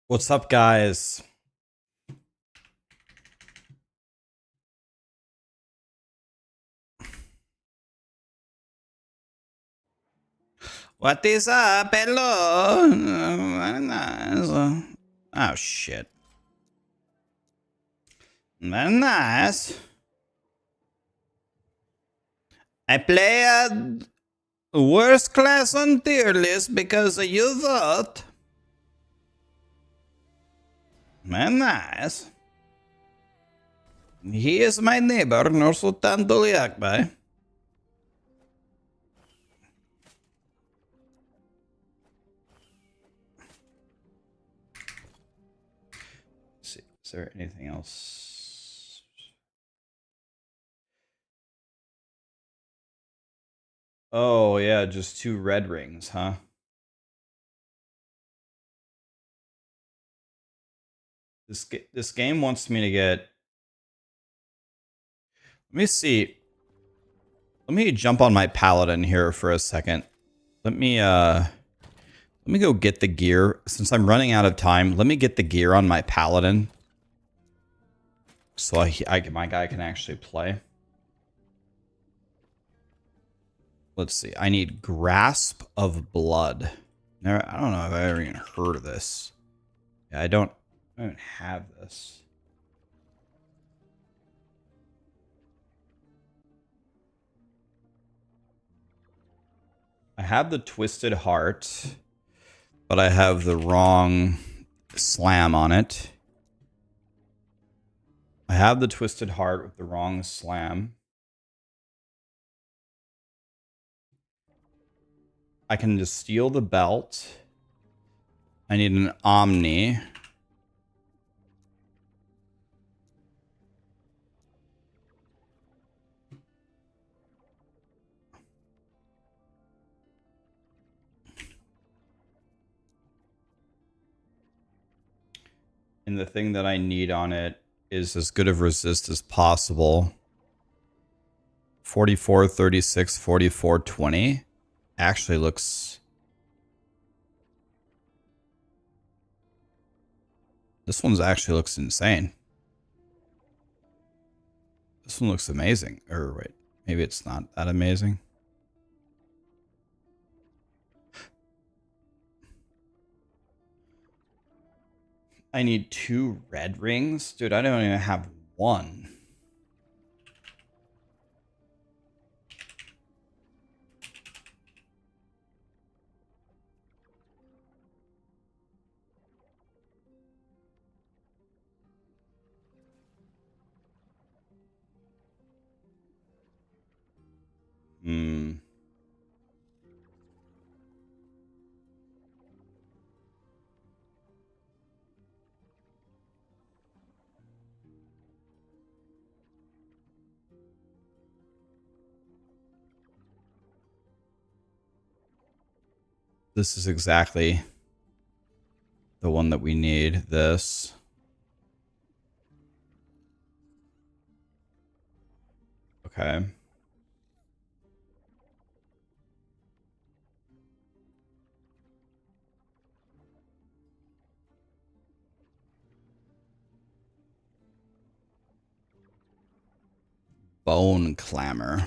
What's up, guys? What is up? Hello. Very nice. Oh, shit. Very nice. I play a worst class on tier list because you vote. Very nice. He is my neighbor, Nur Sultan Duliakbay. See, is there anything else? Oh, yeah, just 2 red rings, huh? This game wants me to get... Let me see. Let me jump on my paladin here for a second. Let me go get the gear. Since I'm running out of time, let me get the gear on my paladin. So my guy can actually play. Let's see. I need Grasp of Blood. I don't know if I've ever even heard of this. Yeah, I don't have this. I have the Twisted Heart, but I have the wrong slam on it. I have the Twisted Heart with the wrong slam. I can just steal the belt. I need an Omni. And the thing that I need on it is as good of resist as possible. 44, 36, 44, 20. Actually looks... This one's actually looks insane. This one looks amazing. Or wait, maybe it's not that amazing. I need 2 red rings? Dude, I don't even have 1. This is exactly the one that we need. This. Okay. Bone Clamor.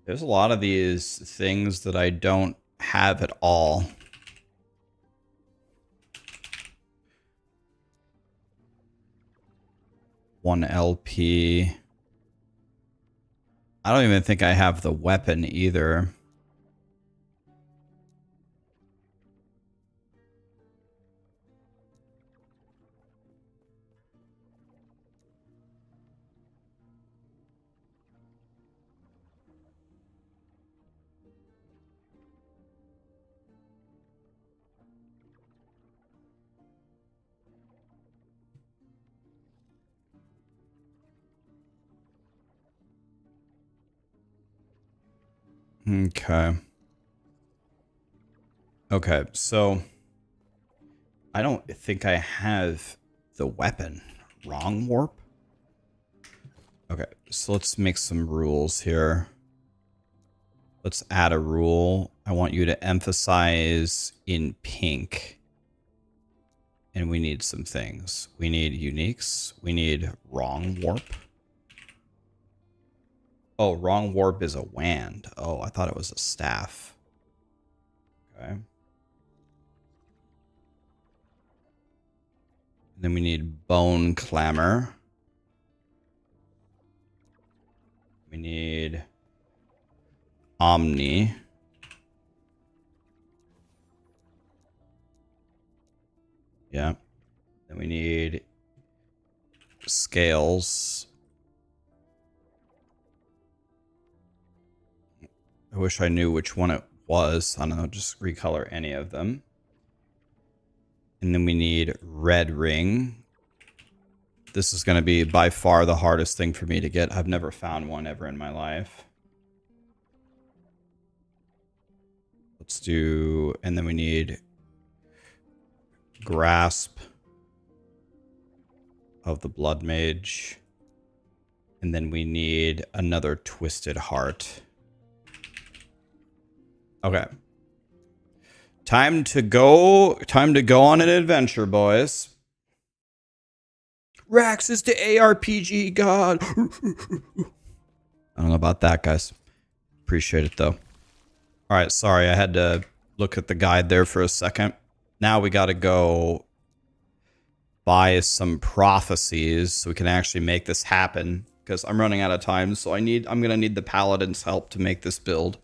There's a lot of these things that I don't have at all. One LP. I don't even think I have the weapon either. Okay. Okay, so I don't think I have the weapon Wrong warp? Okay, so let's make some rules here. Let's add a rule. I want you to emphasize in pink. And we need some things. We need uniques. We need wrong warp. Oh, wrong warp is a wand. Oh, I thought it was a staff. Okay. And then we need bone clamor. We need omni. Yeah. Then we need scales. I wish I knew which one it was. I don't know, just recolor any of them. And then we need red ring. This is going to be by far the hardest thing for me to get. I've never found one ever in my life. Let's do, and then we need grasp of the blood mage. And then we need another twisted heart. Okay. Time to go on an adventure, boys. Rax is the ARPG god. I don't know about that, guys. Appreciate it, though. All right, sorry. I had to look at the guide there for a second. Now we got to go buy some prophecies so we can actually make this happen, because I'm running out of time. So I'm going to need the paladin's help to make this build.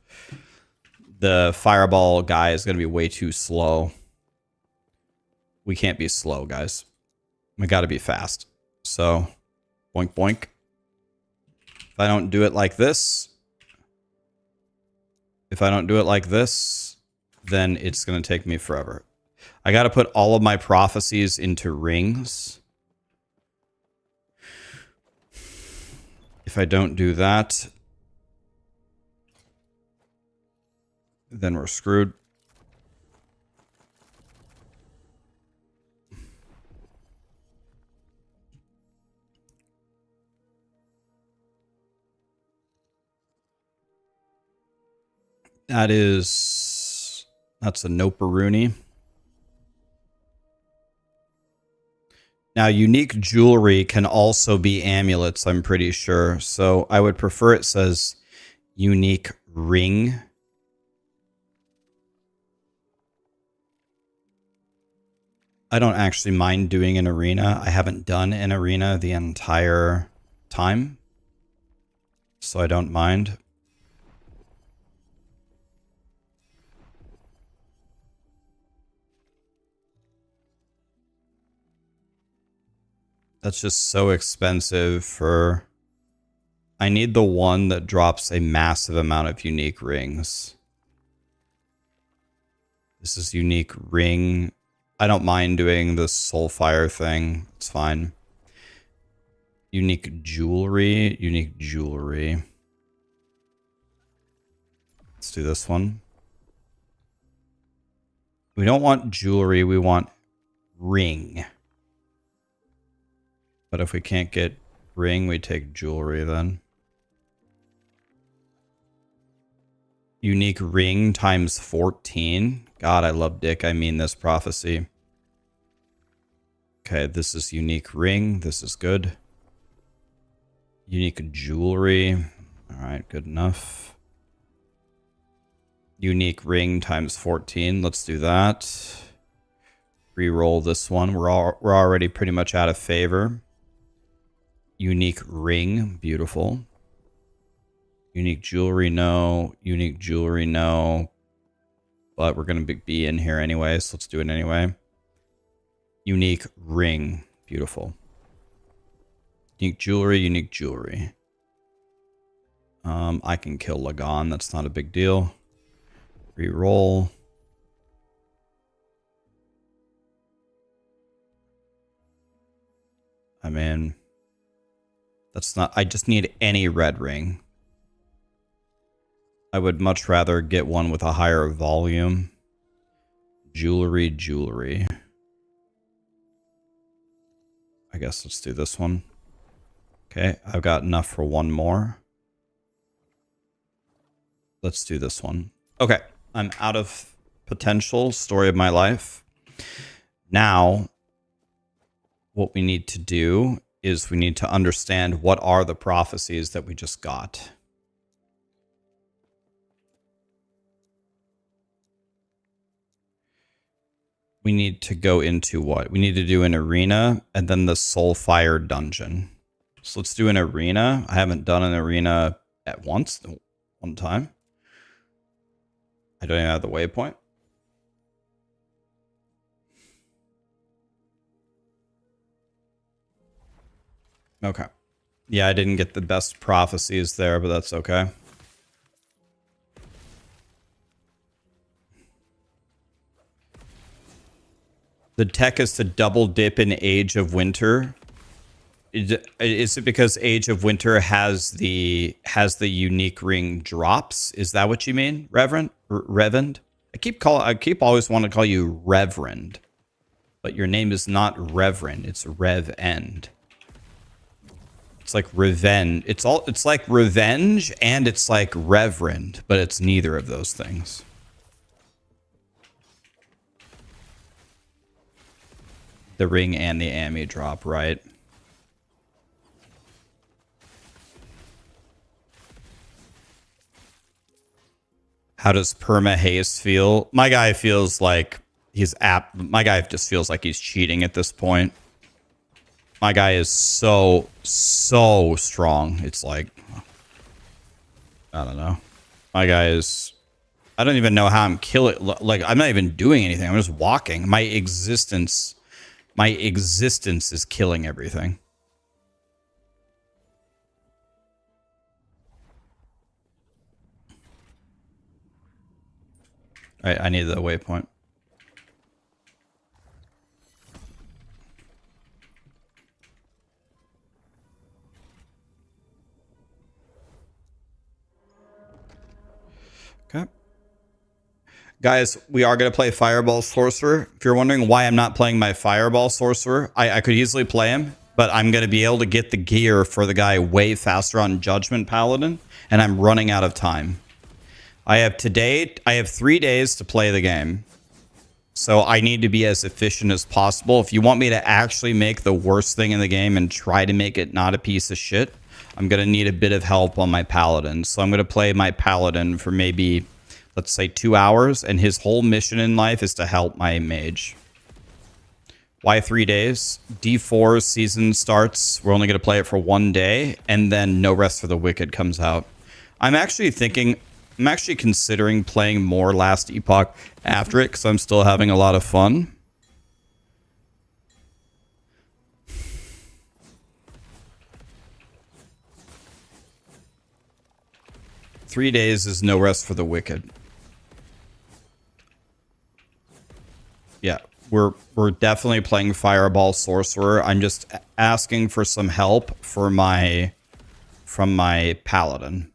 The fireball guy is going to be way too slow. We can't be slow, guys. We got to be fast. So, boink, boink. If I don't do it like this, then it's going to take me forever. I got to put all of my prophecies into rings. If I don't do that, then we're screwed. That's a Noperuni. Now, unique jewelry can also be amulets, I'm pretty sure. So I would prefer it says unique ring. I don't actually mind doing an arena. I haven't done an arena the entire time, so I don't mind. That's just so expensive for... I need the one that drops a massive amount of unique rings. This is unique ring. I don't mind doing the Soulfire thing. It's fine. Unique jewelry. Unique jewelry. Let's do this one. We don't want jewelry. We want ring. But if we can't get ring, we take jewelry then. Unique ring times 14. God, I love dick. I mean this prophecy. Okay, this is unique ring. This is good. Unique jewelry. All right, good enough. Unique ring times 14. Let's do that. Re-roll this one. We're already pretty much out of favor. Unique ring. Beautiful. Unique jewelry, no. Unique jewelry, no. But we're going to be in here anyway, so let's do it anyway. Unique ring. Beautiful. Unique jewelry, unique jewelry. I can kill Lagan. That's not a big deal. Reroll. I mean, that's not... I just need any red ring. I would much rather get one with a higher volume. Jewelry, jewelry. I guess let's do this one. Okay, I've got enough for one more. Let's do this one. Okay, I'm out of potential. Story of my life. Now, what we need to do is we need to understand what are the prophecies that we just got. We need to go into what? We need to do an arena and then the Soulfire dungeon. So let's do an arena. I haven't done an arena at one time. I don't even have the waypoint. Okay. Yeah, I didn't get the best prophecies there, but that's okay. The tech is to double dip in Age of Winter. Is it because Age of Winter has the unique ring drops? Is that what you mean, Reverend? Reverend? I keep always wanting to call you Reverend, but your name is not Reverend. It's Rev End. It's like revenge. It's like revenge and it's like Reverend, but it's neither of those things. The ring and the Ami drop, right? How does Perma Haste feel? My guy feels like my guy just feels like he's cheating at this point. My guy is so strong. It's like, I don't know. My guy is, I don't even know how I'm killing. Like, I'm not even doing anything. I'm just walking. My existence is killing everything. All right, I need the waypoint. Okay. Guys, we are going to play Fireball Sorcerer. If you're wondering why I'm not playing my Fireball Sorcerer, I could easily play him, but I'm going to be able to get the gear for the guy way faster on Judgment Paladin, and I'm running out of time. I have 3 days to play the game. So I need to be as efficient as possible. If you want me to actually make the worst thing in the game and try to make it not a piece of shit, I'm going to need a bit of help on my Paladin. So I'm going to play my Paladin for maybe, let's say, 2 hours. And his whole mission in life is to help my Mage. Why 3 days? D4 season starts. We're only going to play it for 1 day. And then No Rest for the Wicked comes out. I'm actually considering playing more Last Epoch after it because I'm still having a lot of fun. Three days is No Rest for the Wicked. Yeah, we're definitely playing Fireball Sorcerer. I'm just asking for some help from my Paladin.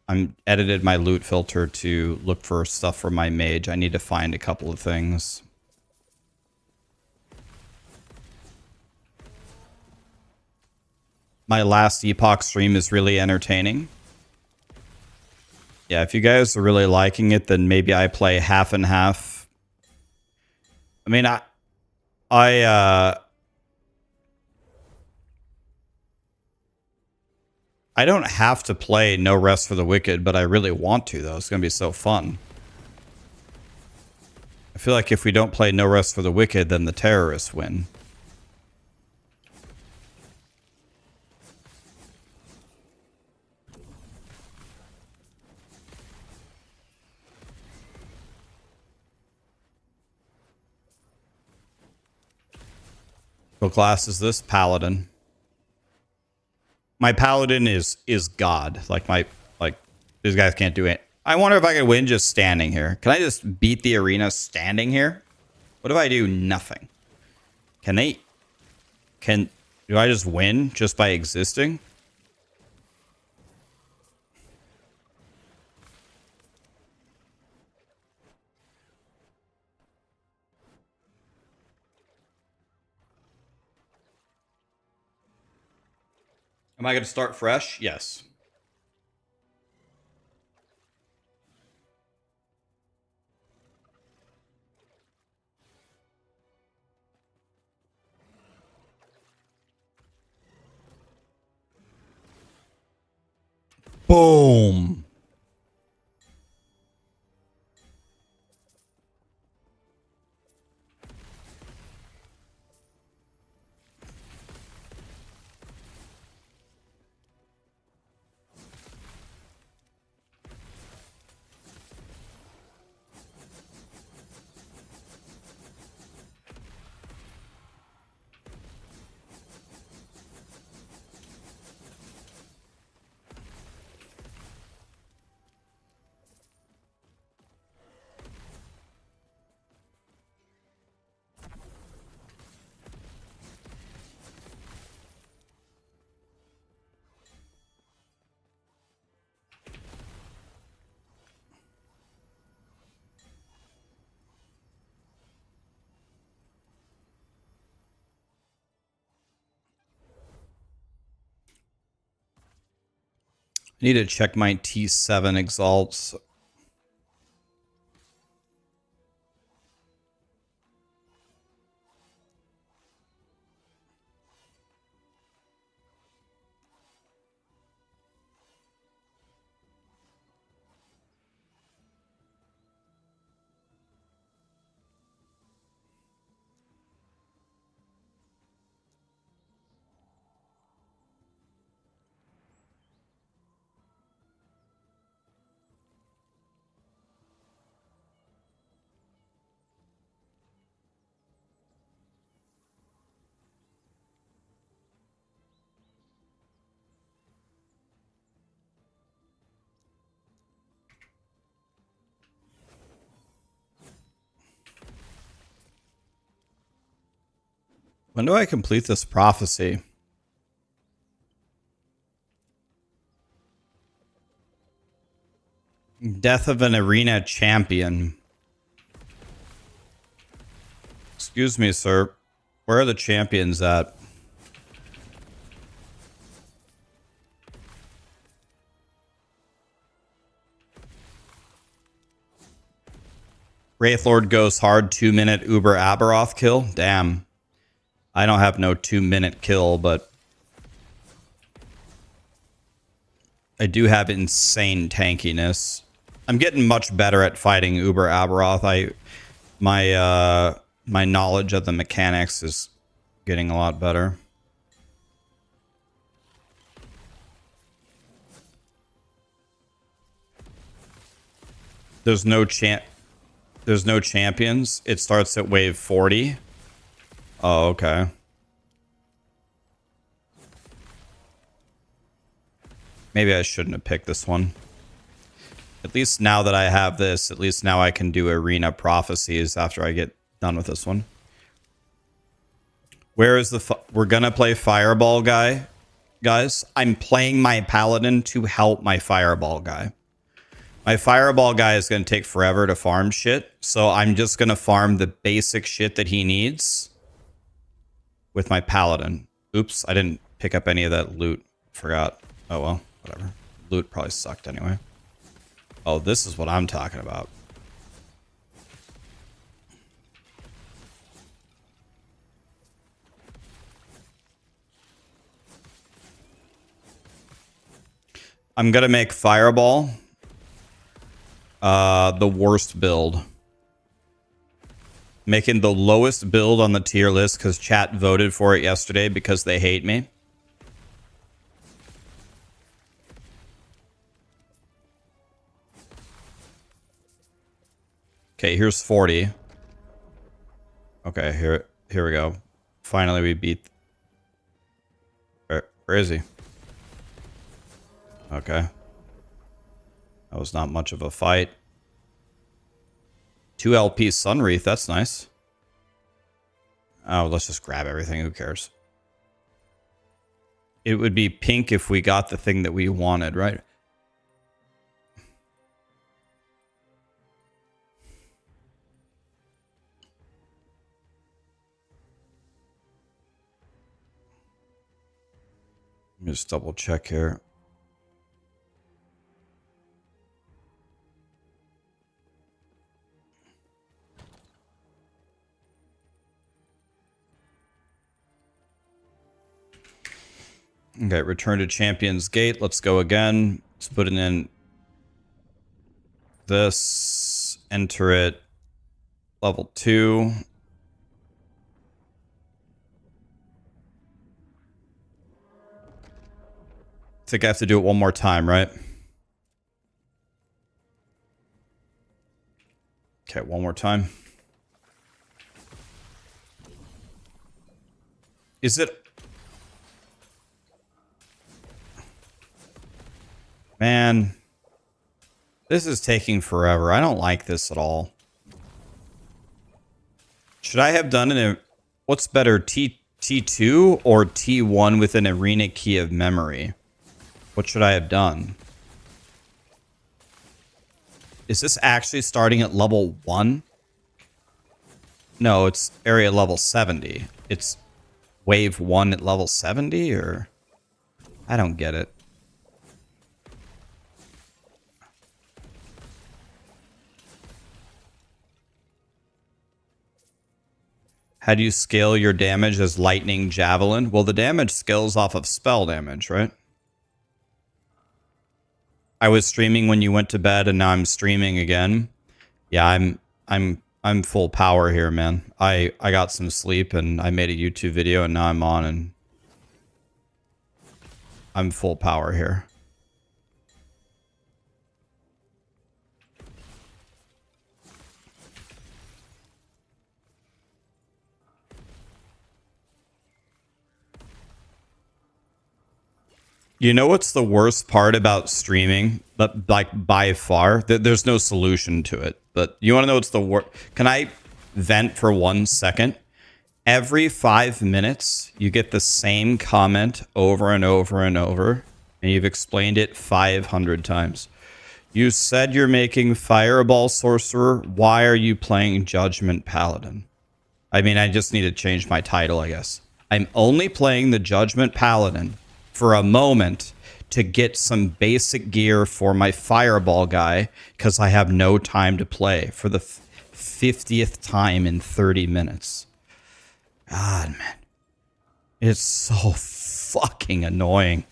I'm edited my loot filter to look for stuff for my Mage. I need to find a couple of things. My Last Epoch stream is really entertaining. Yeah, if you guys are really liking it, then maybe I play half and half. I mean, I don't have to play No Rest for the Wicked, but I really want to, though. It's going to be so fun. I feel like if we don't play No Rest for the Wicked, then the terrorists win. What class is this? Paladin. My Paladin is God. Like these guys can't do it. I wonder if I could win just standing here. Can I just beat the arena standing here? What if I do nothing? Do I just win just by existing? Am I going to start fresh? Yes. Boom. I need to check my T7 exalts. When do I complete this prophecy? Death of an arena champion. Excuse me, sir. Where are the champions at? Wraithlord goes hard 2-minute Uber Aberoth kill. Damn. I don't have no 2-minute kill, but I do have insane tankiness. I'm getting much better at fighting Uber Aberoth. My knowledge of the mechanics is getting a lot better. There's no champions. It starts at wave 40. Oh, okay. Maybe I shouldn't have picked this one. At least now that I have this, at least now I can do arena prophecies after I get done with this one. Where is the... We're gonna play Fireball guy, guys. I'm playing my Paladin to help my Fireball guy. My Fireball guy is going to take forever to farm shit, so I'm just going to farm the basic shit that he needs with my Paladin. Oops, I didn't pick up any of that loot. Forgot. Oh well, whatever. Loot probably sucked anyway. Oh, this is what I'm talking about. I'm going to make Fireball the worst build. Making the lowest build on the tier list because chat voted for it yesterday because they hate me. Okay, here's 40. Okay, here we go. Finally, we beat... Where is he? Okay. That was not much of a fight. 2 LP Sunwreath, that's nice. Oh, let's just grab everything. Who cares? It would be pink if we got the thing that we wanted, right? Let me just double check here. Okay, return to Champion's Gate. Let's go again. Let's put it in this. Enter it. Level 2. I think I have to do it one more time, right? Okay, one more time. Is it... Man, this is taking forever. I don't like this at all. Should I have done it? What's better, T2 or T1 with an arena key of memory? What should I have done? Is this actually starting at level 1? No, it's area level 70. It's wave 1 at level 70, or... I don't get it. How do you scale your damage as lightning javelin? Well, the damage scales off of spell damage, right? I was streaming when you went to bed, and now I'm streaming again. Yeah, I'm full power here, man. I got some sleep, and I made a YouTube video, and now I'm on, and I'm full power here. You know what's the worst part about streaming? But like by far, there's no solution to it. But you want to know what's the worst? Can I vent for 1 second? Every 5 minutes, you get the same comment over and over and over, and you've explained it 500 times. You said you're making Fireball Sorcerer. Why are you playing Judgment Paladin? I mean, I just need to change my title, I guess. I'm only playing the Judgment Paladin for a moment to get some basic gear for my Fireball guy because I have no time to play for the 50th time in 30 minutes. God, man. It's so fucking annoying.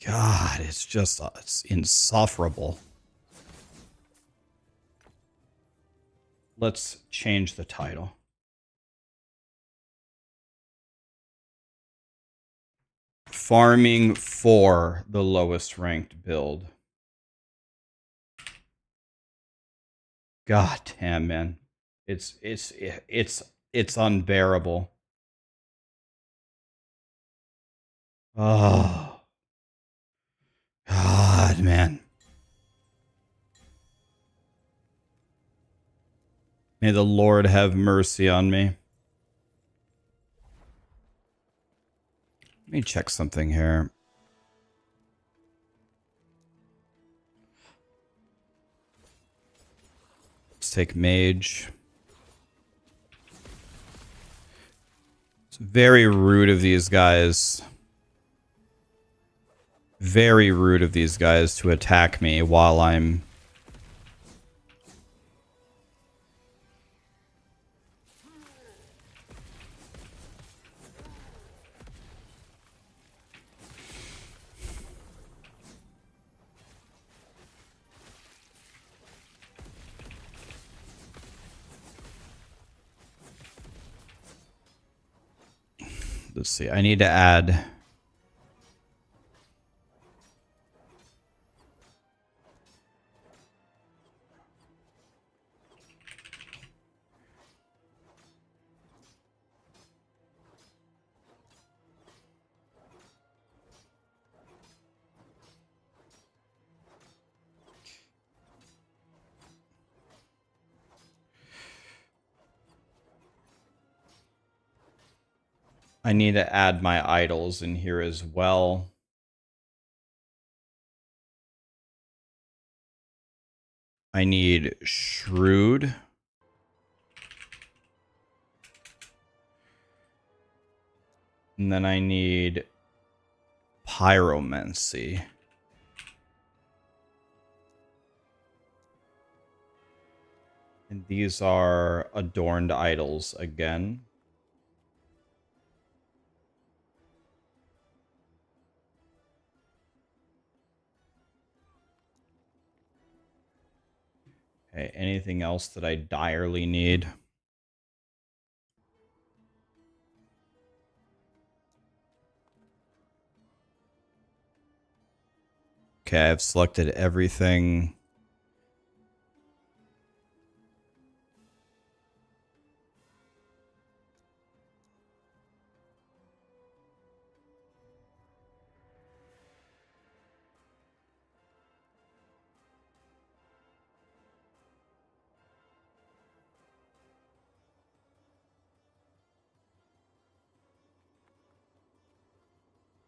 God, it's just, it's insufferable. Let's change the title. Farming for the lowest ranked build. God damn, man. It's unbearable. Oh. God, man. May the Lord have mercy on me. Let me check something here. Let's take Mage. It's very rude of these guys. Very rude of these guys to attack me while I'm... Let's see. I need to add... I need to add my idols in here as well. I need Shrewd. And then I need pyromancy. And these are adorned idols again. Okay, anything else that I direly need? Okay, I've selected everything.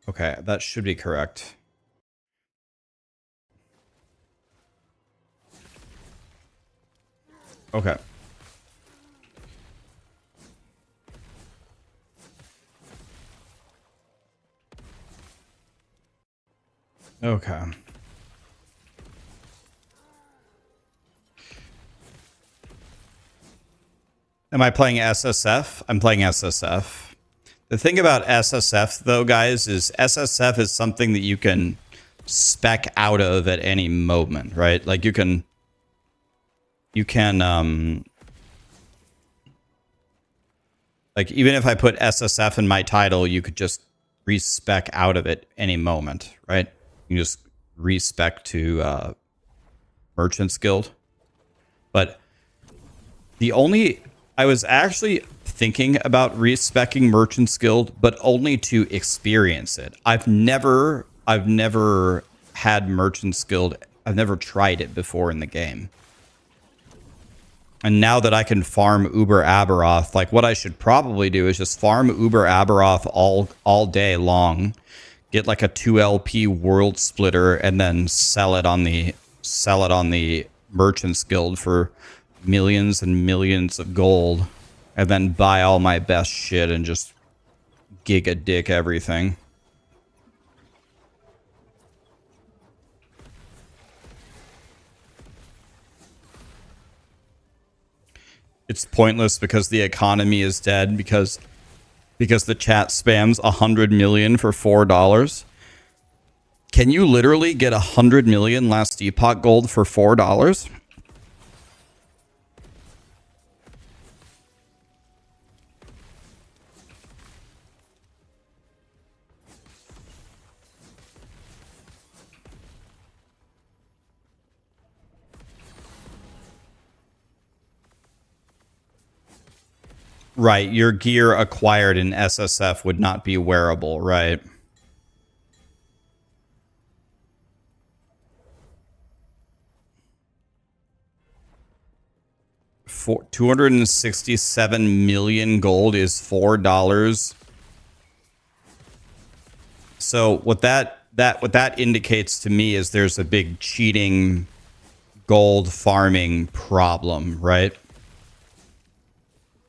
Okay, that should be correct. Okay. Okay. Am I playing SSF? I'm playing SSF. The thing about SSF, though, guys, is SSF is something that you can spec out of at any moment, right? Like you can like even if I put SSF in my title, you could just respec out of it any moment, right? You just respec to Merchant's Guild. But I was actually thinking about respecking Merchant's Guild, but only to experience it. I've never had Merchant's Guild. I've never tried it before in the game. And now that I can farm Uber Aberoth, like what I should probably do is just farm Uber Aberoth all day long, get like a 2LP world splitter, and then sell it on the Merchant's Guild for millions and millions of gold, and then buy all my best shit and just giga dick everything. It's pointless because the economy is dead because the chat spams 100 million for $4. Can you literally get 100 million last Epoch gold for $4? Right, your gear acquired in SSF would not be wearable, right? For 267 million gold is $4. So what that indicates to me is there's a big cheating gold farming problem, right?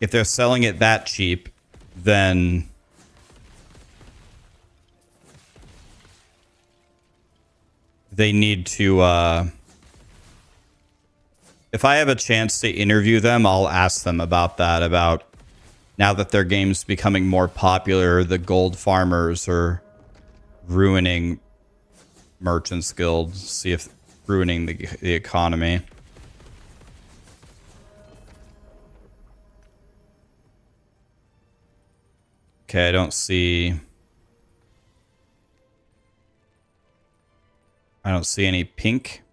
If they're selling it that cheap, then they need to if I have a chance to interview them, I'll ask them about that, about now that their game's becoming more popular, the gold farmers are ruining Merchant's Guild, see if ruining the economy. Okay, I don't see any pink.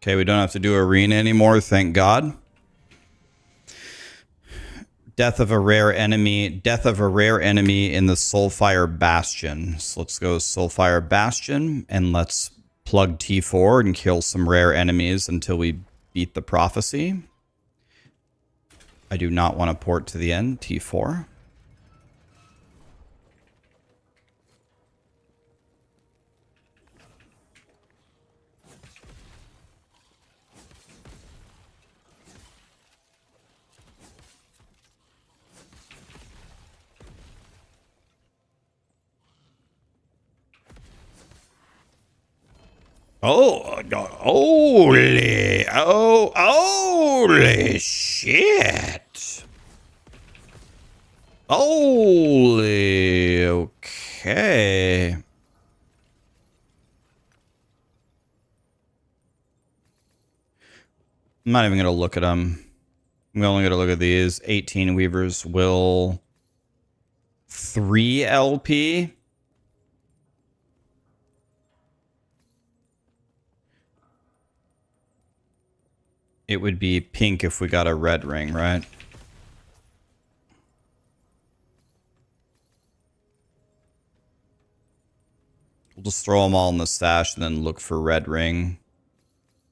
Okay, we don't have to do arena anymore, thank God. Death of a rare enemy in the Soulfire Bastion. So let's go Soulfire Bastion and let's plug T4 and kill some rare enemies until we beat the prophecy. I do not want to port to the end, T4. Oh, holy shit. Holy, okay. I'm not even going to look at them. I'm only going to look at these. 18 Weavers will 3 LP. It would be pink if we got a red ring, right? We'll just throw them all in the stash and then look for red ring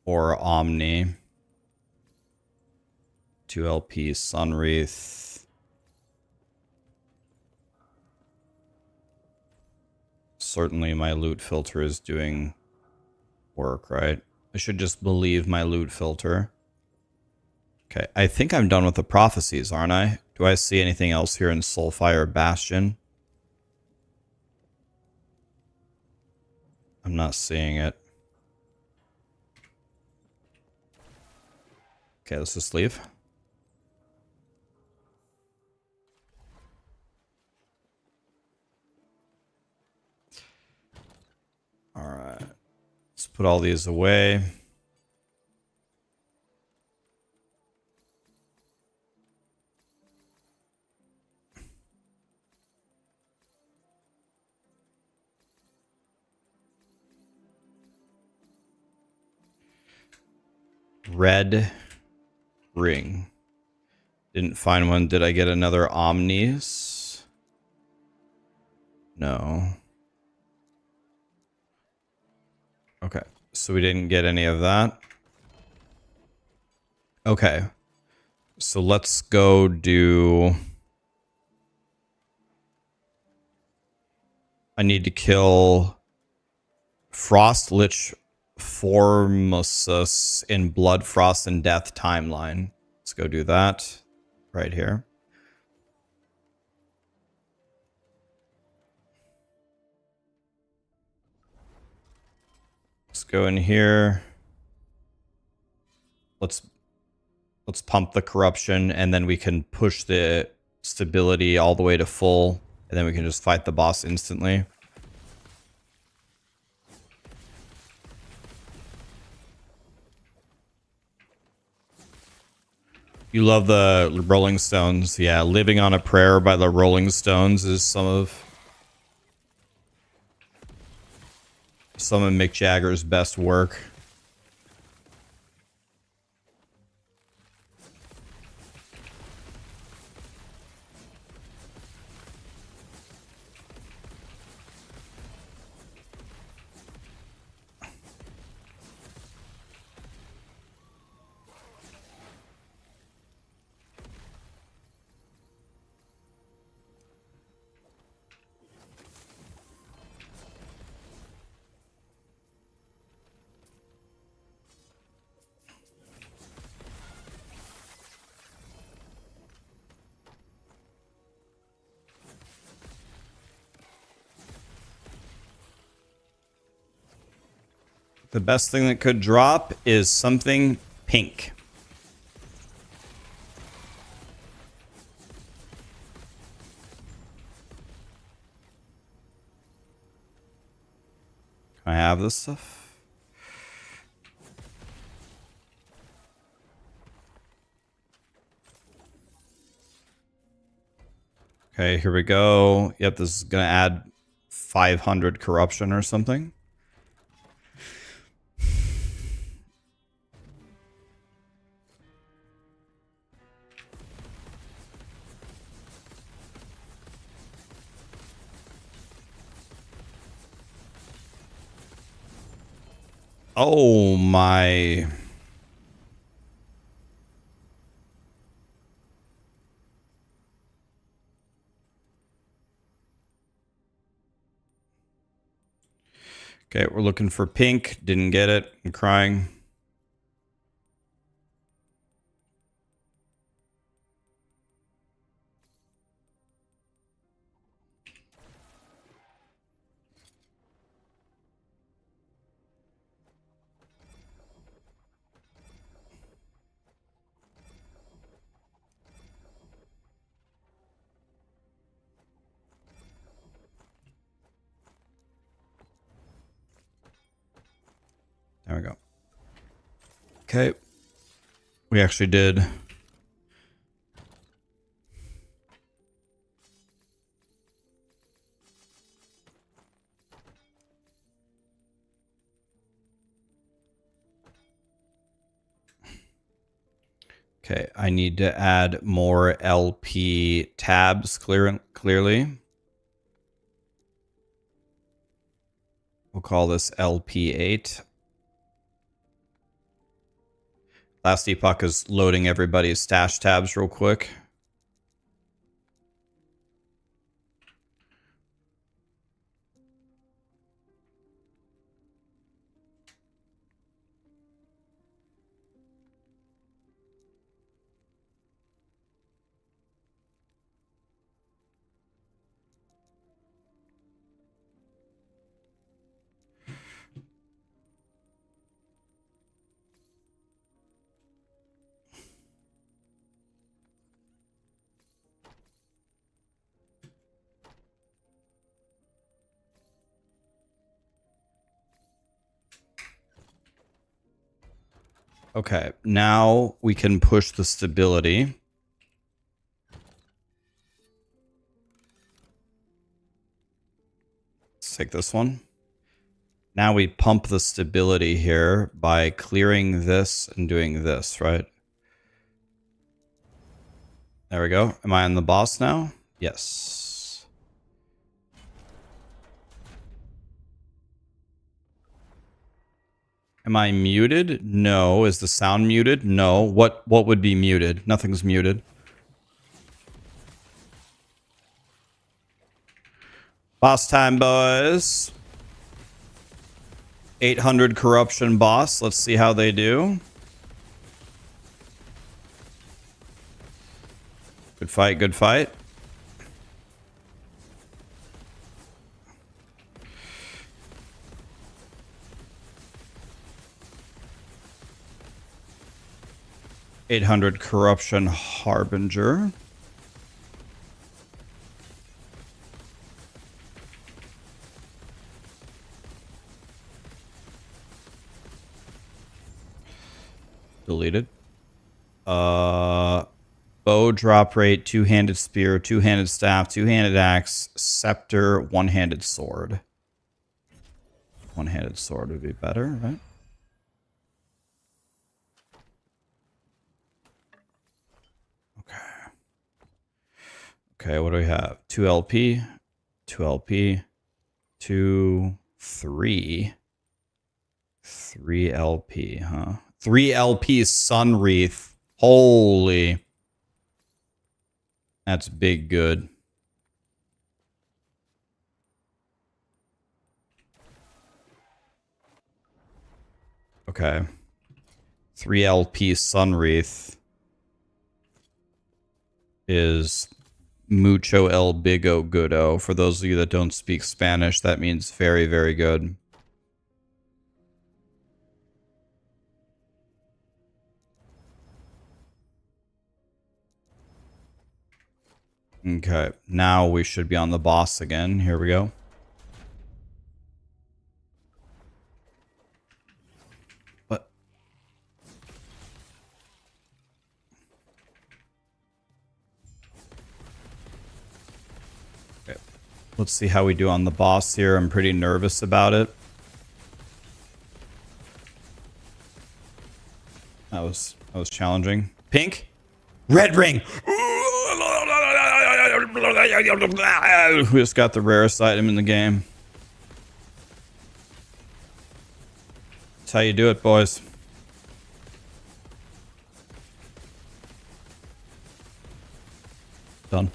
or Omni. 2 LP Sunwreath. Certainly my loot filter is doing work, right? I should just believe my loot filter. Okay, I think I'm done with the prophecies, aren't I? Do I see anything else here in Soulfire Bastion? I'm not seeing it. Okay, let's just leave. All right. Let's put all these away. Red ring. Didn't find one. Did I get another Omnis? No. Okay. So we didn't get any of that. Okay. So let's go do... I need to kill Frost Lich Formosus in Blood, Frost, and Death timeline. Let's go do that right here. Let's go in here. Let's pump the corruption, and then we can push the stability all the way to full, and then we can just fight the boss instantly. You love the Rolling Stones. Yeah, Living on a Prayer by the Rolling Stones is some of Mick Jagger's best work. The best thing that could drop is something pink. Can I have this stuff? Okay, here we go. Yep, this is going to add 500 corruption or something. Oh my. Okay, we're looking for pink. Didn't get it. I'm crying. There we go. Okay. We actually did. Okay, I need to add more LP tabs clearly. We'll call this LP8. Last Epoch is loading everybody's stash tabs real quick. Okay, now we can push the stability. Let's take this one. Now we pump the stability here by clearing this and doing this, right? There we go. Am I on the boss now? Yes. Am I muted? No. Is the sound muted? No. What would be muted? Nothing's muted. Boss time, boys. 800 corruption boss. Let's see how they do. Good fight, good fight. $800 corruption harbinger. Deleted. Bow drop rate, two-handed spear, two-handed staff, two-handed axe, scepter, one-handed sword. One-handed sword would be better, right? Okay. Okay, what do we have? 2 LP, 2 LP, 2, 3. 3 LP, huh? 3 LP Sun Wreath. Holy. That's big good. Okay. 3 LP Sun Wreath is mucho el bigo goodo. For those of you that don't speak Spanish, that means very, very good. Okay, now we should be on the boss again. Here we go. What? Okay. Let's see how we do on the boss here. I'm pretty nervous about it. That was challenging. Pink? Red ring! We just got the rarest item in the game. That's how you do it, boys. Done.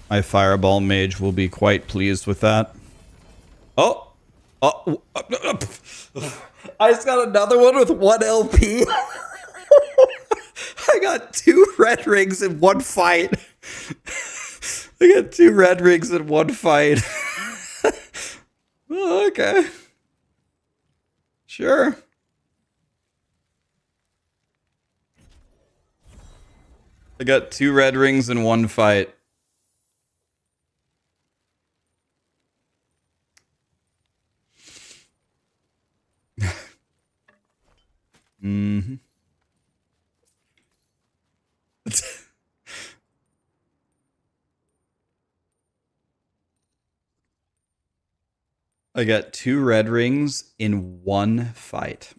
My Fireball Mage will be quite pleased with that. Oh! Oh! I just got another one with 1 LP. I got 2 red rings in one fight. I got 2 red rings in one fight. Oh, okay. Sure. I got 2 red rings in one fight. Mm-hmm. I got 2 red rings in one fight.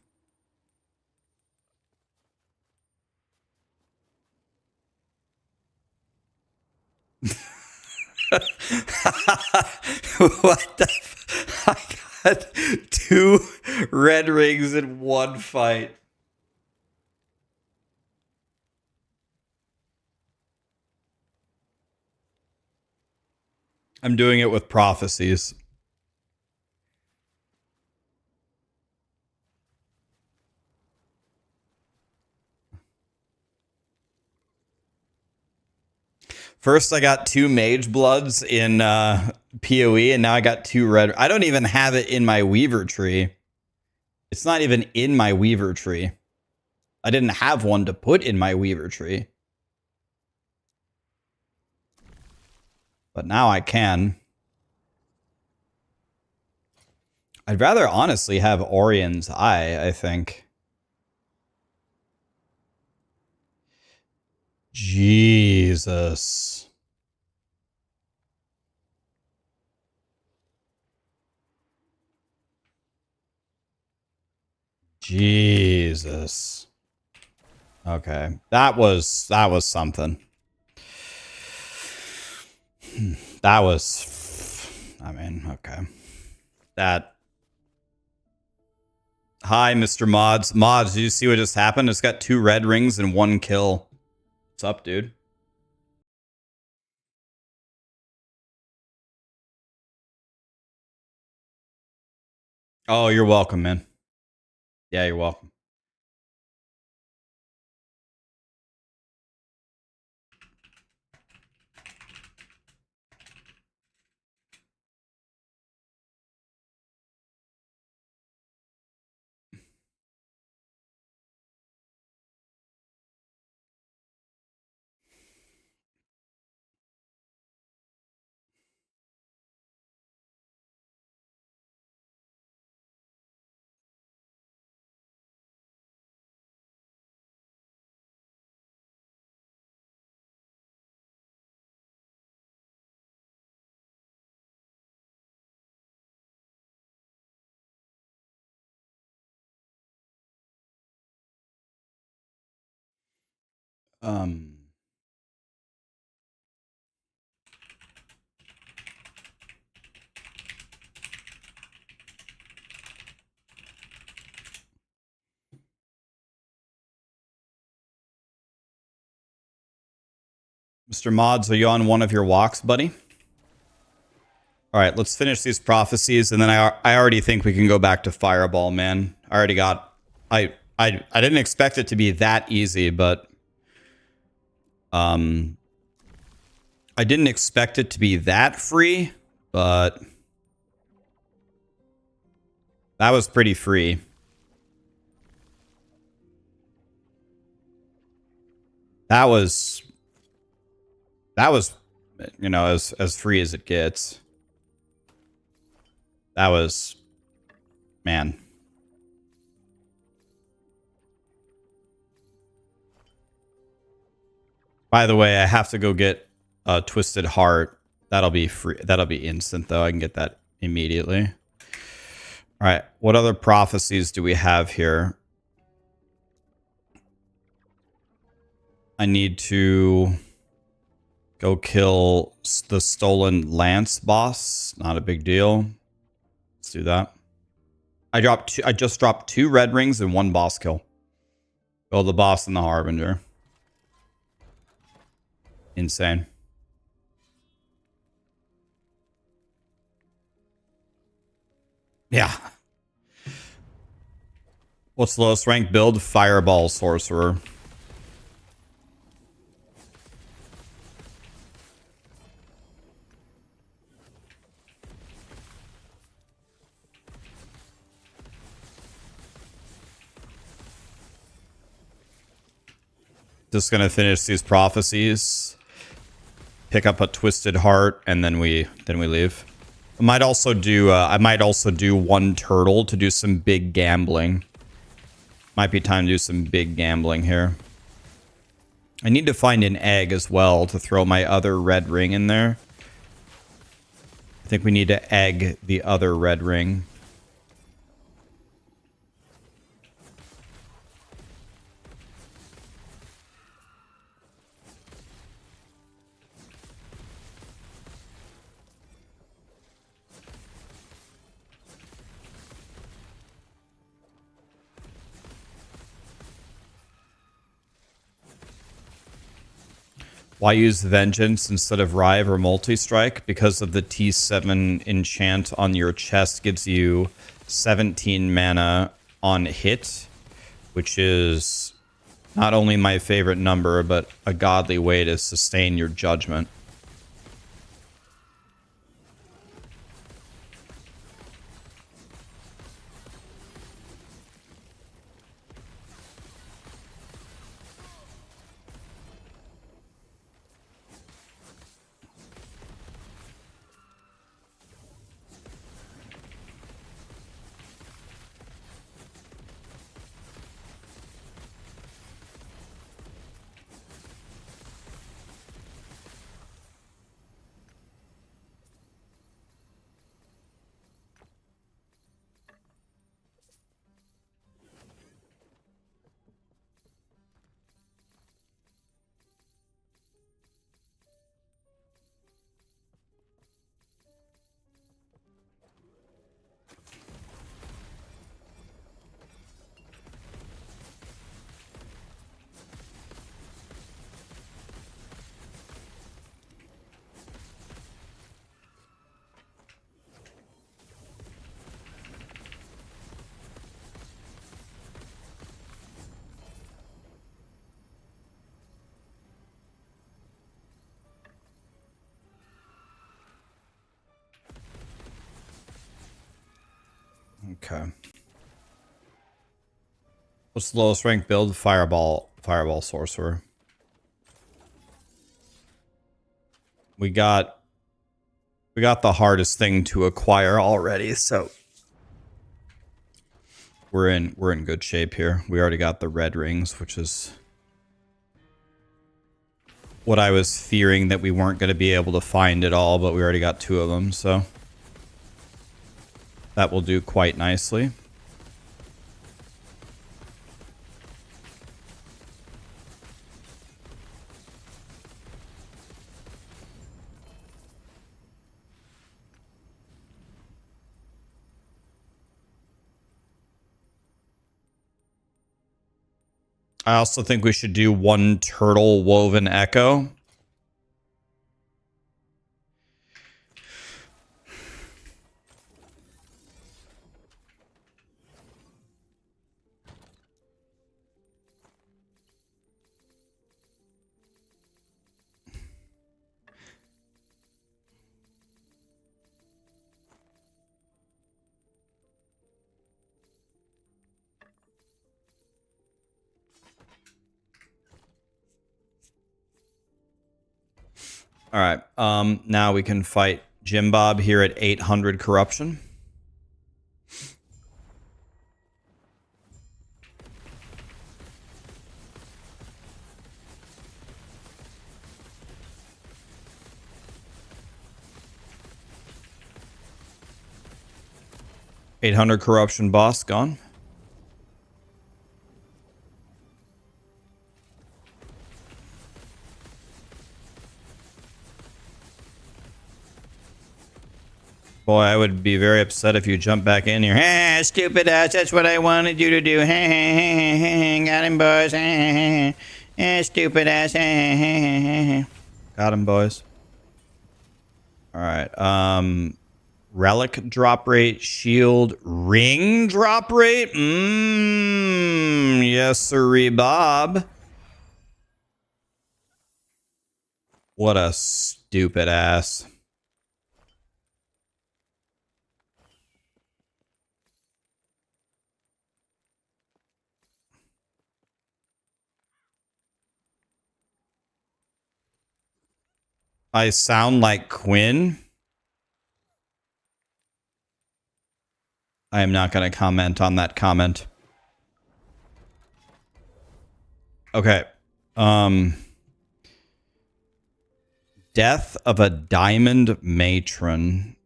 What the I got 2 red rings in one fight. I'm doing it with prophecies. First, I got 2 Mage Bloods in POE, and now I got 2 red. I don't even have it in my Weaver tree. It's not even in my Weaver tree. I didn't have one to put in my Weaver tree. But now I can. I'd rather honestly have Orion's Eye, I think. Jesus. Jesus. Okay. That was something. That was, I mean, okay. That. Hi, Mr. Mods. Mods, did you see what just happened? It's got 2 red rings and 1 kill. What's up, dude? Oh, you're welcome, man. Yeah, you're welcome. Mr. Mods, are you on one of your walks, buddy? All right, let's finish these prophecies, and then I already think we can go back to Fireball, man. I already got... I didn't expect it to be that easy, but... I didn't expect it to be that free, but... that was pretty free. That was, you know, as free as it gets. That was, man. By the way, I have to go get a Twisted Heart. That'll be free. That'll be instant, though. I can get that immediately. All right. What other prophecies do we have here? I need to go kill the Stolen Lance boss. Not a big deal. Let's do that. I just dropped 2 red rings and 1 boss kill. Kill the boss and the Harbinger. Insane. Yeah. What's the lowest rank build? Fireball Sorcerer. Just gonna finish these prophecies, pick up a twisted heart, and then we leave. I might also do one turtle to do some big gambling. Might be time to do some big gambling here. I need to find an egg as well to throw my other red ring in there. I think we need to egg the other red ring. Why use Vengeance instead of Rive or Multi-Strike? Because of the T7 enchant on your chest gives you 17 mana on hit, which is not only my favorite number, but a godly way to sustain your judgment. Okay. What's the lowest rank build? Fireball Sorcerer. We got the hardest thing to acquire already, so we're in good shape here. We already got the red rings, which is what I was fearing that we weren't going to be able to find at all, but we already got 2 of them, so that will do quite nicely. I also think we should do 1 turtle woven echo. All right. Now we can fight Jim Bob here at 800 corruption. $800 corruption boss gone. Boy, I would be very upset if you jump back in here. Ah, stupid ass, that's what I wanted you to do. Got him, boys. Stupid ass. Got him, boys. All right. Relic drop rate, shield, ring drop rate. Yes, sirree, Bob. What a stupid ass. I sound like Quinn. I am not going to comment on that comment. Okay. Death of a diamond matron.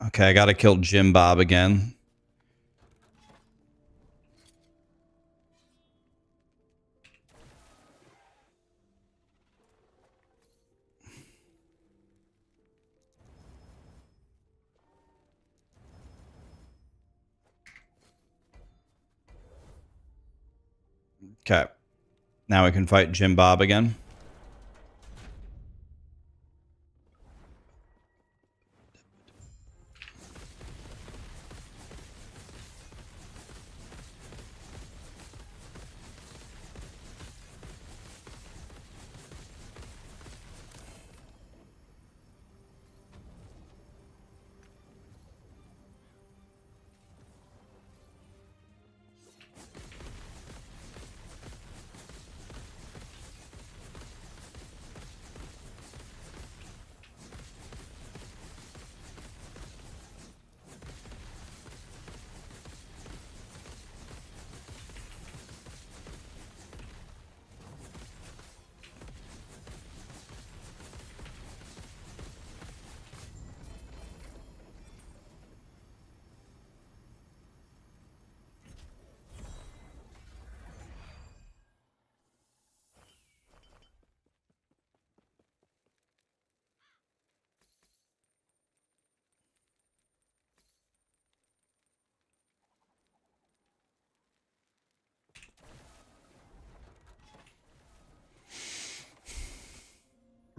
Okay, I got to kill Jim Bob again. Okay. Now we can fight Jim Bob again.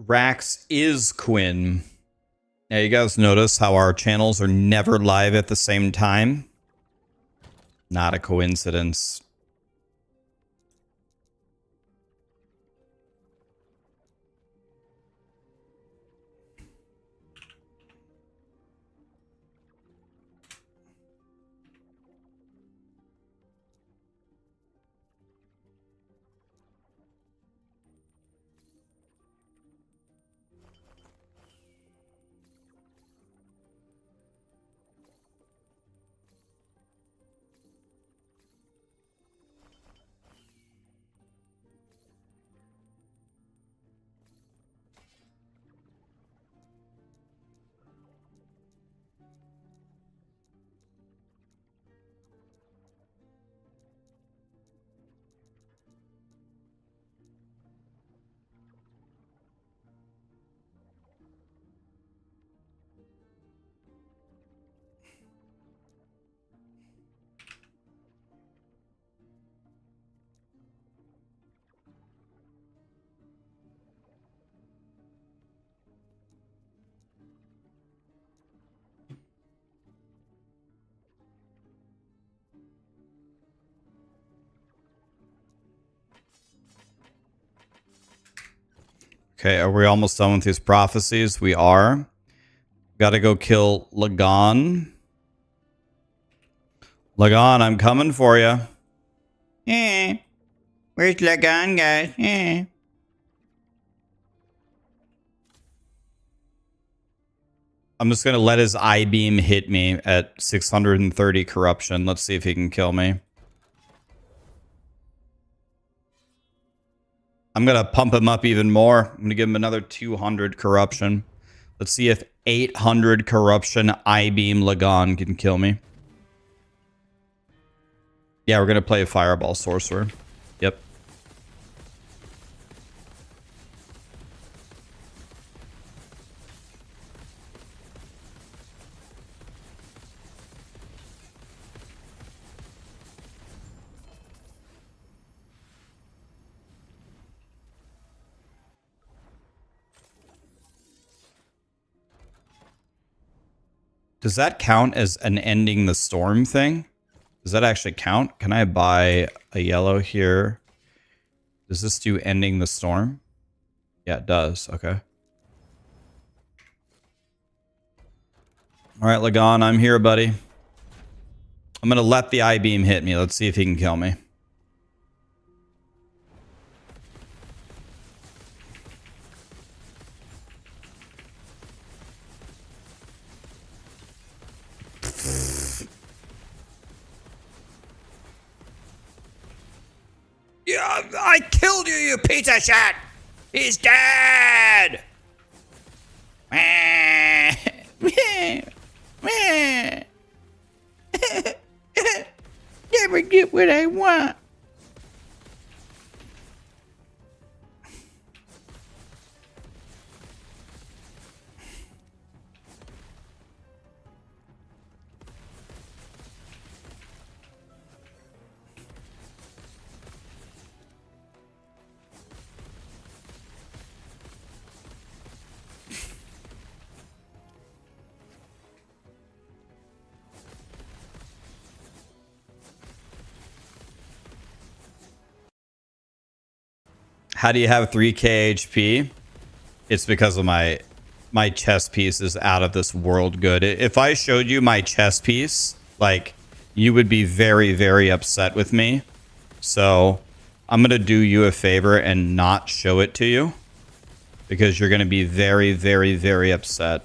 Rax is Quinn. Yeah, you guys notice how our channels are never live at the same time? Not a coincidence. Okay, are we almost done with these prophecies? We are. Gotta go kill Lagon. Lagon, I'm coming for you. Eh. Where's Lagon, guys? Eh. I'm just gonna let his I-beam hit me at 630 corruption. Let's see if he can kill me. I'm gonna pump him up even more. I'm gonna give him another 200 corruption. Let's see if 800 corruption I-beam Lagon can kill me. Yeah, we're gonna play a Fireball Sorcerer. Yep. Does that count as an ending the storm thing? Does that actually count? Can I buy a yellow here? Does this do ending the storm? Yeah, it does. Okay. All right, Lagon, I'm here, buddy. I'm going to let the I-beam hit me. Let's see if he can kill me. Yeah, I killed you, you piece of shit! He's dead! Never get what I want. How do you have 3k HP? It's because of my chess piece is out of this world good. If I showed you my chess piece, like, you would be very, very upset with me. So I'm going to do you a favor and not show it to you because you're going to be very, very, very upset.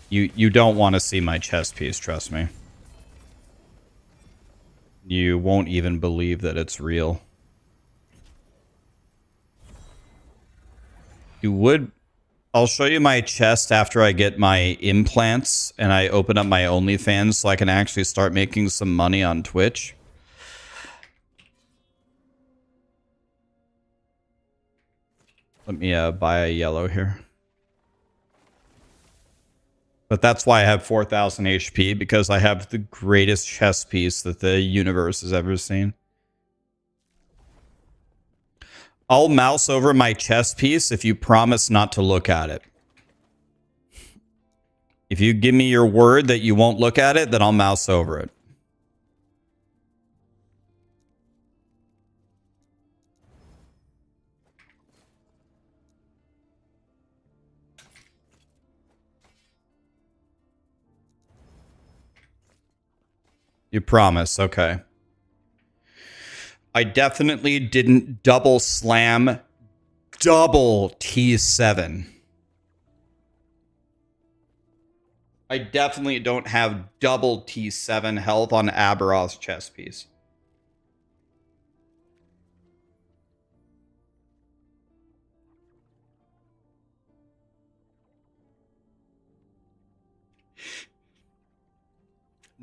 You don't want to see my chess piece, trust me. You won't even believe that it's real. You would... I'll show you my chest after I get my implants and I open up my OnlyFans so I can actually start making some money on Twitch. Let me buy a yellow here. But that's why I have 4,000 HP, because I have the greatest chess piece that the universe has ever seen. I'll mouse over my chess piece if you promise not to look at it. If you give me your word that you won't look at it, then I'll mouse over it. You promise, okay. I definitely didn't double slam double T7. I definitely don't have double T7 health on Aberoth's chess piece.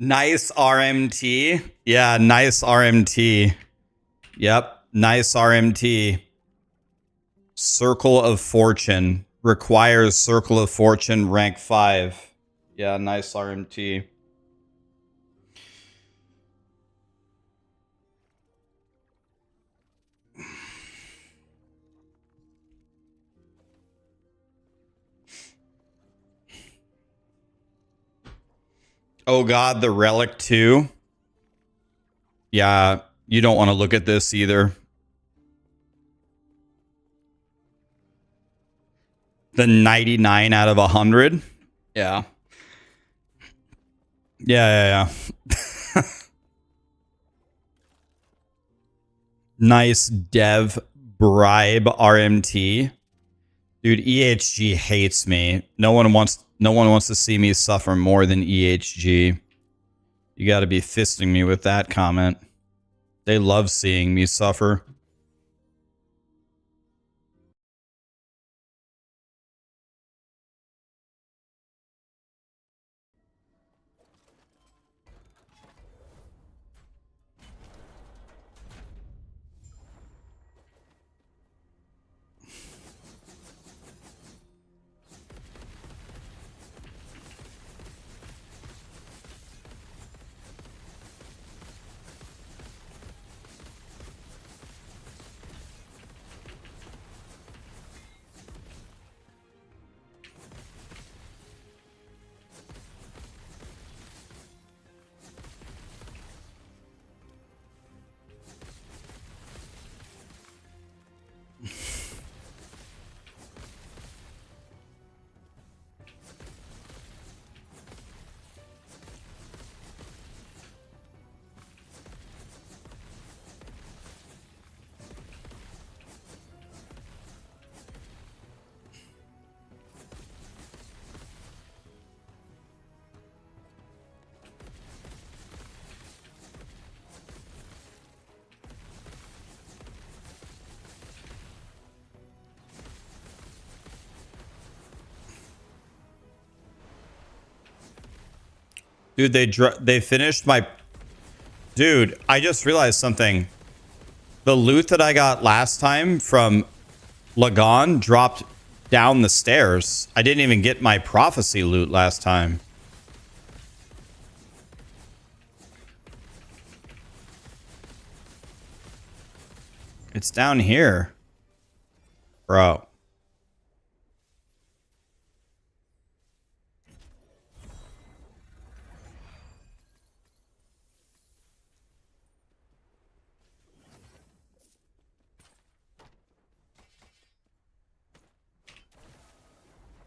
Nice RMT. Yeah, nice RMT. Yep, nice RMT. Circle of Fortune. Requires Circle of Fortune rank 5. Yeah, nice RMT. Oh god, the Relic 2. Yeah, you don't want to look at this either. The 99 out of 100. Yeah. Yeah. Nice dev bribe RMT. Dude, EHG hates me. No one wants to see me suffer more than EHG. You got to be fisting me with that comment. They love seeing me suffer. Dude, they finished my... Dude, I just realized something. The loot that I got last time from Lagon dropped down the stairs. I didn't even get my prophecy loot last time. It's down here. Bro.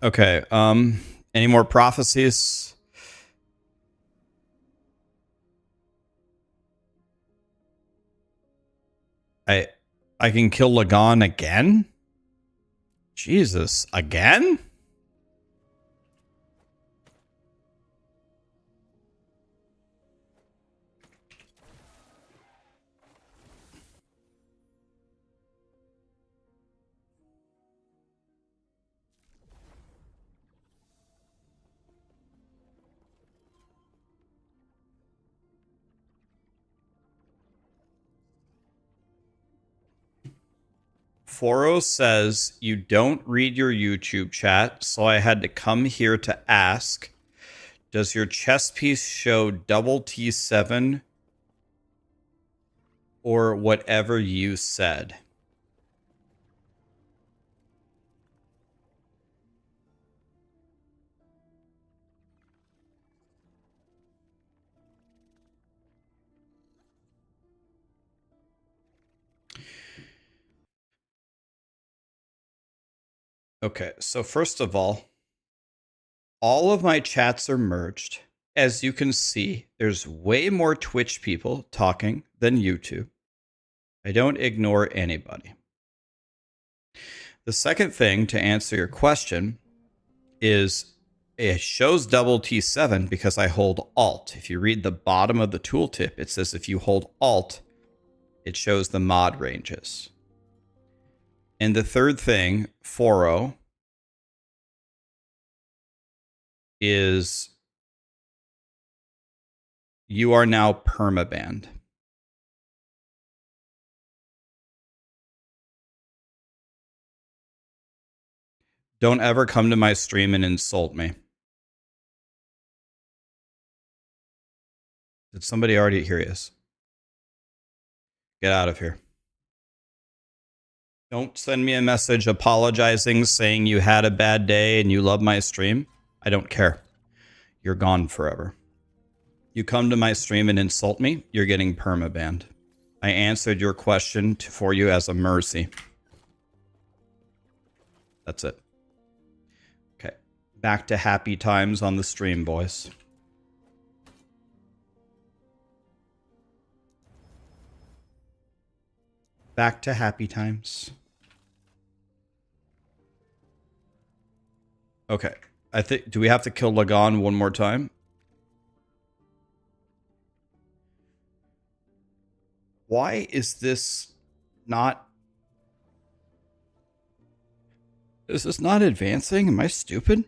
Okay, any more prophecies? I can kill Lagon again? Jesus, again? Foro says you don't read your YouTube chat, so I had to come here to ask, does your chess piece show double T7 or whatever you said? Okay, so first of all of my chats are merged. As you can see, there's way more Twitch people talking than YouTube. I don't ignore anybody. The second thing to answer your question is it shows double T7 because I hold Alt. If you read the bottom of the tooltip, it says if you hold Alt, it shows the mod ranges. And the third thing, Foro, is you are now permabanned. Don't ever come to my stream and insult me. Did somebody already? Here he is. Get out of here. Don't send me a message apologizing, saying you had a bad day and you love my stream. I don't care. You're gone forever. You come to my stream and insult me, you're getting permabanned. I answered your question for you as a mercy. That's it. Okay. Back to happy times on the stream, boys. Back to happy times. Okay. I think, do we have to kill Lagon one more time? Why is this not... Is this not advancing? Am I stupid?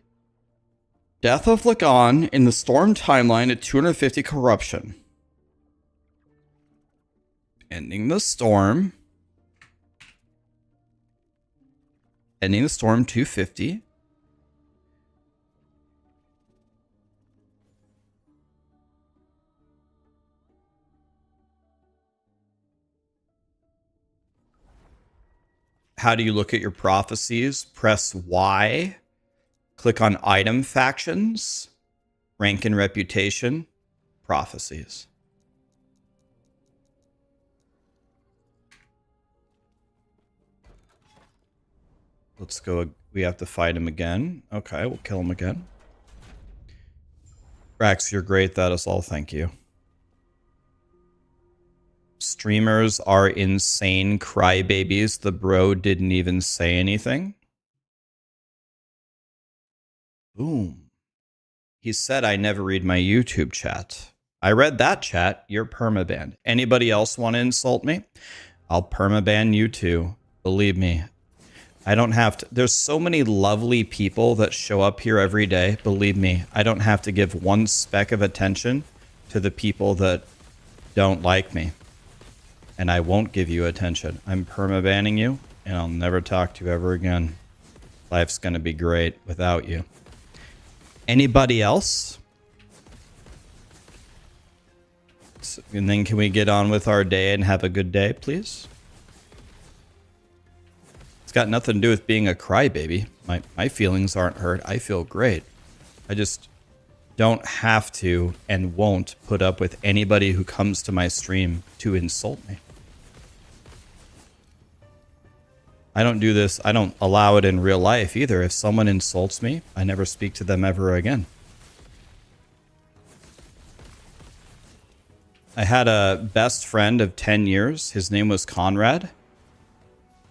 Death of Lagon in the Storm timeline at 250 corruption. Ending the Storm. Ending the Storm 250. How do you look at your prophecies? Press Y. Click on item factions. Rank and reputation. Prophecies. Let's go. We have to fight him again. Okay, we'll kill him again. Rax, you're great. That is all. Thank you. Streamers are insane crybabies. The bro didn't even say anything. Boom. He said I never read my YouTube chat. I read that chat. You're permabanned. Anybody else want to insult me? I'll permaban you too. Believe me. I don't have to. There's so many lovely people that show up here every day. Believe me, I don't have to give one speck of attention to the people that don't like me. And I won't give you attention. I'm permabanning you, and I'll never talk to you ever again. Life's going to be great without you. Anybody else? And then can we get on with our day and have a good day, please? It's got nothing to do with being a crybaby. My feelings aren't hurt. I feel great. I just don't have to and won't put up with anybody who comes to my stream to insult me. I don't do this. I don't allow it in real life either. If someone insults me, I never speak to them ever again. I had a best friend of 10 years. His name was Conrad.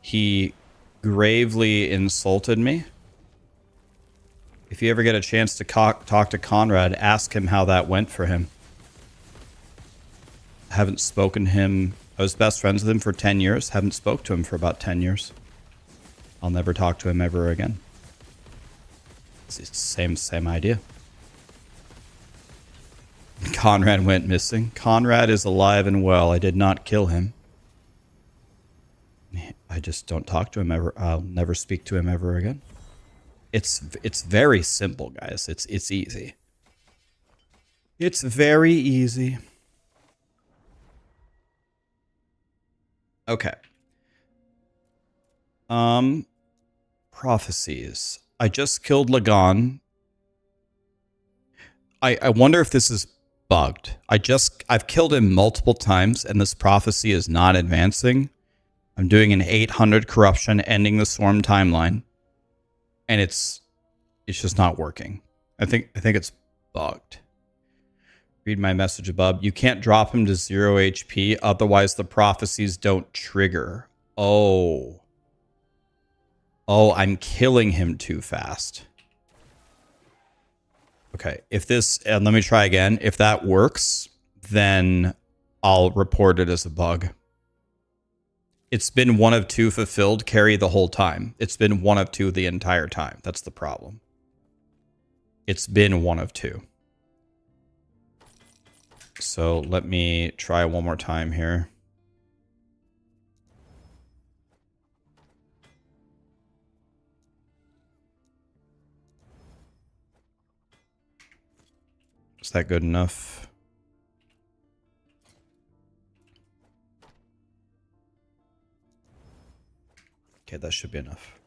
He gravely insulted me. If you ever get a chance to talk to Conrad, ask him how that went for him. I haven't spoken to him. I was best friends with him for 10 years. Haven't spoke to him for about 10 years. I'll never talk to him ever again. It's the same idea. Conrad went missing. Conrad is alive and well. I did not kill him. I just don't talk to him ever. I'll never speak to him ever again. It's very simple, guys. It's easy. It's very easy. Okay. Prophecies. I just killed Lagan. I wonder if this is bugged. I've killed him multiple times and this prophecy is not advancing. I'm doing an 800 corruption, ending the swarm timeline, and it's just not working. I think it's bugged. Read my message above. You can't drop him to 0 HP, otherwise the prophecies don't trigger. Oh, I'm killing him too fast. Okay, if this, and let me try again. If that works, then I'll report it as a bug. It's been 1 of 2 fulfilled carry the whole time. It's been 1 of 2 the entire time. That's the problem. It's been 1 of 2. So let me try one more time here. Is that good enough? Okay, that should be enough.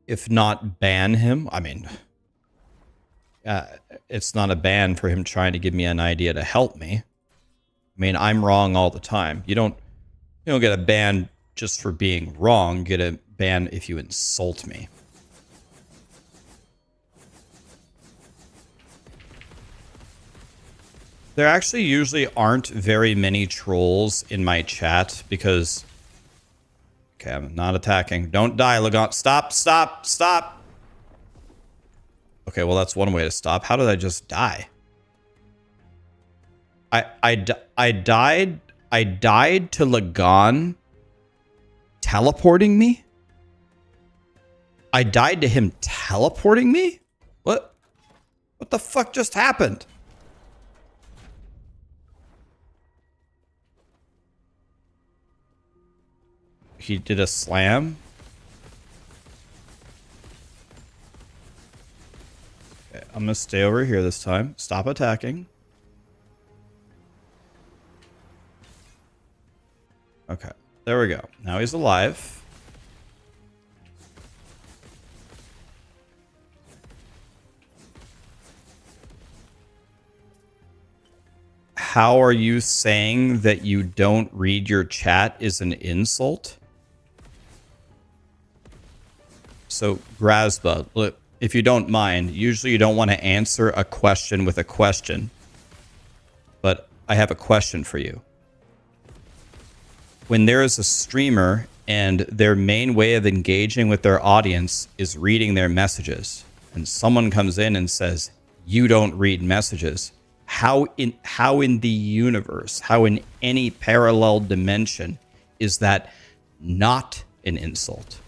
If not ban him, I mean, it's not a ban for him trying to give me an idea to help me. I mean, I'm wrong all the time. You don't get a ban just for being wrong. You get a ban if you insult me. There actually usually aren't very many trolls in my chat because... Okay, I'm not attacking. Don't die, Lagon. Stop, stop, stop. Okay, well, that's one way to stop. How did I just die? I died to Lagon teleporting me? I died to him teleporting me? What the fuck just happened? He did a slam. Okay, I'm gonna stay over here this time. Stop attacking. Okay, there we go. Now he's alive. How are you saying that you don't read your chat is an insult? So, Grazba, look, if you don't mind, usually you don't want to answer a question with a question. But I have a question for you. When there is a streamer and their main way of engaging with their audience is reading their messages, and someone comes in and says, you don't read messages, How in the universe, how in any parallel dimension is that not an insult?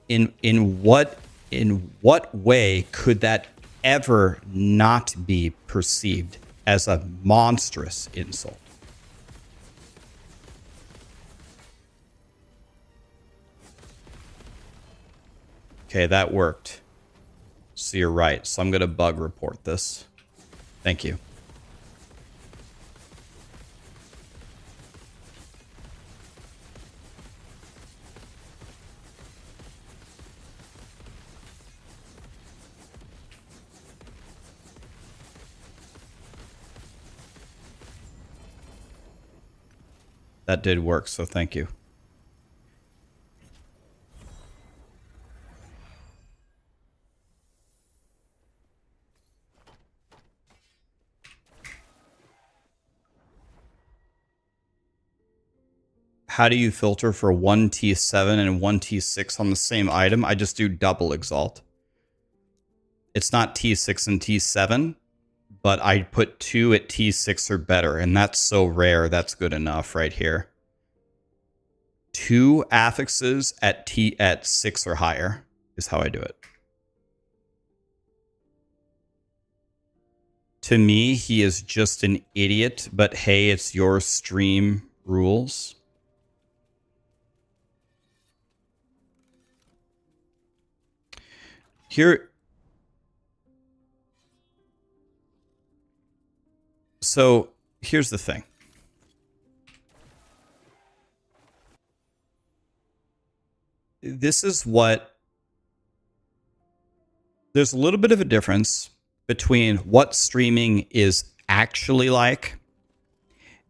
In what way could that ever not be perceived as a monstrous insult? Okay, that worked. So you're right. So I'm going to bug report this. Thank you. That did work, so thank you. How do you filter for 1 T7 and 1 T6 on the same item? I just do double exalt. It's not T6 and T7, but I put 2 at T6 or better, and that's so rare, that's good enough right here. 2 affixes at 6 or higher is how I do it. To me, he is just an idiot, but hey, it's your stream rules. So here's the thing. This is what... There's a little bit of a difference between what streaming is actually like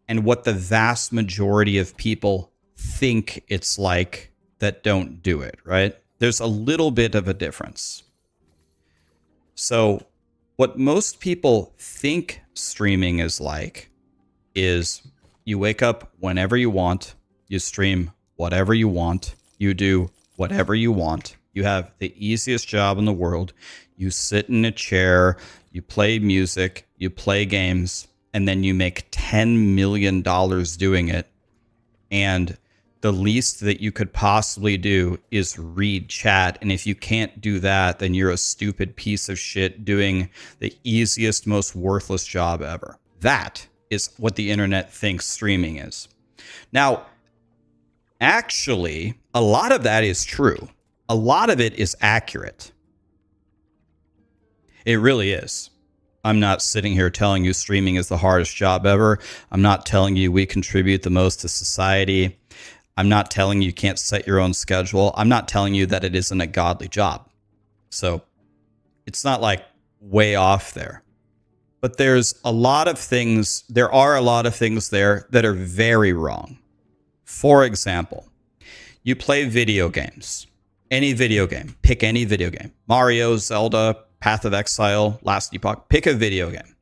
and what the vast majority of people think it's like that don't do it, right? There's a little bit of a difference. So what most people think streaming is like is you wake up whenever you want, you stream whatever you want, you do whatever you want, you have the easiest job in the world, you sit in a chair, you play music, you play games, and then you make $10 million doing it. And the least that you could possibly do is read chat. And if you can't do that, then you're a stupid piece of shit doing the easiest, most worthless job ever. That is what the internet thinks streaming is. Now, actually, a lot of that is true. A lot of it is accurate. It really is. I'm not sitting here telling you streaming is the hardest job ever. I'm not telling you we contribute the most to society. I'm not telling you can't set your own schedule. I'm not telling you that it isn't a godly job. So it's not like way off there. But there's a lot of things, there are a lot of things there that are very wrong. For example, you play video games. Any video game. Pick any video game. Mario, Zelda, Path of Exile, Last Epoch. Pick a video game.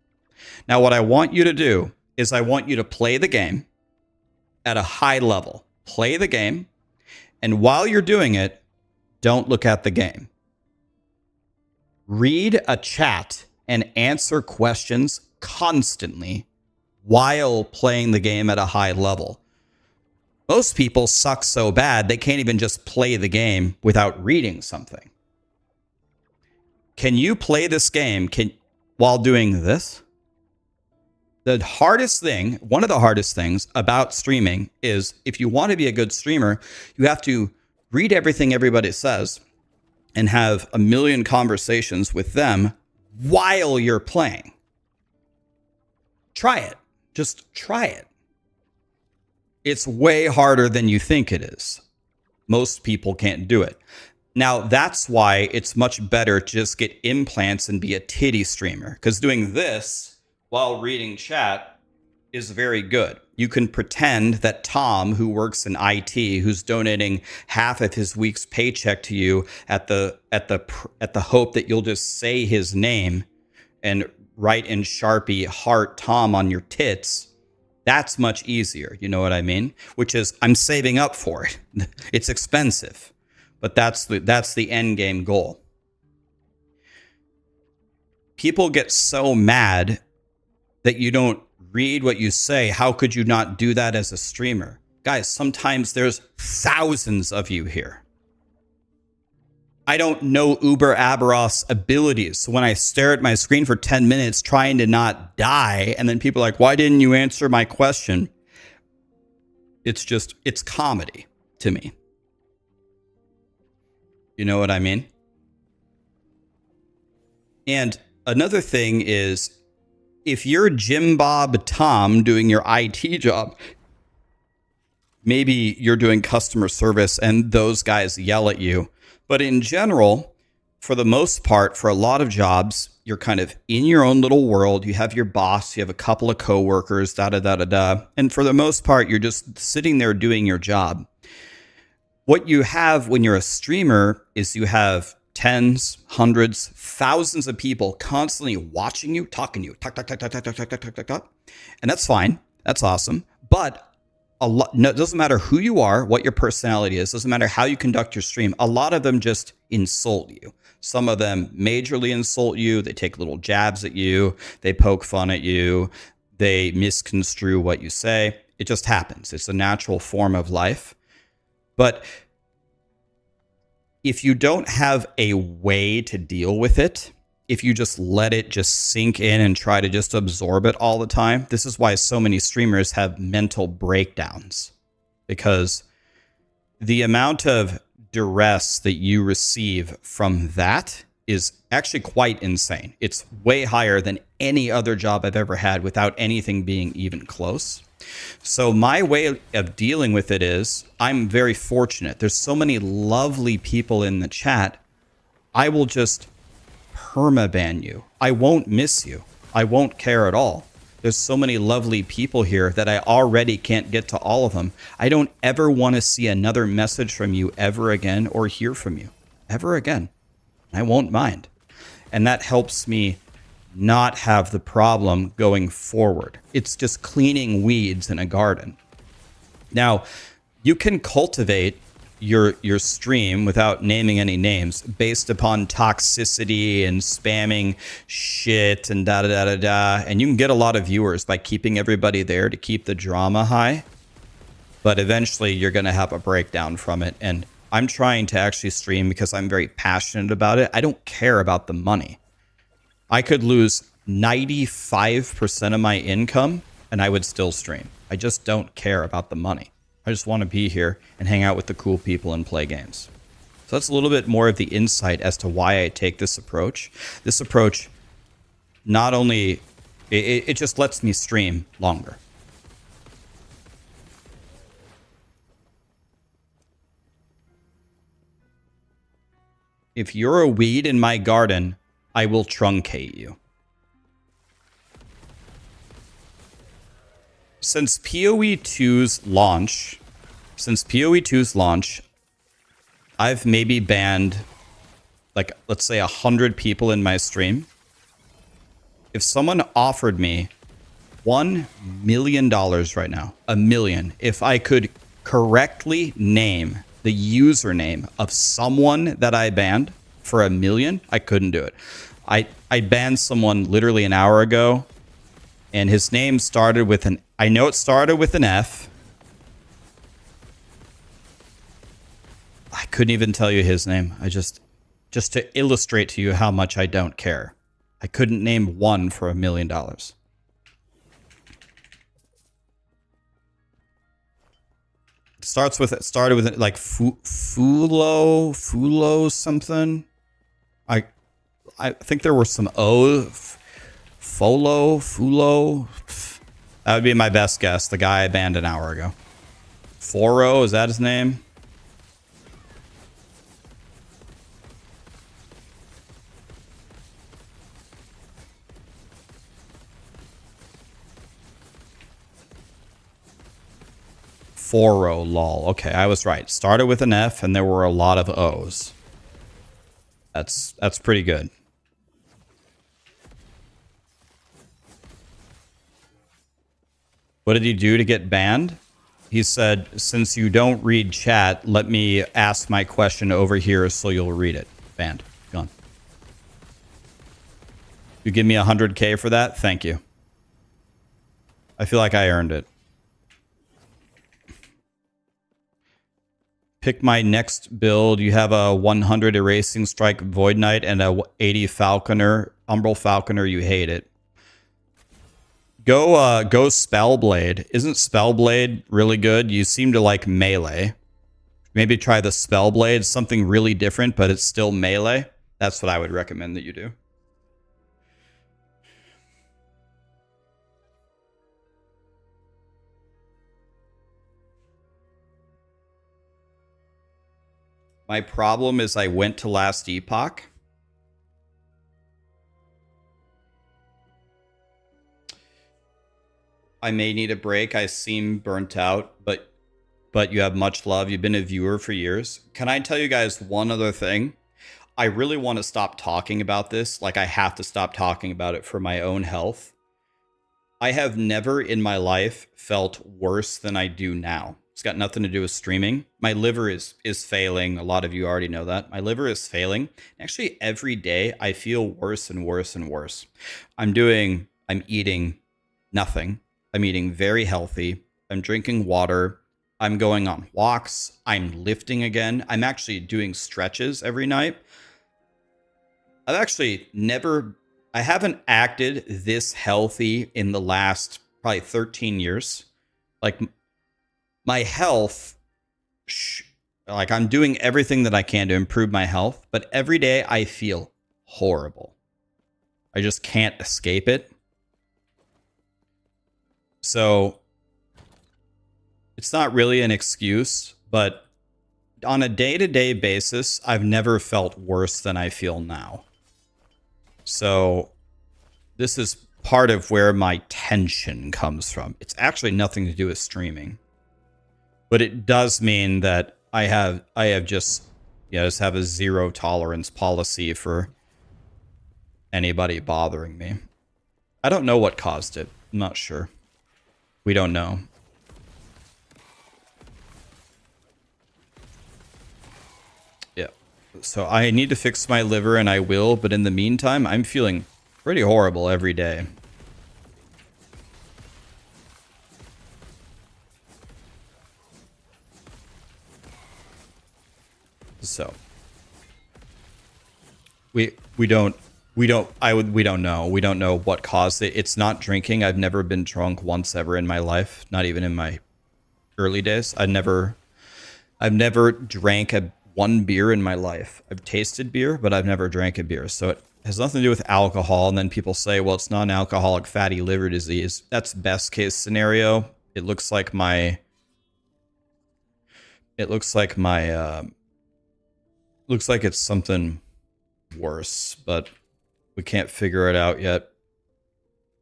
Now, what I want you to do is I want you to play the game at a high level. Play the game, and while you're doing it, don't look at the game. Read a chat and answer questions constantly while playing the game at a high level. Most people suck so bad they can't even just play the game without reading something. Can you play this game while doing this? The hardest thing, one of the hardest things about streaming is if you want to be a good streamer, you have to read everything everybody says and have a million conversations with them while you're playing. Try it. Just try it. It's way harder than you think it is. Most people can't do it. Now, that's why it's much better to just get implants and be a titty streamer, because doing this while reading chat is very good. You can pretend that Tom, who works in IT, who's donating half of his week's paycheck to you at the hope that you'll just say his name and write in Sharpie heart Tom on your tits. That's much easier. You know what I mean? Which is I'm saving up for it. It's expensive, but that's the end game goal. people get so mad that you don't read what you say. How could you not do that as a streamer? Guys, sometimes there's thousands of you here. I don't know Uber Aberoth's abilities. So when I stare at my screen for 10 minutes trying to not die, and then people are like, why didn't you answer my question? It's comedy to me. You know what I mean? And another thing is, if you're Jim Bob Tom doing your IT job, maybe you're doing customer service and those guys yell at you. But in general, for the most part, for a lot of jobs, you're kind of in your own little world. You have your boss, you have a couple of coworkers, da-da-da-da-da. And for the most part, you're just sitting there doing your job. What you have when you're a streamer is you have tens, hundreds, thousands of people constantly watching you, talking to you, talk, talk, talk, talk, talk, talk, talk, talk, talk, talk. And that's fine. That's awesome. But no, it doesn't matter who you are, what your personality is, doesn't matter how you conduct your stream. A lot of them just insult you. Some of them majorly insult you. They take little jabs at you. They poke fun at you. They misconstrue what you say. It just happens. It's a natural form of life. But if you don't have a way to deal with it, if you just let it just sink in and try to just absorb it all the time, this is why so many streamers have mental breakdowns, because the amount of duress that you receive from that is actually quite insane. It's way higher than any other job I've ever had without anything being even close. So my way of dealing with it is, I'm very fortunate. There's so many lovely people in the chat. I will just permaban you. I won't miss you. I won't care at all. There's so many lovely people here that I already can't get to all of them. I don't ever want to see another message from you ever again or hear from you ever again. I won't mind. And that helps me not have the problem going forward. It's just cleaning weeds in a garden. Now, you can cultivate your stream without naming any names based upon toxicity and spamming shit and da-da-da-da-da. And you can get a lot of viewers by keeping everybody there to keep the drama high. But eventually you're going to have a breakdown from it. And I'm trying to actually stream because I'm very passionate about it. I don't care about the money. I could lose 95% of my income and I would still stream. I just don't care about the money. I just want to be here and hang out with the cool people and play games. So that's a little bit more of the insight as to why I take this approach. This approach, not only, it just lets me stream longer. If you're a weed in my garden, I will truncate you. Since POE2's launch, I've maybe banned, like, let's say 100 people in my stream. If someone offered me $1 million right now, $1 million, if I could correctly name the username of someone that I banned for $1 million, I couldn't do it. I banned someone literally an hour ago, and his name started with an, I know it started with an F. I couldn't even tell you his name. Just to illustrate to you how much I don't care. I couldn't name one for $1 million. It started with like Fulo something. I think there were some Fulo. That would be my best guess. The guy I banned an hour ago. Foro, is that his name? Foro, lol. Okay, I was right. Started with an F and there were a lot of O's. That's pretty good. What did he do to get banned? He said, since you don't read chat, let me ask my question over here so you'll read it. Banned. Gone. You give me 100K for that? Thank you. I feel like I earned it. Pick my next build. You have a 100 Erasing Strike Void Knight and a 80 Falconer, Umbral Falconer. You hate it. Go Spellblade. Isn't Spellblade really good? You seem to like melee. Maybe try the Spellblade. Something really different, but it's still melee. That's what I would recommend that you do. My problem is I went to last Epoch. I may need a break. I seem burnt out, but you have much love. You've been a viewer for years. Can I tell you guys one other thing? I really want to stop talking about this. Like, I have to stop talking about it for my own health. I have never in my life felt worse than I do now. It's got nothing to do with streaming. My liver is failing. A lot of you already know that. My liver is failing. Actually, every day I feel worse and worse and worse. I'm eating nothing. I'm eating very healthy. I'm drinking water. I'm going on walks. I'm lifting again. I'm actually doing stretches every night. I haven't acted this healthy in the last probably 13 years. Like, my health, like, I'm doing everything that I can to improve my health, but every day I feel horrible. I just can't escape it. So it's not really an excuse, but on a day-to-day basis, I've never felt worse than I feel now. So this is part of where my tension comes from. It's actually nothing to do with streaming. But it does mean that I just have a zero tolerance policy for anybody bothering me. I don't know what caused it. I'm not sure. We don't know. Yeah. So I need to fix my liver, and I will, but in the meantime, I'm feeling pretty horrible every day. So we don't know. We don't know what caused it. It's not drinking. I've never been drunk once ever in my life, not even in my early days. I've never drank one beer in my life. I've tasted beer, but I've never drank a beer. So it has nothing to do with alcohol. And then people say, well, it's non-alcoholic fatty liver disease. That's best case scenario. It looks like it's something worse, but we can't figure it out yet.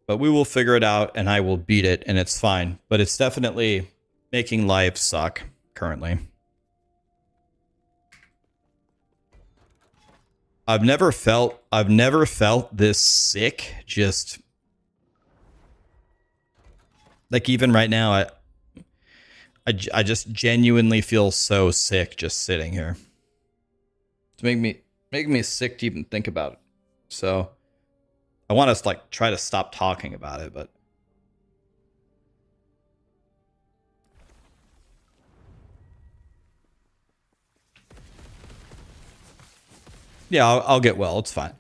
But we will figure it out, and I will beat it, and it's fine. But it's definitely making life suck currently. I've never felt this sick. Just like, even right now, I just genuinely feel so sick just sitting here. It's making me sick to even think about it. So I want to try to stop talking about it, but yeah, I'll get well. It's fine.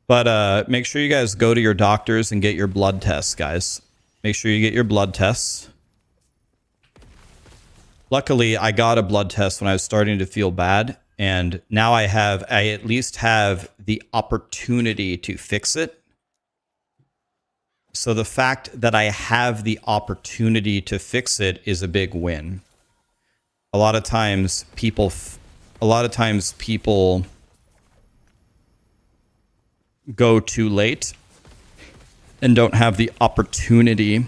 But make sure you guys go to your doctors and get your blood tests, guys. Make sure you get your blood tests. Luckily, I got a blood test when I was starting to feel bad, and now I at least have the opportunity to fix it. So the fact that I have the opportunity to fix it is a big win. A lot of times people go too late and don't have the opportunity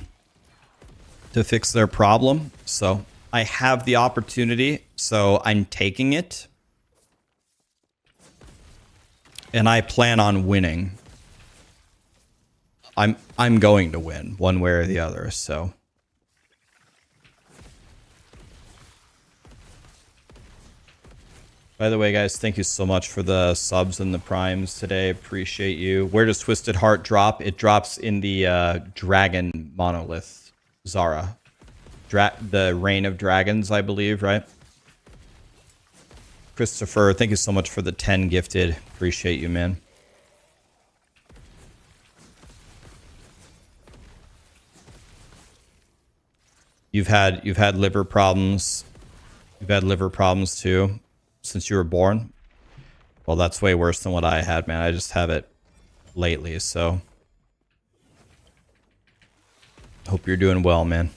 to fix their problem. So I have the opportunity, so I'm taking it. And I plan on winning. I'm going to win one way or the other, so. By the way, guys, thank you so much for the subs and the primes today. Appreciate you. Where does Twisted Heart drop? It drops in the Dragon Monolith, Zara. The Reign of Dragons, I believe, right? Christopher, thank you so much for the 10 gifted. Appreciate you, man. You've had liver problems. You've had liver problems too since you were born. Well, that's way worse than what I had, man. I just have it lately, so hope you're doing well, man.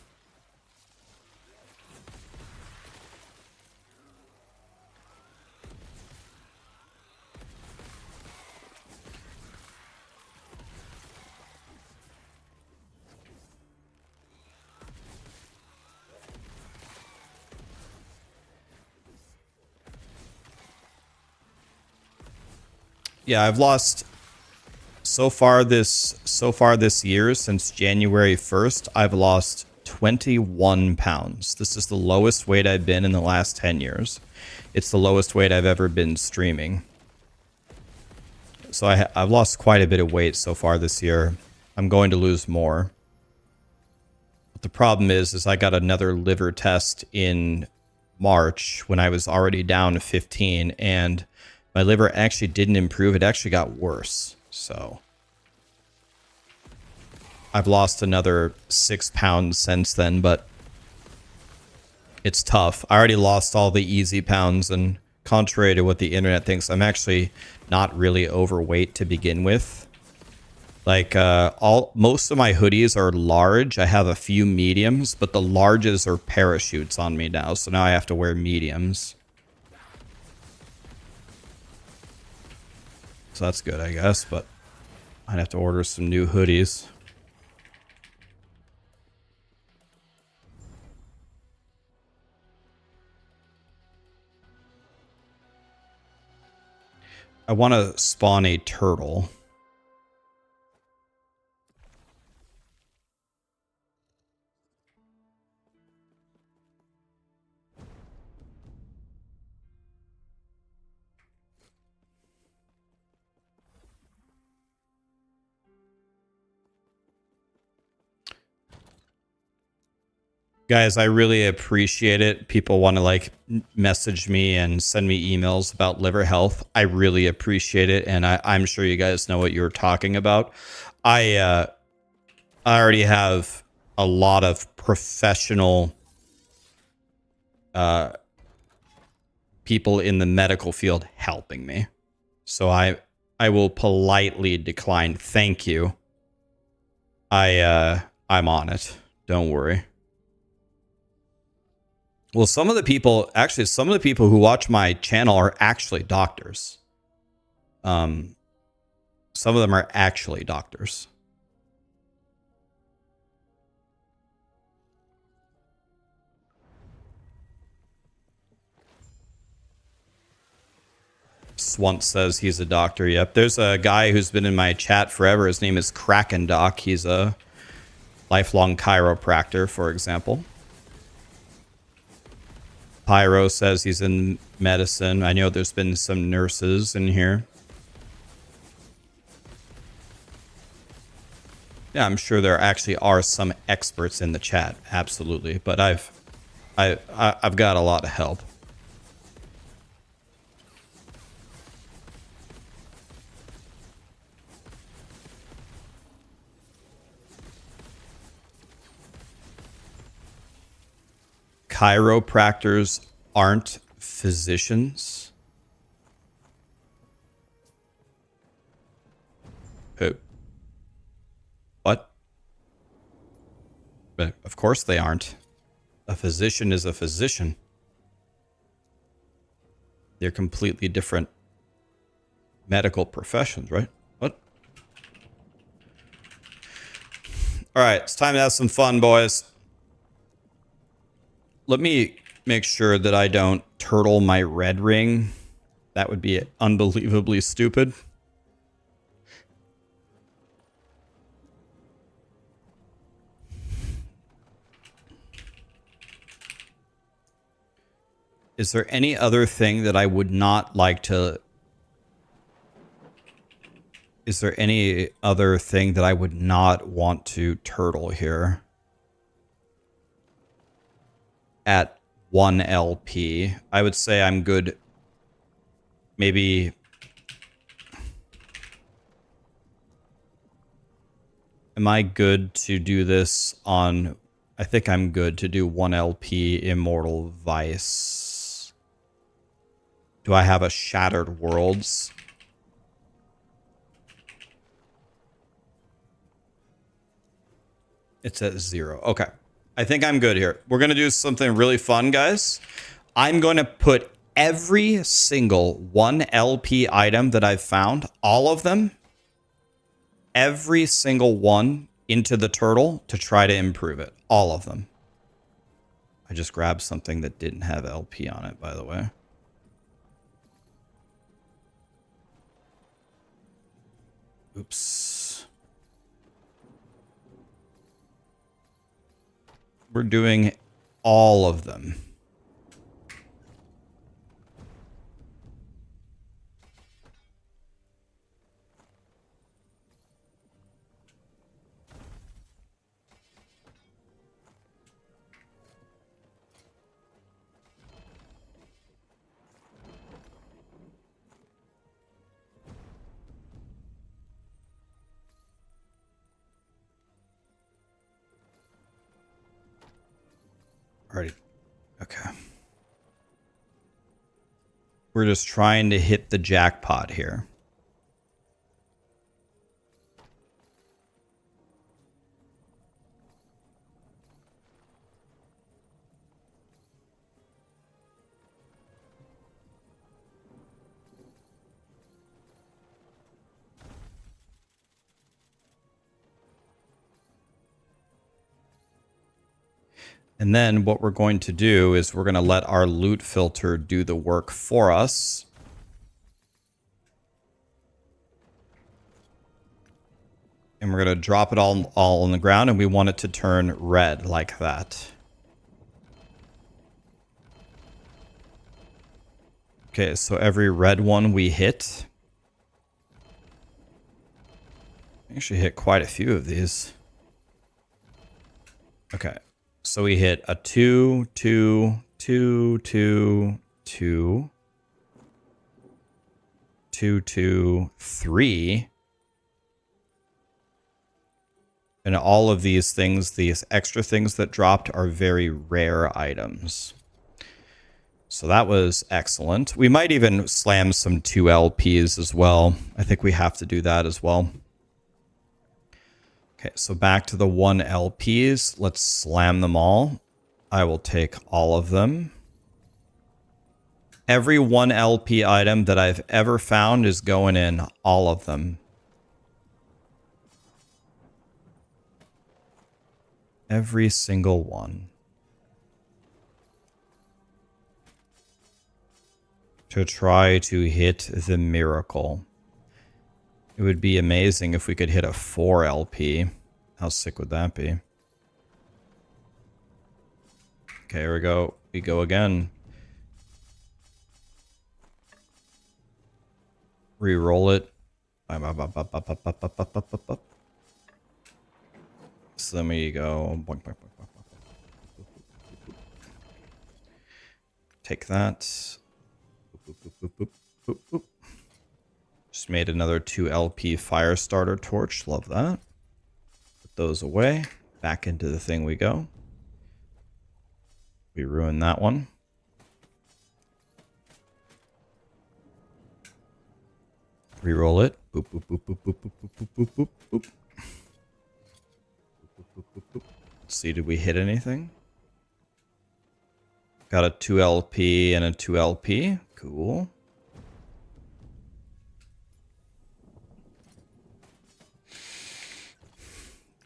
Yeah, I've lost so far this year, since January 1st, I've lost 21 pounds. This is the lowest weight I've been in the last 10 years. It's the lowest weight I've ever been streaming. So I've lost quite a bit of weight so far this year. I'm going to lose more. But the problem is I got another liver test in March when I was already down to 15, and my liver actually didn't improve. It actually got worse. So I've lost another 6 pounds since then, but it's tough. I already lost all the easy pounds, and contrary to what the internet thinks, I'm actually not really overweight to begin with. Like most of my hoodies are large. I have a few mediums, but the larges are parachutes on me now. So now I have to wear mediums. So that's good, I guess, but I'd have to order some new hoodies. I want to spawn a turtle. Guys, I really appreciate it. People want to like message me and send me emails about liver health. I really appreciate it, and I'm sure you guys know what you're talking about. I already have a lot of professional people in the medical field helping me, so I will politely decline. Thank you. I'm on it. Don't worry. Well, some of the people who watch my channel are actually doctors. Some of them are actually doctors. Swant says he's a doctor. Yep. There's a guy who's been in my chat forever. His name is Kraken Doc. He's a lifelong chiropractor, for example. Pyro says he's in medicine. I know there's been some nurses in here. Yeah, I'm sure there actually are some experts in the chat. Absolutely. But I've got a lot of help. Chiropractors aren't physicians. What? But of course they aren't. A physician is a physician. They're completely different medical professions, right? What? All right, it's time to have some fun, boys. Let me make sure that I don't turtle my red ring. That would be unbelievably stupid. Is there any other thing that I would not like to... Is there any other thing that I would not want to turtle here? At 1 LP. I would say I'm good. Maybe... Am I good to do this on... I think I'm good to do 1 LP Immortal Vice. Do I have a Shattered Worlds? It's at 0. Okay. I think I'm good here. We're going to do something really fun, guys. I'm going to put every single 1 LP item that I've found, all of them, every single one into the turtle to try to improve it. All of them. I just grabbed something that didn't have LP on it, by the way. Oops. We're doing all of them. Already. Okay. We're just trying to hit the jackpot here. And then what we're going to do is we're going to let our loot filter do the work for us. And we're going to drop it all on the ground, and we want it to turn red like that. Okay, so every red one we hit. We actually hit quite a few of these. Okay. So we hit a 2, 2, 2, 2, 2, 2, 2, 3. And all of these things, these extra things that dropped, are very rare items. So that was excellent. We might even slam some 2 LPs as well. I think we have to do that as well. Okay, so back to the 1 LPs. Let's slam them all. I will take all of them. Every 1 LP item that I've ever found is going in. All of them. Every single one. To try to hit the miracle. It would be amazing if we could hit a 4 LP. How sick would that be? Okay, here we go. We go again. Re-roll it. So then we go. Take that. Just made another 2 LP fire starter torch. Love that. Put those away. Back into the thing we go. We ruined that one. Reroll it. Boop, boop, boop, boop, boop, boop, boop, boop, boop, boop. Let's see, did we hit anything? Got a 2 LP and a 2 LP. Cool.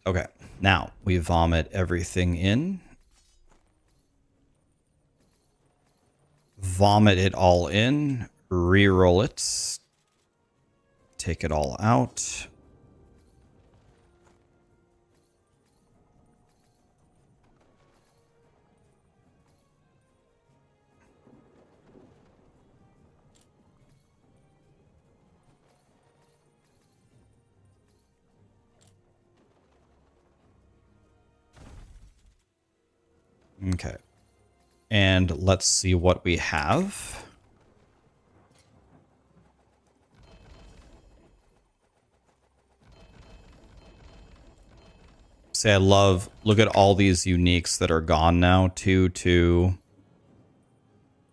Okay, now we vomit everything in. Vomit it all in. Reroll it. Take it all out. Okay. And let's see what we have. Say I love, look at all these uniques that are gone now. 2, 2,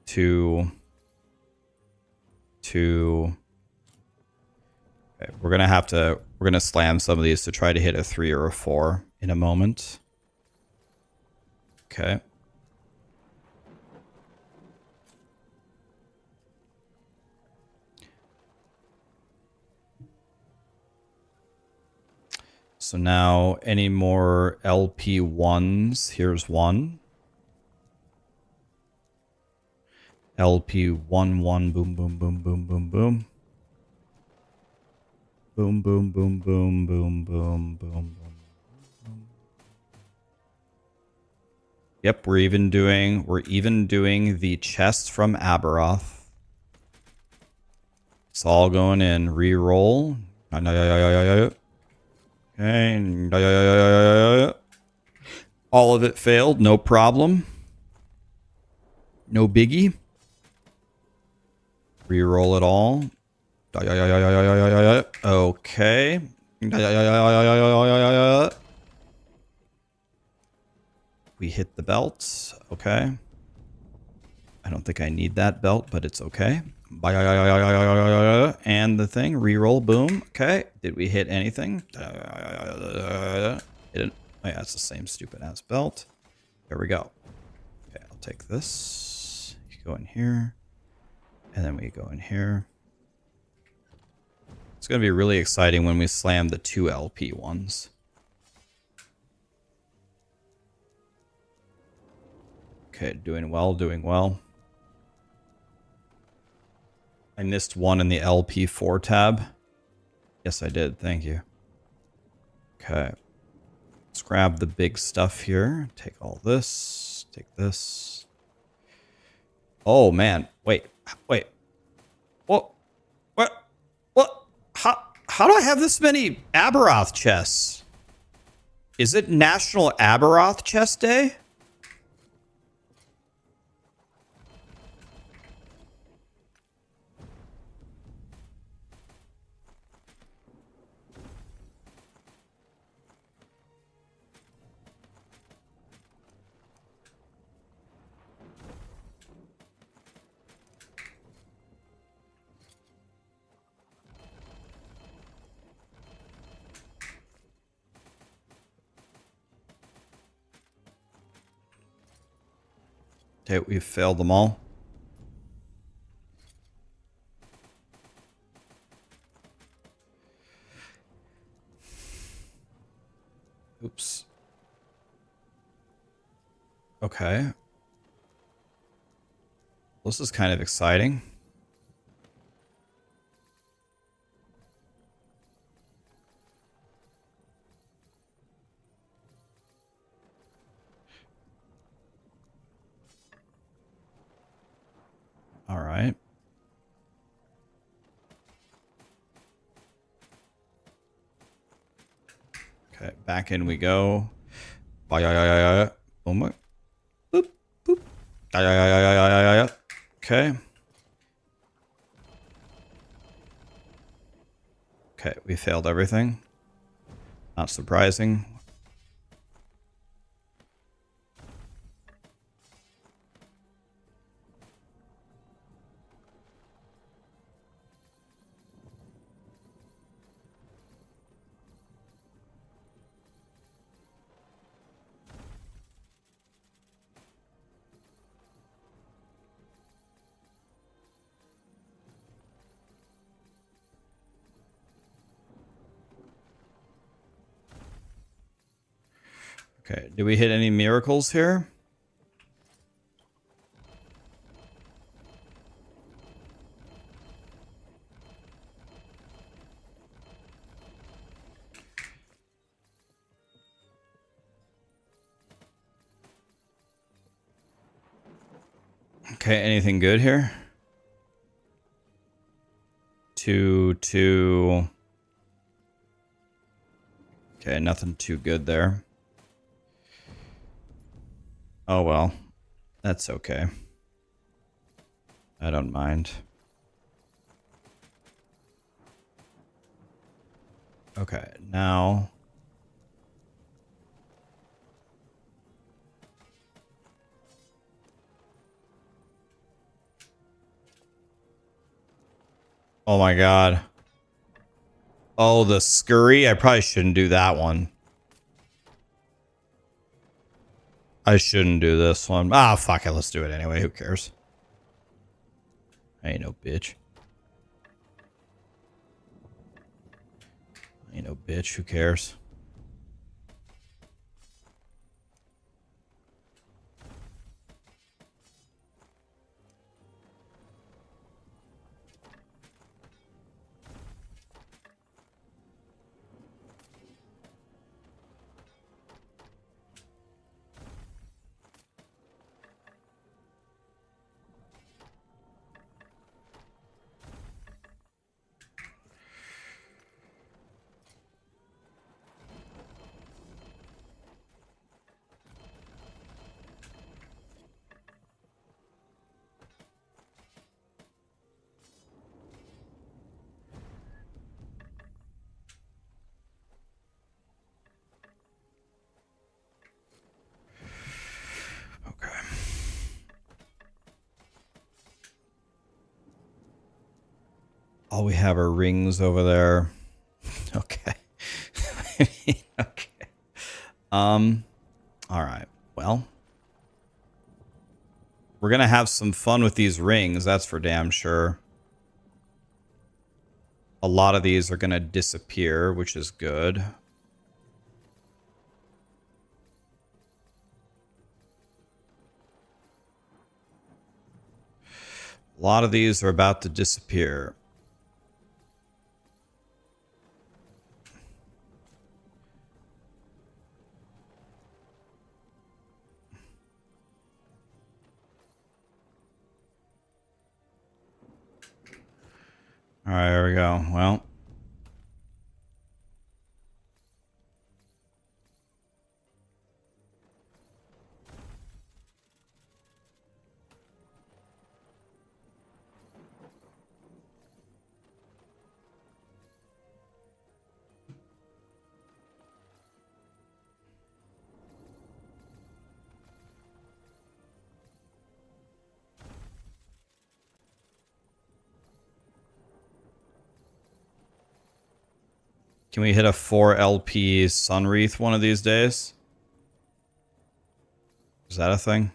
2, 2. Okay, we're gonna slam some of these to try to hit a 3 or a 4 in a moment. Okay. So now any more LP1s? Here's one. LP1, 1, boom, boom, boom, boom, boom, boom. Boom, boom, boom, boom, boom, boom, boom, boom. Yep, we're even doing the chest from Aberoth. It's all going in. Reroll. Okay. All of it failed, no problem. No biggie. Reroll it all. Okay. We hit the belt. Okay. I don't think I need that belt, but it's okay. And the thing. Reroll. Boom. Okay. Did we hit anything? Hit it. Oh, yeah, it's the same stupid ass belt. There we go. Okay, I'll take this. You go in here. And then we go in here. It's going to be really exciting when we slam the 2 LP ones. Okay, doing well, doing well. I missed one in the LP4 tab. Yes, I did. Thank you. Okay. Let's grab the big stuff here. Take all this. Take this. Oh, man. Wait. What? How do I have this many Aberoth chests? Is it National Aberoth Chest Day? Okay, we've failed them all. Oops. Okay. This is kind of exciting. All right. Okay, back in we go. Boom. Boop. Boop. Okay. Okay, we failed everything. Not surprising. Okay, do we hit any miracles here? Okay, anything good here? 2, 2. Okay, nothing too good there. Oh, well. That's okay. I don't mind. Okay, now... Oh my god. Oh, the scurry? I probably shouldn't do that one. I shouldn't do this one. Ah, fuck it. Let's do it anyway. Who cares? I ain't no bitch. Ain't no bitch. Who cares? Okay. All we have are rings over there. Okay. Okay. All right. Well, we're going to have some fun with these rings. That's for damn sure. A lot of these are going to disappear, which is good. A lot of these are about to disappear. All right, here we go. Well. Can we hit a 4 LP Sunwreath one of these days? Is that a thing?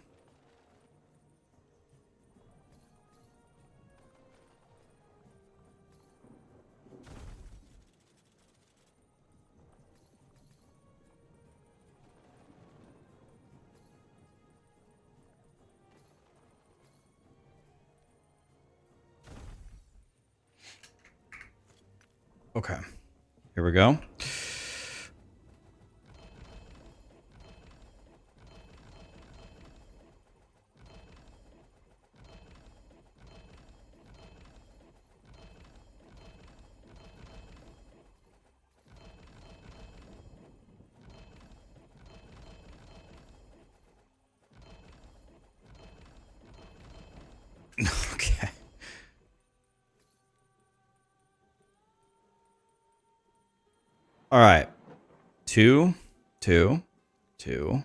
Okay. Here we go. Okay. All right. 2, 2, 2. Let's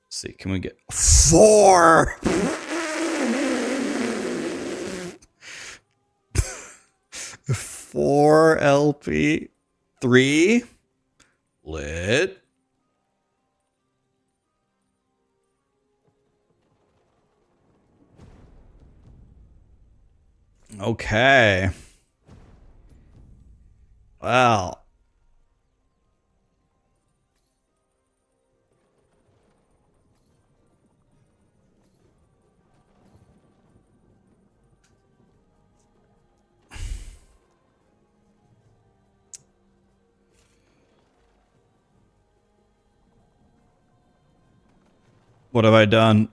see, can we get 4? 4 LP. 3. Lit. Okay. Well. What have I done?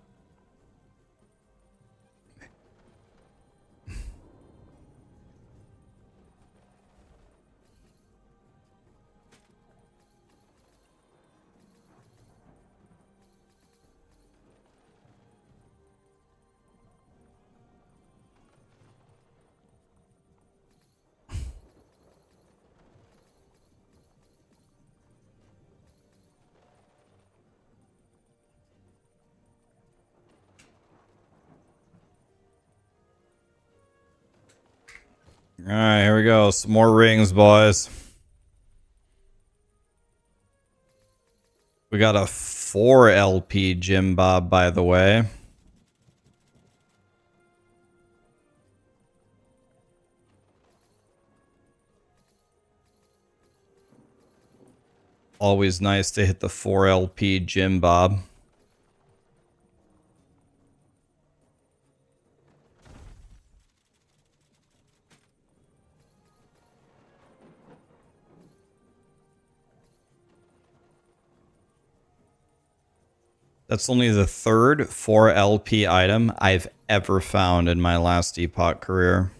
All right, here we go. Some more rings, boys. We got a 4 LP Jim Bob, by the way. Always nice to hit the 4 LP Jim Bob. That's only the third 4 LP item I've ever found in my last Epoch career.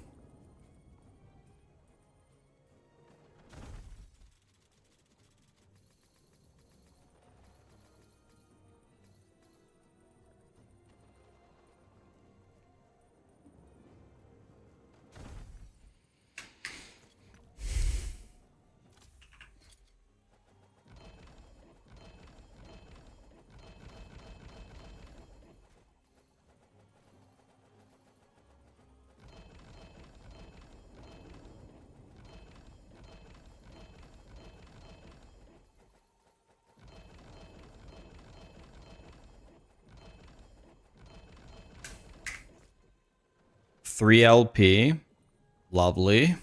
Three LP. Lovely.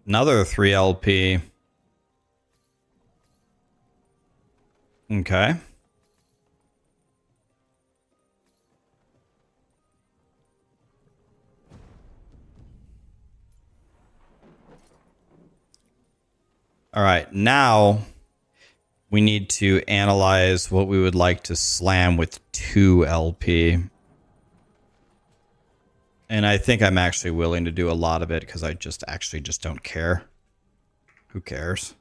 Another 3 LP. Okay. All right, now we need to analyze what we would like to slam with 2 LP. And I think I'm actually willing to do a lot of it because I just don't care. Who cares?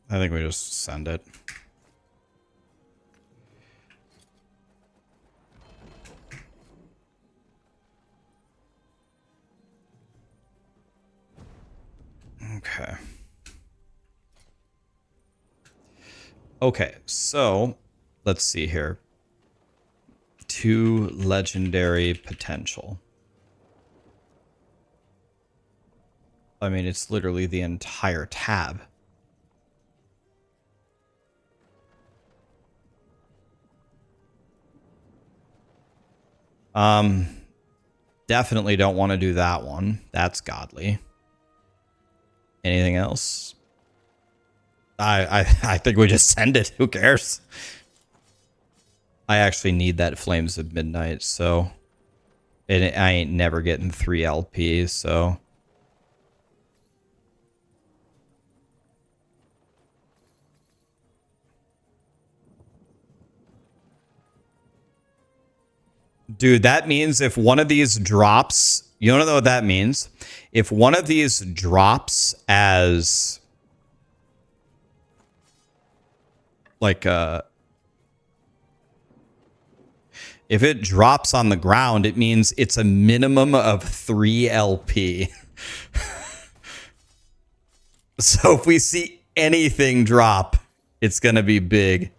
I think we just send it. Okay. Okay, so let's see here. 2 legendary potential. I mean, it's literally the entire tab. Definitely don't want to do that one. That's godly. Anything else? I think we just send it. Who cares? I actually need that Flames of Midnight, so I ain't never getting 3 LPs, so dude, that means if one of these drops, you don't know what that means? If one of these drops as like if it drops on the ground, it means it's a minimum of 3 LP. So if we see anything drop, it's going to be big.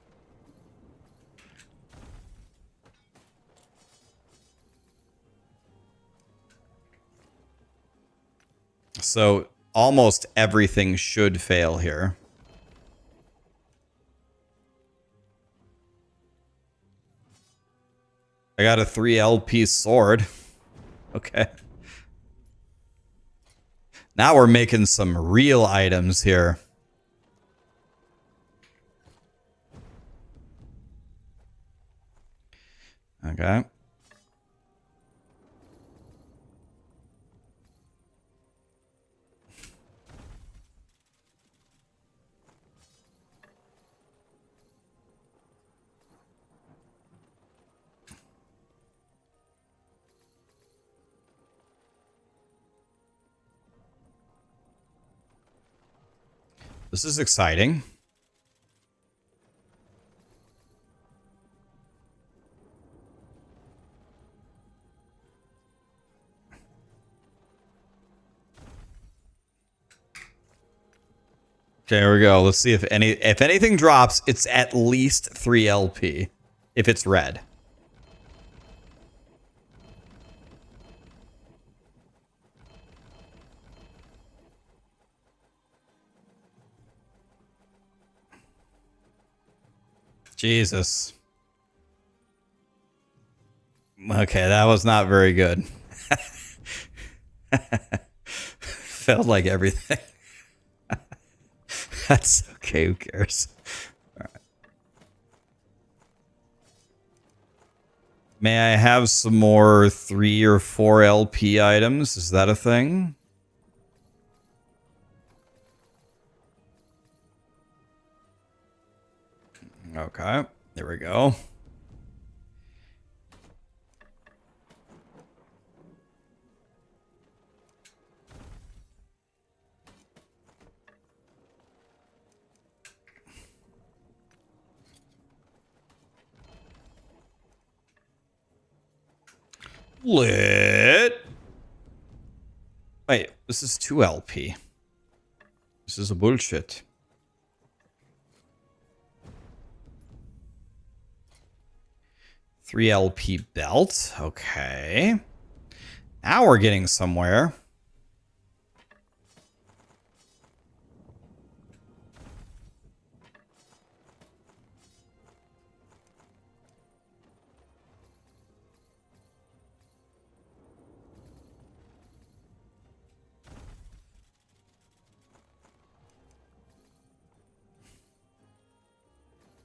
So almost everything should fail here. I got a 3 LP sword. Okay. Now we're making some real items here. Okay. This is exciting. Okay, here we go. Let's see if anything drops, it's at least 3 LP if it's red. Jesus. Okay, that was not very good. Felt like everything. That's okay, who cares? All right. May I have some more 3 or 4 LP items? Is that a thing? Okay, there we go. Lit. Wait, this is 2 LP. This is a bullshit. Three LP belt. Okay. Now we're getting somewhere.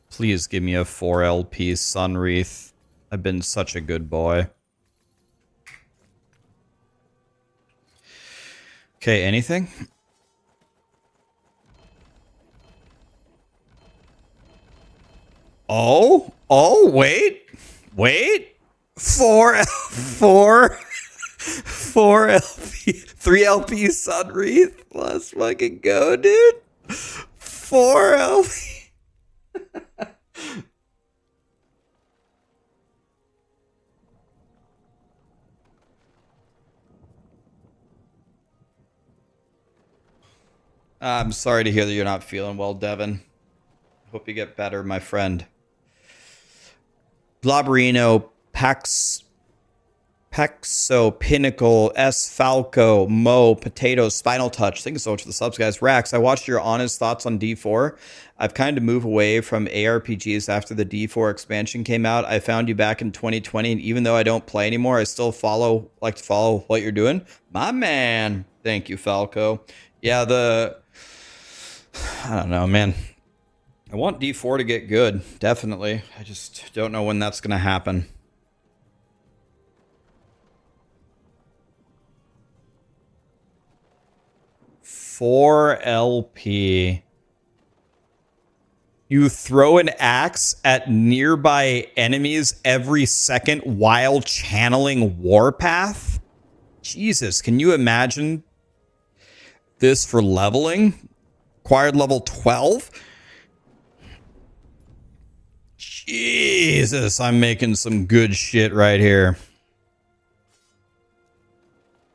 Please give me a 4 LP Sunwreath. I've been such a good boy. Okay, anything? Oh, wait. 4 LP, 3 LP Sunwreath. Let's fucking go, dude. 4 LP. I'm sorry to hear that you're not feeling well, Devin. Hope you get better, my friend. Glabrino, Paxo, Pinnacle, S. Falco, Mo, Potato, Spinal Touch. Thank you so much for the subs, guys. Rax, I watched your honest thoughts on D4. I've kind of moved away from ARPGs after the D4 expansion came out. I found you back in 2020, and even though I don't play anymore, I still like to follow what you're doing. My man. Thank you, Falco. Yeah, I don't know, man. I want D4 to get good, definitely. I just don't know when that's going to happen. Four LP. You throw an axe at nearby enemies every second while channeling Warpath? Jesus, can you imagine this for leveling? Acquired level 12? Jesus, I'm making some good shit right here.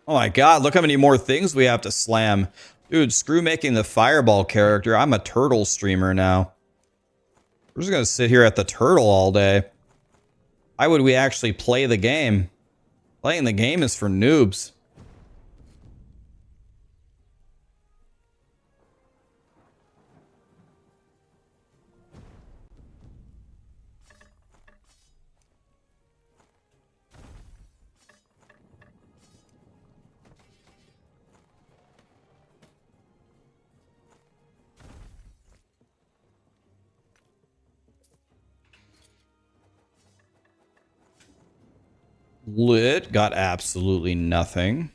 Oh my god, look how many more things we have to slam. Dude, screw making the fireball character. I'm a turtle streamer now. We're just gonna sit here at the turtle all day. Why would we actually play the game? Playing the game is for noobs. Lit got absolutely nothing.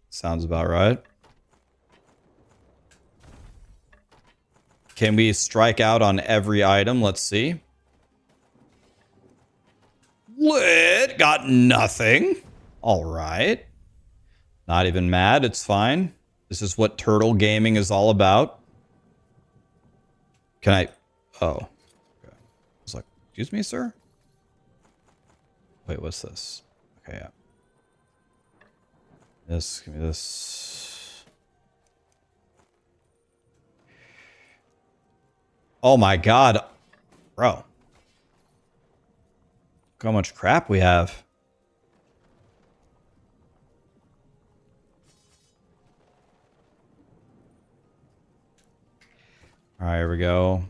Sounds about right. Can we strike out on every item? Let's see. Lit got nothing. All right. Not even mad. It's fine. This is what turtle gaming is all about. Can I? Oh. Okay. I was like, excuse me, sir? Wait, what's this? Okay, yeah. This, give me this. Oh my god. Bro. Look how much crap we have. Alright, here we go.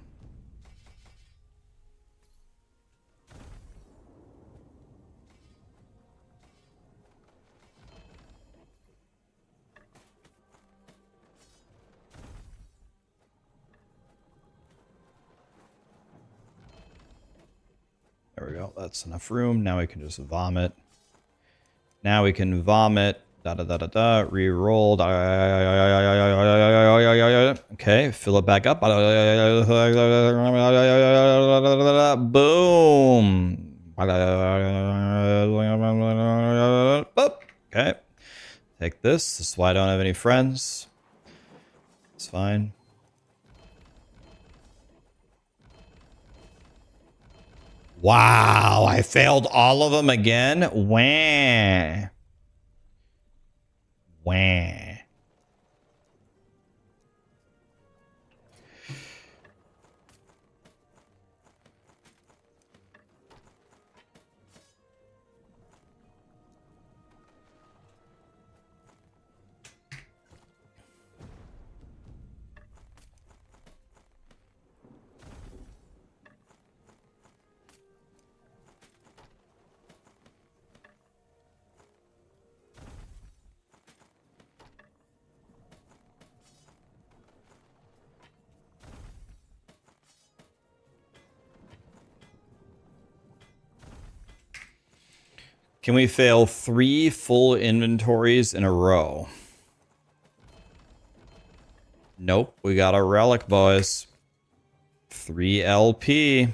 There we go. That's enough room. Now we can just vomit. Now we can vomit. Da da da da da. Reroll. Okay, fill it back up. Boom. Okay. Take this. This is why I don't have any friends. It's fine. Wow, I failed all of them again? Wah. Wah. Can we fail 3 full inventories in a row? Nope, we got a relic, boys. 3 LP.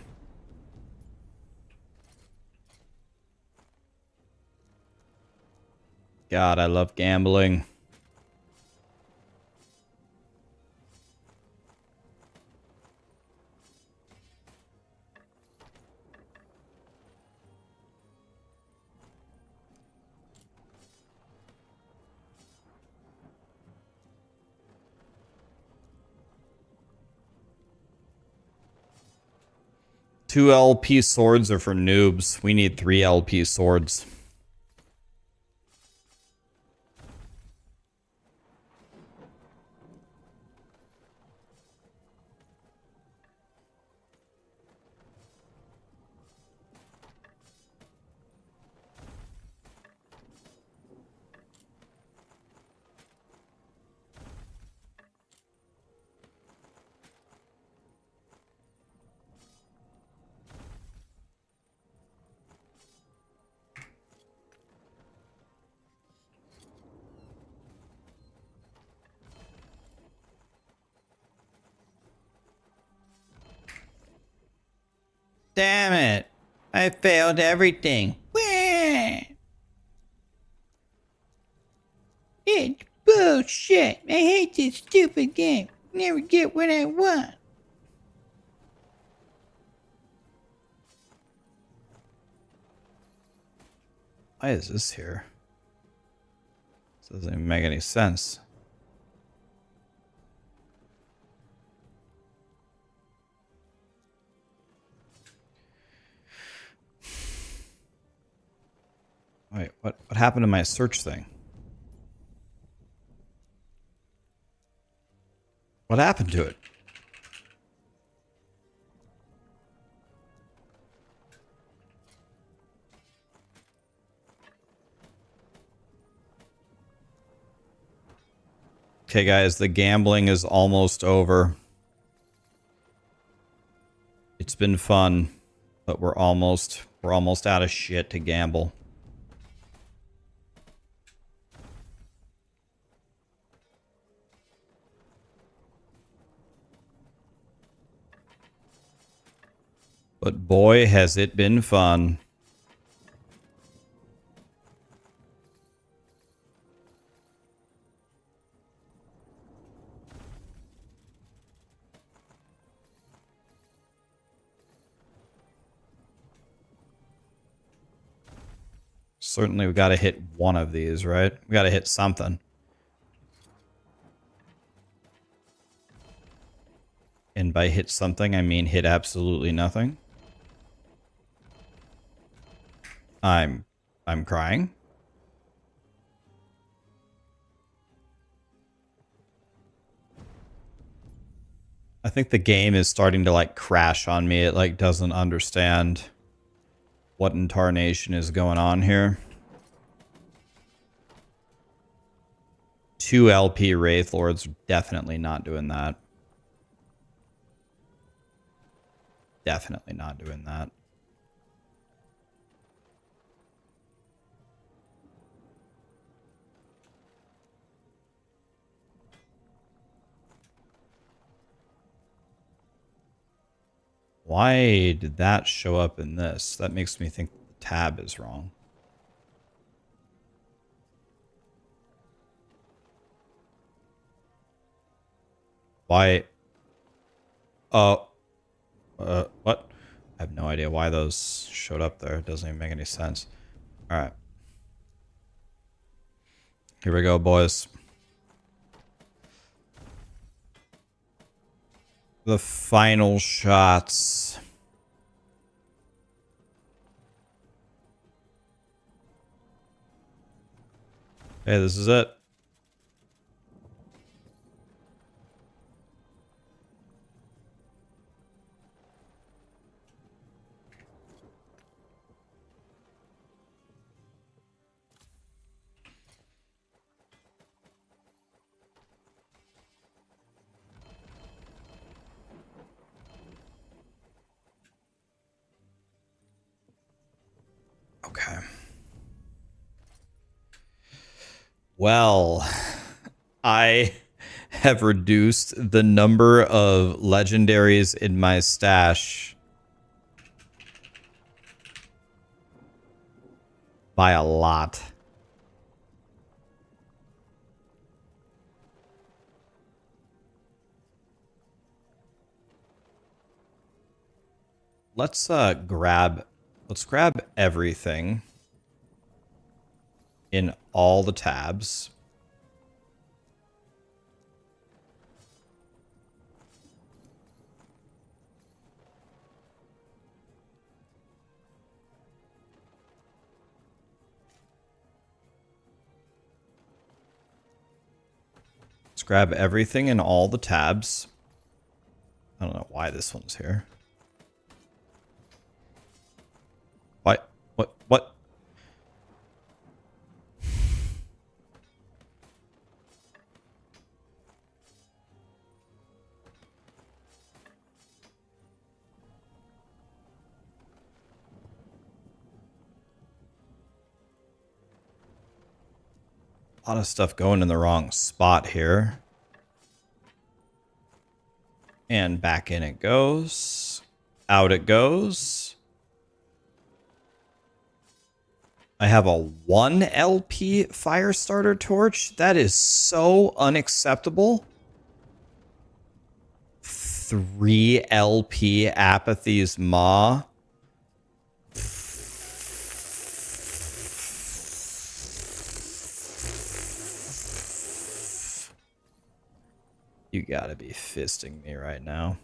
God, I love gambling. Two LP swords are for noobs. We need 3 LP swords. Damn it. I failed everything. It's bullshit. I hate this stupid game. Never get what I want. Why is this here? This doesn't even make any sense. Wait, what happened to my search thing? What happened to it? Okay, guys, the gambling is almost over. It's been fun, but we're almost out of shit to gamble. But boy, has it been fun. Certainly we got to hit one of these, right? We got to hit something. And by hit something, I mean hit absolutely nothing. I'm crying. I think the game is starting to like crash on me. It like doesn't understand what in tarnation is going on here. 2 LP Wraith Lords, definitely not doing that. Definitely not doing that. Why did that show up in this? That makes me think the tab is wrong. Why? What? I have no idea why those showed up there. It doesn't even make any sense. All right. Here we go, boys. The final shots. Hey, this is it. Okay. Well, I have reduced the number of legendaries in my stash by a lot. Let's grab everything in all the tabs. Let's grab everything in all the tabs. I don't know why this one's here. Why? What? A lot of stuff going in the wrong spot here. And back in it goes. Out it goes. I have a 1 LP Firestarter torch. That is so unacceptable. 3 LP Apathy's Maw. You gotta be fisting me right now.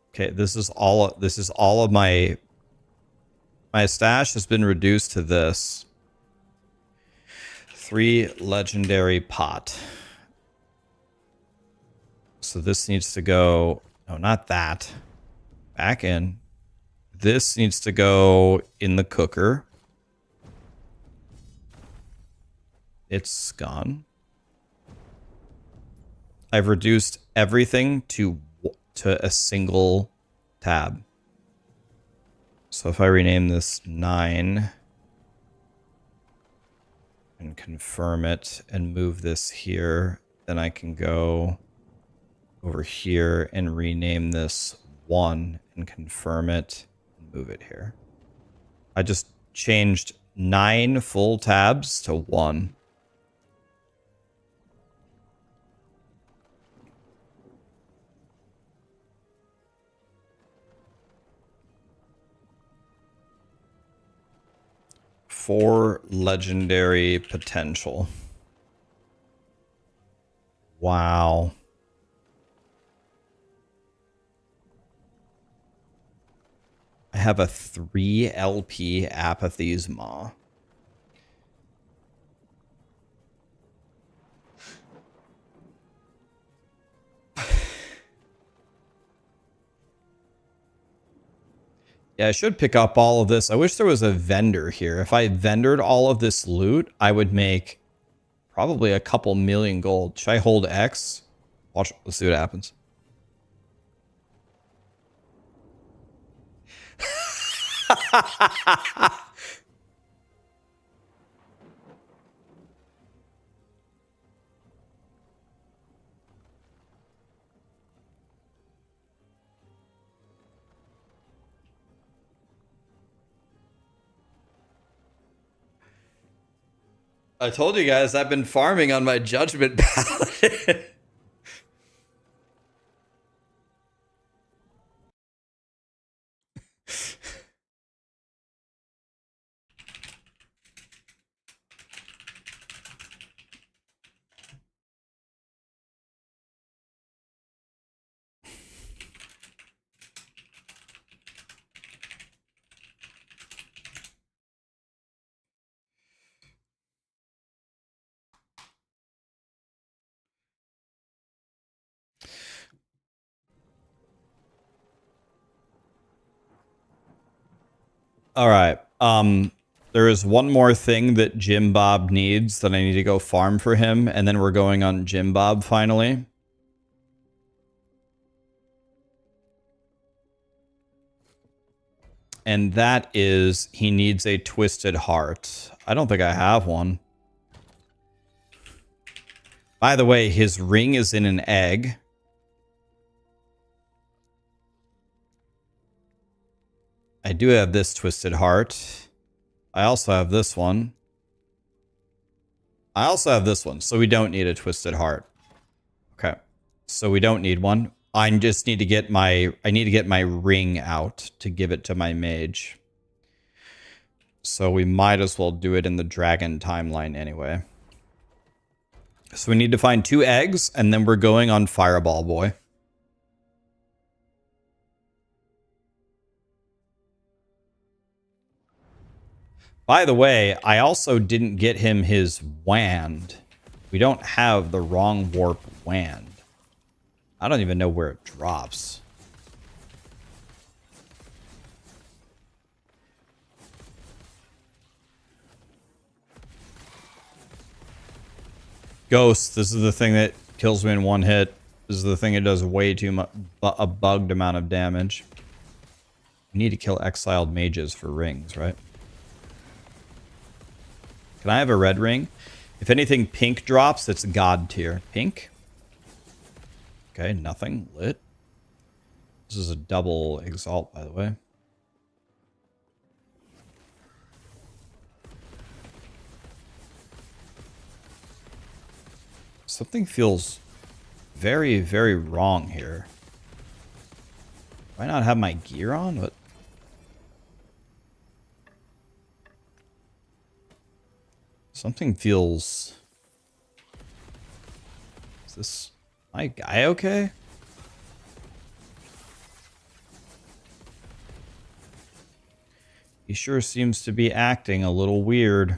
Okay, this is all of my stash has been reduced to this. 3 legendary pot. So this needs to go, no, not that. Back in. This needs to go in the cooker. It's gone. I've reduced everything to a single tab. So if I rename this 9 and confirm it and move this here, then I can go over here and rename this 1 and confirm it and move it here. I just changed 9 full tabs to 1. For legendary potential. Wow. have a 3 LP Apathy's Maw. Yeah, I should pick up all of this. I wish there was a vendor here. If I vendored all of this loot, I would make probably a couple million gold. Should I hold X? Watch, let's see what happens. I told you guys I've been farming on my Judgment Paladin. All right. There is one more thing that Jim Bob needs that I need to go farm for him, and then we're going on Jim Bob finally. And that is, he needs a Twisted Heart. I don't think I have one. By the way, his ring is in an egg. I do have this Twisted Heart. I also have this one. I also have this one, so we don't need a Twisted Heart. Okay. So we don't need one. I just need to get my ring out to give it to my mage. So we might as well do it in the dragon timeline anyway. So we need to find 2 eggs, and then we're going on Fireball Boy. By the way, I also didn't get him his wand. We don't have the Wrong Warp wand. I don't even know where it drops. Ghost, this is the thing that kills me in one hit. This is the thing that does way too much, a bugged amount of damage. We need to kill exiled mages for rings, right? Can I have a red ring? If anything pink drops, it's God tier. Pink? Okay, nothing. Lit. This is a double exalt, by the way. Something feels very, very wrong here. Do I not have my gear on? What? Something feels... Is this my guy okay? He sure seems to be acting a little weird.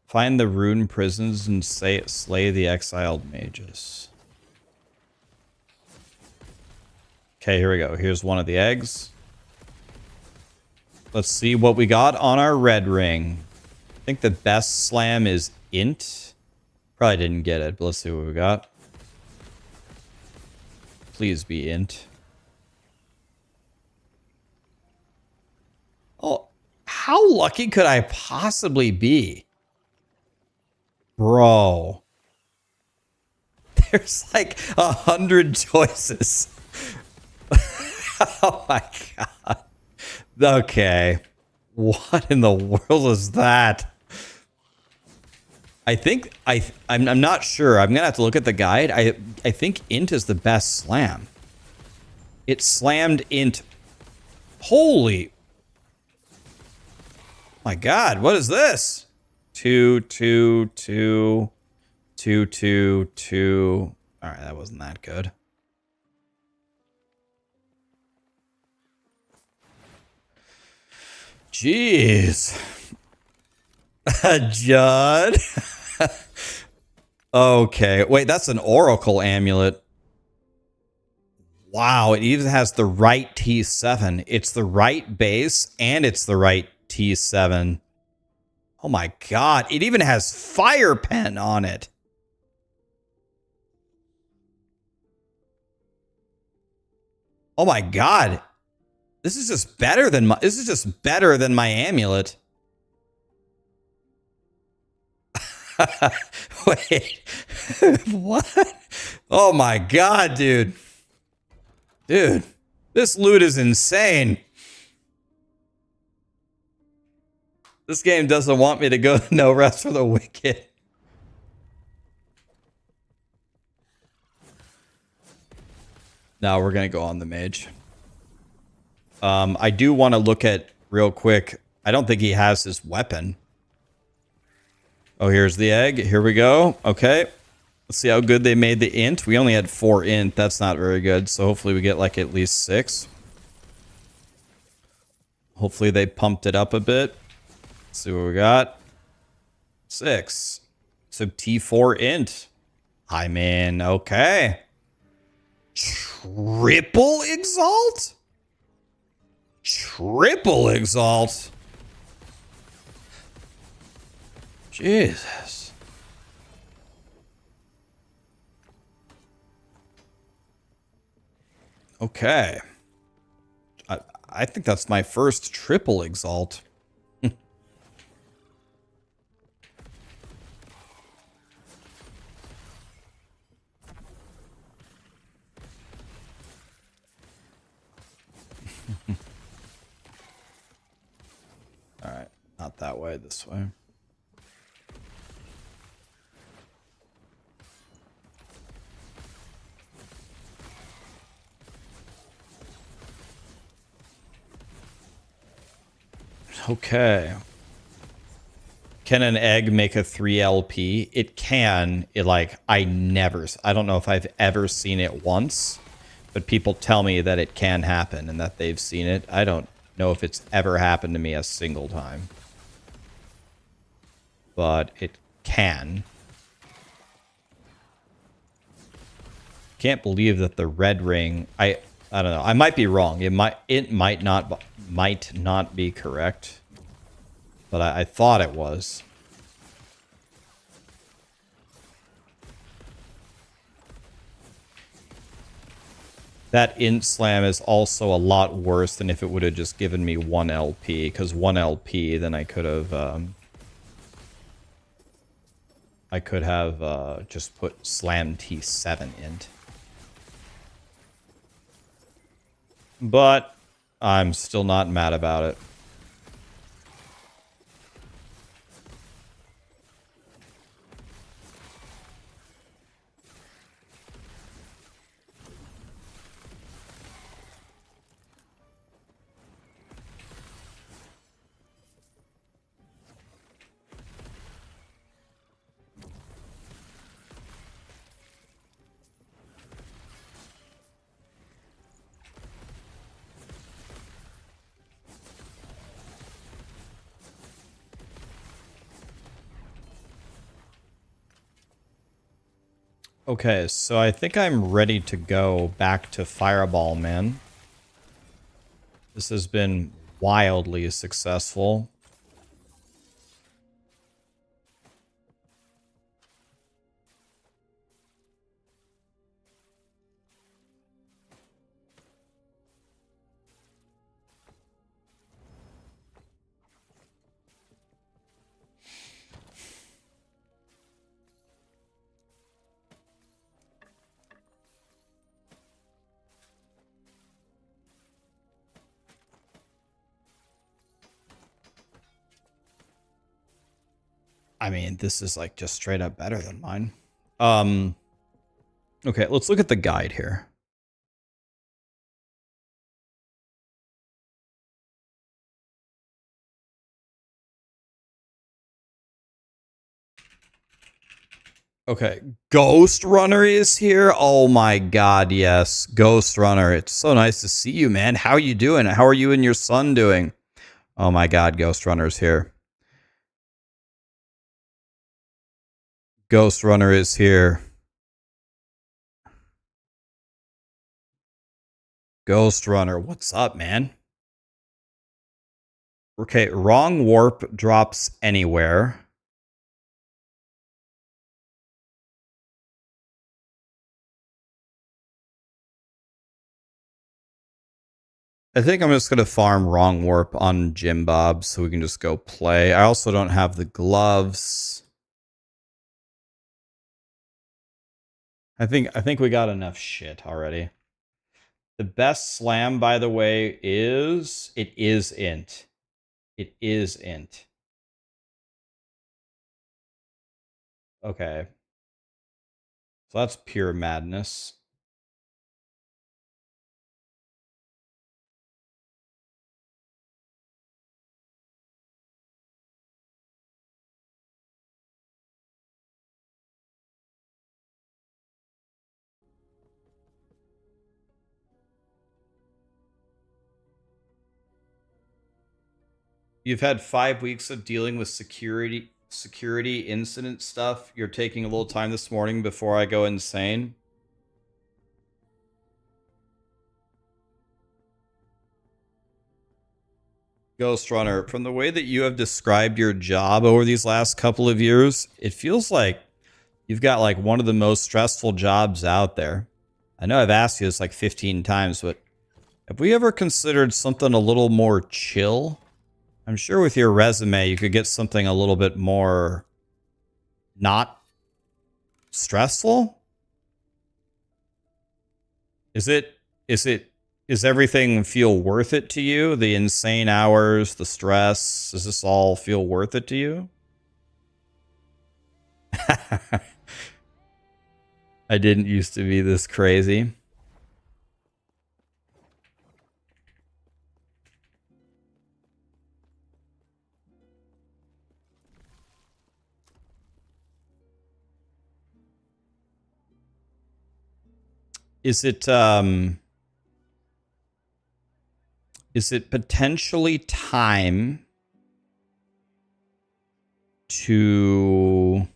Find the rune prisons and slay the exiled mages. Okay, here we go. Here's one of the eggs. Let's see what we got on our red ring. I think the best slam is int. Probably didn't get it, but let's see what we got. Please be int. Oh, how lucky could I possibly be? Bro. There's like 100 choices. Oh my god. Okay. What in the world is that? I'm not sure. I'm gonna have to look at the guide. I think int is the best slam. It slammed int. Holy. My god, what is this? 2, 2, 2, 2, 2, 2. All right, that wasn't that good. Jeez. Judd. Okay. Wait, that's an Oracle amulet. Wow, it even has the right T7. It's the right base and it's the right T7. Oh my god, it even has fire pen on it. Oh my god. This is just better than my amulet. Wait. What? Oh my god, dude. Dude, this loot is insane. This game doesn't want me to go no rest for the wicked. Now we're going to go on the mage. I do want to look at real quick. I don't think he has his weapon. Oh, here's the egg. Here we go. Okay. Let's see how good they made the int. We only had 4 int. That's not very good. So hopefully we get like at least 6. Hopefully they pumped it up a bit. Let's see what we got. 6. So T4 int. I mean, okay. Triple exalt? Triple exalt? Jesus. Okay. I think that's my first triple exalt. Alright, not that way, this way. Okay. Can an egg make a 3 LP? It can. I don't know if I've ever seen it once, but people tell me that it can happen and that they've seen it. I don't know if it's ever happened to me a single time. But it can. Can't believe that the red ring, I don't know. I might be wrong. It might not be correct. But I thought it was. That int slam is also a lot worse than if it would have just given me 1 LP. Because 1 LP, then I could have just put slam T7 int. But I'm still not mad about it. Okay, so I think I'm ready to go back to Fireball, man. This has been wildly successful. I mean, this is like just straight up better than mine. Okay, let's look at the guide here. Okay, Ghost Runner is here. Oh my god, yes. Ghost Runner. It's so nice to see you, man. How are you doing? How are you and your son doing? Oh my god, Ghost Runner's here. Ghost Runner is here. Ghost Runner, what's up, man? Okay, wrong warp drops anywhere. I think I'm just going to farm wrong warp on Jim Bob so we can just go play. I also don't have the gloves. I think we got enough shit already. The best slam, by the way, is it is int. It is int. Okay. So that's pure madness. You've had 5 weeks of dealing with security incident stuff. You're taking a little time this morning before I go insane. Ghost Runner, from the way that you have described your job over these last couple of years, it feels like you've got like one of the most stressful jobs out there. I know I've asked you this like 15 times, but have we ever considered something a little more chill? I'm sure with your resume, you could get something a little bit more not stressful. Is it, is everything feel worth it to you? The insane hours, the stress, does this all feel worth it to you? I didn't used to be this crazy. Is it potentially time to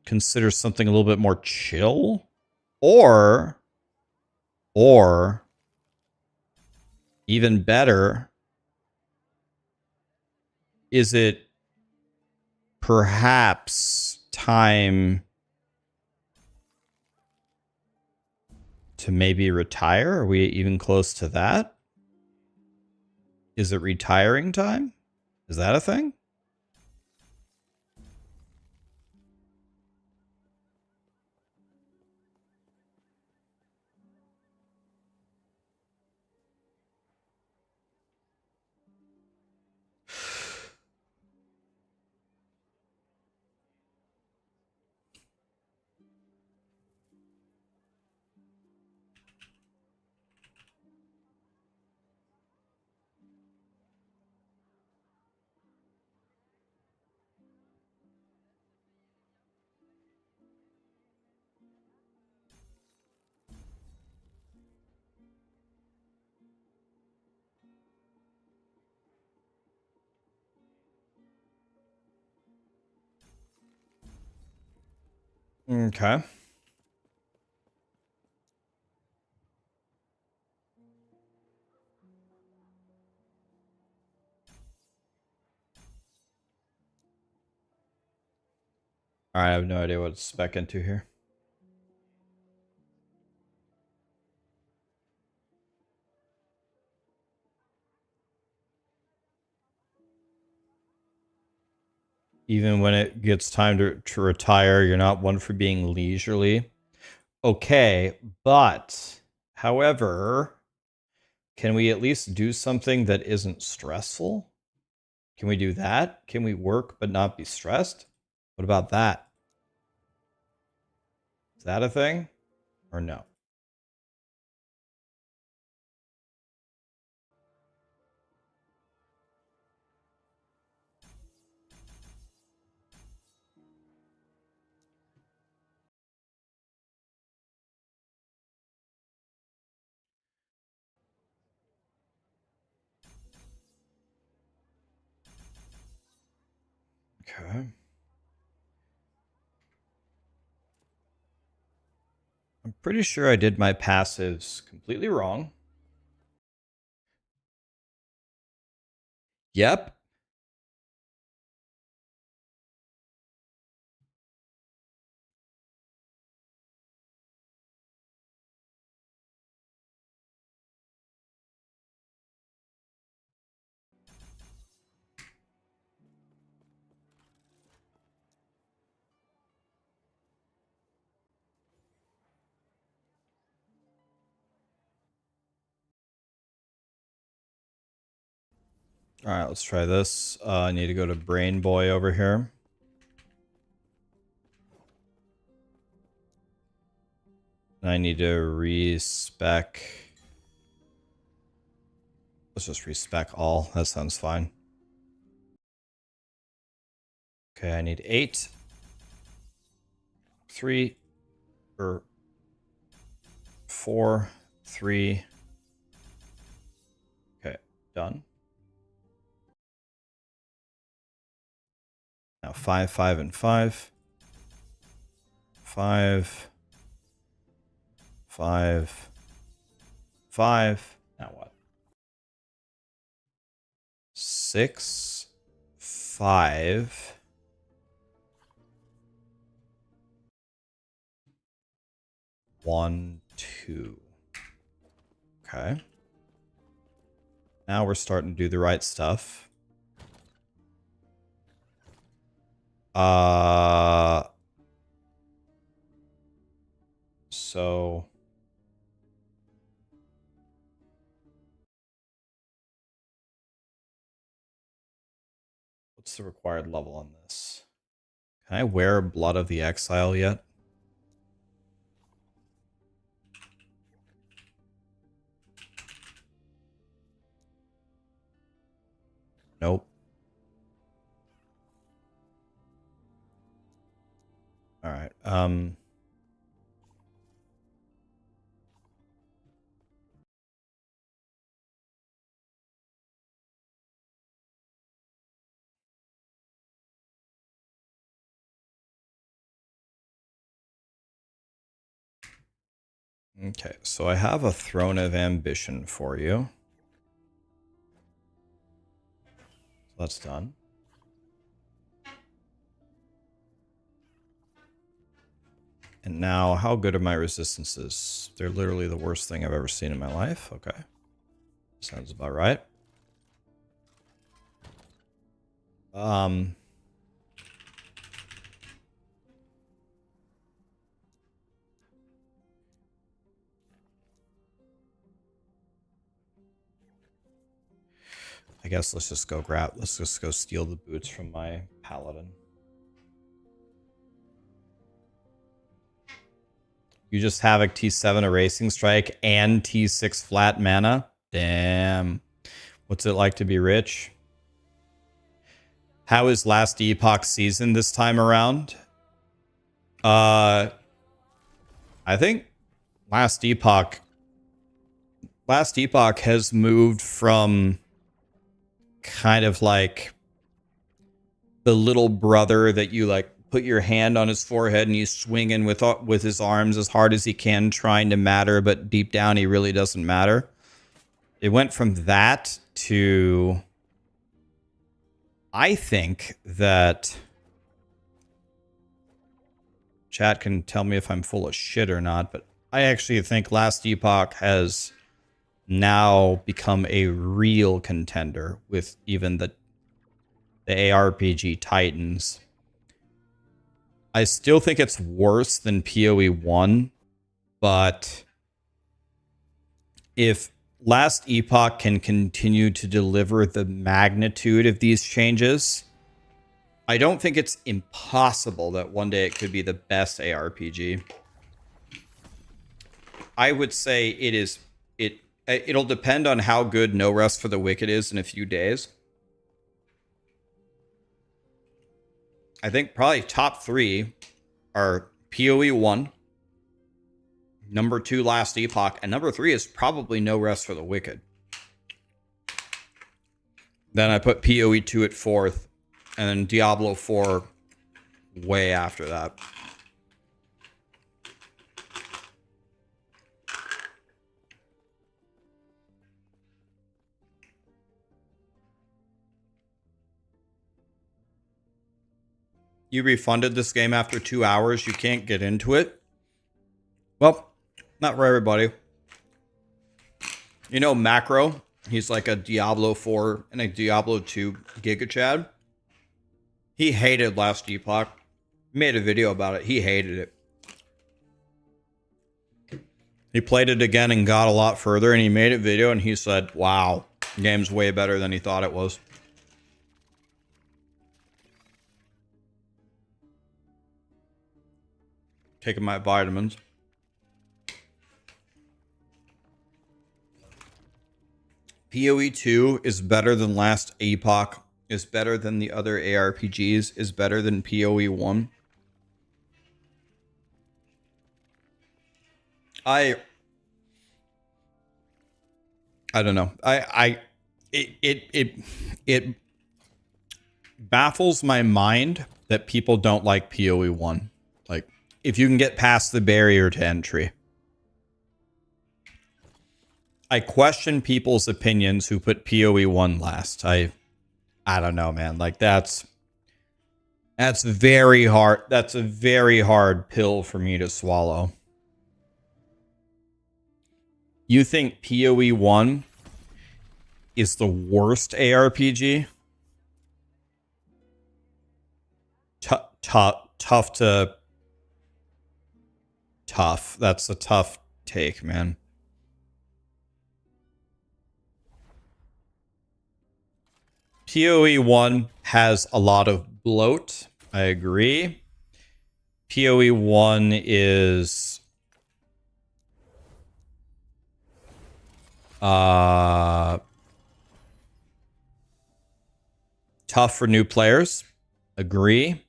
consider something a little bit more chill? Or even better, is it perhaps time to maybe retire? Are we even close to that? Is it retiring time? Is that a thing? Okay. All right, I have no idea what to spec into here. Even when it gets time to retire, you're not one for being leisurely. Okay, but however, can we at least do something that isn't stressful? Can we do that? Can we work but not be stressed? What about that? Is that a thing or no? Okay. I'm pretty sure I did my passives completely wrong. Yep. All right, let's try this. I need to go to Brain Boy over here. I need to respec. Let's just respec all. That sounds fine. Okay, I need 8. 3 or 4, 3. Okay, done. Now 5, 5, and 5. 5. 5. 5. Now what? 6. 5. 1, 2. Okay. Now we're starting to do the right stuff. So what's the required level on this? Can I wear Blood of the Exile yet? Nope. All right. Okay, so I have a Throne of Ambition for you. So that's done. And now, how good are my resistances? They're literally the worst thing I've ever seen in my life. Okay. Sounds about right. I guess let's just go steal the boots from my paladin. You just Havoc T7 Erasing Strike and T6 flat mana? Damn. What's it like to be rich? How is last Epoch season this time around? I think last Epoch has moved from kind of like the little brother that you like put your hand on his forehead and you swing in with his arms as hard as he can trying to matter, but deep down he really doesn't matter. It went from that to, I think that chat can tell me if I'm full of shit or not, but I actually think last Epoch has now become a real contender with even the ARPG titans. I still think it's worse than POE1, but if last Epoch can continue to deliver the magnitude of these changes, I don't think it's impossible that one day it could be the best ARPG. I would say it'll depend on how good No Rest for the Wicked is in a few days. I think probably top 3 are POE1, number 2 Last Epoch, and number 3 is probably No Rest for the Wicked. Then I put POE2 at 4th, And then Diablo 4 way after that. You refunded this game after 2 hours. You can't get into it. Well, not for everybody. You know Macro? He's like a Diablo 4 and a Diablo 2 Giga Chad. He hated last Epoch. Made a video about it. He hated it. He played it again and got a lot further, and he made a video and he said, wow, the game's way better than he thought it was. Taking my vitamins. POE2 is better than last Epoch, is better than the other ARPGs, is better than POE1. I don't know. It baffles my mind that people don't like POE1. Like, if you can get past the barrier to entry. I question people's opinions who put POE1 last. I don't know, man. Like, that's very hard. That's a very hard pill for me to swallow. You think POE1 is the worst ARPG? Tough. That's a tough take, man. POE1 has a lot of bloat. I agree. POE1 is tough for new players. Agree.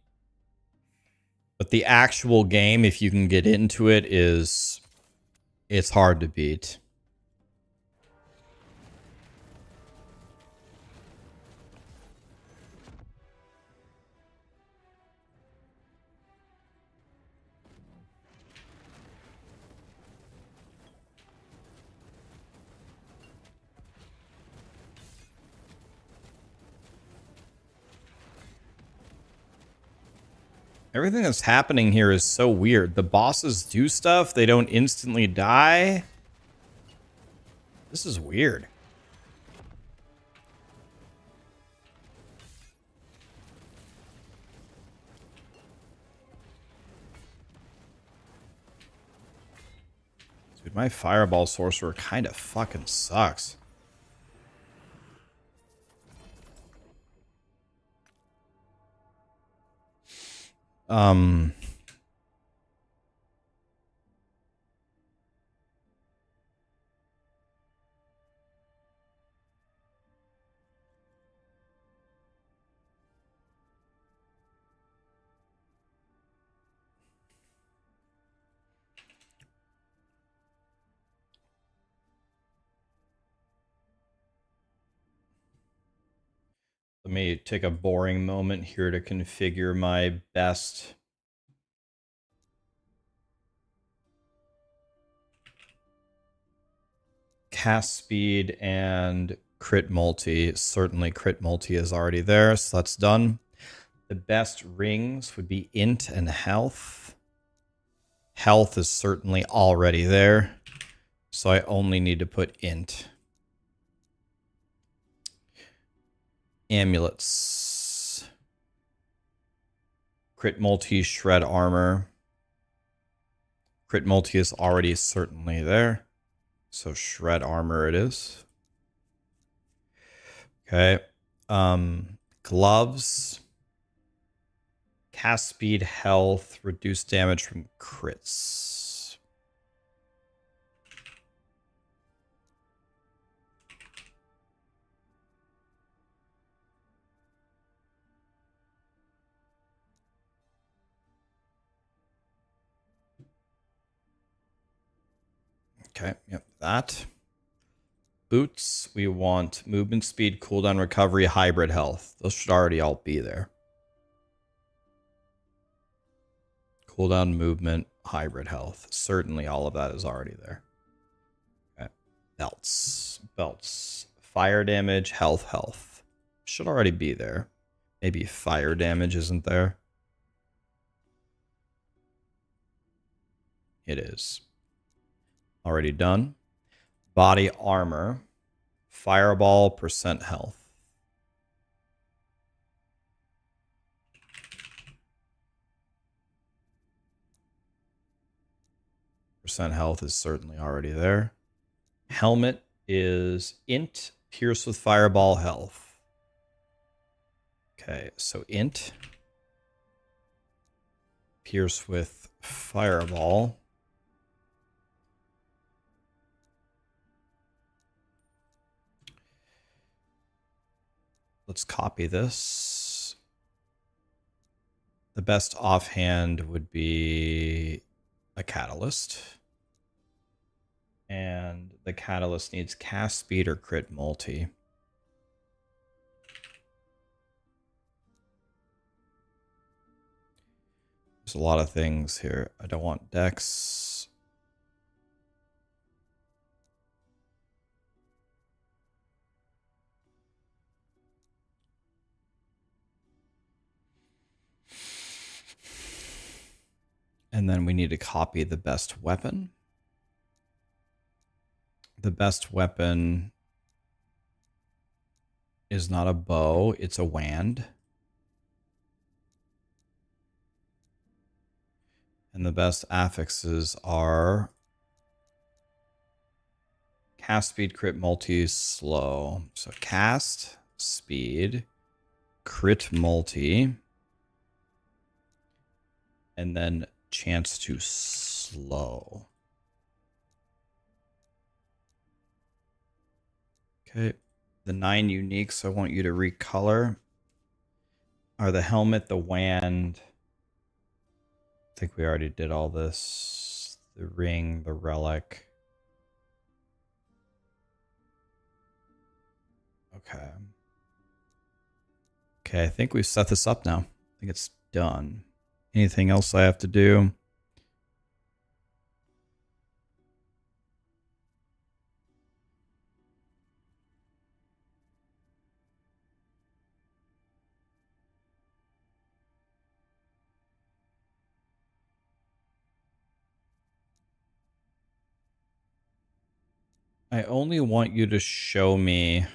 But the actual game, if you can get into it, it's hard to beat. Everything that's happening here is so weird. The bosses do stuff. They don't instantly die. This is weird. Dude, my fireball sorcerer kind of fucking sucks. Let me take a boring moment here to configure my best. Cast speed and crit multi. Certainly crit multi is already there, so that's done. The best rings would be int and health. Health is certainly already there, so I only need to put int. Amulets. Crit multi, shred armor. Crit multi is already certainly there, so shred armor it is. Okay. Gloves. Cast speed, health, reduce damage from crits. Okay, yep, that. Boots, we want movement speed, cooldown recovery, hybrid health. Those should already all be there. Cooldown, movement, hybrid health. Certainly all of that is already there. Okay. Belts. Belts. Fire damage, health. Should already be there. Maybe fire damage isn't there. It is. Already done. Body armor. Fireball, percent health. Percent health is certainly already there. Helmet is int, pierce with fireball health. Okay, so int, pierce with fireball. Let's copy this. The best offhand would be a catalyst. And the catalyst needs cast speed or crit multi. There's a lot of things here. I don't want dex. And then we need to copy the best weapon. The best weapon is not a bow, it's a wand. And the best affixes are cast speed, crit multi, slow. So cast speed, crit multi, and then chance to slow. Okay, the 9 uniques I want you to recolor are the helmet, the wand. I think we already did all this. The ring, the relic. Okay. Okay, I think we've set this up now. I think it's done. Anything else I have to do? I only want you to show me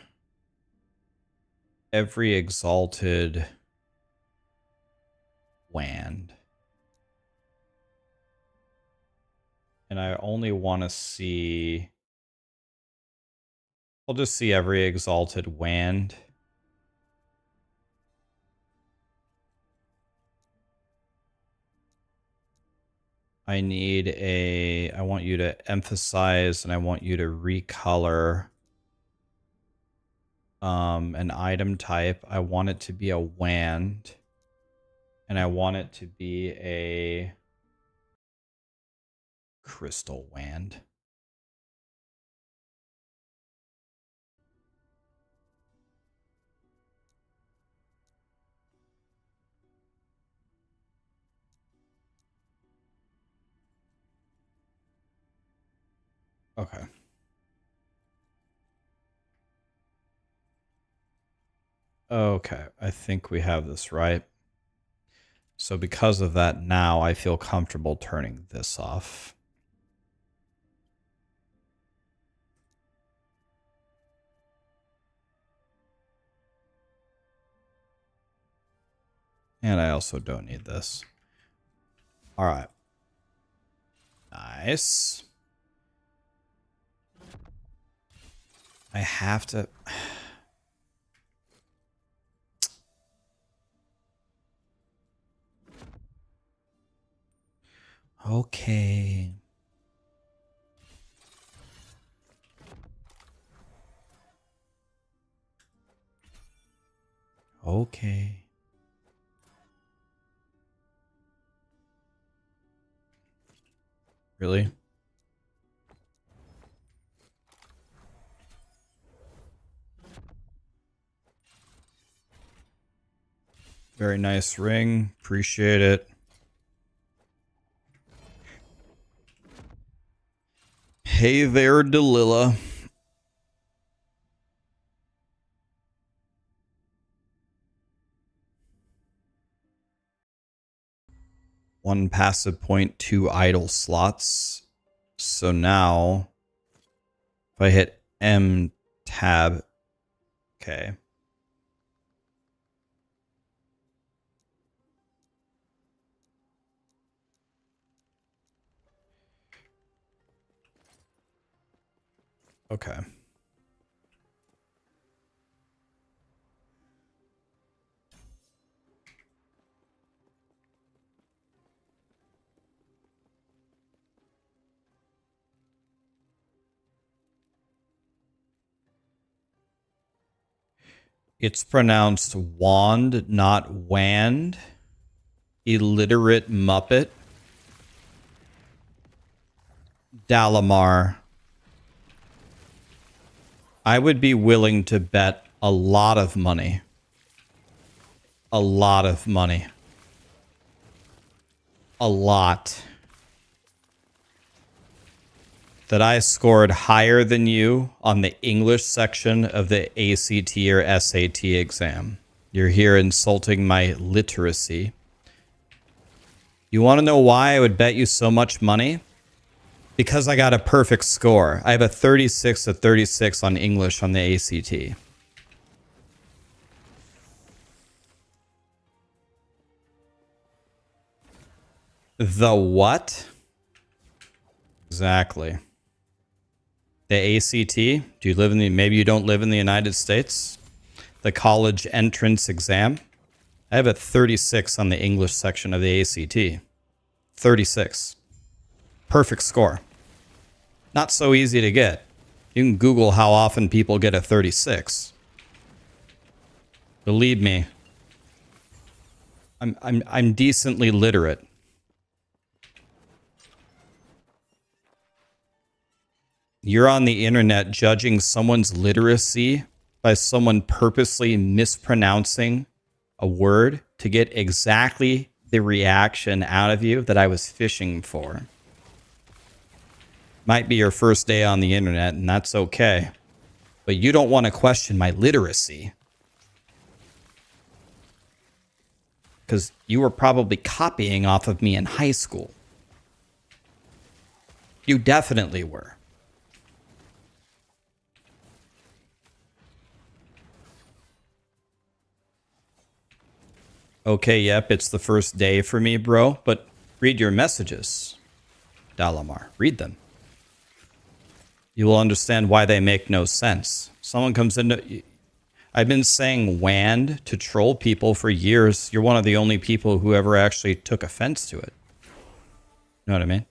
every exalted wand. And I only want to see... I'll just see every exalted wand. I need a... I want you to emphasize and I want you to recolor an item type. I want it to be a wand. And I want it to be a crystal wand. Okay. Okay, I think we have this right. So because of that, now I feel comfortable turning this off. And I also don't need this. All right. Nice. I have to... Okay. Okay. Really? Very nice ring. Appreciate it. Hey there, Delilah. One passive point, 2 idle slots. So now, if I hit M tab, okay. Okay. It's pronounced wand, not wand. Illiterate Muppet. Dalamar. I would be willing to bet a lot of money. A lot of money. A lot. That I scored higher than you on the English section of the ACT or SAT exam. You're here insulting my literacy. You want to know why I would bet you so much money? Because I got a perfect score. I have a 36 to 36 on English on the ACT. The what? Exactly. The ACT? Do you live in the... Maybe you don't live in the United States? The college entrance exam? I have a 36 on the English section of the ACT. 36. Perfect score. Not so easy to get. You can Google how often people get a 36. Believe me. I'm decently literate. You're on the internet judging someone's literacy by someone purposely mispronouncing a word to get exactly the reaction out of you that I was fishing for. Might be your first day on the internet, and that's okay. But you don't want to question my literacy. Because you were probably copying off of me in high school. You definitely were. Okay, yep, it's the first day for me, bro. But read your messages, Dalamar. Read them. You will understand why they make no sense. Someone comes into... I've been saying WAND to troll people for years. You're one of the only people who ever actually took offense to it. You know what I mean?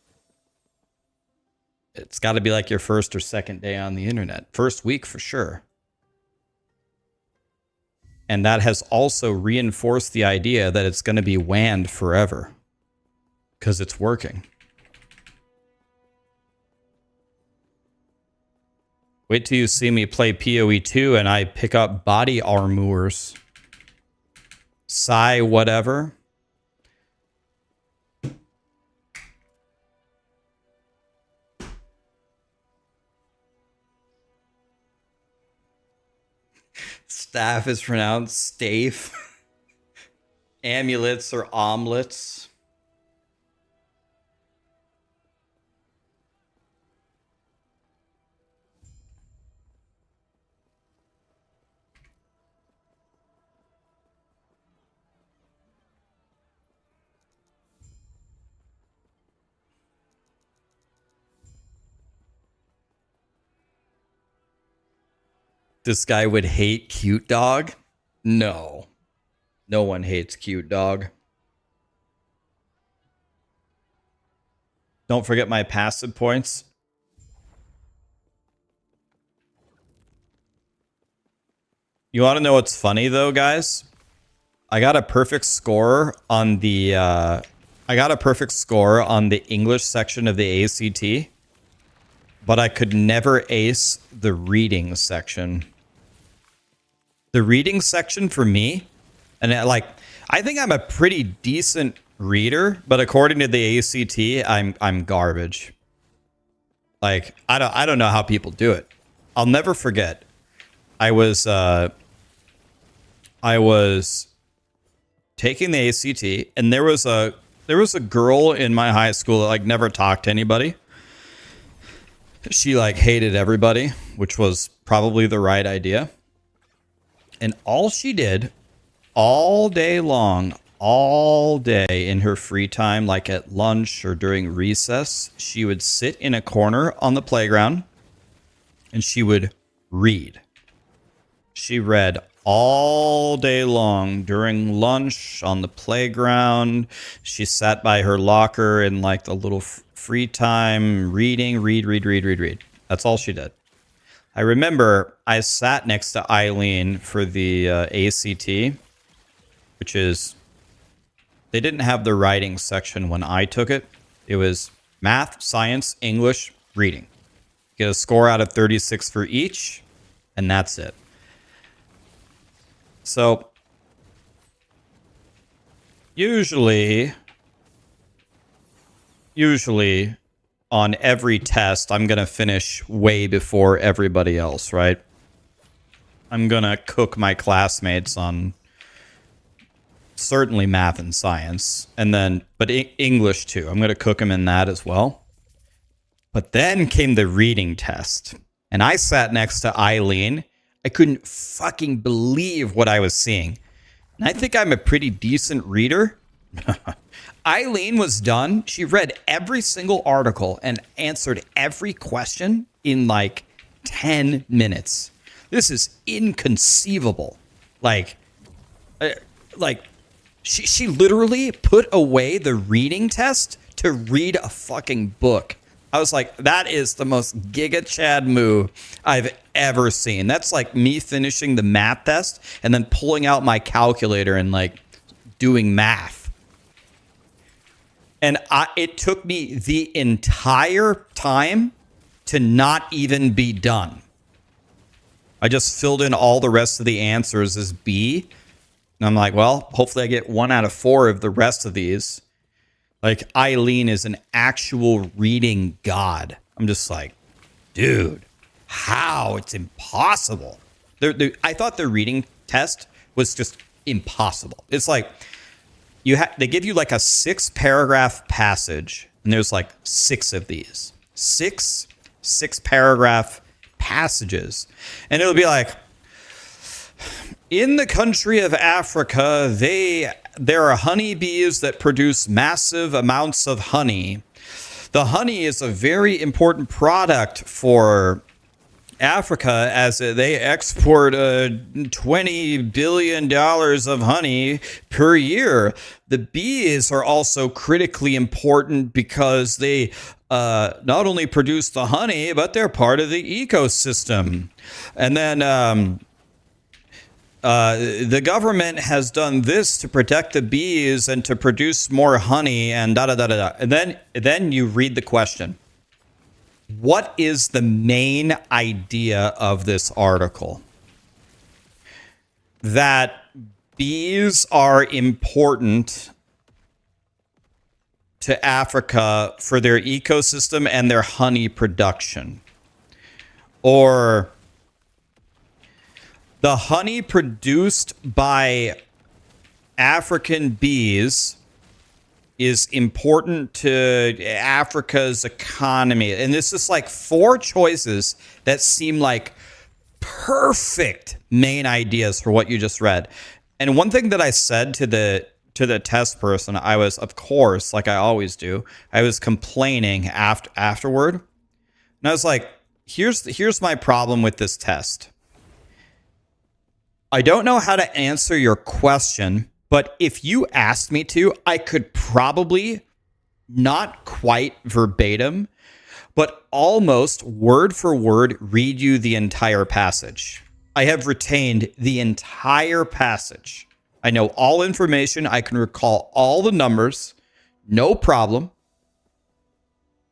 It's got to be like your first or second day on the internet. First week for sure. And that has also reinforced the idea that it's going to be WAND forever. Because it's working. Wait till you see me play POE2 and I pick up body armors. Psi whatever. Staff is pronounced stafe. Amulets or omelets. This guy would hate Cute Dog? No. No one hates Cute Dog. Don't forget my passive points. You want to know what's funny though, guys? I got a perfect score on the English section of the ACT, but I could never ace the reading section. The reading section for me, and I think I'm a pretty decent reader, but according to the ACT, I'm garbage. Like, I don't know how people do it. I'll never forget. I was taking the ACT, and there was a girl in my high school that like never talked to anybody. She like hated everybody, which was probably the right idea. And all she did all day long, all day in her free time, like at lunch or during recess, she would sit in a corner on the playground and she would read. She read all day long during lunch on the playground. She sat by her locker in like the little free time reading, read. That's all she did. I remember I sat next to Eileen for the ACT, which is, they didn't have the writing section when I took it. It was math, science, English, reading. Get a score out of 36 for each, and that's it. So, usually on every test, I'm going to finish way before everybody else, right? I'm going to cook my classmates on certainly math and science, and then, but English too. I'm going to cook them in that as well. But then came the reading test, and I sat next to Eileen. I couldn't fucking believe what I was seeing. And I think I'm a pretty decent reader. Eileen was done. She read every single article and answered every question in like 10 minutes. This is inconceivable. Like she literally put away the reading test to read a fucking book. I was like, that is the most Giga Chad move I've ever seen. That's like me finishing the math test and then pulling out my calculator and like doing math. And it took me the entire time to not even be done. I just filled in all the rest of the answers as B. And I'm like, well, hopefully I get 1 out of 4 of the rest of these. Like, Eileen is an actual reading god. I'm just like, dude, how? It's impossible. I thought the reading test was just impossible. It's like, they give you like a 6-paragraph passage, and there's like 6 of these. 6 paragraph passages. And it'll be like, in the country of Africa, there are honeybees that produce massive amounts of honey. The honey is a very important product for Africa as they export $20 billion of honey per year. The bees are also critically important because they not only produce the honey, but they're part of the ecosystem. And then the government has done this to protect the bees and to produce more honey and da-da-da-da-da. And then you read the question. What is the main idea of this article? That bees are important to Africa for their ecosystem and their honey production. Or the honey produced by African bees is important to Africa's economy. And this is like 4 choices that seem like perfect main ideas for what you just read. And one thing that I said to the test person, I was, of course, like I always do, I was complaining afterward. And I was like, here's my problem with this test. I don't know how to answer your question, but if you asked me to, I could probably, not quite verbatim, but almost word for word read you the entire passage. I have retained the entire passage. I know all information. I can recall all the numbers. No problem.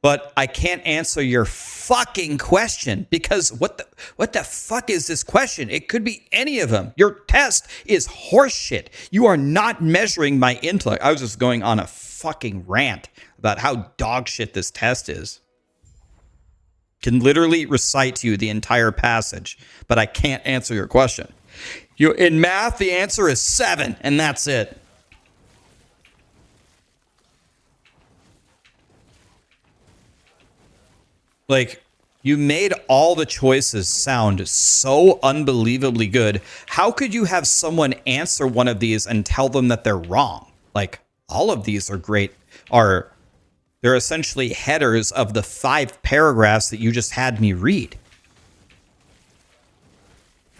But I can't answer your fucking question because what the fuck is this question? It could be any of them. Your test is horseshit. You are not measuring my intellect. I was just going on a fucking rant about how dog shit this test is. Can literally recite to you the entire passage, but I can't answer your question. In math, the answer is 7, and that's it. Like, you made all the choices sound so unbelievably good. How could you have someone answer one of these and tell them that they're wrong? Like, all of these are great. They're essentially headers of the 5 paragraphs that you just had me read.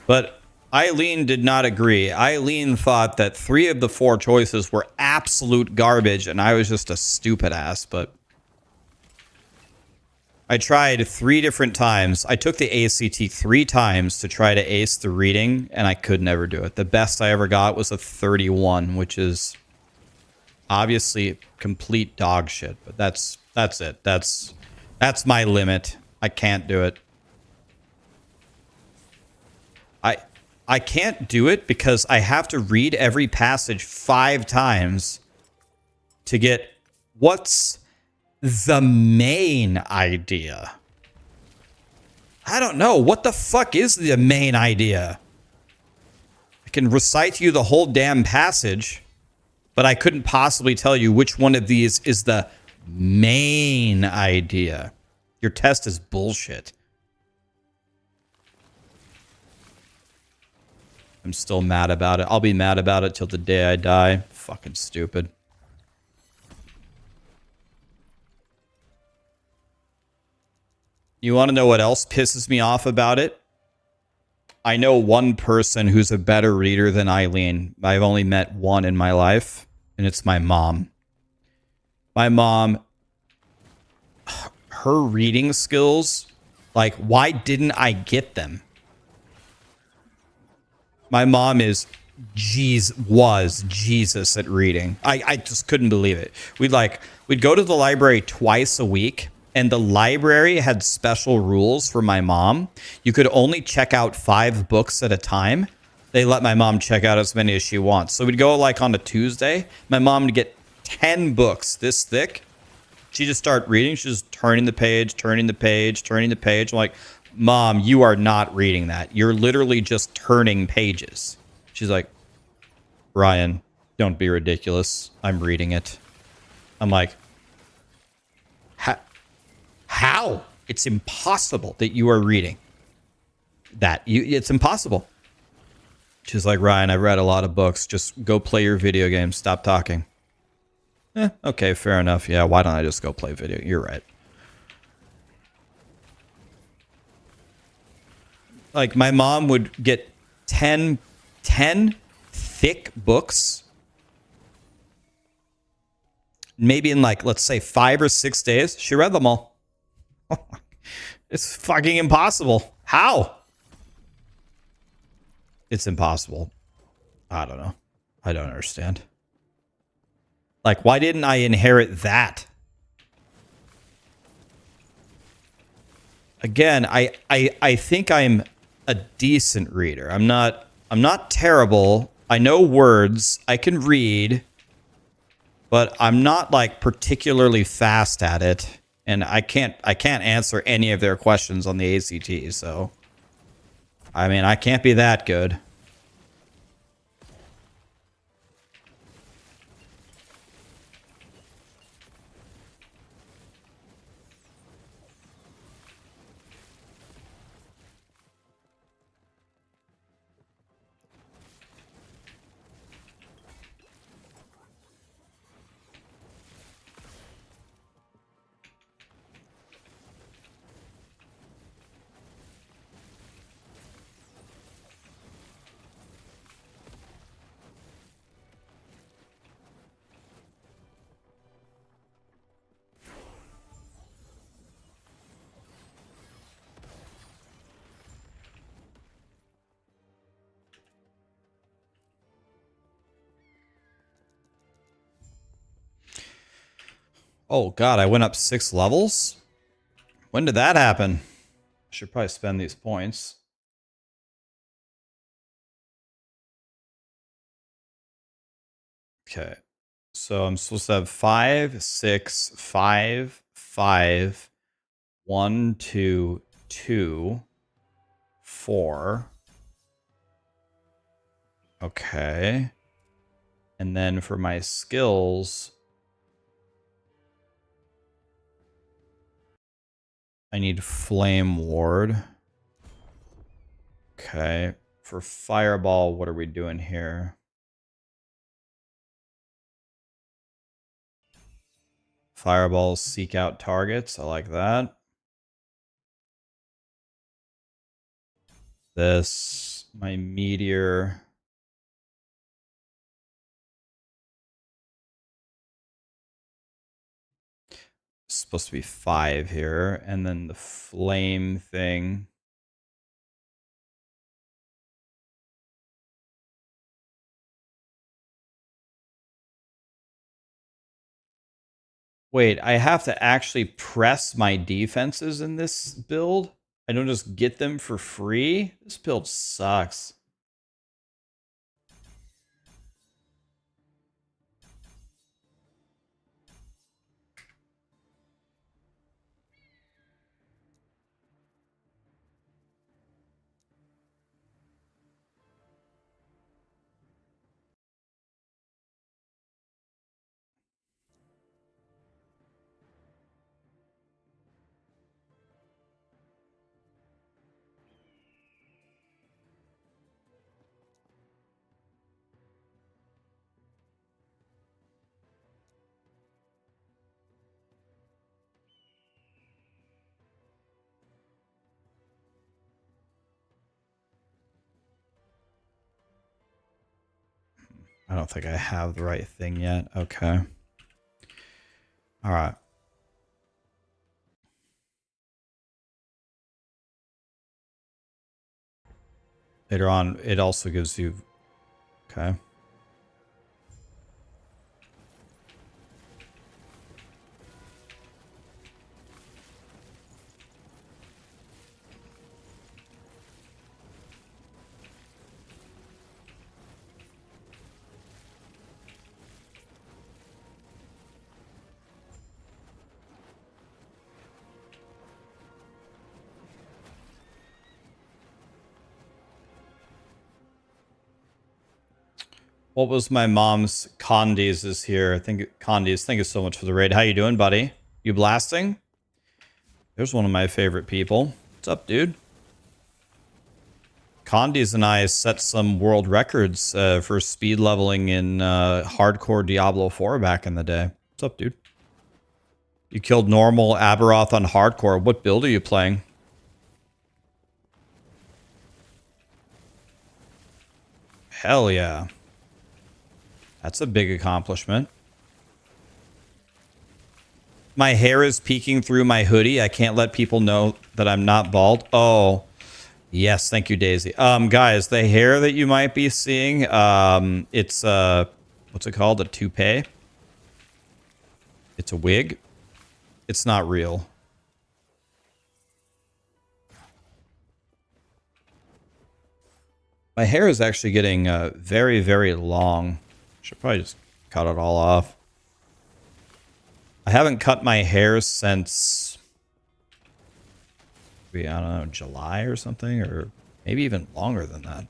But Eileen did not agree. Eileen thought that 3 of the 4 choices were absolute garbage, and I was just a stupid ass, but I tried 3 different times. I took the ACT 3 times to try to ace the reading, and I could never do it. The best I ever got was a 31, which is obviously complete dog shit. But that's it. That's my limit. I can't do it. I can't do it because I have to read every passage 5 times to get what's the main idea. I don't know. What the fuck is the main idea? I can recite to you the whole damn passage, but I couldn't possibly tell you which one of these is the main idea. Your test is bullshit. I'm still mad about it. I'll be mad about it till the day I die. Fucking stupid. You want to know what else pisses me off about it? I know one person who's a better reader than Eileen. I've only met one in my life, and it's my mom. My mom, her reading skills, like, why didn't I get them? My mom was Jesus at reading. I just couldn't believe it. We'd go to the library twice a week, and the library had special rules for my mom. You could only check out 5 books at a time. They let my mom check out as many as she wants. So we'd go like on a Tuesday. My mom would get 10 books this thick. She'd just start reading. She's just turning the page, turning the page, turning the page. I'm like, Mom, you are not reading that. You're literally just turning pages. She's like, Ryan, don't be ridiculous. I'm reading it. I'm like, how? It's impossible that you are reading that. It's impossible. She's like, Ryan, I've read a lot of books. Just go play your video game. Stop talking. Okay, fair enough. Yeah, why don't I just go play video? You're right. Like, my mom would get 10 thick books, maybe in, like, let's say 5 or 6 days. She read them all. It's fucking impossible. How? It's impossible. I don't know. I don't understand. Like, why didn't I inherit that? Again, I think I'm a decent reader. I'm not terrible. I know words. I can read, but I'm not like particularly fast at it. And I can't answer any of their questions on the ACT, so I mean, I can't be that good. Oh god, I went up 6 levels? When did that happen? I should probably spend these points. Okay. So I'm supposed to have 5, 6, 5, 5, 1, 2, 2, 4. Okay. And then for my skills, I need Flame Ward. Okay. For Fireball, what are we doing here? Fireballs seek out targets. I like that. This, my Meteor. Supposed to be 5 here. And then the Flame thing. Wait, I have to actually press my defenses in this build? I don't just get them for free? This build sucks. I don't think I have the right thing yet. Okay. All right. Later on, it also gives you... Okay. What was my mom's? Condies is here. I think Condies, thank you so much for the raid. How you doing, buddy? You blasting? There's one of my favorite people. What's up, dude? Condies and I set some world records for speed leveling in hardcore Diablo 4 back in the day. What's up, dude? You killed normal Aberoth on hardcore. What build are you playing? Hell yeah. That's a big accomplishment. My hair is peeking through my hoodie. I can't let people know that I'm not bald. Oh, yes. Thank you, Daisy. Guys, the hair that you might be seeing, it's, what's it called? A toupee. It's a wig. It's not real. My hair is actually getting very, very long. Should probably just cut it all off. I haven't cut my hair since, maybe, I don't know, July or something, or maybe even longer than that.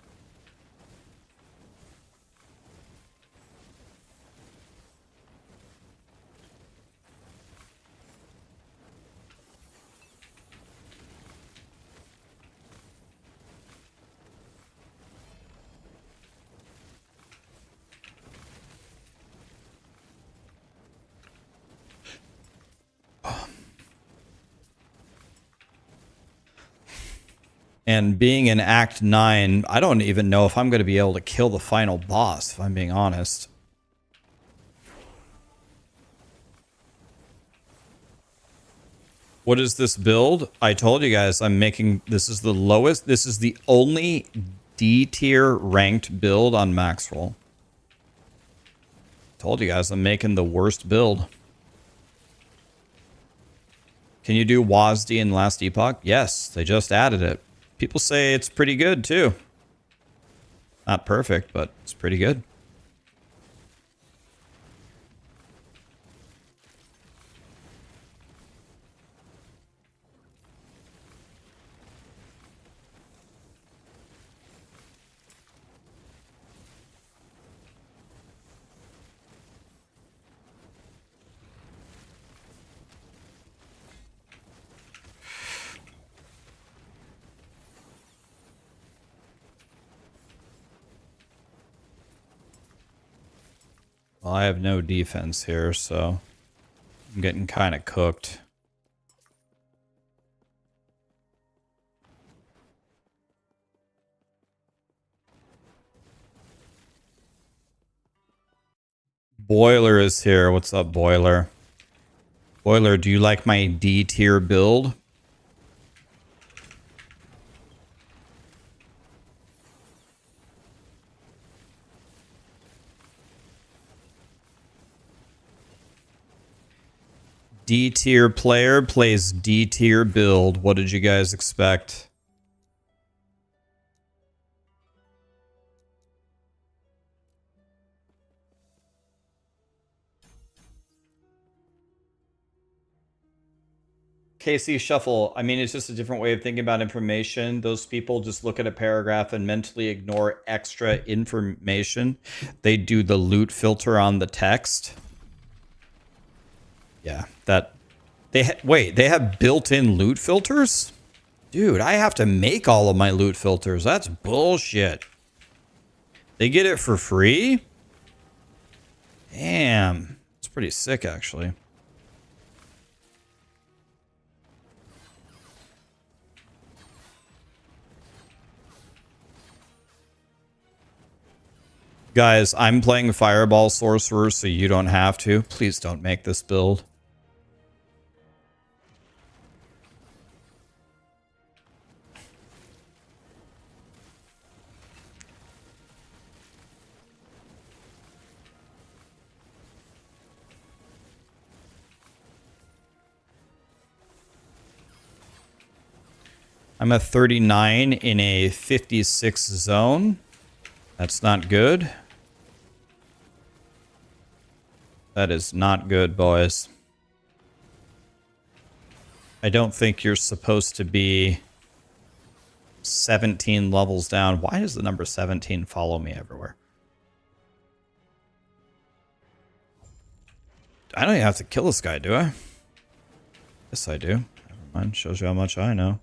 And being in Act 9, I don't even know if I'm going to be able to kill the final boss, if I'm being honest. What is this build? I told you guys I'm making... This is the lowest... This is the only D tier ranked build on Maxroll. Told you guys I'm making the worst build. Can you do WASD in Last Epoch? Yes, they just added it. People say it's pretty good, too. Not perfect, but it's pretty good. Well, I have no defense here, so I'm getting kind of cooked. Boiler is here. What's up, Boiler? Boiler, do you like my D tier build? D tier player plays D tier build. What did you guys expect? KC Shuffle, I mean, it's just a different way of thinking about information. Those people just look at a paragraph and mentally ignore extra information. They do the loot filter on the text. Yeah, that... Wait, they have built-in loot filters? Dude, I have to make all of my loot filters. That's bullshit. They get it for free? Damn. It's pretty sick, actually. Guys, I'm playing Fireball Sorcerer, so you don't have to. Please don't make this build. I'm a 39 in a 56 zone. That's not good. That is not good, boys. I don't think you're supposed to be 17 levels down. Why does the number 17 follow me everywhere? I don't even have to kill this guy, do I? Yes, I do. Never mind. Shows you how much I know.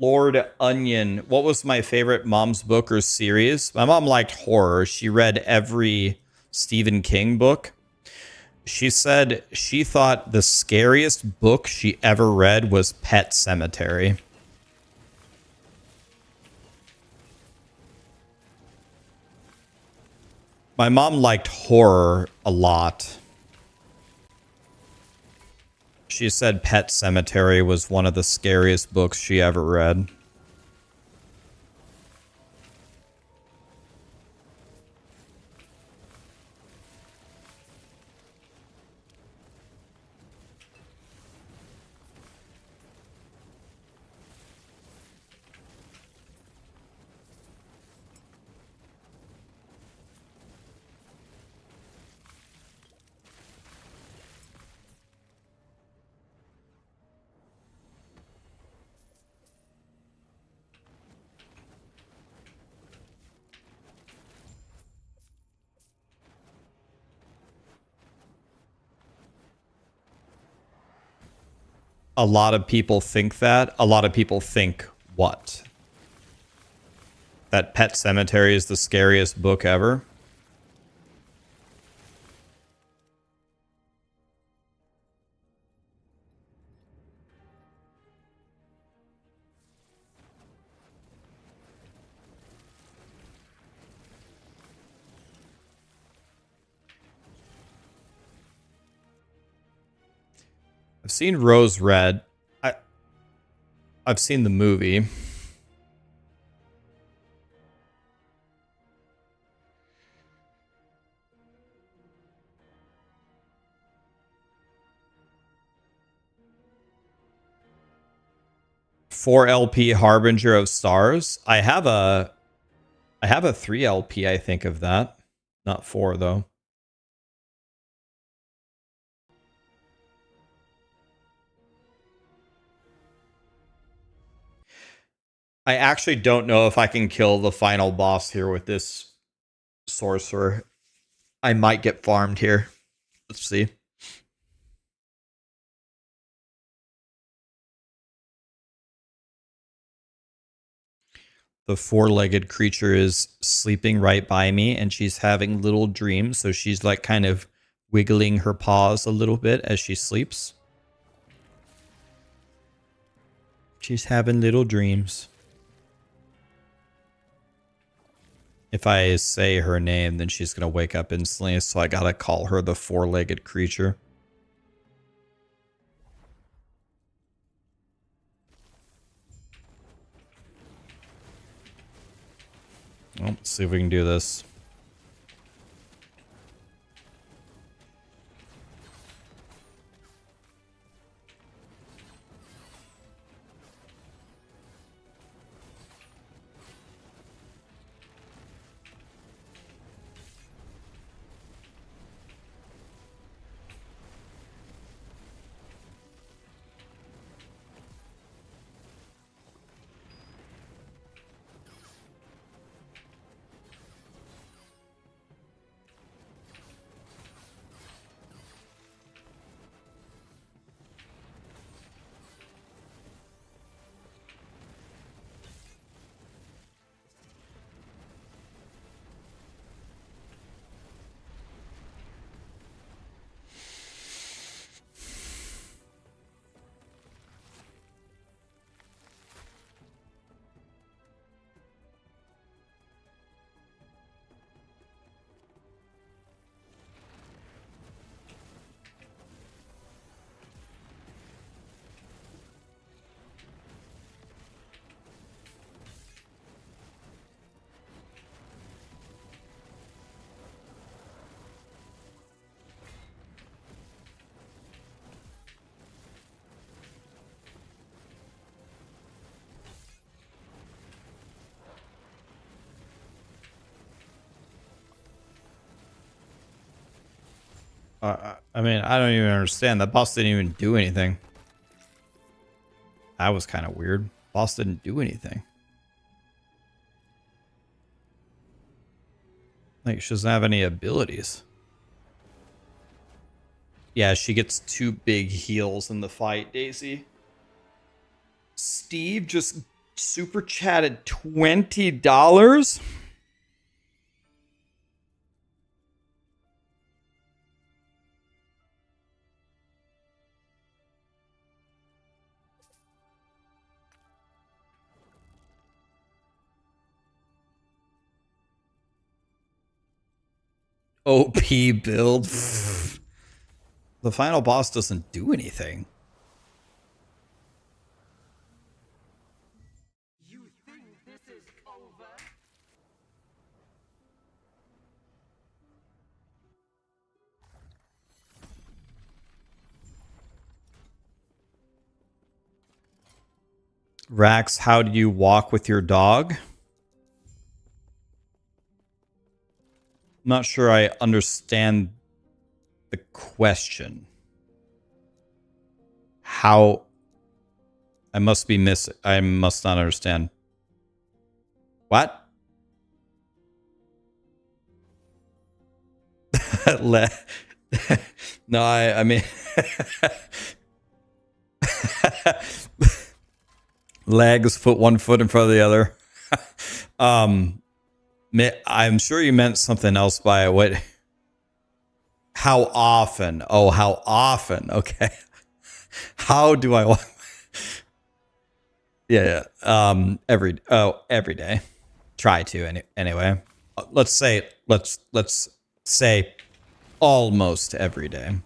Lord Onion. What was my favorite mom's book or series? My mom liked horror. She read every Stephen King book. She said she thought the scariest book she ever read was Pet Sematary. My mom liked horror a lot. She said Pet Sematary was one of the scariest books she ever read. A lot of people think that. A lot of people think what? That Pet Sematary is the scariest book ever? I've seen Rose Red. I've seen the movie. Four LP Harbinger of Stars. I have a 3 LP, I think, of that. Not 4 though. I actually don't know if I can kill the final boss here with this sorcerer. I might get farmed here. Let's see. The four-legged creature is sleeping right by me, and she's having little dreams. So she's like kind of wiggling her paws a little bit as she sleeps. She's having little dreams. If I say her name, then she's going to wake up instantly. So I got to call her the four-legged creature. Well, let's see if we can do this. I mean, I don't even understand. That boss didn't even do anything. That was kind of weird. Boss didn't do anything. Like, she doesn't have any abilities. Yeah, she gets 2 big heals in the fight, Daisy. Steve just super chatted $20. OP build. The final boss doesn't do anything. You think this is over? Rax, how do you walk with your dog? I'm not sure I understand the question. How? I must be I must not understand. What? No, I mean... Legs, put one foot in front of the other. I'm sure you meant something else by what? How often? Oh, how often? Okay. How do I? Yeah. Every day. Try to anyway. Let's say almost every day.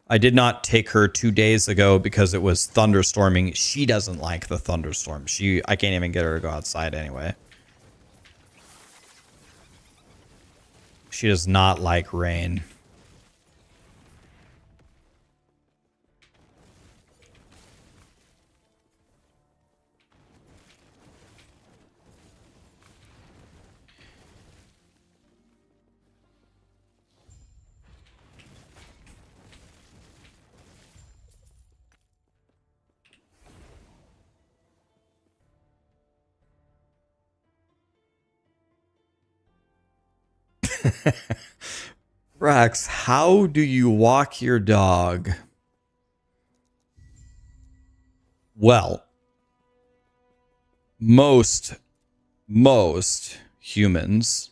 I did not take her 2 days ago because it was thunderstorming. She doesn't like the thunderstorm. I can't even get her to go outside anyway. She does not like rain. Rax, how do you walk your dog? Well, most humans,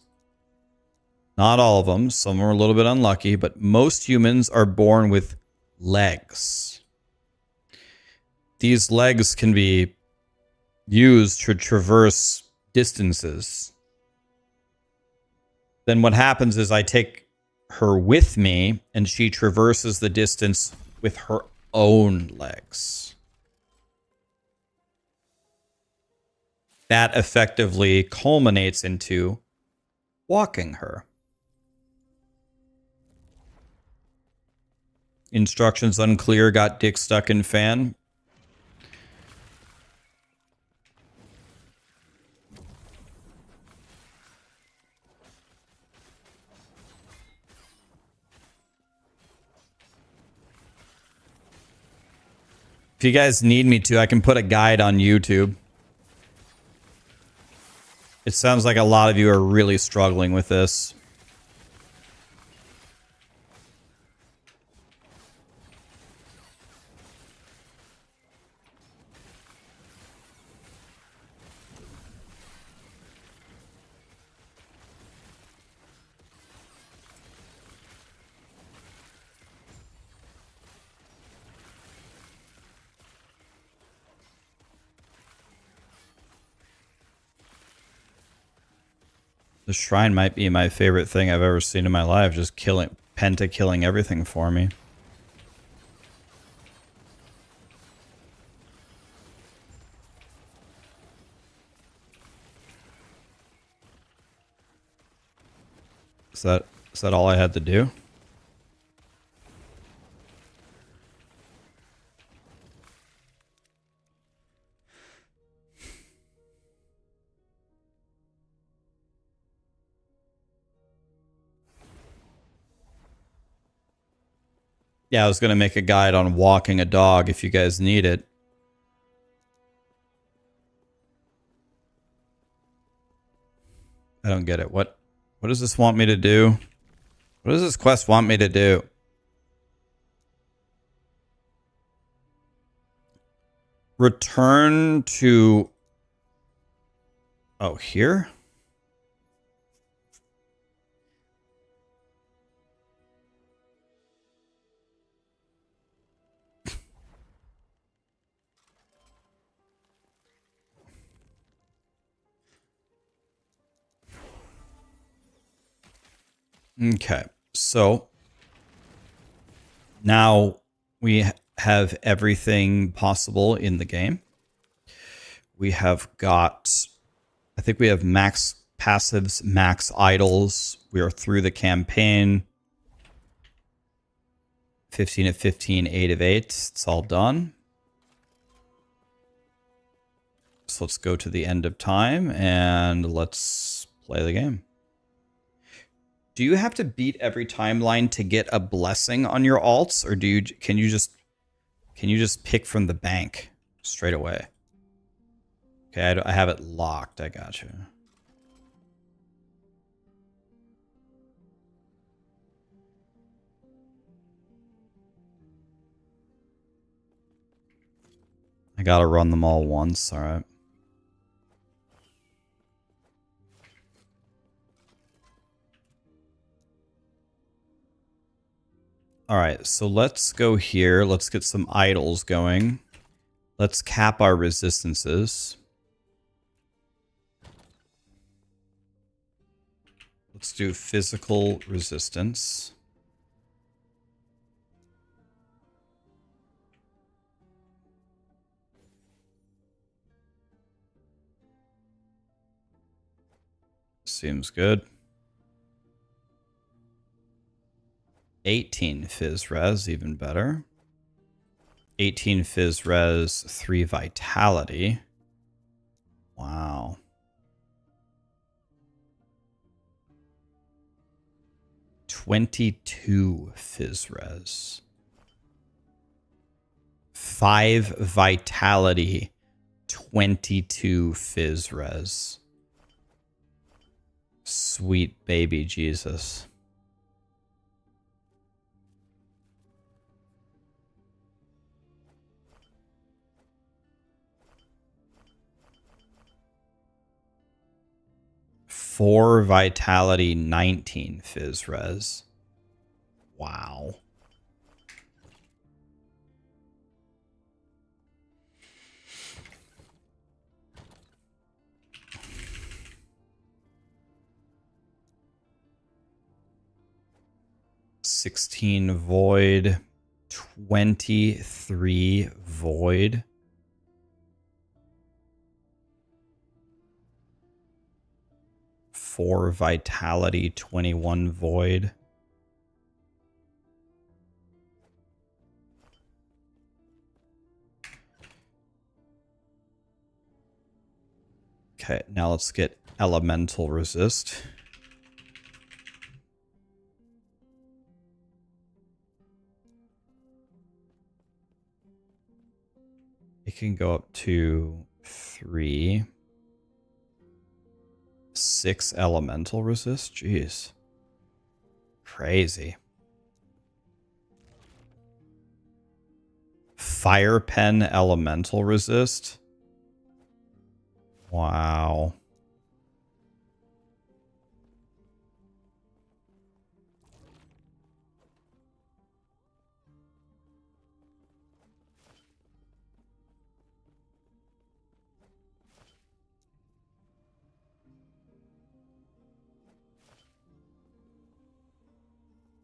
not all of them, some are a little bit unlucky, but most humans are born with legs. These legs can be used to traverse distances. Then what happens is I take her with me and she traverses the distance with her own legs. That effectively culminates into walking her. Instructions unclear, got dick stuck in fan. If you guys need me to, I can put a guide on YouTube. It sounds like a lot of you are really struggling with this. The shrine might be my favorite thing I've ever seen in my life. Just killing, Penta killing everything for me. Is that all I had to do? Yeah, I was going to make a guide on walking a dog if you guys need it. I don't get it. What does this want me to do? What does this quest want me to do? Return to... Oh, here? Okay, so now we have everything possible in the game. We have got, I think we have max passives, max idols. We are through the campaign. 15 of 15, 8 of 8. It's all done. So let's go to the end of time and let's play the game. Do you have to beat every timeline to get a blessing on your alts, or can you just pick from the bank straight away? Okay, I have it locked. I got you. I gotta run them all once. All right. All right, so let's go here. Let's get some idols going. Let's cap our resistances. Let's do physical resistance. Seems good. 18 Fizz Res, even better. 18 Fizz Res, 3 Vitality. Wow. $22 Fizz Res. 5 Vitality, 22 Fizz Res. Sweet baby Jesus. 4 vitality, 19 fizz res. Wow. $16 void, 23 void. Four vitality, 21 void. Okay, now let's get elemental resist. It can go up to 3. 6 elemental resist? Jeez. Crazy. Fire pen elemental resist? Wow.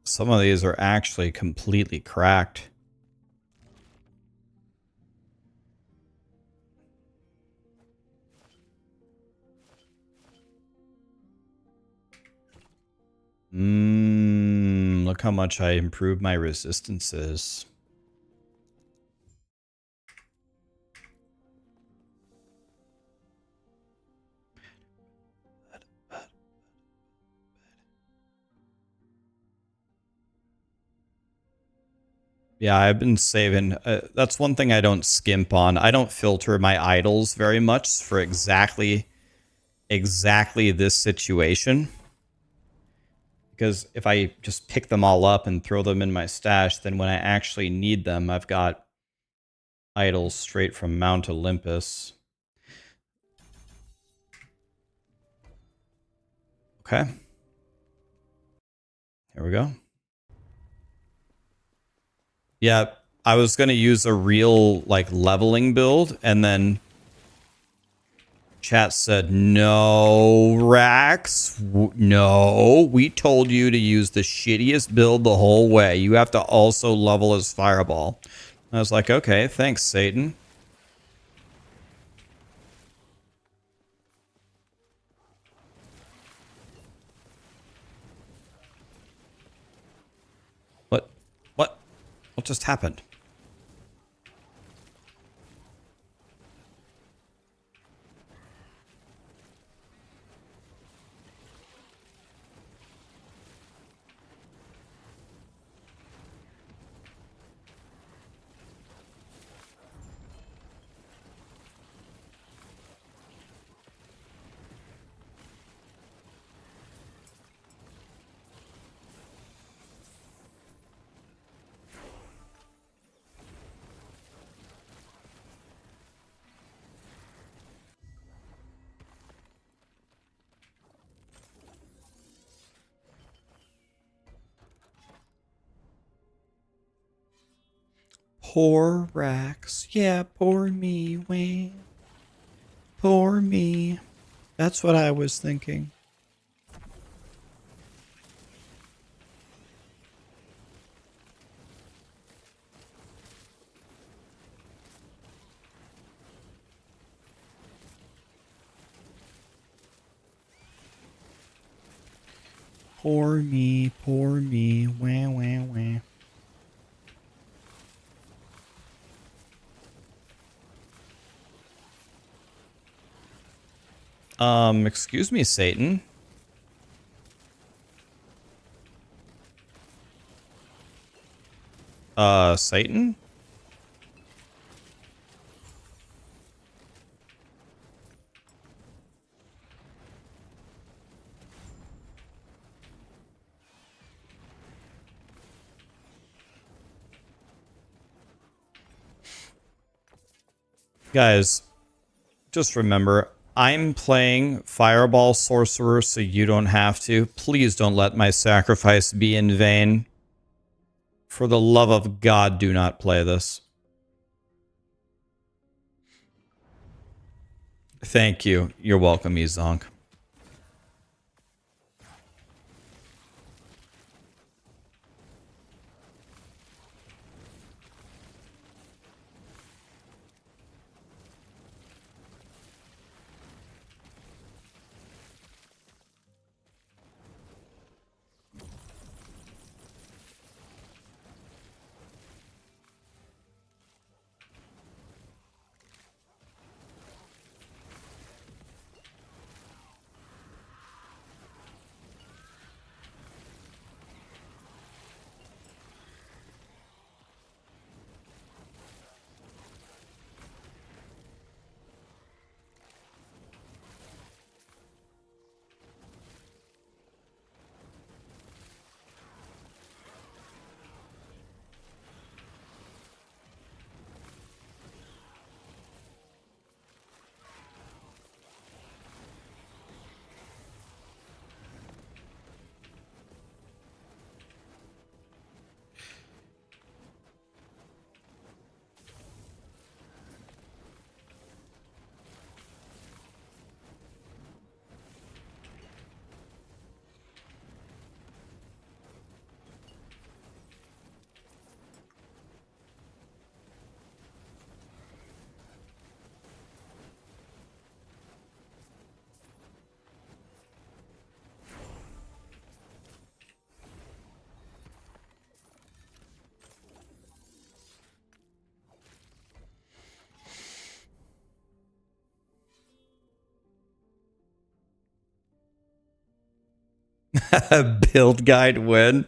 Some of these are actually completely cracked. Look how much I improved my resistances. Yeah, I've been saving. That's one thing I don't skimp on. I don't filter my idols very much for exactly this situation. Because if I just pick them all up and throw them in my stash, then when I actually need them, I've got idols straight from Mount Olympus. Okay. Here we go. Yeah, I was going to use a real like leveling build, and then chat said, no, Rax, no, we told you to use the shittiest build the whole way. You have to also level as Fireball. I was like, okay, thanks, Satan. What just happened? Poor Rax. Yeah, poor me, Wayne. Poor me. That's what I was thinking. Poor me, wah, wah, wah. Excuse me, Satan. Satan? Guys, just remember, I'm playing Fireball Sorcerer, so you don't have to. Please don't let my sacrifice be in vain. For the love of God, do not play this. Thank you. You're welcome, Ezonk. Build guide win.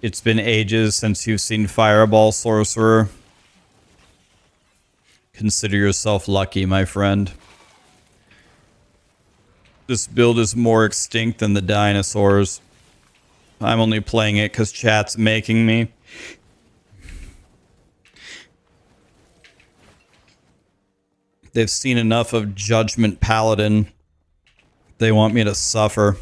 It's been ages since you've seen Fireball Sorcerer. Consider yourself lucky, my friend. This build is more extinct than the dinosaurs. I'm only playing it because chat's making me. They've seen enough of Judgment Paladin. They want me to suffer.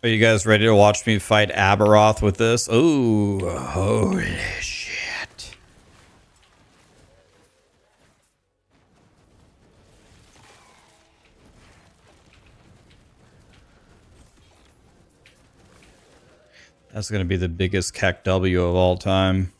Are you guys ready to watch me fight Aberoth with this? Ooh, holy shit. That's going to be the biggest Keck W of all time.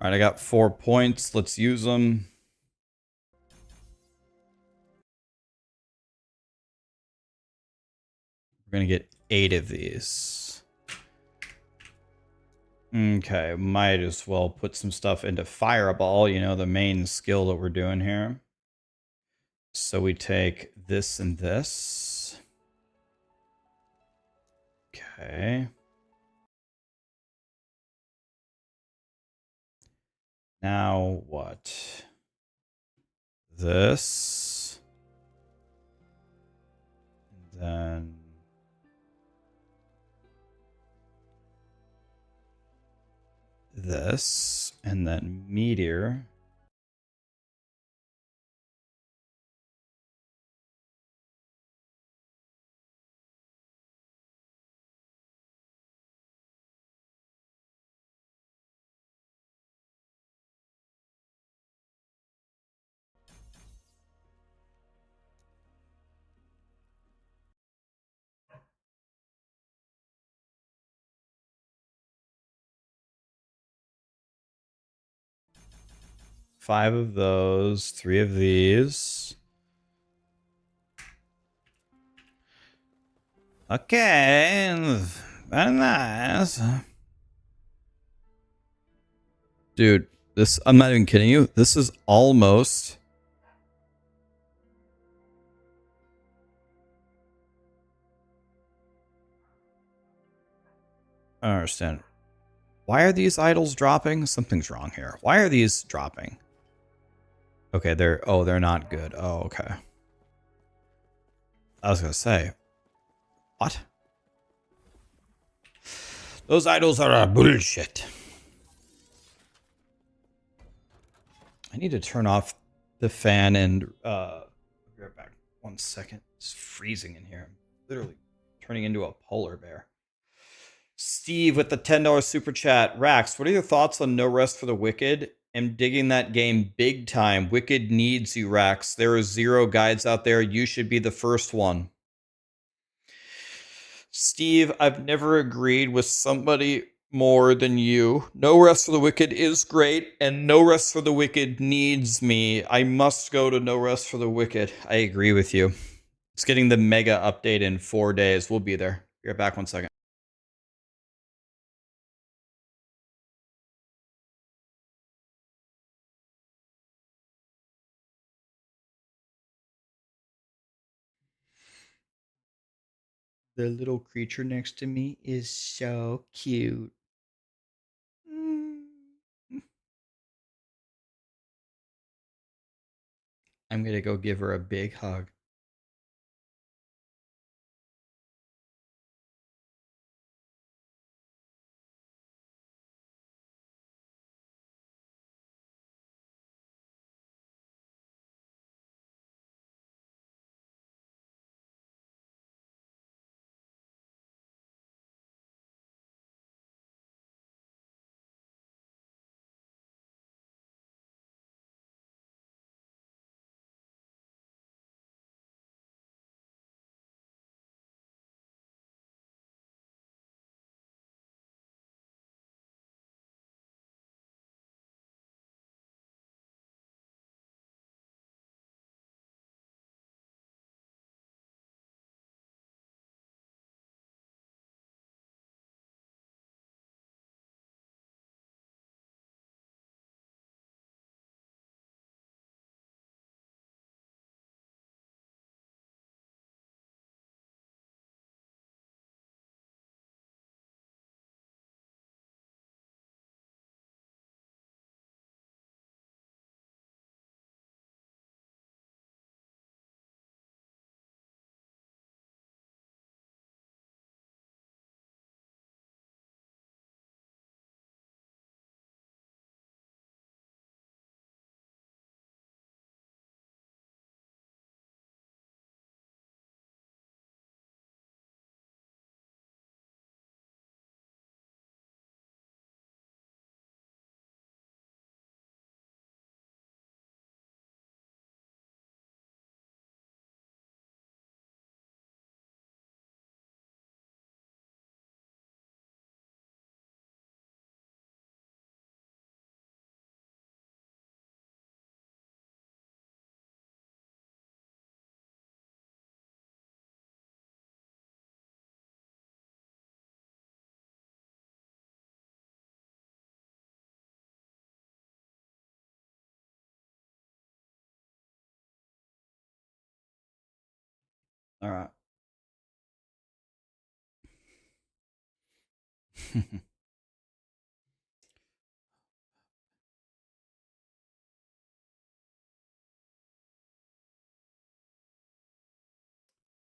All right, I got 4 points. Let's use them. We're going to get 8 of these. Okay, might as well put some stuff into Fireball, you know, the main skill that we're doing here. So we take this and this. Okay. Now what? This. And then this. And then Meteor. Five of those, 3 of these. Okay, very nice. Dude, this, I'm not even kidding you. This is almost... I don't understand. Why are these idols dropping? Something's wrong here. Why are these dropping? Okay, they're not good. Oh, okay. I was gonna say, what? Those idols are bullshit. I need to turn off the fan and be right back. 1 second. It's freezing in here. I'm literally turning into a polar bear. Steve with the $10 super chat. Rax, what are your thoughts on No Rest for the Wicked? I'm digging that game big time. Wicked needs you, Rax. There are 0 guides out there. You should be the first one. Steve, I've never agreed with somebody more than you. No Rest for the Wicked is great, and No Rest for the Wicked needs me. I must go to No Rest for the Wicked. I agree with you. It's getting the mega update in 4 days. We'll be there. Be right back 1 second. The little creature next to me is so cute. I'm going to go give her a big hug. All right.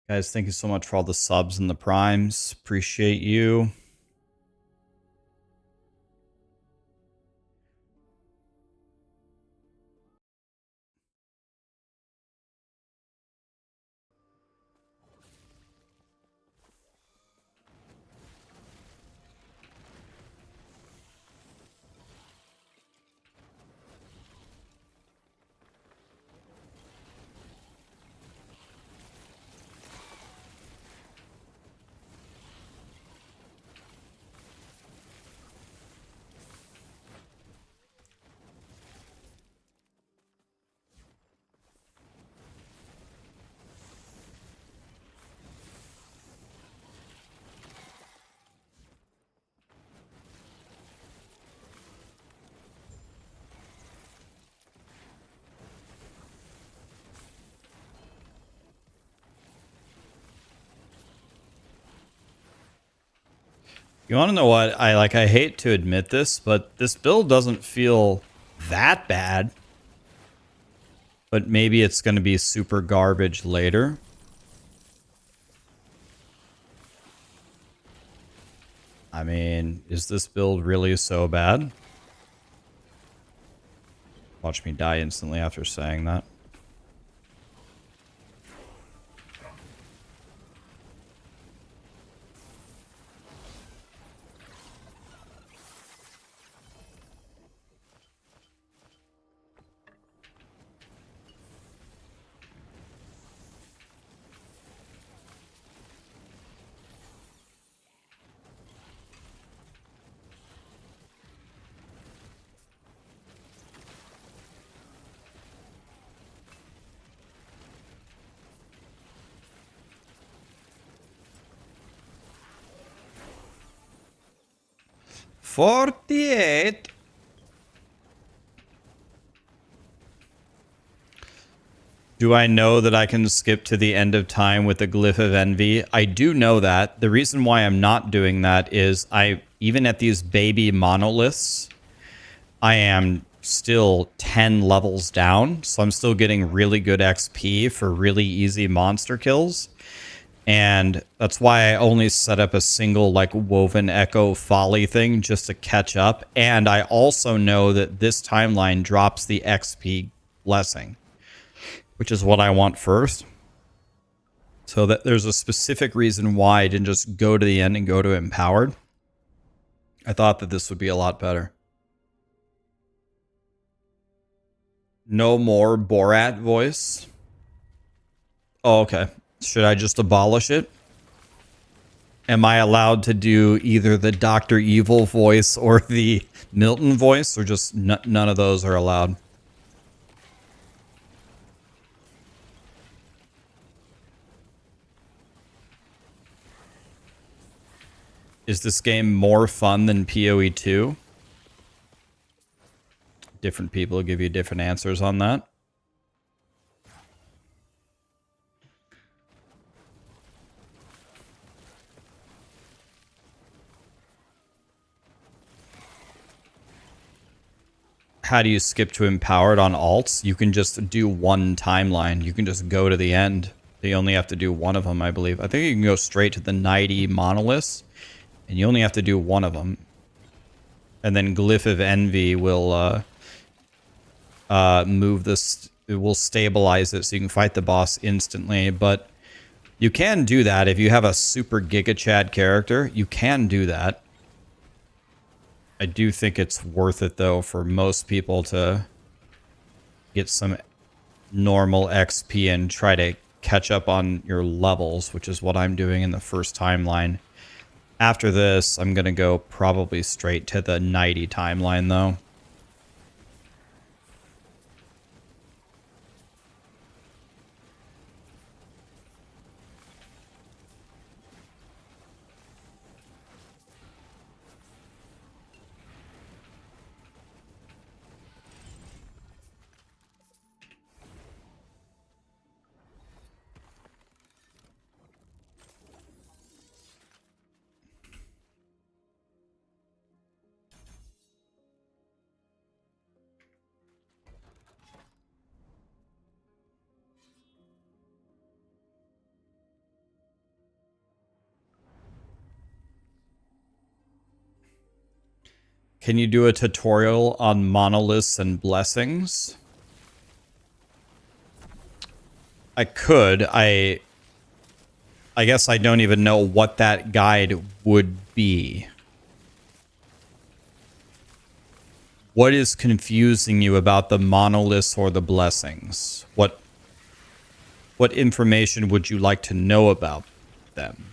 Guys, thank you so much for all the subs and the primes. Appreciate you. You want to know what? I hate to admit this, but this build doesn't feel that bad. But maybe it's going to be super garbage later. I mean, is this build really so bad? Watch me die instantly after saying that. "48." Do I know that I can skip to the end of time with the Glyph of Envy? I do know that. The reason why I'm not doing that is even at these baby monoliths, I am still 10 levels down, so I'm still getting really good XP for really easy monster kills. And that's why I only set up a single like Woven Echo Folly thing just to catch up. And I also know that this timeline drops the XP blessing, which is what I want first. So that there's a specific reason why I didn't just go to the end and go to Empowered. I thought that this would be a lot better. No more Borat voice. Oh, okay. Should I just abolish it? Am I allowed to do either the Dr. Evil voice or the Milton voice, or just none of those are allowed? Is this game more fun than POE2? Different people give you different answers on that. How do you skip to Empowered on alts? You can just do one timeline. You can just go to the end. You only have to do one of them, I believe. I think you can go straight to the 90 monoliths, and you only have to do one of them. And then Glyph of Envy will move this. It will stabilize it so you can fight the boss instantly. But you can do that if you have a super Giga Chad character. You can do that. I do think it's worth it, though, for most people to get some normal XP and try to catch up on your levels, which is what I'm doing in the first timeline. After this, I'm going to go probably straight to the 90 timeline, though. Can you do a tutorial on monoliths and blessings? I could. I guess I don't even know what that guide would be. What is confusing you about the monoliths or the blessings? What information would you like to know about them?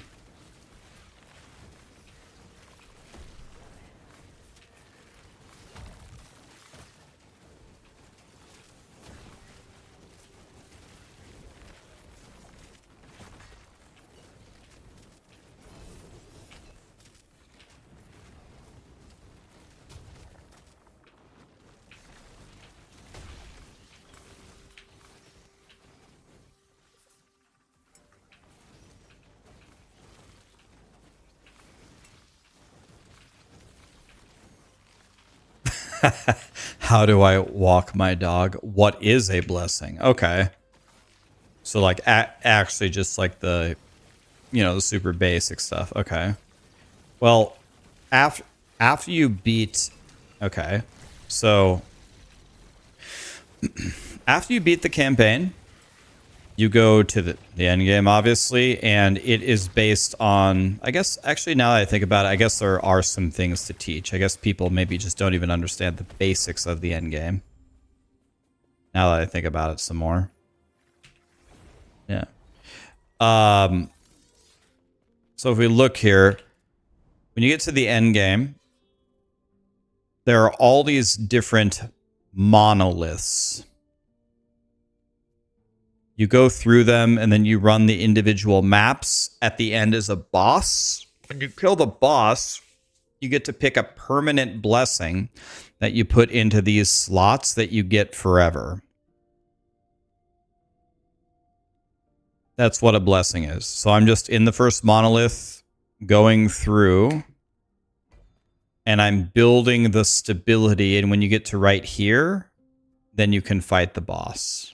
How do I walk my dog? What is a blessing? Okay. So like actually just like the, you know, the super basic stuff. Okay. Well, after you beat, okay. So after you beat the campaign, you go to the end game, obviously, and it is based on, I guess, actually, now that I think about it, I guess there are some things to teach. I guess people maybe just don't even understand the basics of the end game. Now that I think about it some more. Yeah. So if we look here, when you get to the end game, there are all these different monoliths. You go through them and then you run the individual maps. At the end is a boss. When you kill the boss, you get to pick a permanent blessing that you put into these slots that you get forever. That's what a blessing is. So I'm just in the first monolith going through and I'm building the stability. And when you get to right here, then you can fight the boss.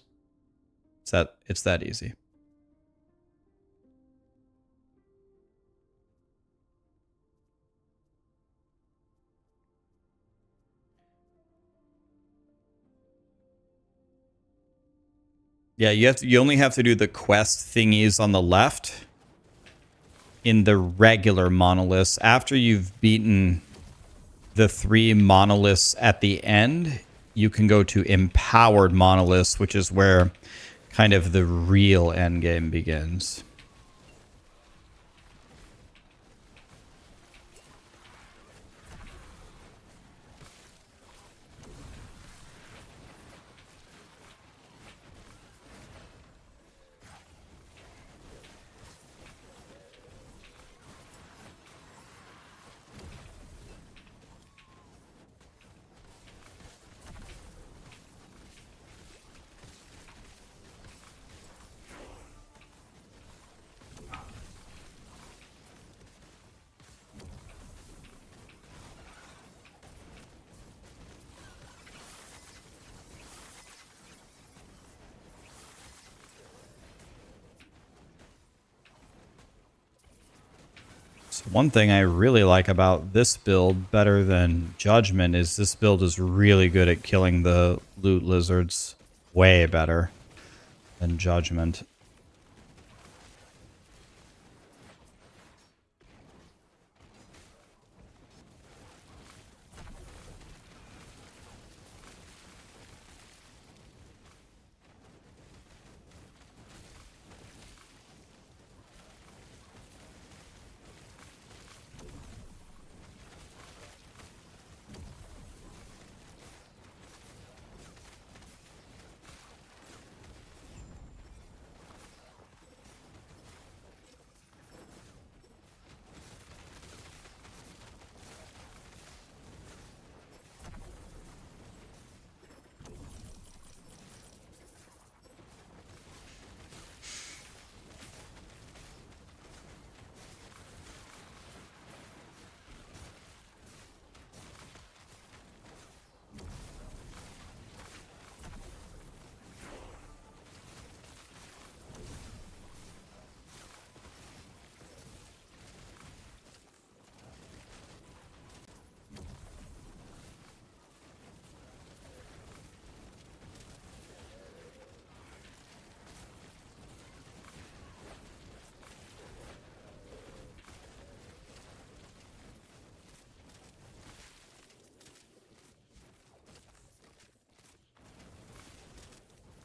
It's that easy. Yeah, you only have to do the quest thingies on the left in the regular monoliths. After you've beaten the 3 monoliths at the end, you can go to empowered monoliths, which is where kind of the real end game begins. So one thing I really like about this build better than Judgment is this build is really good at killing the loot lizards. Way better than Judgment.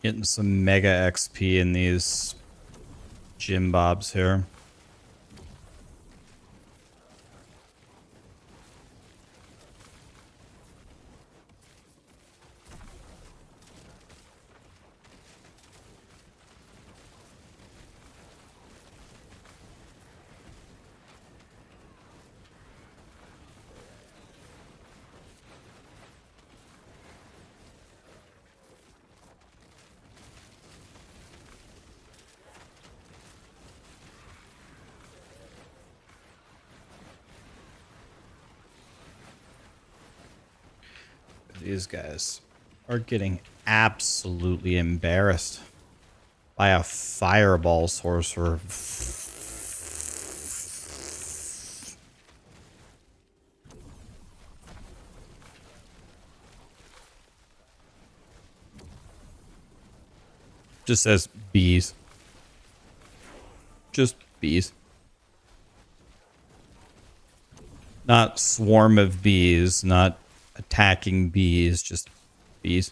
Getting some mega XP in these gym bobs here. These guys are getting absolutely embarrassed by a fireball sorcerer. Just says bees. Just bees. Not swarm of bees, not attacking bees, just bees.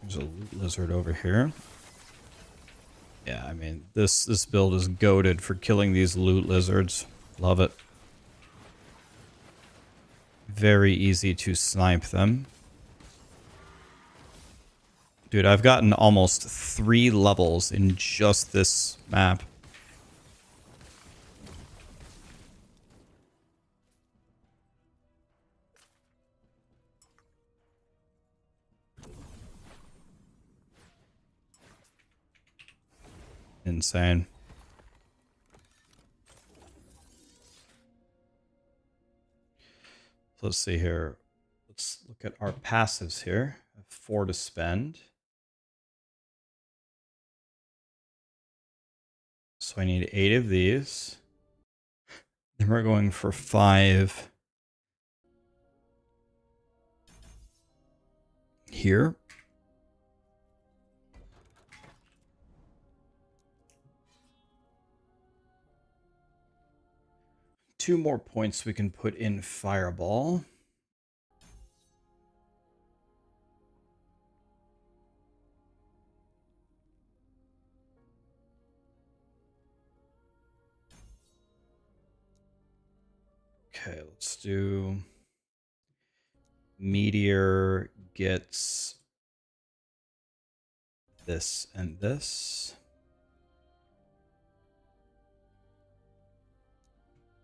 There's a loot lizard over here. Yeah, I mean, this build is goated for killing these loot lizards. Love it. Very easy to snipe them. Dude, I've gotten almost 3 levels in just this map. Insane. So let's see here. Let's look at our passives here. I have 4 to spend. So I need 8 of these. Then we're going for 5 here. Two more points we can put in Fireball. Okay, let's do Meteor gets this and this.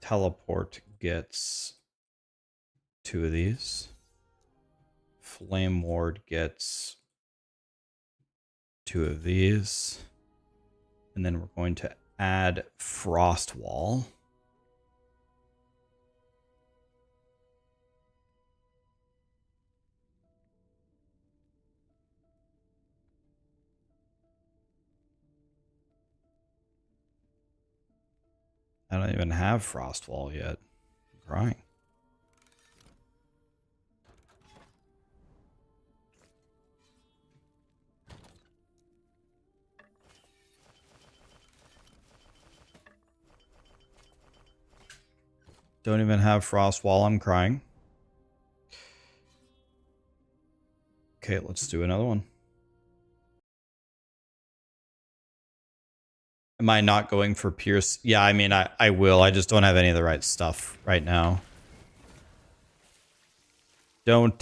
Teleport gets 2 of these. Flame Ward gets 2 of these. And then we're going to add Frost Wall. I don't even have Frost Wall yet. I'm crying. Don't even have Frost Wall. I'm crying. Okay, let's do another one. Am I not going for Pierce? Yeah, I mean, I will. I just don't have any of the right stuff right now. Don't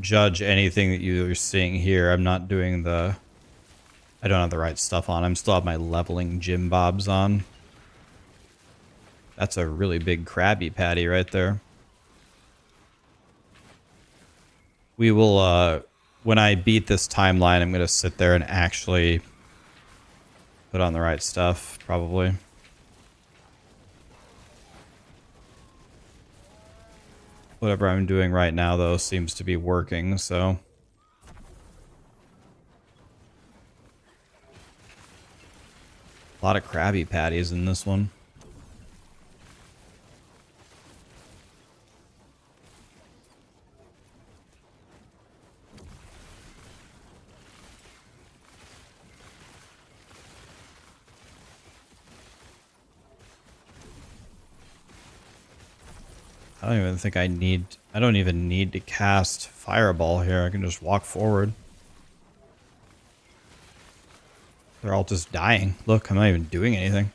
judge anything that you're seeing here. I'm not doing the... I don't have the right stuff on. I'm still have my leveling gym bobs on. That's a really big Krabby Patty right there. We will, when I beat this timeline, I'm going to sit there and actually put on the right stuff, probably. Whatever I'm doing right now, though, seems to be working, so... A lot of Krabby Patties in this one. I don't even think I need... I don't even need to cast Fireball here. I can just walk forward. They're all just dying. Look, I'm not even doing anything.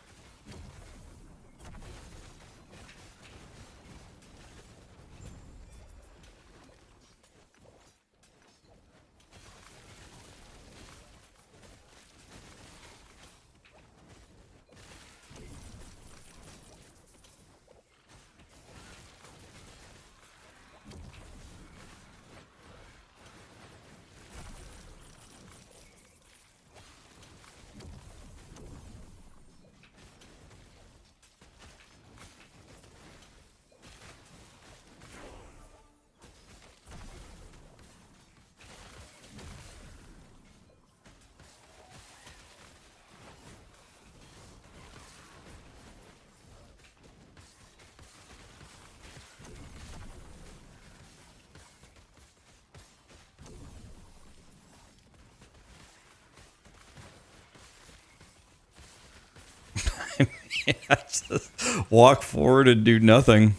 I just walk forward and do nothing.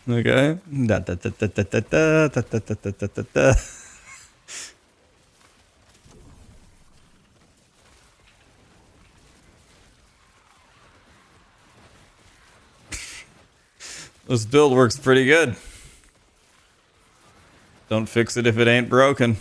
Okay. Da, da, da, da, da, da, da, da, da, da, da, da, da. This build works pretty good. Don't fix it if it ain't broken.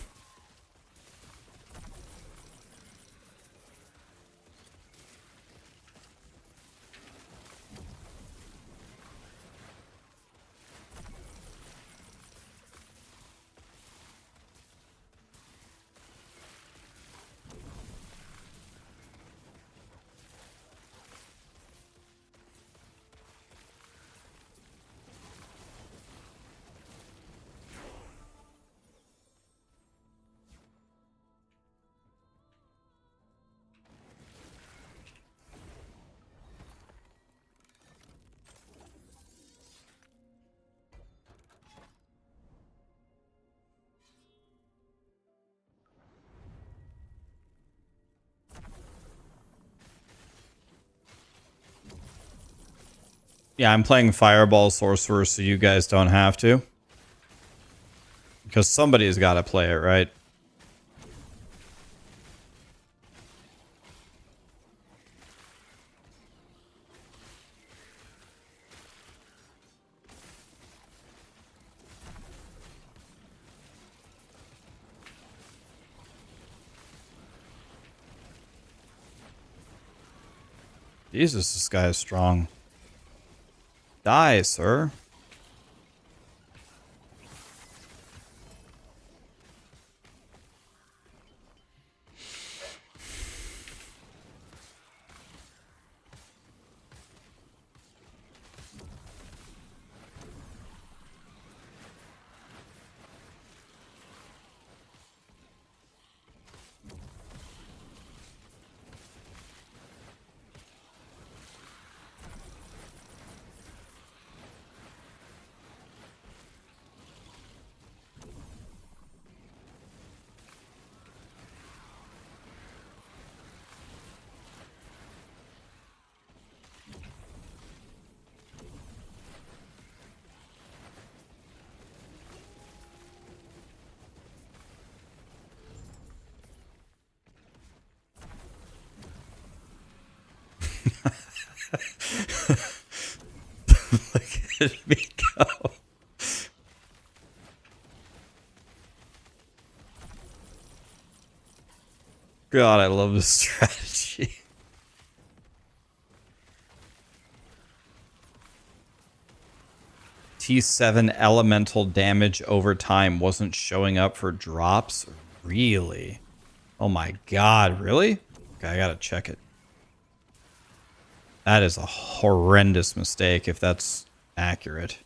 Yeah, I'm playing Fireball Sorcerer so you guys don't have to. Because somebody's got to play it, right? Jesus, this guy is strong. Die, sir. Look at me go. God, I love this strategy. T7 elemental damage over time wasn't showing up for drops? Really? Oh my god, really? Okay, I gotta check it. That is a horrendous mistake if that's accurate.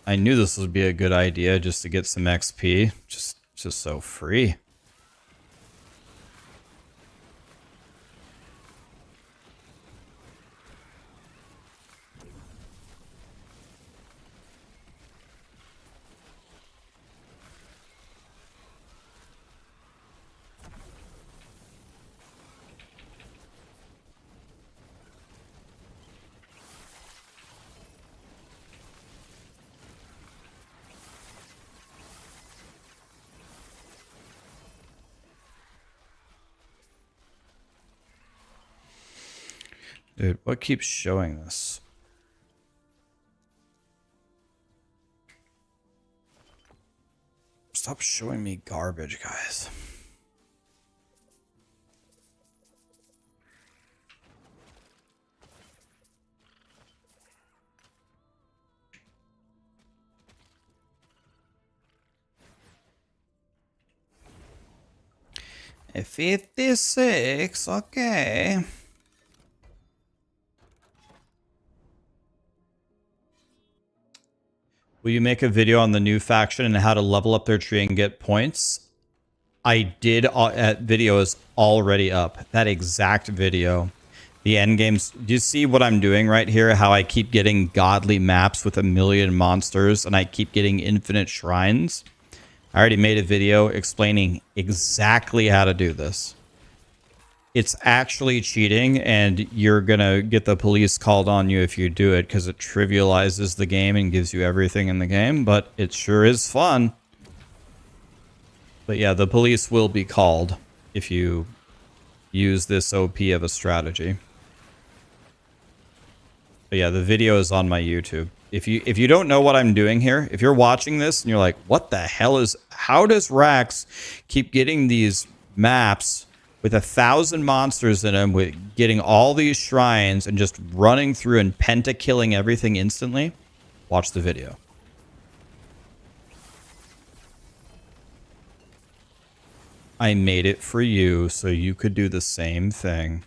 I knew this would be a good idea just to get some XP. Just It's just so free. Dude, what keeps showing this? Stop showing me garbage, guys. A 56, okay. Will you make a video on the new faction and how to level up their tree and get points? I did. That video is already up. That exact video. The end games. Do you see what I'm doing right here? How I keep getting godly maps with 1,000,000 monsters and I keep getting infinite shrines? I already made a video explaining exactly how to do this. It's actually cheating, and you're going to get the police called on you if you do it because it trivializes the game and gives you everything in the game, but it sure is fun. But yeah, the police will be called if you use this OP of a strategy. But yeah, the video is on my YouTube. If you don't know what I'm doing here, if you're watching this and you're like, what the hell is, how does Rax keep getting these maps with 1,000 monsters in them, with getting all these shrines and just running through and pentakilling everything instantly? Watch the video. I made it for you so you could do the same thing.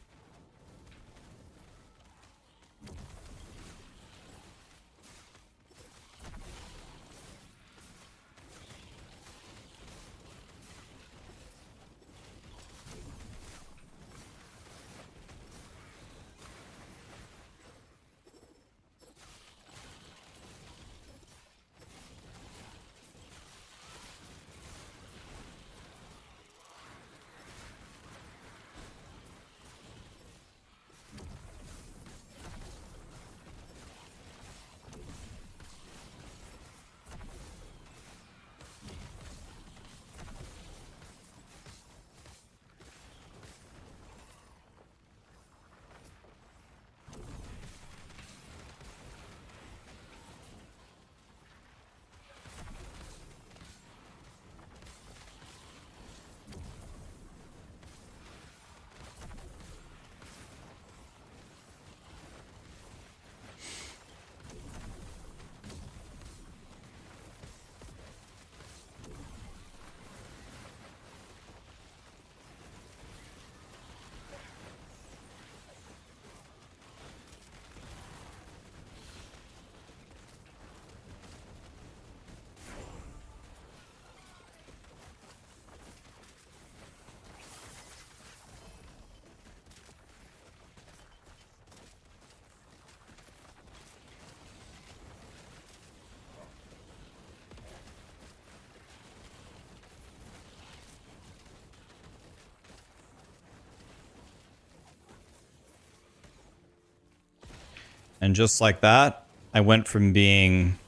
And just like that, I went from being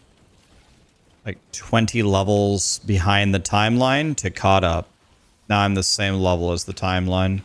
like 20 levels behind the timeline to caught up. Now I'm the same level as the timeline.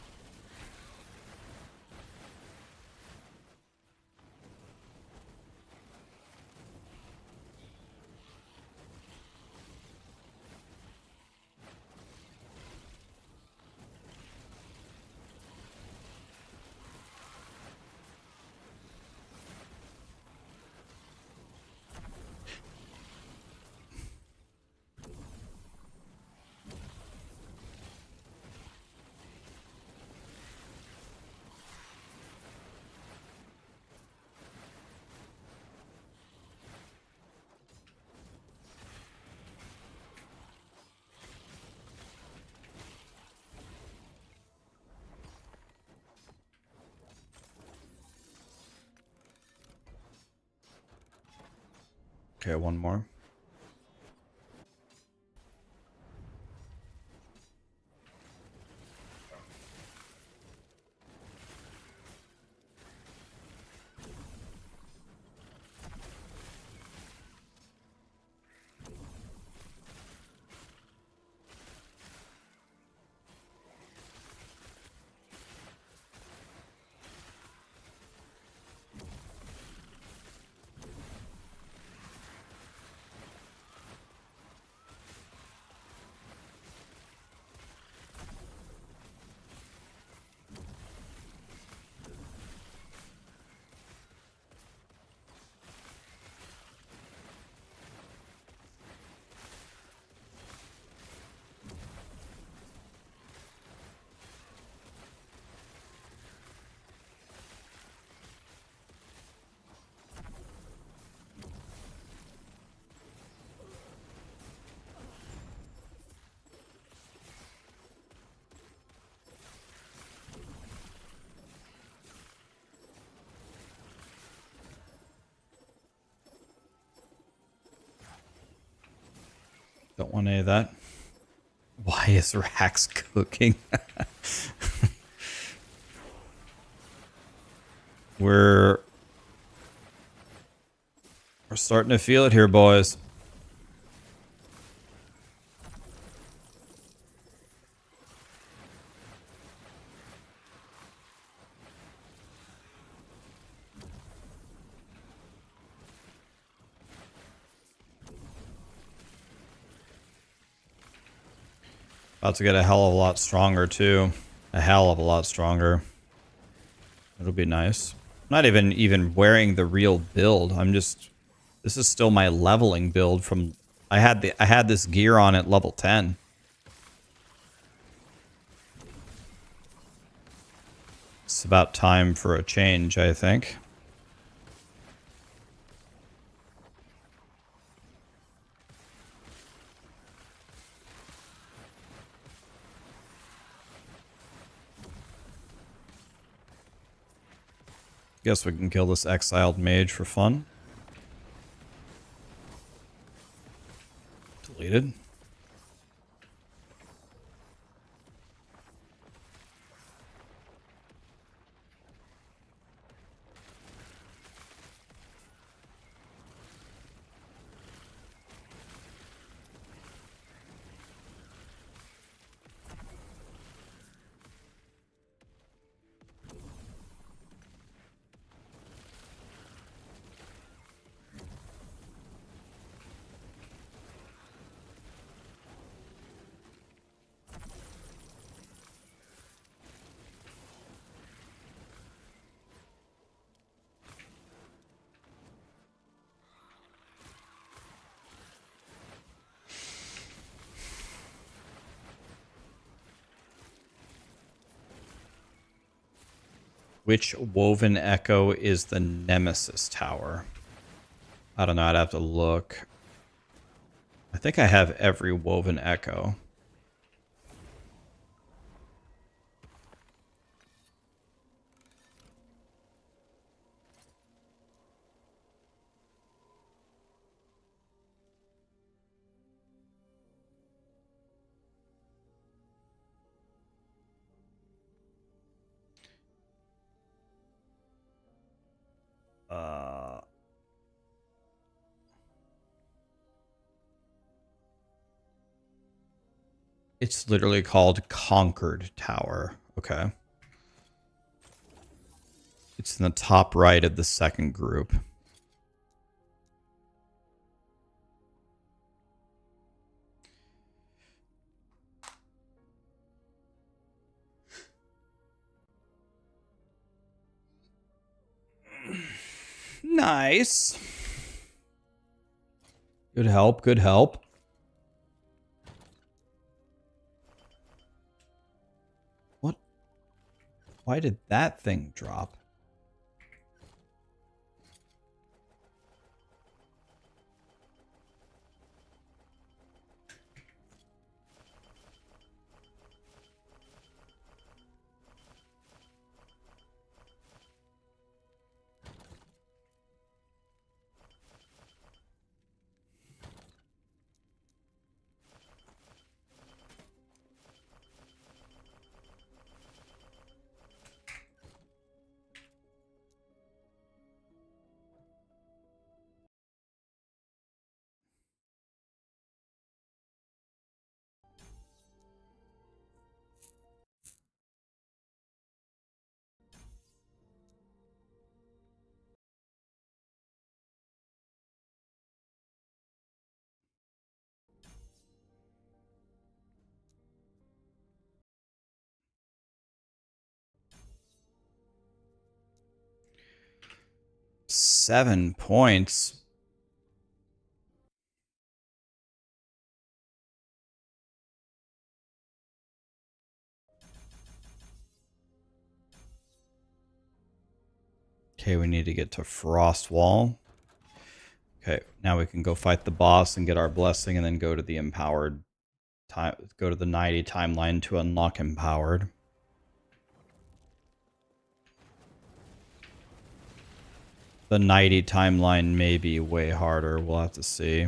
Okay, one more. Don't want any of that. Why is Rax cooking? We're starting to feel it here, boys. About to get a hell of a lot stronger too. A hell of a lot stronger. It'll be nice. I'm not even wearing the real build. I'm just, this is still my leveling build from, I had this gear on at level 10. It's about time for a change, I think. Guess we can kill this exiled mage for fun. Deleted. Which woven echo is the Nemesis Tower? I don't know. I'd have to look. I think I have every woven echo. It's literally called Conquered Tower. Okay. It's in the top right of the second group. Nice. Good help, good help. What? Why did that thing drop? 7 points. Okay, we need to get to Frost Wall. Okay, now we can go fight the boss and get our blessing and then go to the Empowered time, go to the 90 timeline to unlock Empowered. The 90 timeline may be way harder. We'll have to see.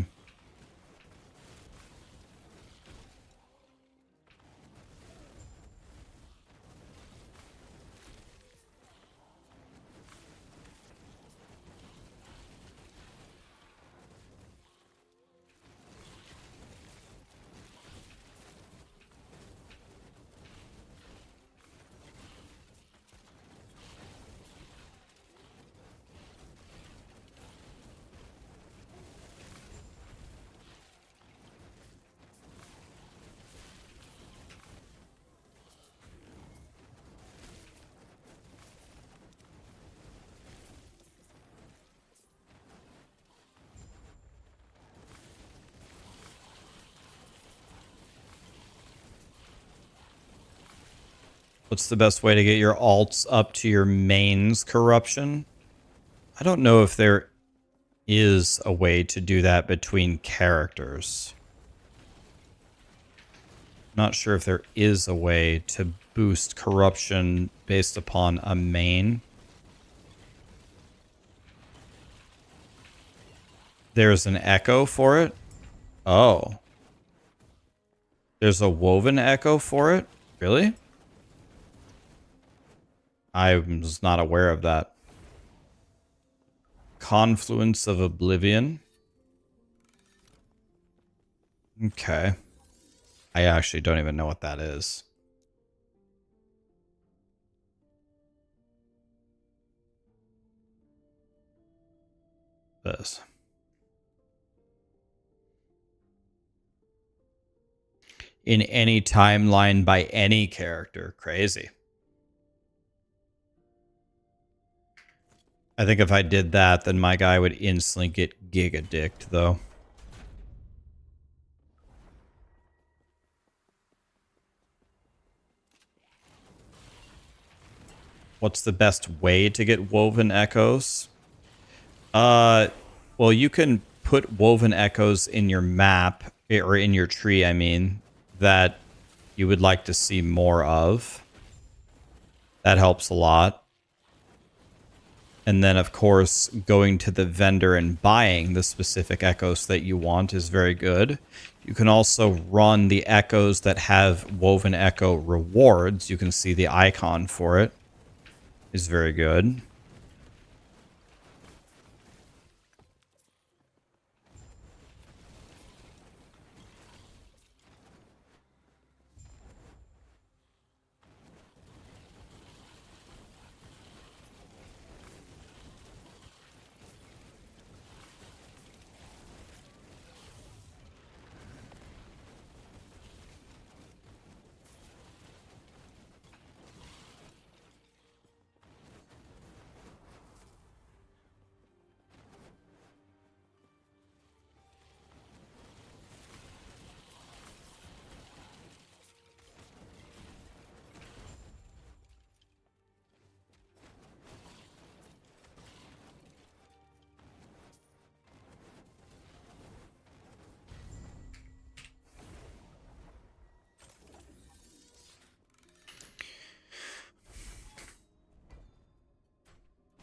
What's the best way to get your alts up to your main's corruption? I don't know if there is a way to do that between characters. Not sure if there is a way to boost corruption based upon a main. There's an echo for it? Oh. There's a woven echo for it? Really? I was not aware of that. Confluence of Oblivion. Okay. I actually don't even know what that is. This. In any timeline by any character. Crazy. I think if I did that, then my guy would instantly get giga-dicked, though. What's the best way to get woven echoes? Well, you can put woven echoes in your map, or in your tree, I mean, that you would like to see more of. That helps a lot. And then, of course, going to the vendor and buying the specific echoes that you want is very good. You can also run the echoes that have woven echo rewards. You can see the icon for it. Is very good.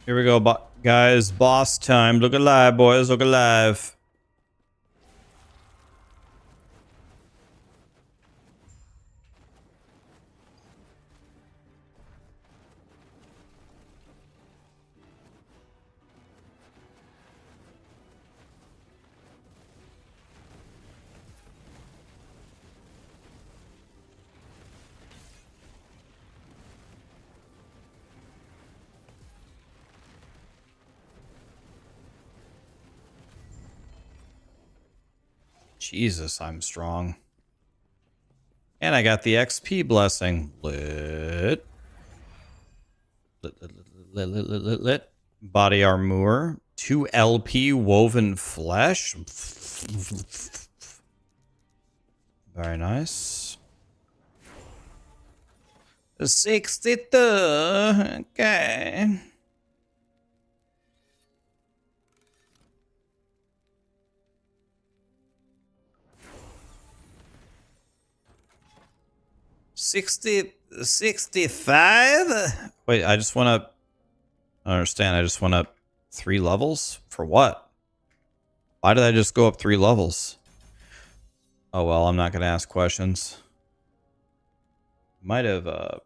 Here we go, guys. Boss time. Look alive, boys. Look alive. Jesus, I'm strong. And I got the XP blessing. Lit. Body armor. 2 LP woven flesh. Very nice. 62. Okay. $60, 65? Wait, I just want to understand. I just went up 3 levels? For what? Why did I just go up 3 levels? Oh, well, I'm not going to ask questions. Might have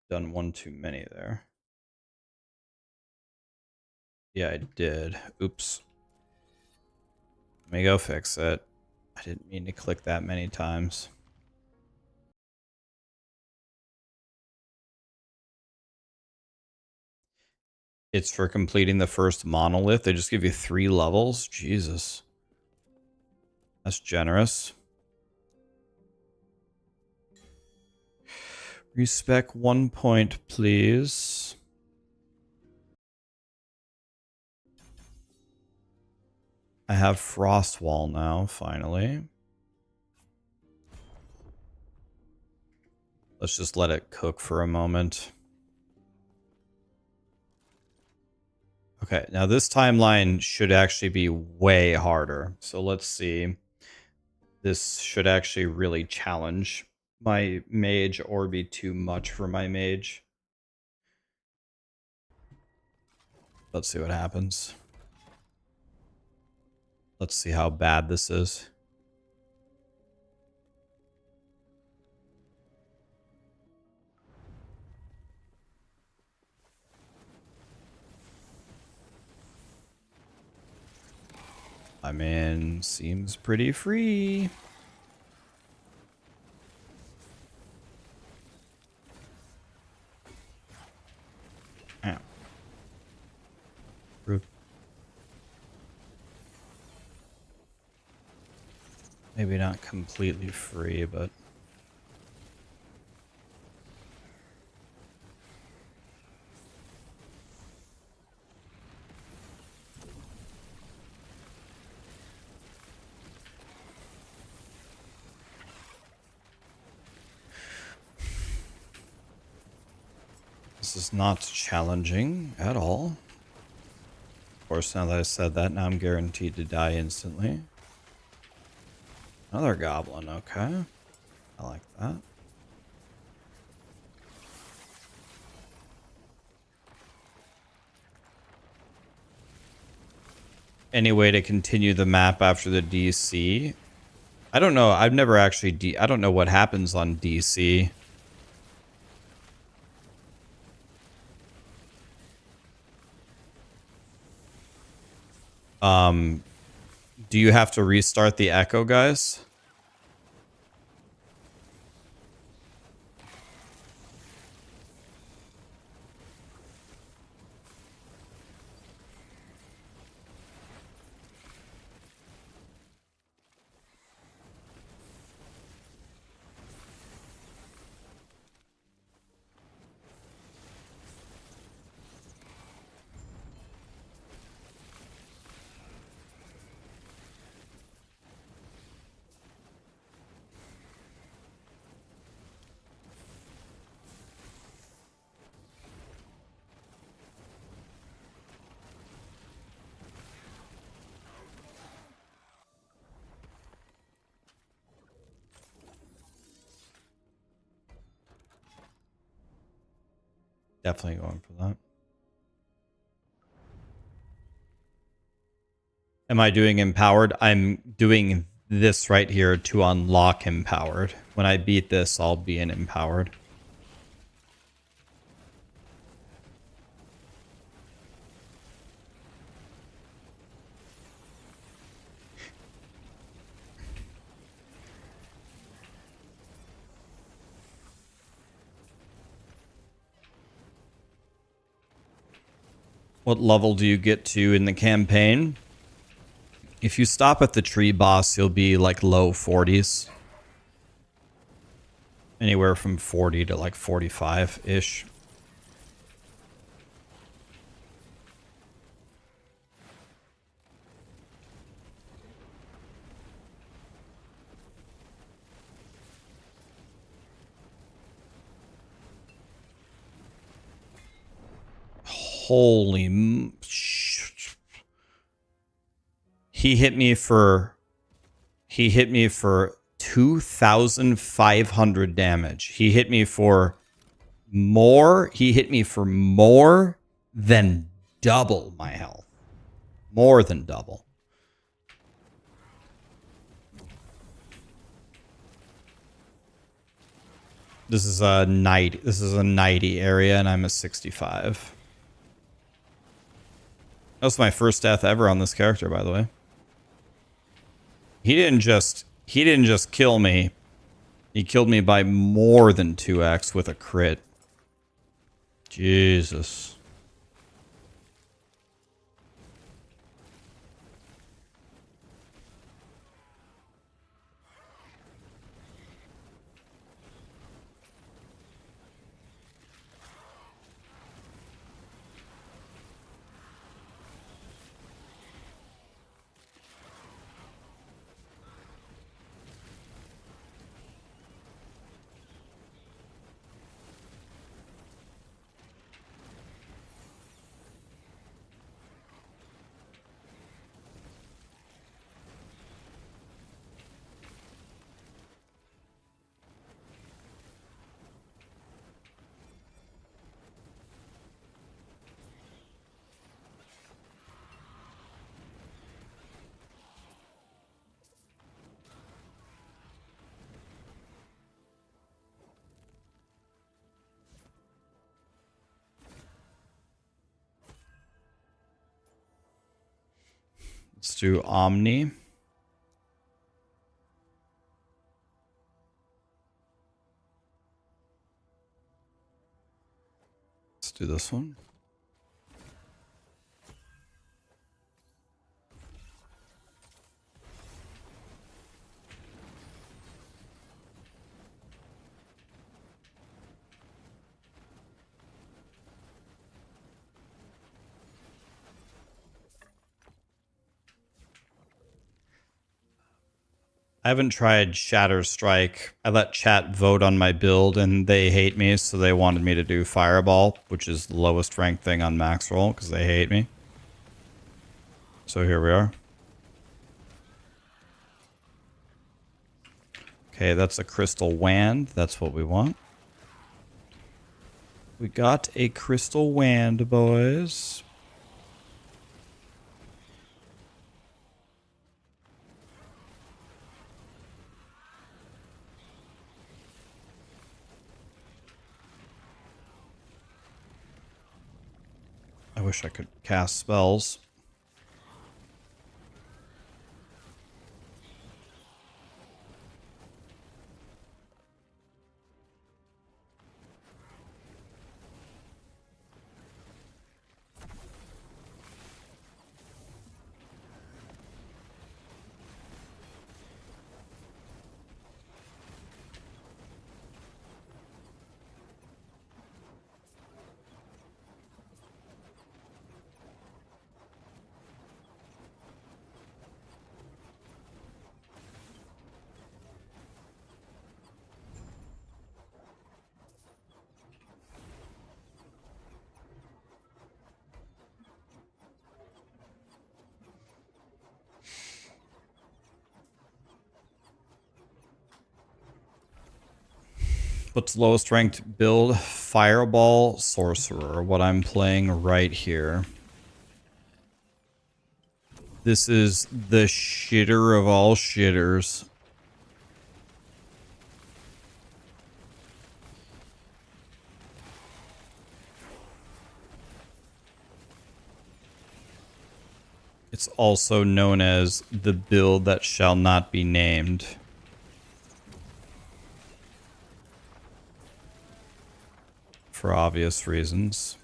done one too many there. Yeah, I did. Oops. Let me go fix it. I didn't mean to click that many times. It's for completing the first monolith. They just give you 3 levels. Jesus. That's generous. Respec 1 point, please. I have Frost Wall now, finally. Let's just let it cook for a moment. Okay, now this timeline should actually be way harder. So let's see. This should actually really challenge my mage or be too much for my mage. Let's see what happens. Let's see how bad this is. I mean, seems pretty free. Ow. Rude. Maybe not completely free, but... This is not challenging at all. Of course, now that I said that, now I'm guaranteed to die instantly. Another goblin, okay. I like that. Any way to continue the map after the DC? I don't know. I've never actually... I don't know what happens on DC. Do you have to restart the echo, guys? Definitely going for that. Am I doing empowered? I'm doing this right here to unlock empowered. When I beat this, I'll be in empowered. What level do you get to in the campaign? If you stop at the tree boss, you'll be like low 40s. Anywhere from 40 to like 45-ish. Holy... He hit me for 2,500 damage. He hit me for more than double my health. More than double. This is a 90 area and I'm a 65. That was my first death ever on this character, by the way. He didn't just kill me. He killed me by more than 2x with a crit. Jesus. Let's do Omni. Let's do this one. I haven't tried Shatter Strike. I let chat vote on my build and they hate me, so they wanted me to do Fireball, which is the lowest ranked thing on max roll because they hate me. So here we are. Okay, that's a Crystal Wand. That's what we want. We got a Crystal Wand, boys. I wish I could cast spells. What's lowest ranked build? Fireball Sorcerer, what I'm playing right here. This is the shitter of all shitters. It's also known as the build that shall not be named. For obvious reasons.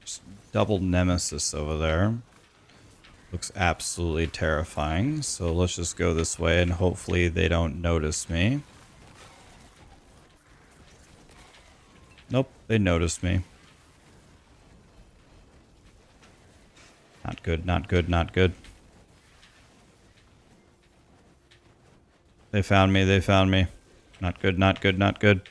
Just double Nemesis over there. Looks absolutely terrifying. So let's just go this way and hopefully they don't notice me. Nope, they noticed me. Not good, not good, not good. They found me, they found me. Not good, not good, not good.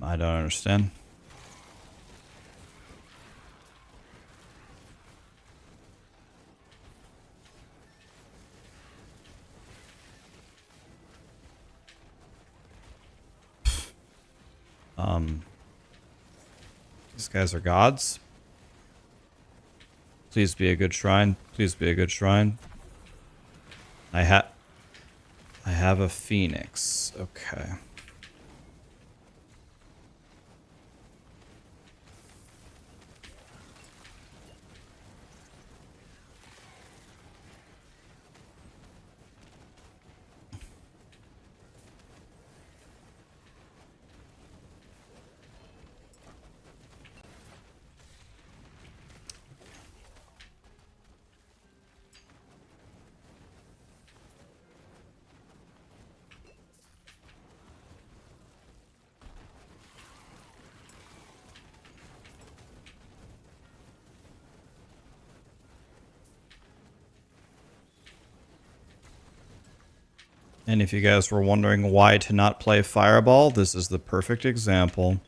I don't understand. These guys are gods. Please be a good shrine. Please be a good shrine. I have a phoenix. Okay. And if you guys were wondering why to not play Fireball, this is the perfect example.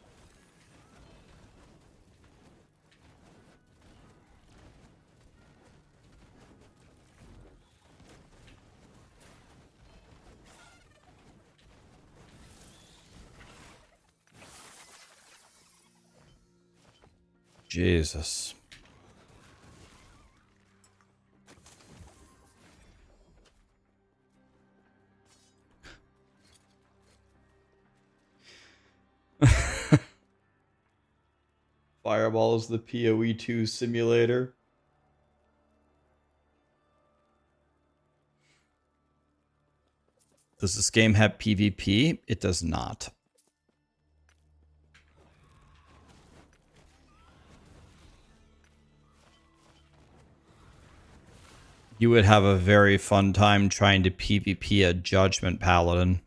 Jesus. Fireball is the POE2 simulator. Does this game have PvP? It does not. You would have a very fun time trying to PvP a Judgment Paladin.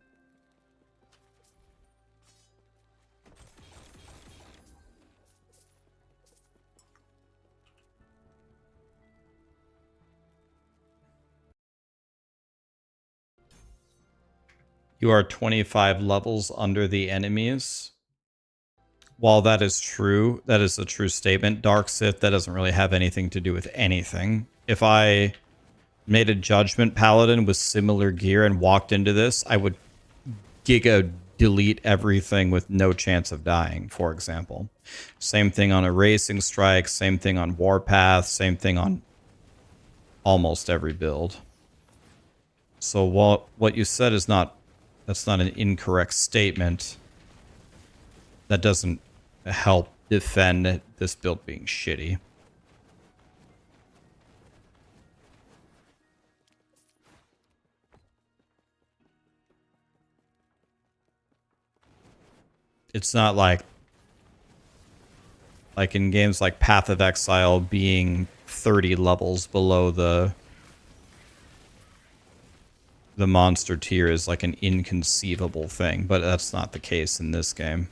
You are 25 levels under the enemies. While that is true, that is a true statement. Dark Sith, that doesn't really have anything to do with anything. If I made a Judgment Paladin with similar gear and walked into this, I would giga delete everything with no chance of dying, for example. Same thing on Erasing Strike, same thing on Warpath, same thing on almost every build. So what you said is that's not an incorrect statement. That doesn't help defend this build being shitty. It's not like in games like Path of Exile being 30 levels below the monster tier is like an inconceivable thing, but that's not the case in this game.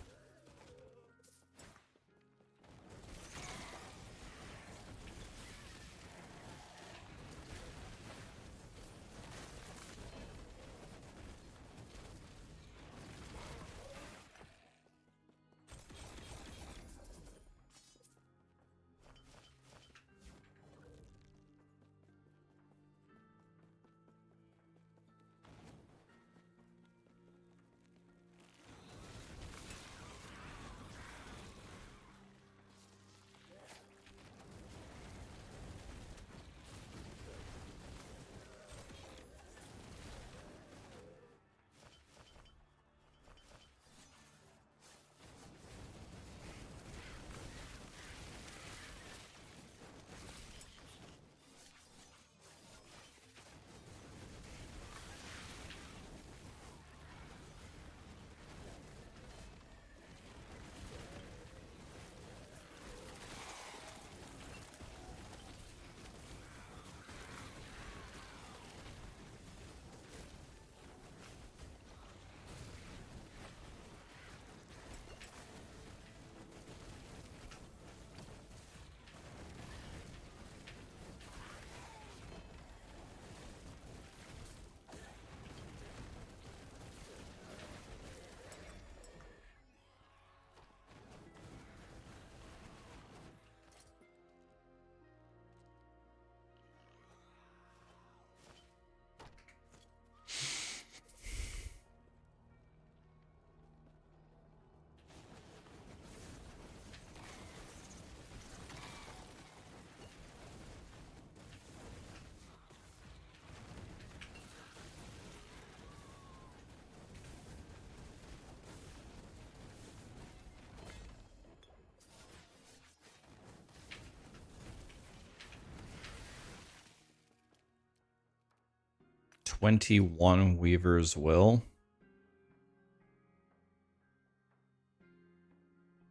21 Weaver's Will.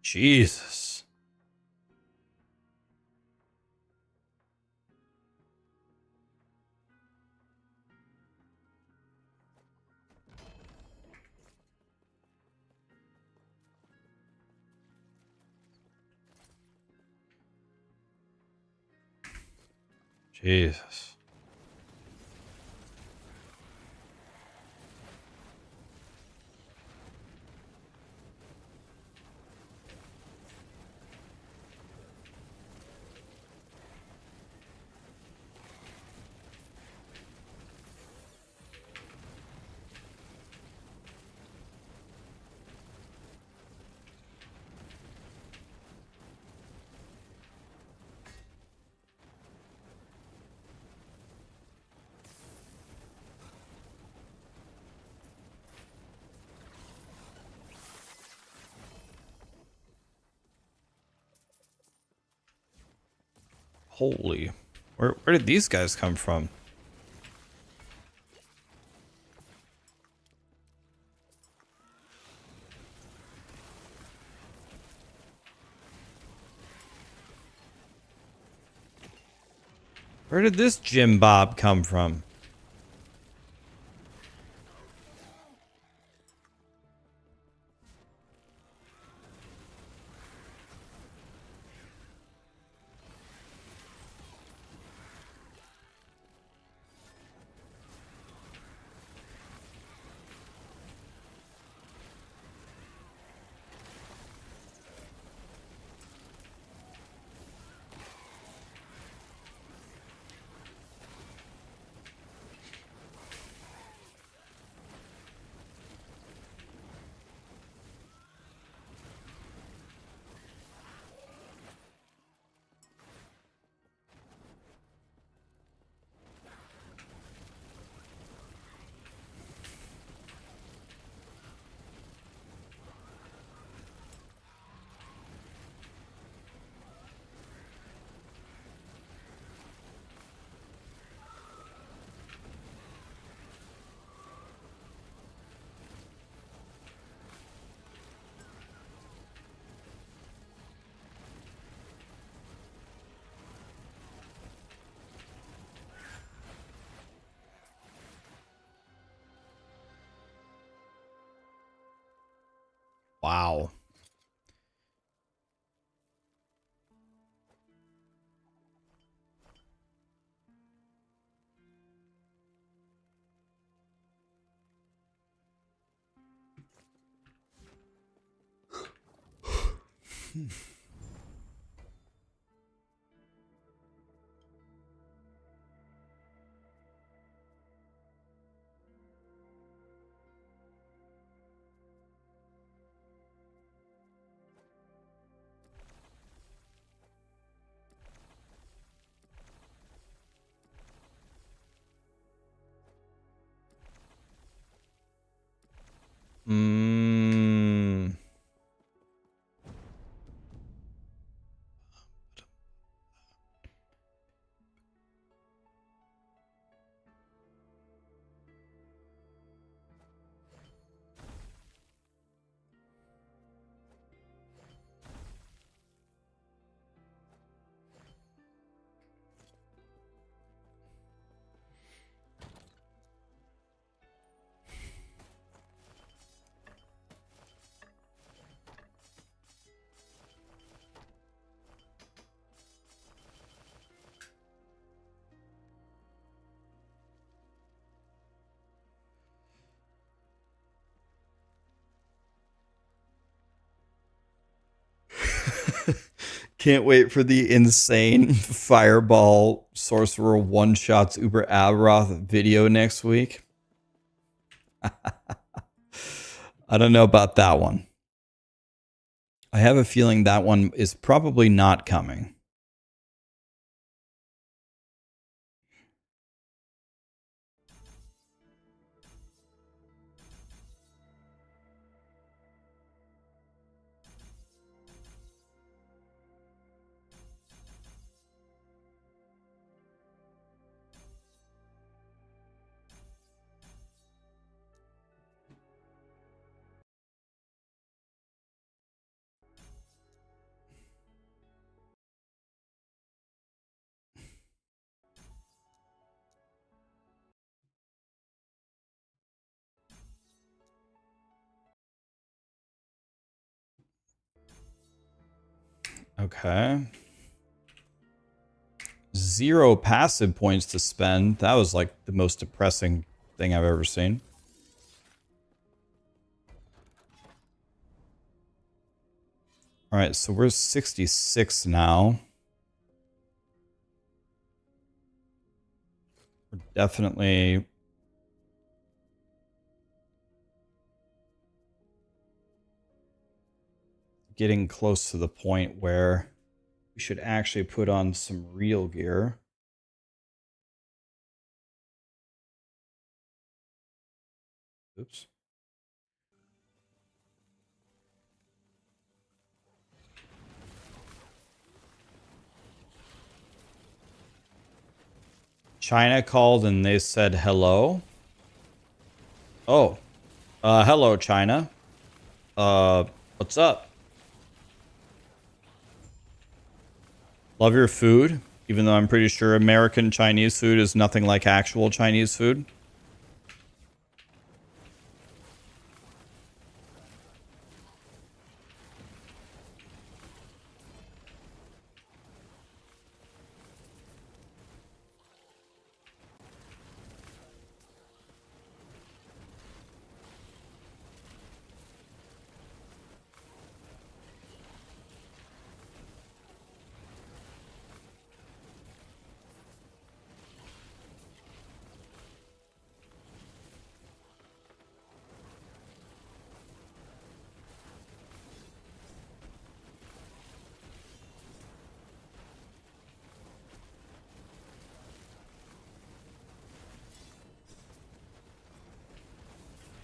Jesus. Jesus. Holy. Where did these guys come from? Where did this Jim Bob come from? Wow. Mm. Can't wait for the insane Fireball Sorcerer one-shots Uber Abroth video next week. I don't know about that one. I have a feeling that one is probably not coming. Okay. 0 passive points to spend. That was like the most depressing thing I've ever seen. All right, so we're 66 now. We're definitely getting close to the point where we should actually put on some real gear. Oops. China called and they said hello. Oh, hello, China. What's up? Love your food, even though I'm pretty sure American Chinese food is nothing like actual Chinese food.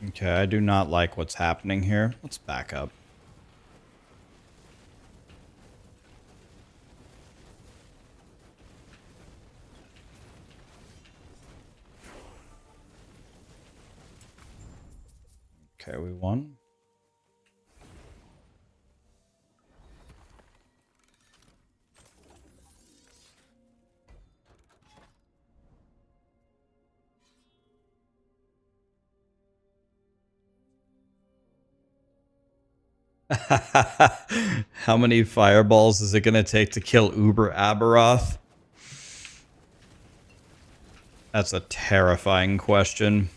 Okay, I do not like what's happening here. Let's back up. Okay, we won. How many fireballs is it going to take to kill Uber Aberoth? That's a terrifying question.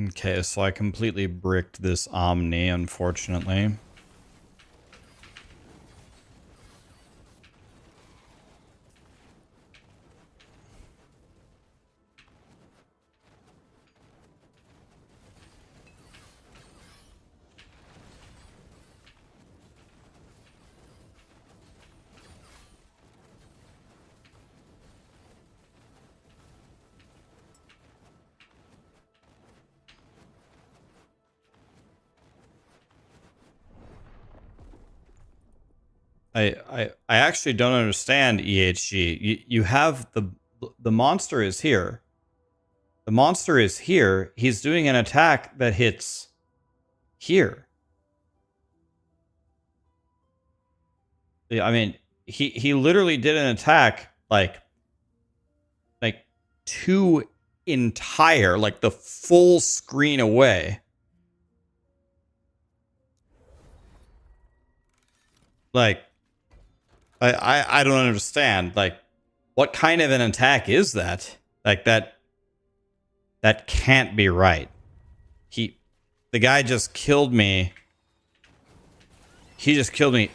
Okay, so I completely bricked this Omni, unfortunately. I actually don't understand EHG. You have the monster is here. The monster is here. He's doing an attack that hits here. Yeah, I mean, he literally did an attack like two entire, like the full screen away. Like I don't understand. Like, what kind of an attack is that? Like that can't be right. The guy just killed me. He just killed me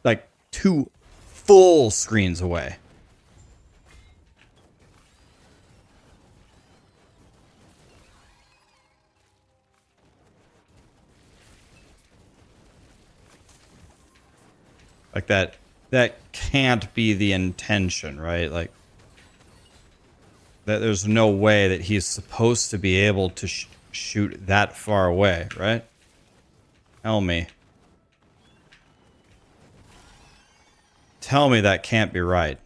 like two full screens away. Like that can't be the intention, right? Like that there's no way that he's supposed to be able to shoot that far away, right? Tell me. Tell me that can't be right.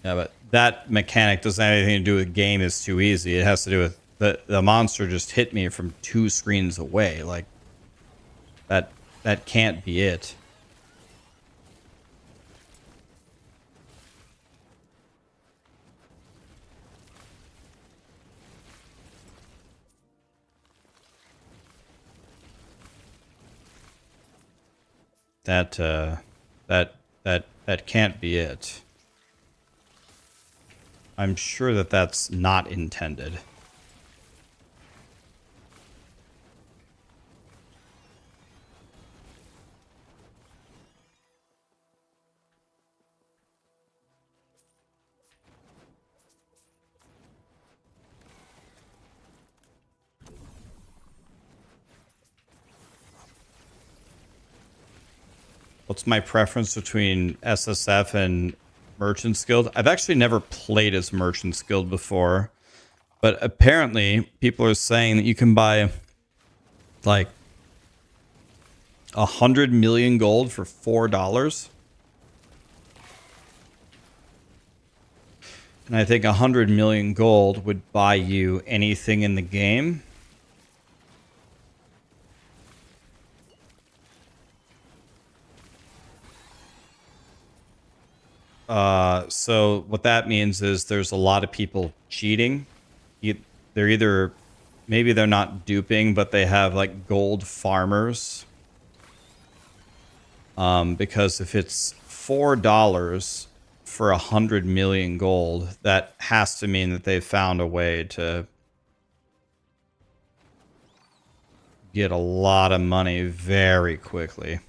Yeah, but that mechanic doesn't have anything to do with game is too easy. It has to do with the monster just hit me from 2 screens away. Like that can't be it. That can't be it. I'm sure that that's not intended. What's my preference between SSF and Merchant's Guild? I've actually never played as Merchant's Guild before, but apparently people are saying that you can buy like 100 million gold for $4. And I think 100 million gold would buy you anything in the game. So what that means is there's a lot of people cheating. They're either, maybe they're not duping, but they have like gold farmers. Because if it's $4 for 100 million gold, that has to mean that they've found a way to get a lot of money very quickly.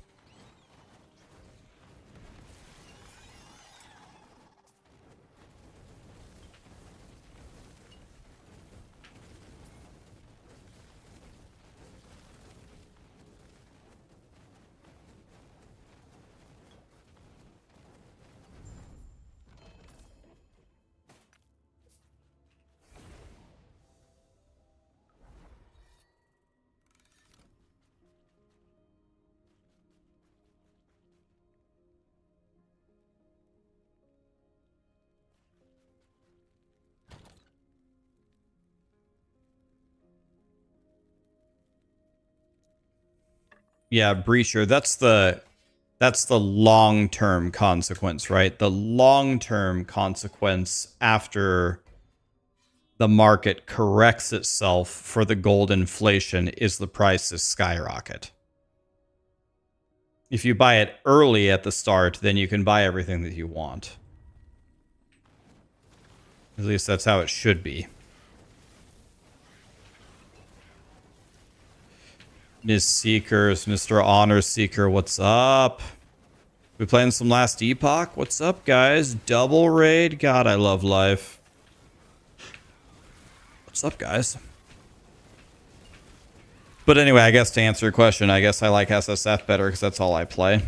Yeah, Breacher, that's the long-term consequence, right? The long-term consequence after the market corrects itself for the gold inflation is the prices skyrocket. If you buy it early at the start, then you can buy everything that you want. At least that's how it should be. Ms. Seekers, Mr. Honor Seeker, what's up? We playing some last Epoch? What's up, guys? Double raid? God, I love life. What's up, guys? But anyway, I guess to answer your question, I guess I like SSF better because that's all I play.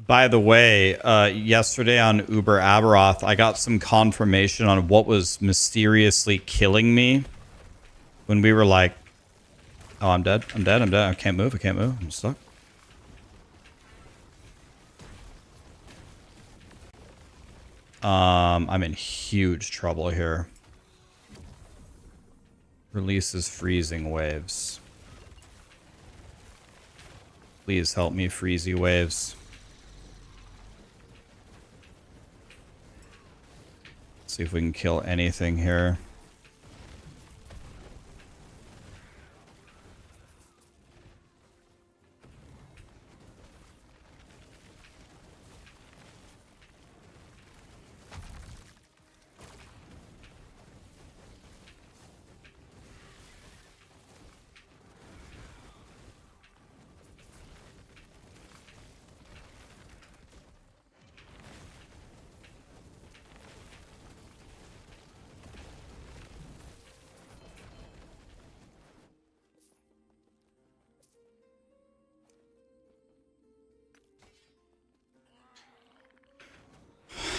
By the way, yesterday on Uber Aberoth, I got some confirmation on what was mysteriously killing me when we were like, oh, I'm dead. I'm dead. I'm dead. I can't move. I can't move. I'm stuck. I'm in huge trouble here. Releases freezing waves. Please help me, freezy waves. See if we can kill anything here.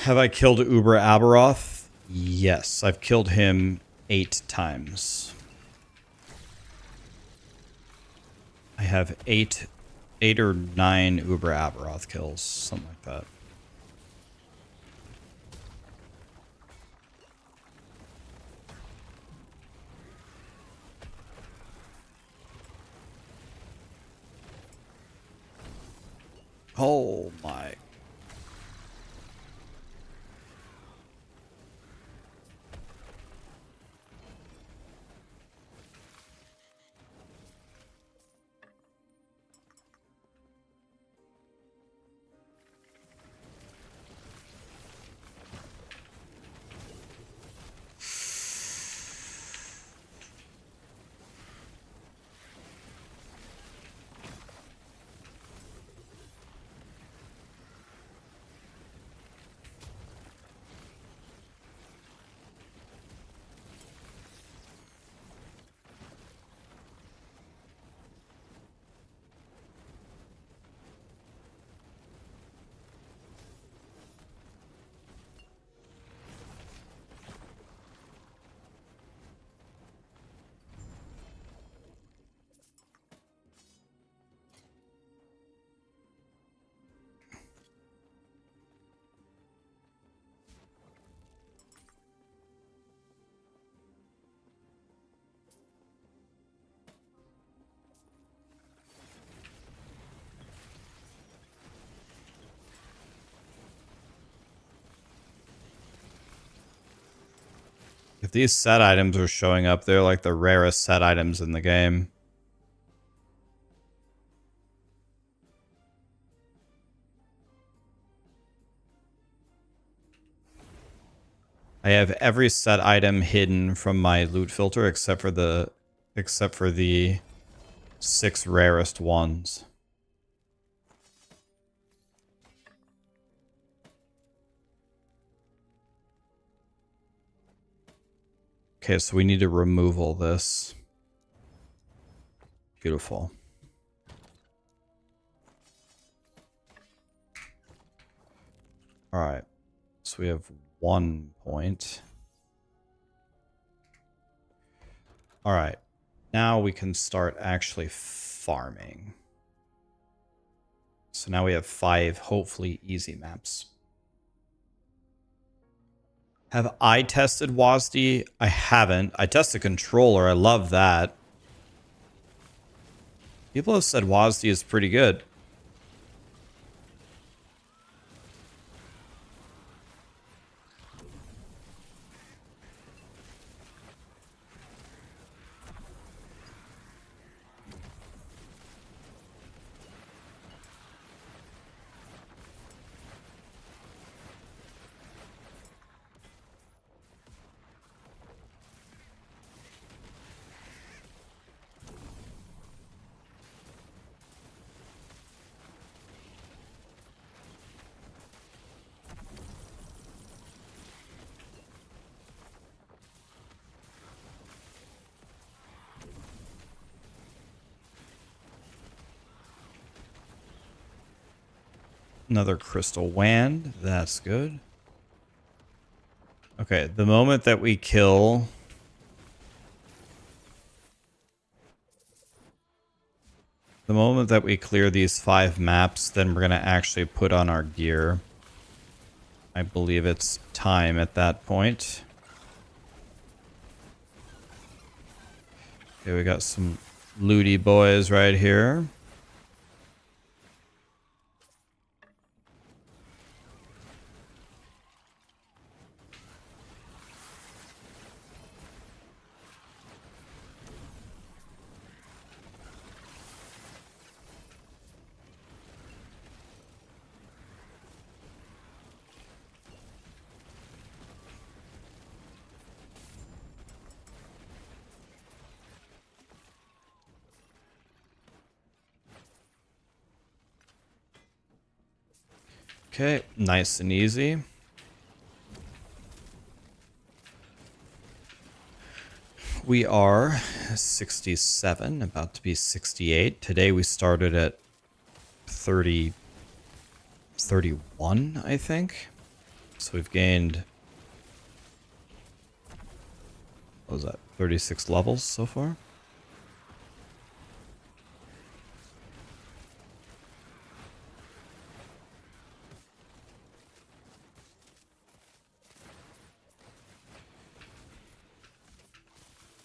Have I killed Uber Aberoth? Yes, I've killed him 8 times. I have 8 or 9 Uber Aberoth kills, something like that. Oh my. If these set items are showing up, they're like the rarest set items in the game. I have every set item hidden from my loot filter except for the 6 rarest ones. Okay, so we need to remove all this. Beautiful. All right. So we have 1 point. All right. Now we can start actually farming. So now we have 5 hopefully easy maps. Have I tested WASD? I haven't. I tested controller. I love that. People have said WASD is pretty good. Another crystal wand. That's good. Okay, the moment that we kill... The moment that we clear these 5 maps, then we're going to actually put on our gear. I believe it's time at that point. Okay, we got some looty boys right here. Okay, nice and easy. We are 67, about to be 68. Today we started at 30, 31, I think. So we've gained, what was that, 36 levels so far?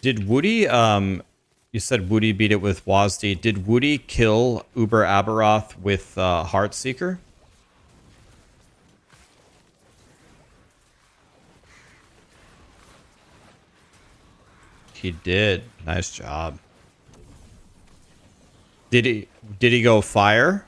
Did Woody, you said Woody beat it with Wazdi. Did Woody kill Uber Aberoth with Heartseeker? He did. Nice job. Did he go fire?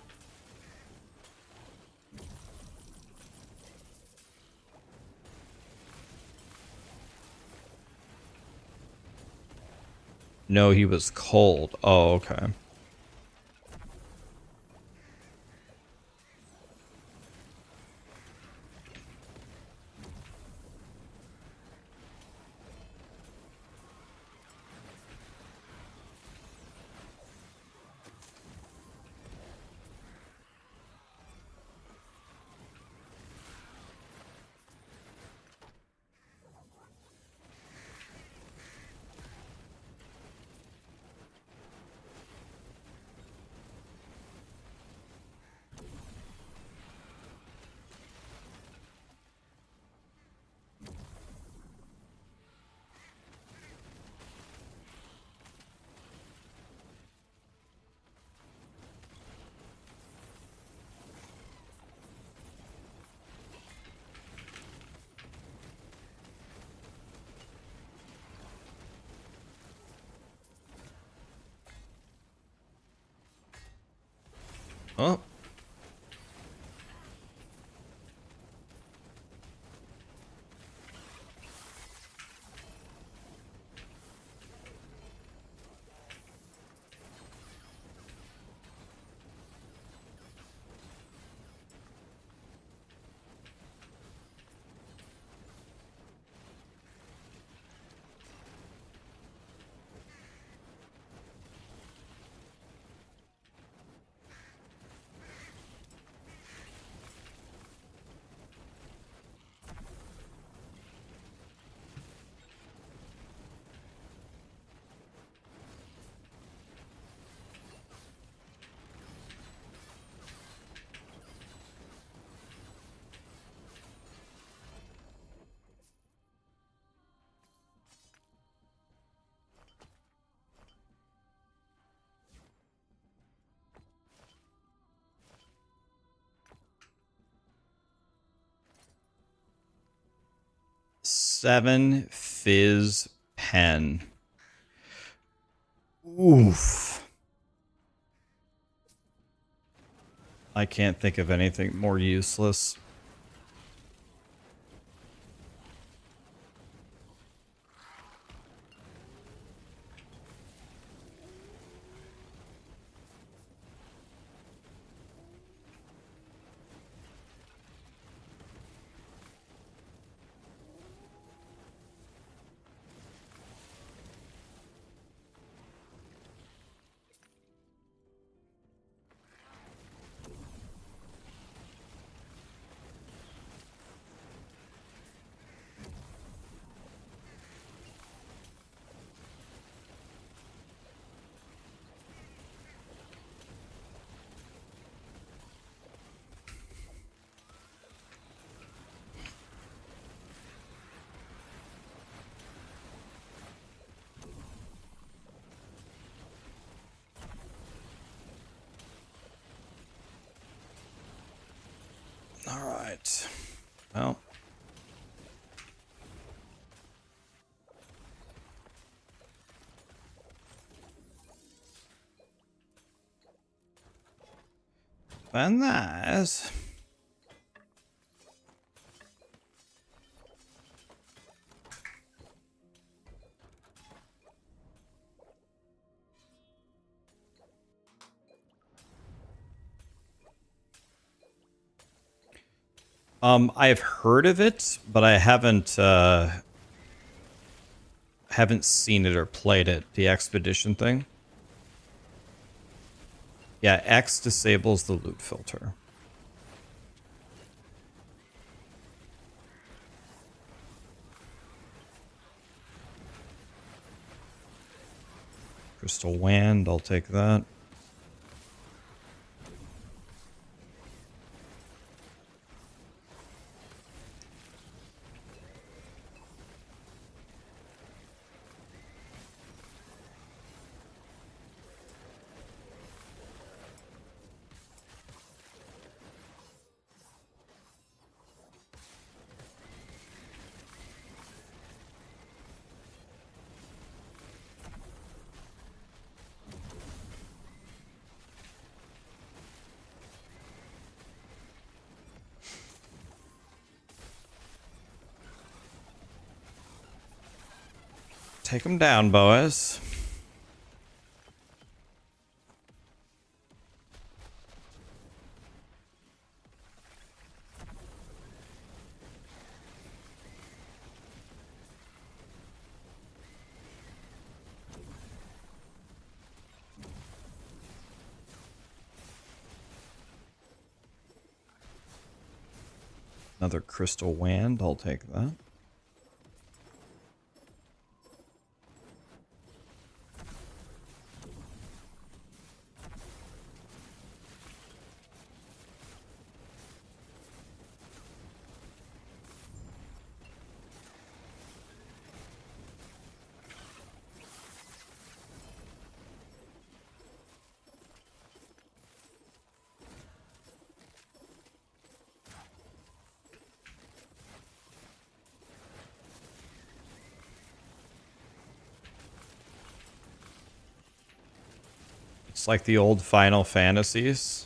No, he was cold. Oh, okay. Oh. Seven Fizz Pen. Oof. I can't think of anything more useless. All right. Well. And that. I've heard of it, but I haven't seen it or played it. The expedition thing. Yeah, X disables the loot filter. Crystal Wand, I'll take that. Take him down, boys. Another crystal wand, I'll take that. It's like the old Final Fantasies.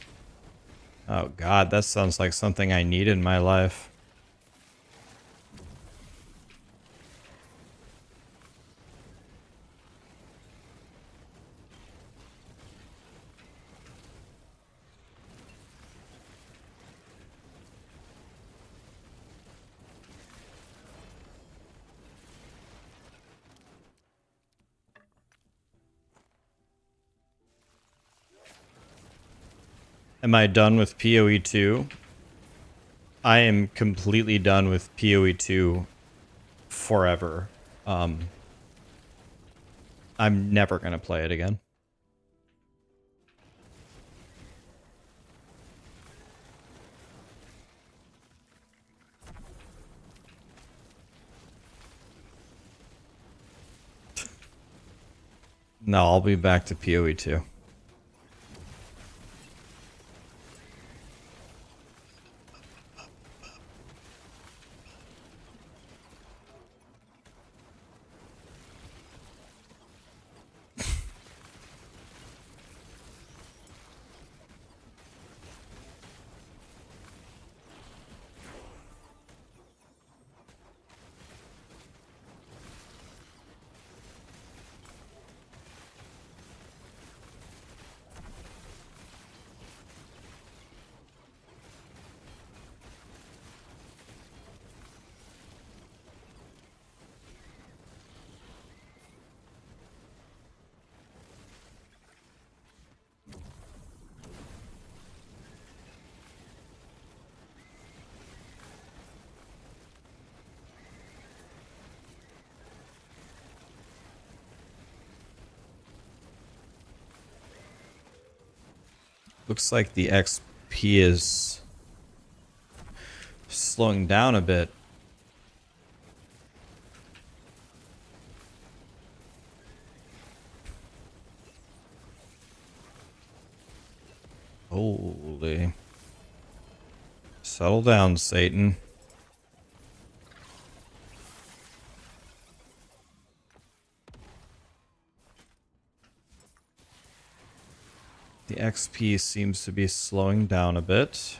Oh god, that sounds like something I need in my life. Am I done with POE2? I am completely done with POE2 forever. I'm never going to play it again. No, I'll be back to POE2. Looks like the XP is slowing down a bit. Holy. Settle down, Satan. The XP seems to be slowing down a bit.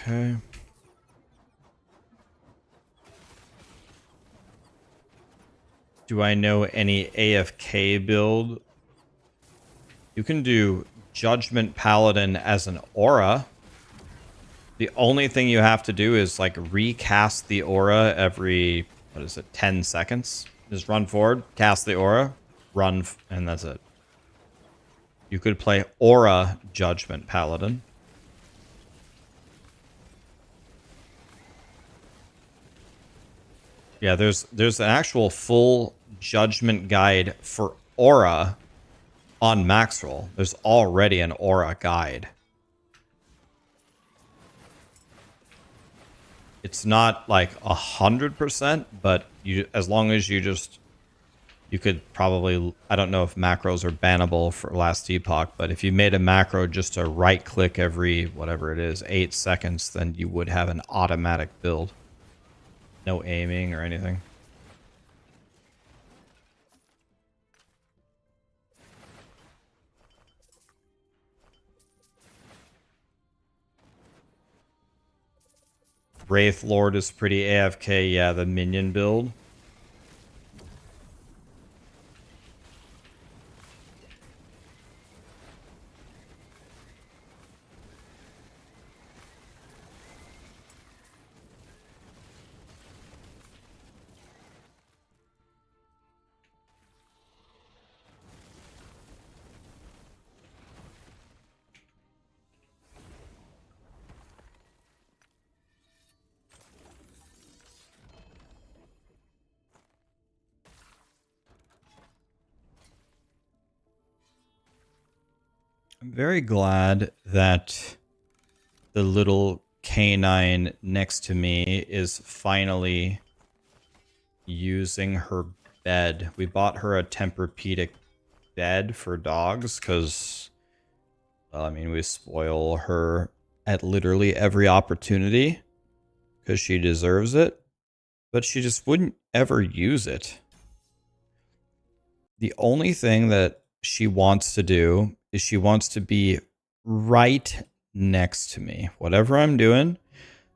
Okay. Do I know any AFK build? You can do Judgment Paladin as an aura. The only thing you have to do is like recast the aura every, what is it, 10 seconds? Just run forward, cast the aura, run, and that's it. You could play Aura Judgment Paladin. Yeah, there's an actual full judgment guide for Aura on Maxroll. There's already an Aura guide. It's not like 100%, but you, as long as you could probably, I don't know if macros are bannable for last Epoch, but if you made a macro just to right click every, whatever it is, 8 seconds, then you would have an automatic build. No aiming or anything. Wraith Lord is pretty AFK, yeah, the minion build. I'm very glad that the little canine next to me is finally using her bed. We bought her a Tempur-Pedic bed for dogs because, well, I mean, we spoil her at literally every opportunity because she deserves it, but she just wouldn't ever use it. The only thing that she wants to do is she wants to be right next to me. Whatever I'm doing,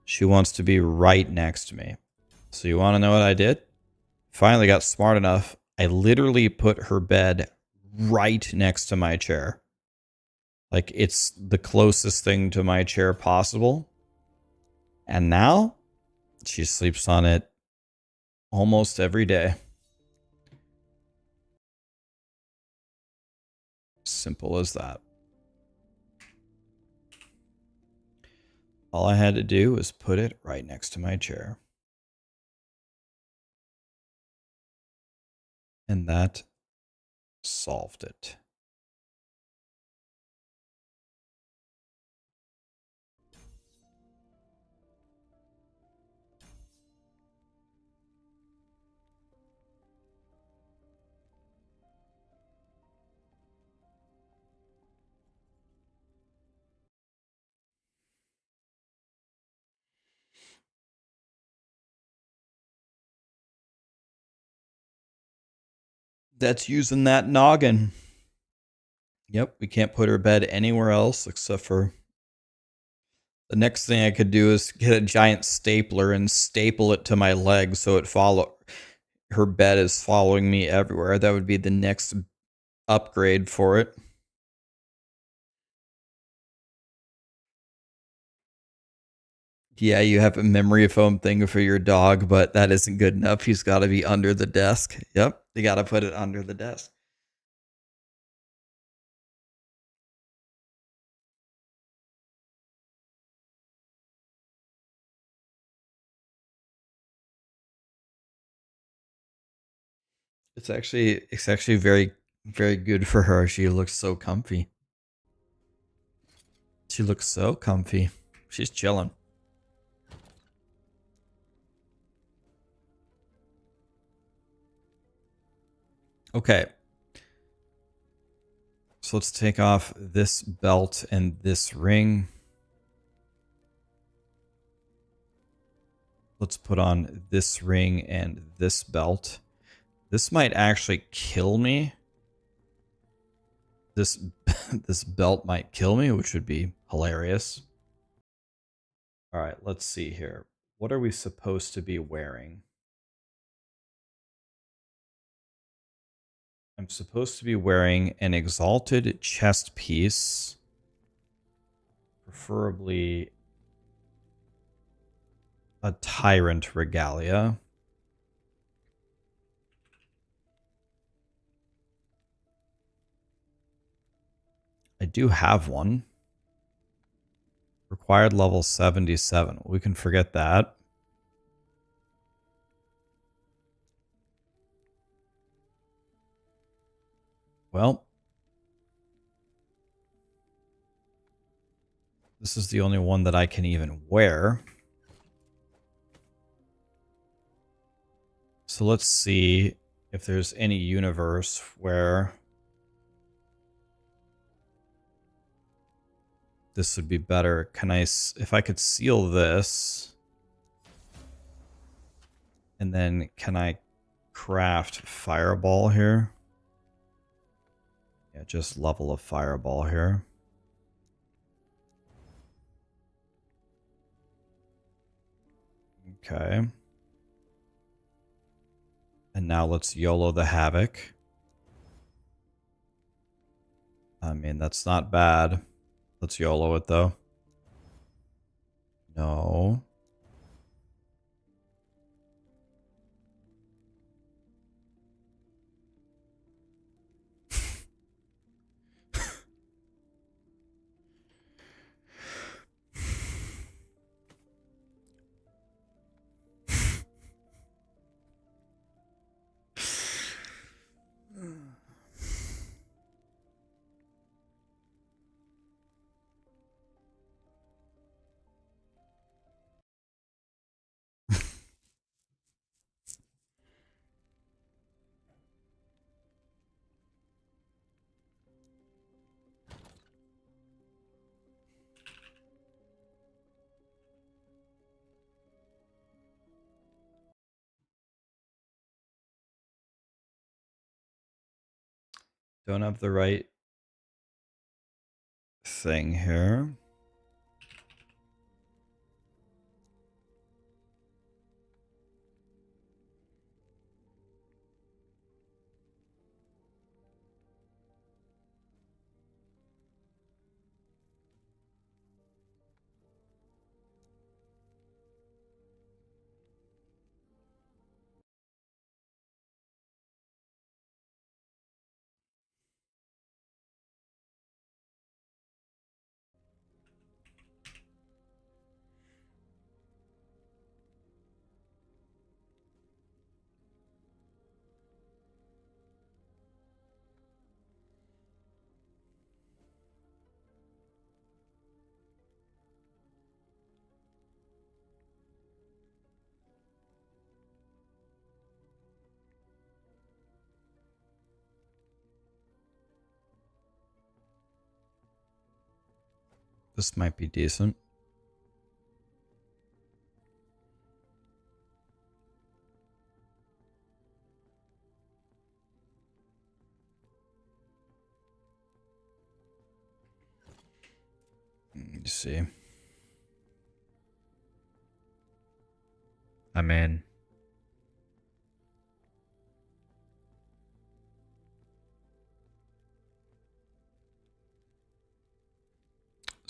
she wants to be right next to me. So you want to know what I did? Finally got smart enough. I literally put her bed right next to my chair. Like, it's the closest thing to my chair possible. And now she sleeps on it almost every day. Simple as that. All I had to do was put it right next to my chair. And that solved it. That's using that noggin. Yep, we can't put her bed anywhere else except for... The next thing I could do is get a giant stapler and staple it to my leg so it follow... Her bed is following me everywhere. That would be the next upgrade for it. Yeah, you have a memory foam thing for your dog, but that isn't good enough. He's got to be under the desk. Yep, you got to put it under the desk. It's actually very good for her. She looks so comfy. She looks so comfy. She's chilling. Okay. So let's take off this belt and this ring. Let's put on this ring and this belt. This might actually kill me. This this belt might kill me, which would be hilarious. All right, let's see here. What are we supposed to be wearing? I'm supposed to be wearing an exalted chest piece, preferably a tyrant regalia. I do have one. Required level 77. We can forget that. Well, this is the only one that I can even wear. So let's see if there's any universe where this would be better. Can I, if I could seal this, and then can I craft fireball here? Yeah, just level of fireball here. Okay. And now let's YOLO the Havoc. I mean, that's not bad. Let's YOLO it, though. No. Don't have the right thing here. This might be decent. Let me see. I'm in.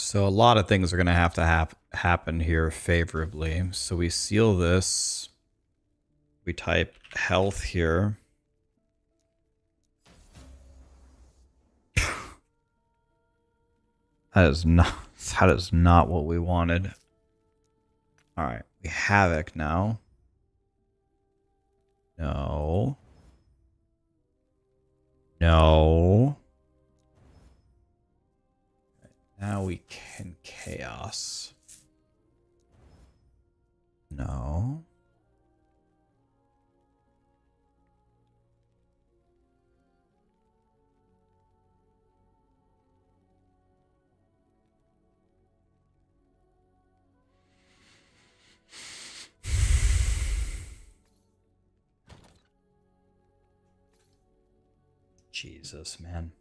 So a lot of things are going to have happen here favorably. So we seal this. We type health here. That is not what we wanted. All right, we havoc now. No. No. Now we can chaos. No. Jesus, man.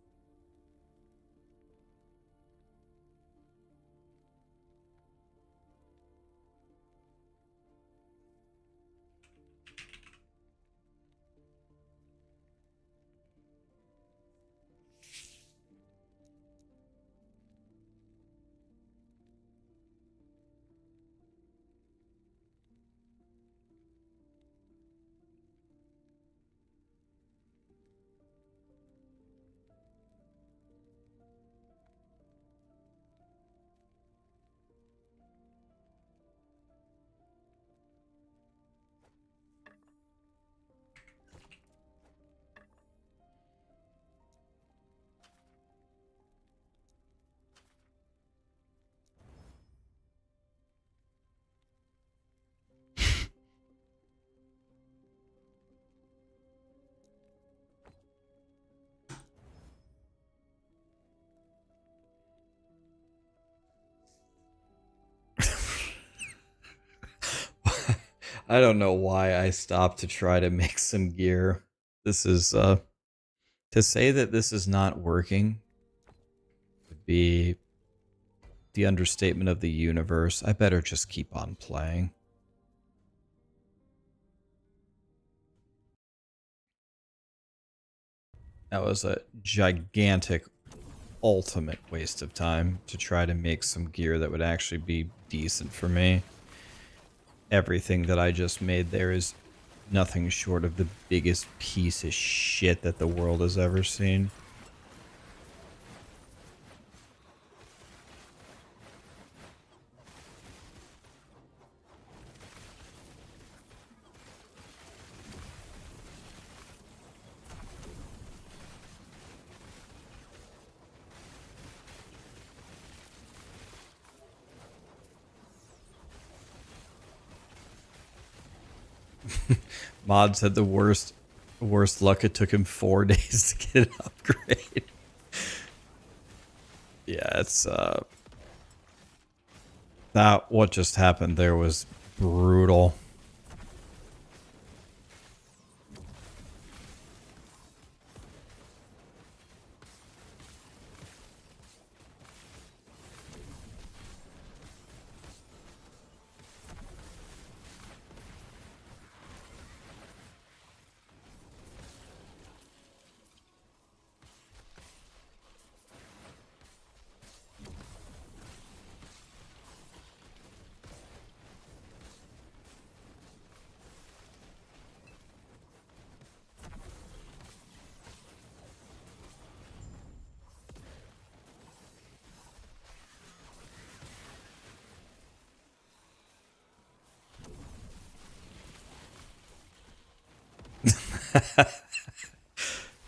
I don't know why I stopped to try to make some gear. This is, to say that this is not working would be the understatement of the universe. I better just keep on playing. That was a gigantic, ultimate waste of time to try to make some gear that would actually be decent for me. Everything that I just made there is nothing short of the biggest piece of shit that the world has ever seen. Mod said the worst luck, it took him 4 days to get an upgrade. Yeah, it's that what just happened there was brutal.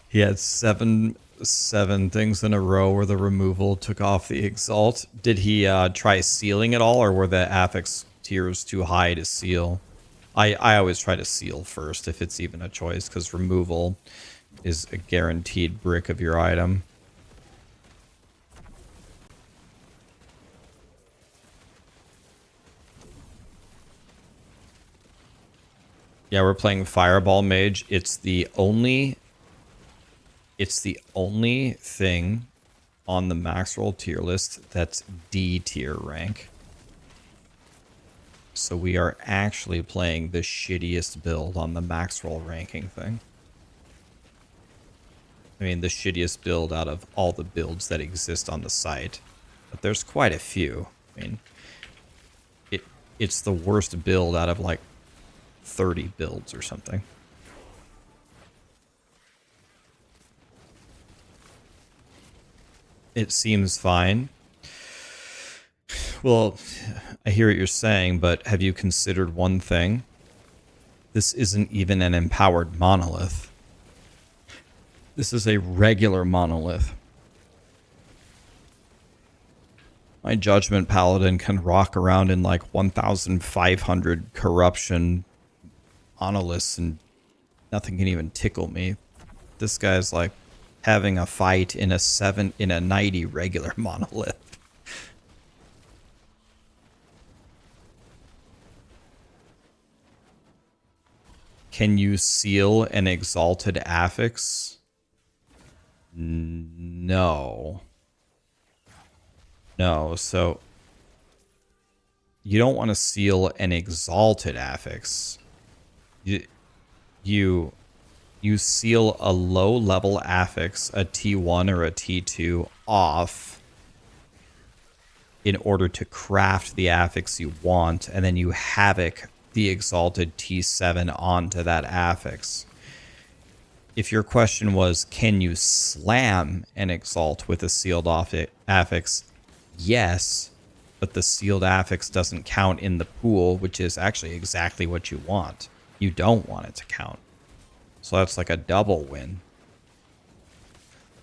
He had seven things in a row where the removal took off the exalt. Did he try sealing at all, or were the affix tiers too high to seal? I always try to seal first if it's even a choice, because removal is a guaranteed brick of your item. Yeah, we're playing Fireball Mage. It's the only thing on the max roll tier list that's D tier rank. So we are actually playing the shittiest build on the max roll ranking thing. I mean, the shittiest build out of all the builds that exist on the site. But there's quite a few. I mean, it's the worst build out of like 30 builds or something. It seems fine. Well, I hear what you're saying, but have you considered one thing? This isn't even an empowered monolith. This is a regular monolith. My Judgment Paladin can rock around in like 1,500 corruption monoliths and nothing can even tickle me. This guy's like having a fight in a 90 regular monolith. Can you seal an exalted affix? No. No, so you don't want to seal an exalted affix. You seal a low level affix, a T1 or a T2 off in order to craft the affix you want, and then you havoc the exalted T7 onto that affix. If your question was, can you slam an exalt with a sealed off affix? Yes, but the sealed affix doesn't count in the pool, which is actually exactly what you want. You don't want it to count. So that's like a double win.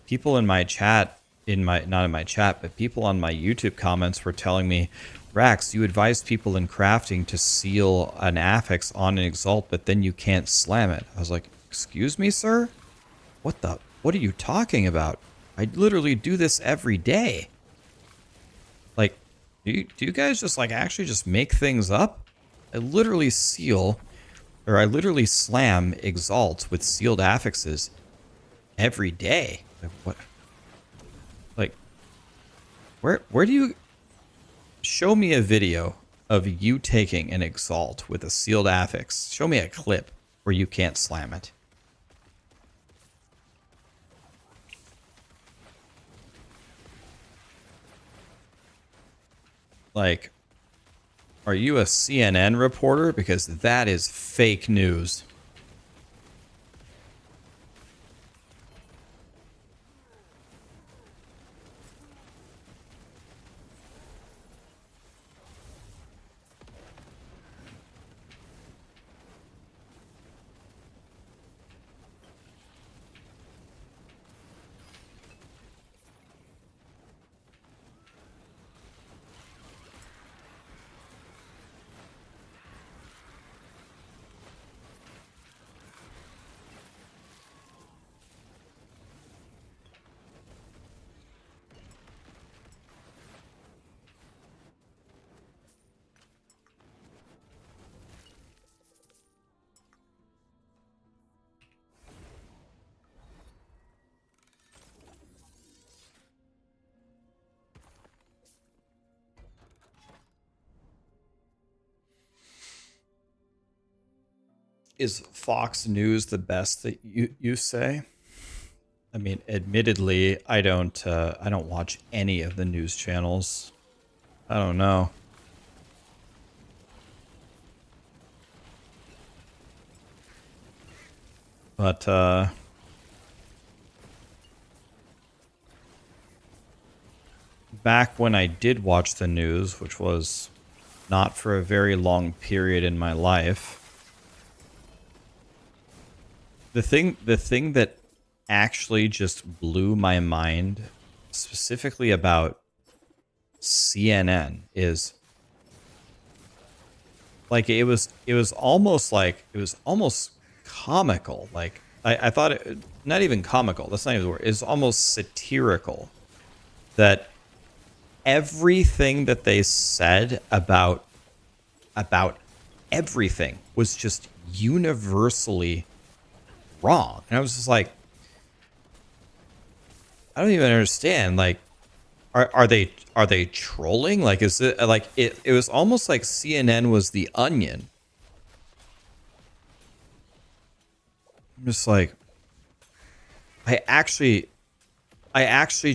People in my chat, not in my chat, but people on my YouTube comments were telling me, Rax, you advise people in crafting to seal an affix on an exalt, but then you can't slam it. I was like, excuse me, sir? What are you talking about? I literally do this every day. Like, do you guys just like actually just make things up? I literally seal Or I literally slam Exalt with sealed affixes every day. Like, what? Like, where do you... Show me a video of you taking an Exalt with a sealed affix. Show me a clip where you can't slam it. Like, are you a CNN reporter? Because that is fake news. Is Fox News the best that you say? I mean, admittedly, I don't watch any of the news channels. I don't know. But back when I did watch the news, which was not for a very long period in my life, the thing that actually just blew my mind, specifically about CNN, is like it was almost comical. Like I thought it, not even comical. That's not even the word. It's almost satirical that everything that they said about everything was just universally wrong. And I was just like, I don't even understand. Like, are they trolling? Like, is it like it was almost like CNN was the Onion. I'm just like, I actually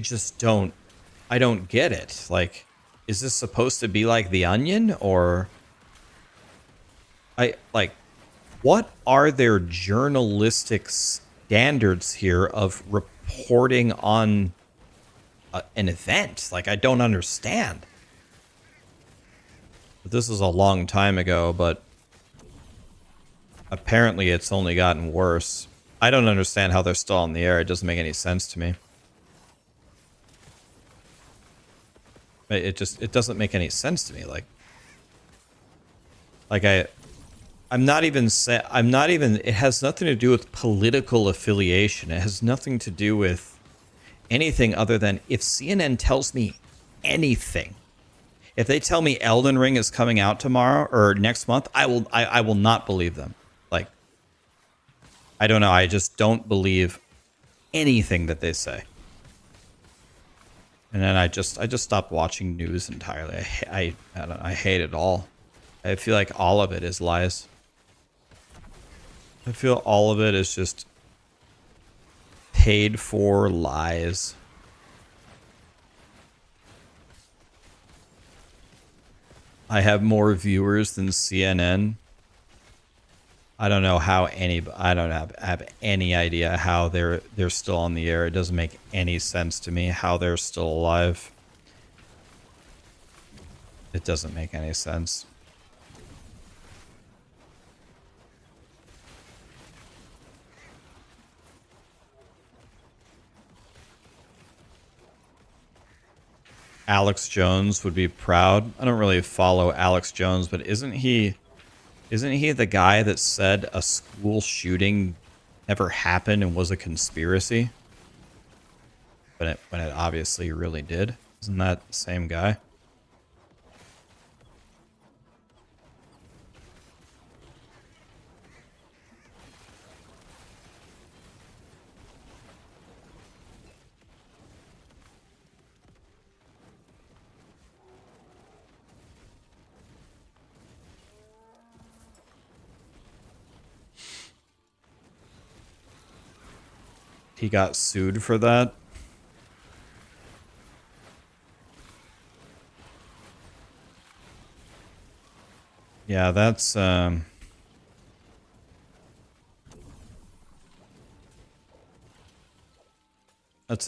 just don't, I don't get it. Like, is this supposed to be like the Onion, or what are their journalistic standards here of reporting on an event? Like, I don't understand. This is a long time ago, but apparently it's only gotten worse. I don't understand how they're still on the air. It doesn't make any sense to me. It doesn't make any sense to me. I'm not even it has nothing to do with political affiliation. It has nothing to do with anything other than, if CNN tells me anything, if they tell me Elden Ring is coming out tomorrow or next month, I will not believe them. Like, I don't know. I just don't believe anything that they say. And then I just stopped watching news entirely. I don't know, I hate it all. I feel like all of it is lies. I feel all of it is just paid for lies. I have more viewers than CNN. I don't know how I don't have any idea how they're still on the air. It doesn't make any sense to me how they're still alive. It doesn't make any sense. Alex Jones would be proud. I don't really follow Alex Jones, but isn't he the guy that said a school shooting never happened and was a conspiracy? When it obviously really did. Isn't that the same guy? he got sued for that. Yeah, that's a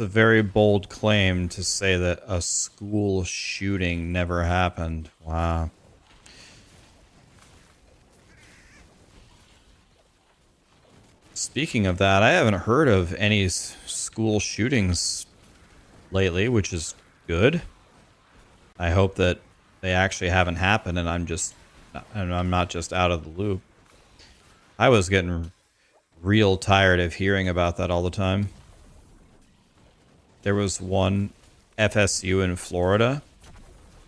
very bold claim to say that a school shooting never happened. Wow. Speaking of that, I haven't heard of any school shootings lately, which is good. I hope that they actually haven't happened and I'm not just out of the loop. I was getting real tired of hearing about that all the time. There was one FSU in Florida.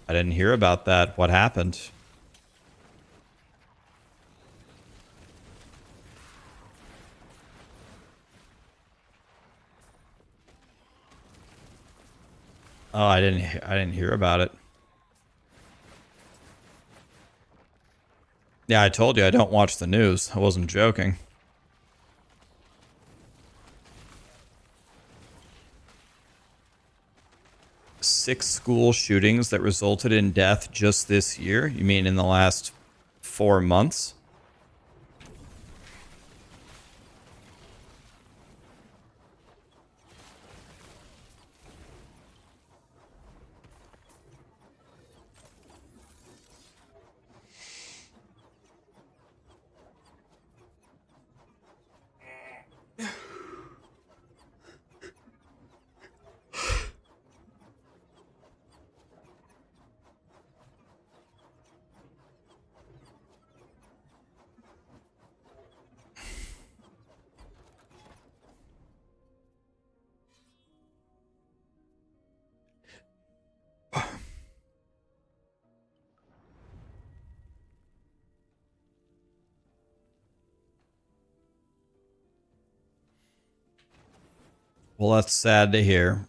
I didn't hear about that. What happened? Oh, I didn't hear about it. Yeah, I told you I don't watch the news. I wasn't joking. Six school shootings that resulted in death just this year? You mean in the last 4 months? Well, that's sad to hear.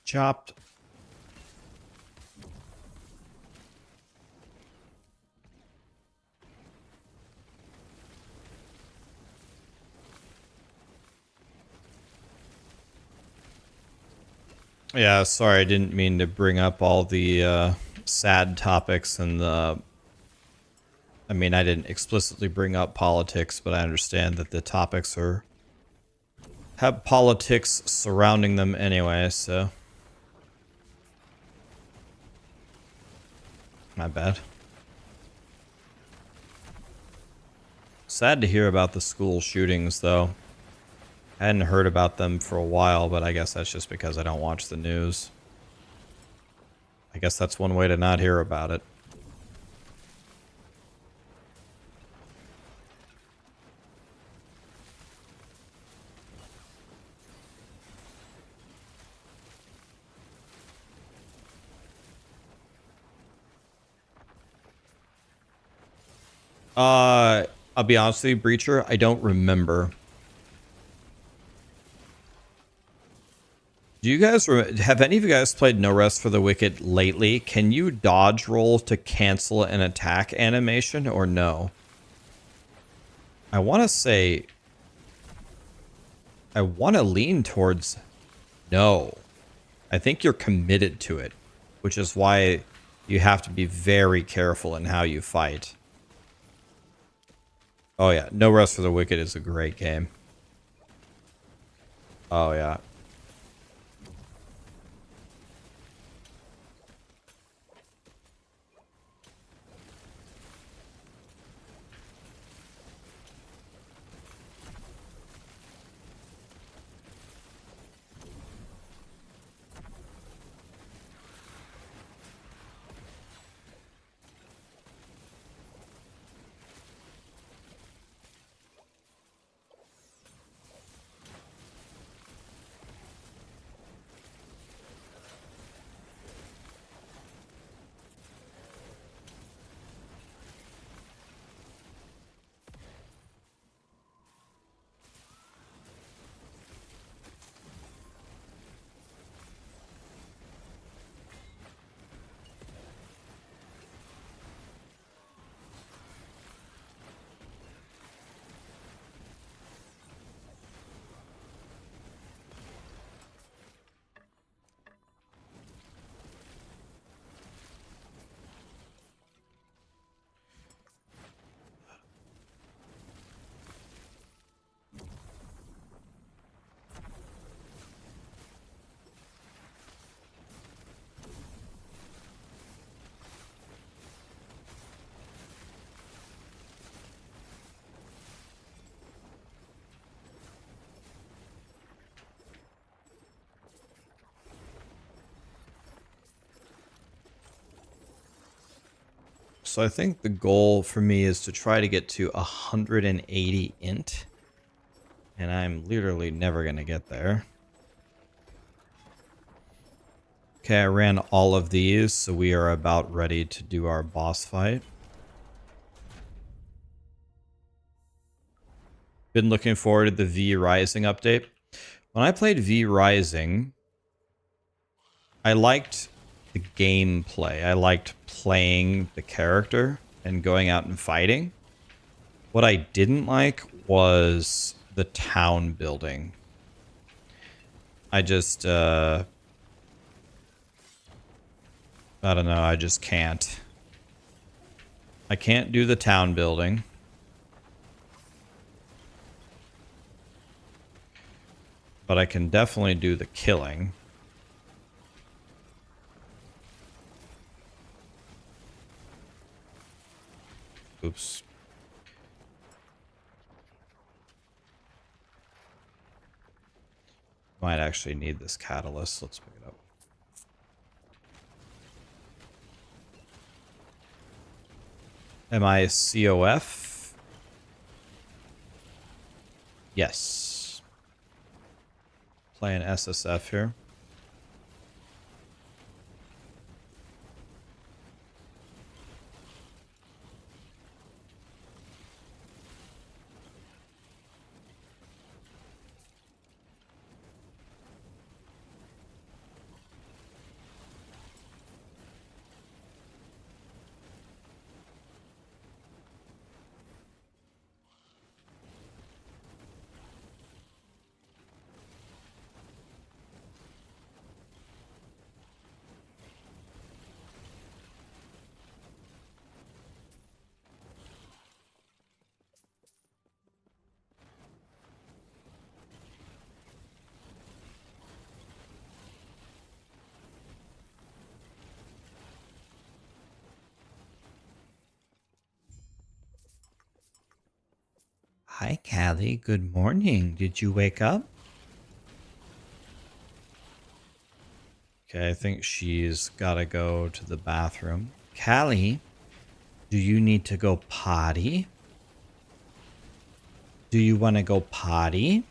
Chopped. Yeah, sorry, I didn't mean to bring up all the sad topics and the... I mean, I didn't explicitly bring up politics, but I understand that the topics are have politics surrounding them anyway, so. Not bad. Sad to hear about the school shootings, though. I hadn't heard about them for a while, but I guess that's just because I don't watch the news. I guess that's one way to not hear about it. I'll be honest with you, Breacher, I don't remember. Do you guys have any of you guys played No Rest for the Wicked lately? Can you dodge roll to cancel an attack animation or no? I want to say I want to lean towards no. I think you're committed to it, which is why you have to be very careful in how you fight. Oh yeah, No Rest for the Wicked is a great game. Oh yeah. So I think the goal for me is to try to get to 180 int. And I'm literally never going to get there. Okay, I ran all of these, so we are about ready to do our boss fight. Been looking forward to the V Rising update. When I played V Rising, I liked the gameplay. I liked playing the character and going out and fighting. What I didn't like was the town building. I just, I don't know, I just can't. I can't do the town building. But I can definitely do the killing. Oops. Might actually need this catalyst. Let's pick it up. Am I COF? Yes. Playing SSF here. Hi, Callie. Good morning. Did you wake up? Okay, I think she's got to go to the bathroom. Callie, do you need to go potty? Do you want to go potty?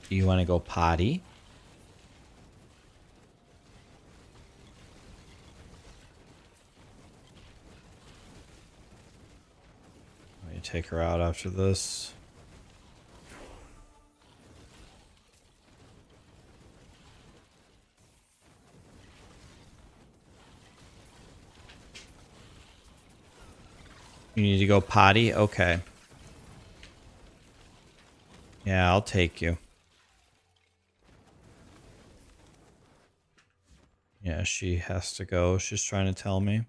Do you want to go potty? Let me take her out after this. You need to go potty? Okay. Yeah, I'll take you. Yeah, she has to go. She's trying to tell me.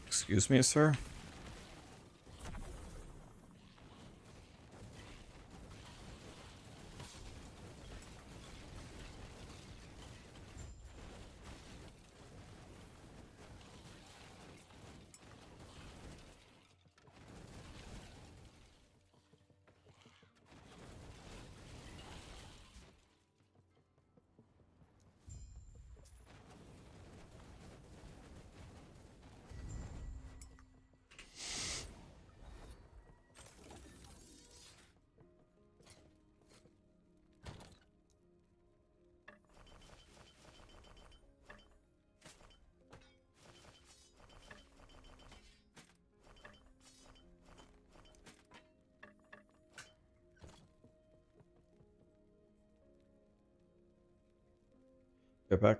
Excuse me, sir? Get back.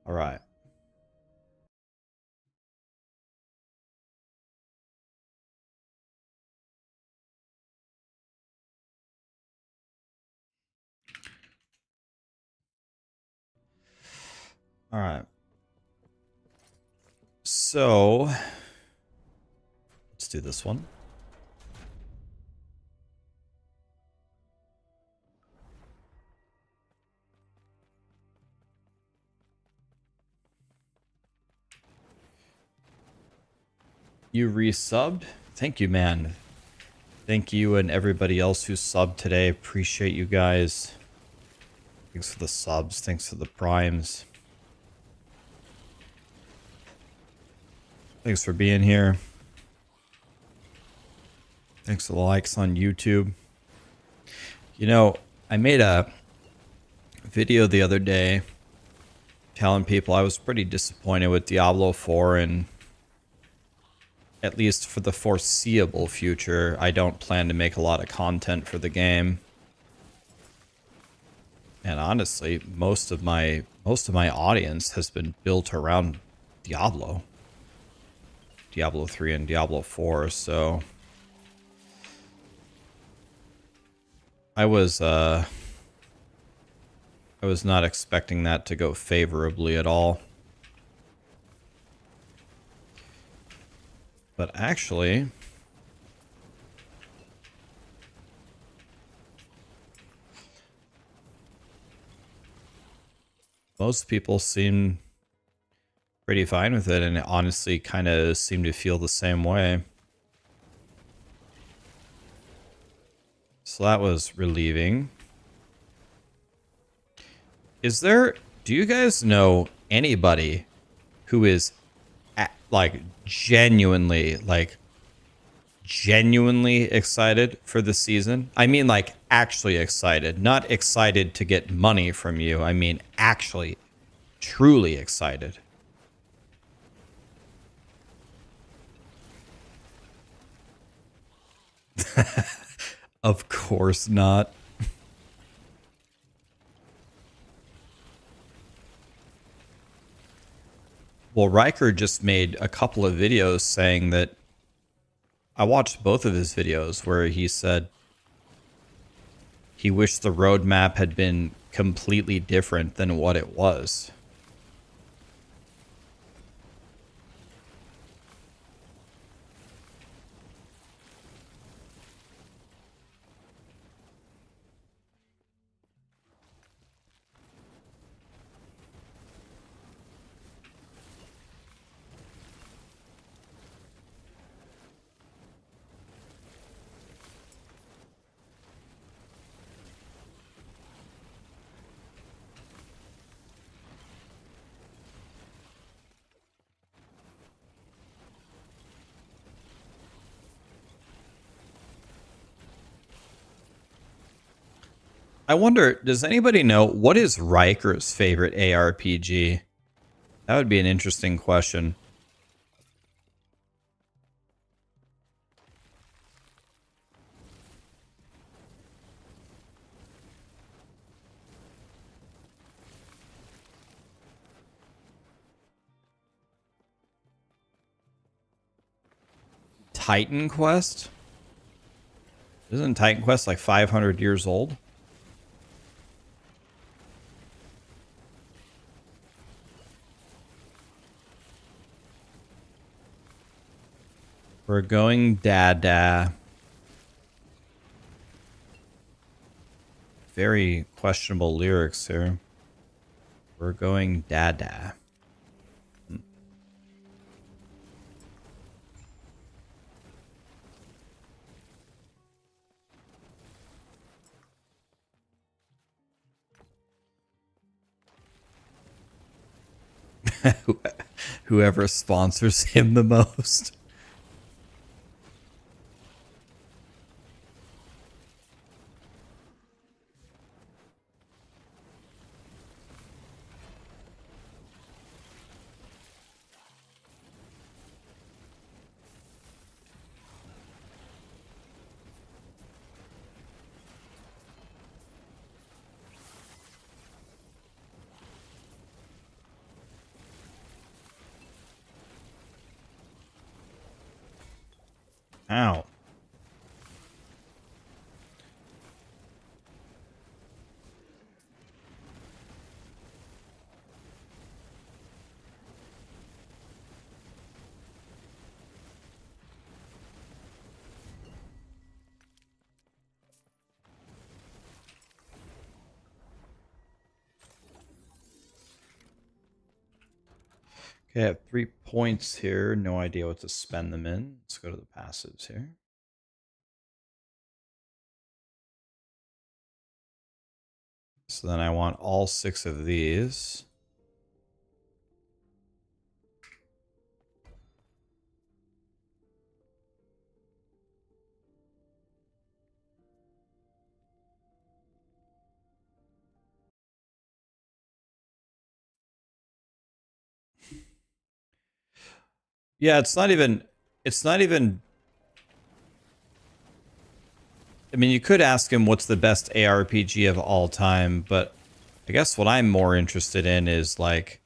All right. All right. So let's do this one. You resubbed? Thank you, man. Thank you and everybody else who subbed today. Appreciate you guys. Thanks for the subs. Thanks for the primes. Thanks for being here. Thanks for the likes on YouTube. You know, I made a video the other day telling people I was pretty disappointed with Diablo 4, and at least for the foreseeable future, I don't plan to make a lot of content for the game. And honestly, most of my audience has been built around Diablo 3 and Diablo 4, so I was not expecting that to go favorably at all. But actually, most people seem pretty fine with it, and honestly kind of seem to feel the same way. So that was relieving. Do you guys know anybody who is genuinely excited for the season? I mean, like, actually excited, not excited to get money from you. I mean, actually, truly excited. Of course not. Well, Riker just made a couple of videos saying that, I watched both of his videos where he said he wished the roadmap had been completely different than what it was. I wonder, does anybody know what is Riker's favorite ARPG? That would be an interesting question. Titan Quest? Isn't Titan Quest like 500 years old? We're going dada. Very questionable lyrics here. We're going dada. Whoever sponsors him the most. Ow. Okay, I have 3 points here. No idea what to spend them in. Let's go to the passives here. So then I want all 6 of these. Yeah, it's not even I mean, you could ask him what's the best ARPG of all time, but I guess what I'm more interested in is like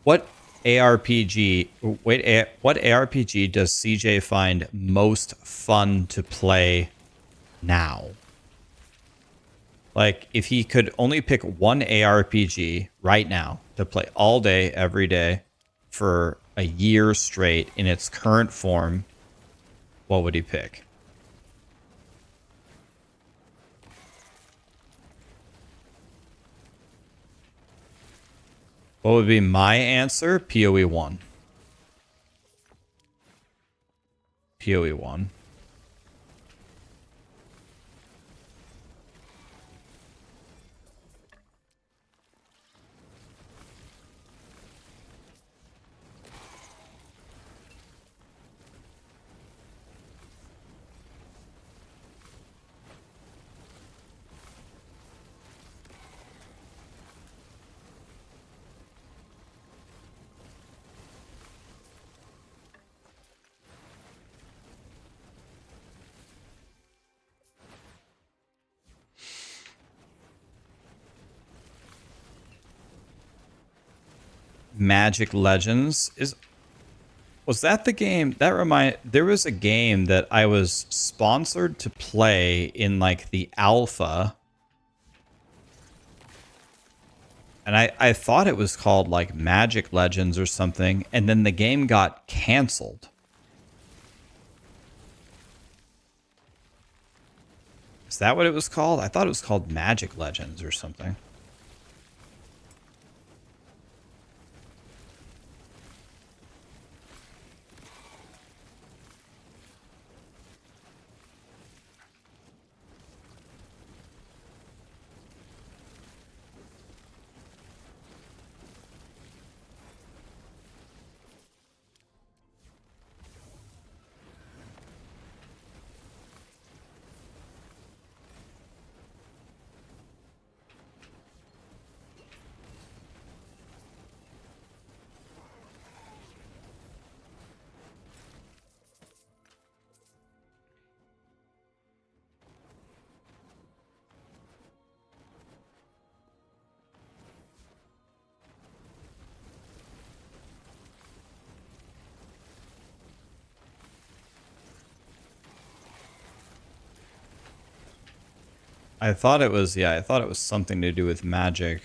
what ARPG what ARPG does CJ find most fun to play now? Like if he could only pick one ARPG right now to play all day every day for a year straight in its current form, what would he pick? What would be my answer? POE1. POE1. Magic Legends was that the game that there was a game that I was sponsored to play in like the alpha, and I thought it was called like Magic Legends or something, and then the game got canceled. Is that what it was called? I thought it was called Magic Legends or something. I thought it was, yeah, I thought it was something to do with magic.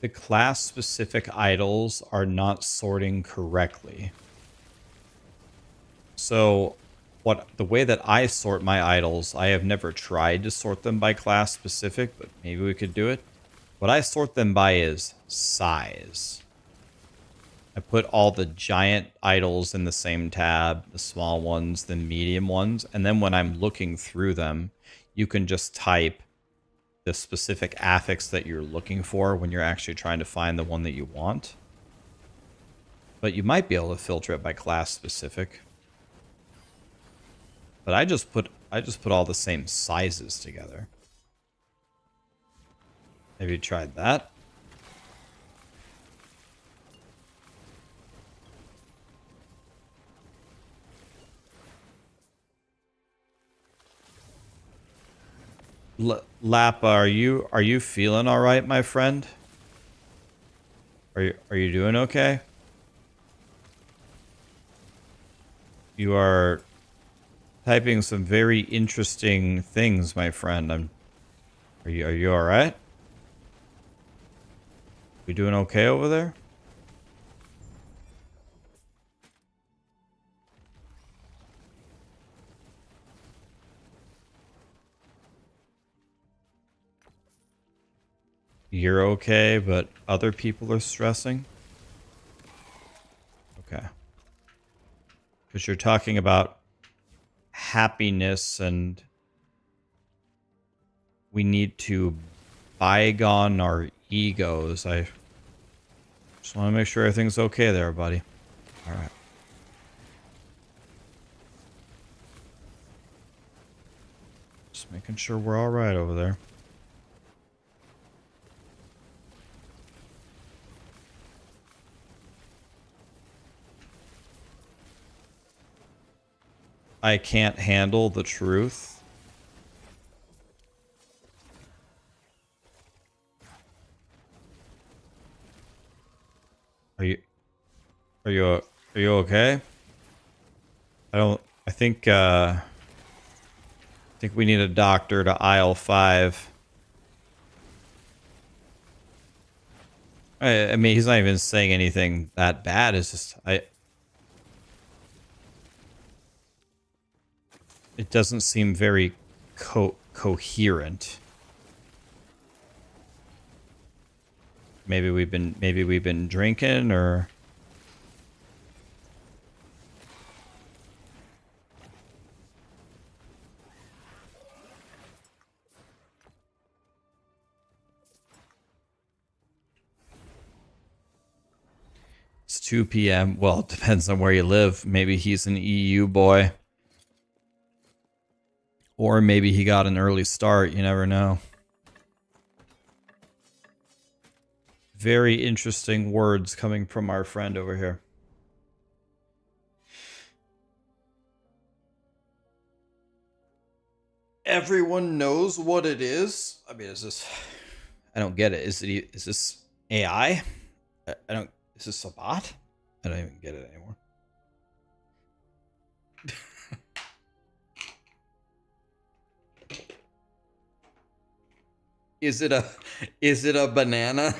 The class-specific idols are not sorting correctly. So the way that I sort my idols, I have never tried to sort them by class specific, but maybe we could do it. What I sort them by is size. I put all the giant idols in the same tab, the small ones, the medium ones, and then when I'm looking through them, you can just type the specific affix that you're looking for when you're actually trying to find the one that you want. But you might be able to filter it by class specific. But I just put all the same sizes together. Have you tried that? Lappa, are you feeling all right, my friend? Are you doing okay? You are typing some very interesting things, my friend. Are you all right? We doing okay over there? You're okay, but other people are stressing? Okay. Because you're talking about happiness and we need to bygone our egos. I just want to make sure everything's okay there, buddy. All right. Just making sure we're all right over there. I can't handle the truth. Are you are you are you okay? I think we need a doctor to aisle 5. I mean, he's not even saying anything that bad. It's just it doesn't seem very coherent. Maybe we've been drinking, or it's 2 p.m. Well, it depends on where you live. Maybe he's an EU boy. Or maybe he got an early start. You never know. Very interesting words coming from our friend over here. Everyone knows what it is. I mean, is this? I don't get it. Is this AI? I don't. Is this a bot? I don't even get it anymore. Is it a banana?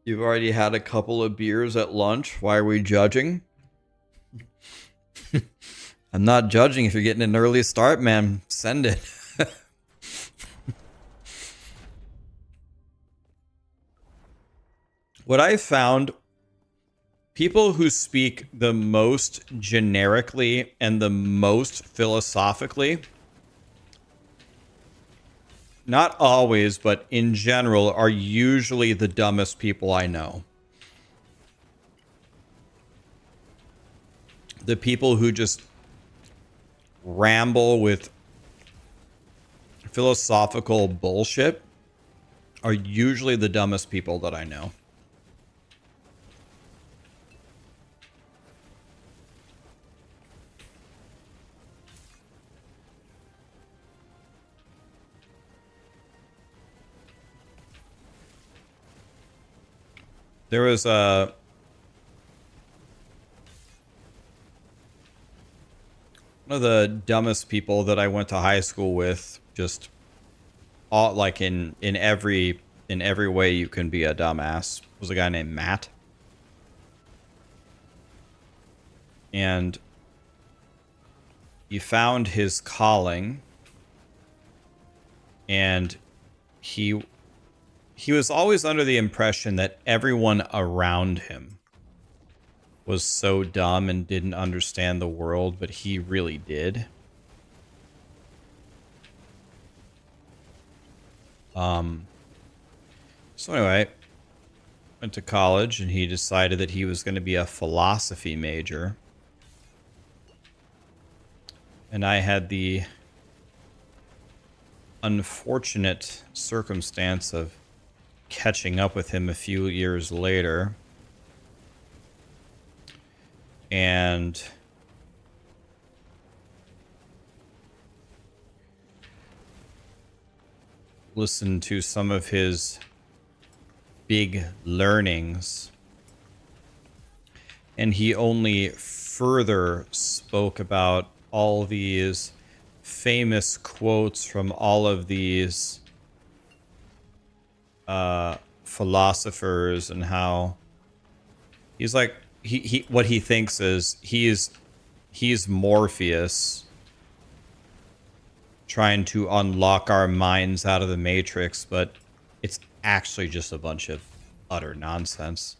You've already had a couple of beers at lunch. Why are we judging? I'm not judging if you're getting an early start, man. Send it. What I found, people who speak the most generically and the most philosophically, not always, but in general, are usually the dumbest people I know. The people who just ramble with philosophical bullshit are usually the dumbest people that I know. There was one of the dumbest people that I went to high school with, just all like in every way you can be a dumbass, was a guy named Matt. And he found his calling, and he was always under the impression that everyone around him was so dumb and didn't understand the world, but he really did. So anyway, went to college, and he decided that he was going to be a philosophy major. And I had the unfortunate circumstance of catching up with him a few years later. And listen to some of his big learnings. And he only further spoke about all these famous quotes from all of these philosophers, and how he's like, he what he thinks is he's Morpheus trying to unlock our minds out of the Matrix, but it's actually just a bunch of utter nonsense.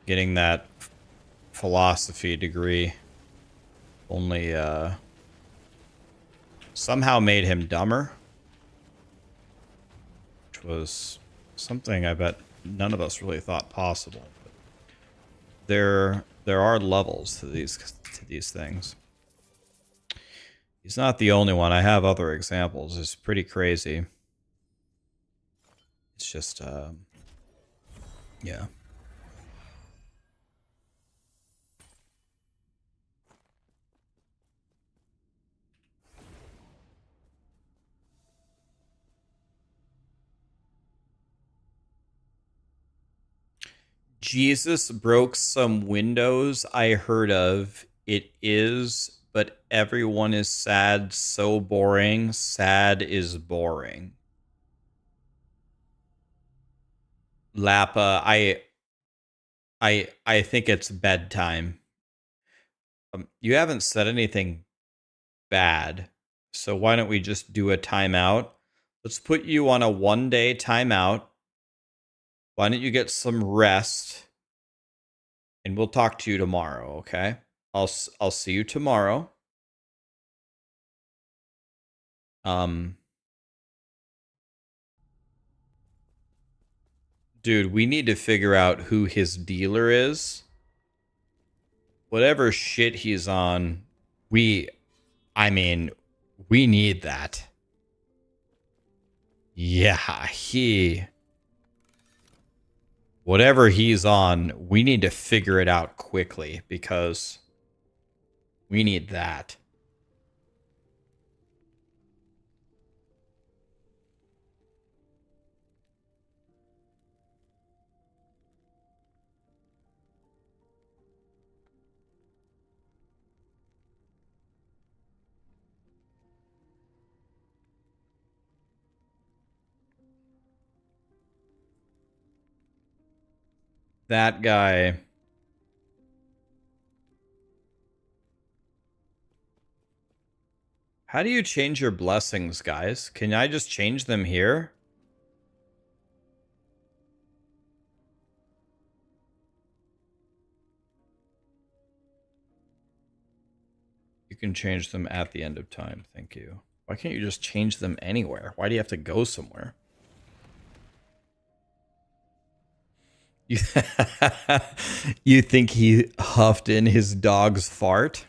Getting that philosophy degree only somehow made him dumber, which was something I bet none of us really thought possible. But there are levels to these things. He's not the only one. I have other examples. It's pretty crazy. It's just yeah. Jesus broke some windows I heard of. It is, but everyone is sad. So boring. Sad is boring. Lappa, I think it's bedtime. You haven't said anything bad, so why don't we just do a timeout? Let's put you on a 1-day timeout. Why don't you get some rest? And we'll talk to you tomorrow, okay? I'll see you tomorrow. Dude, we need to figure out who his dealer is. Whatever shit he's on, I mean, we need that. Yeah, whatever he's on, we need to figure it out quickly, because we need that. That guy. How do you change your blessings, guys? Can I just change them here? You can change them at the end of time. Thank you. Why can't you just change them anywhere? Why do you have to go somewhere? You, you think he huffed in his dog's fart?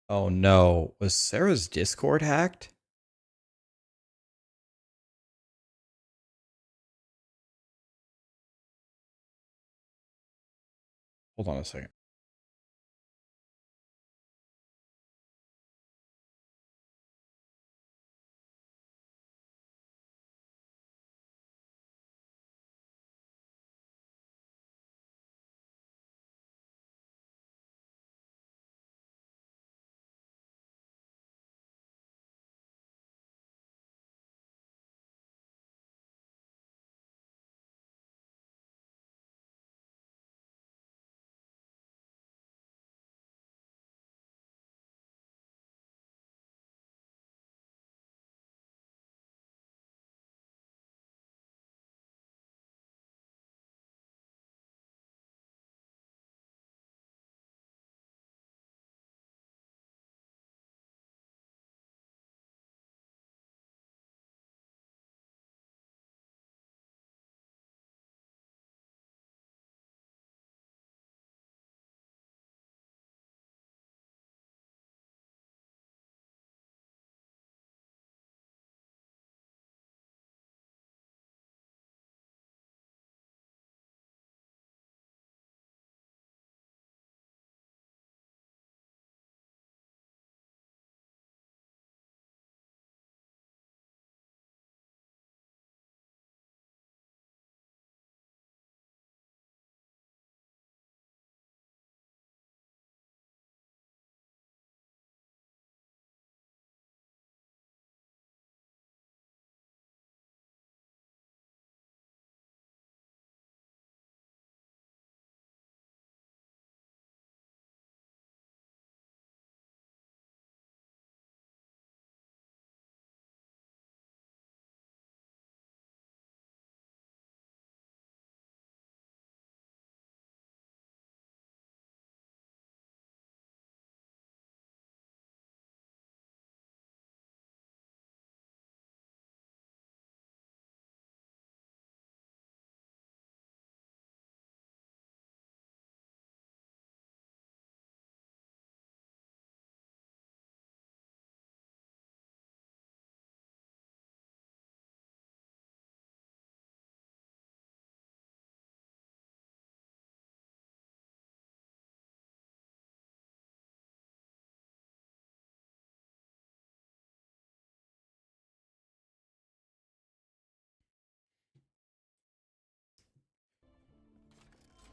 Oh no. Was Sarah's Discord hacked? Hold on a second.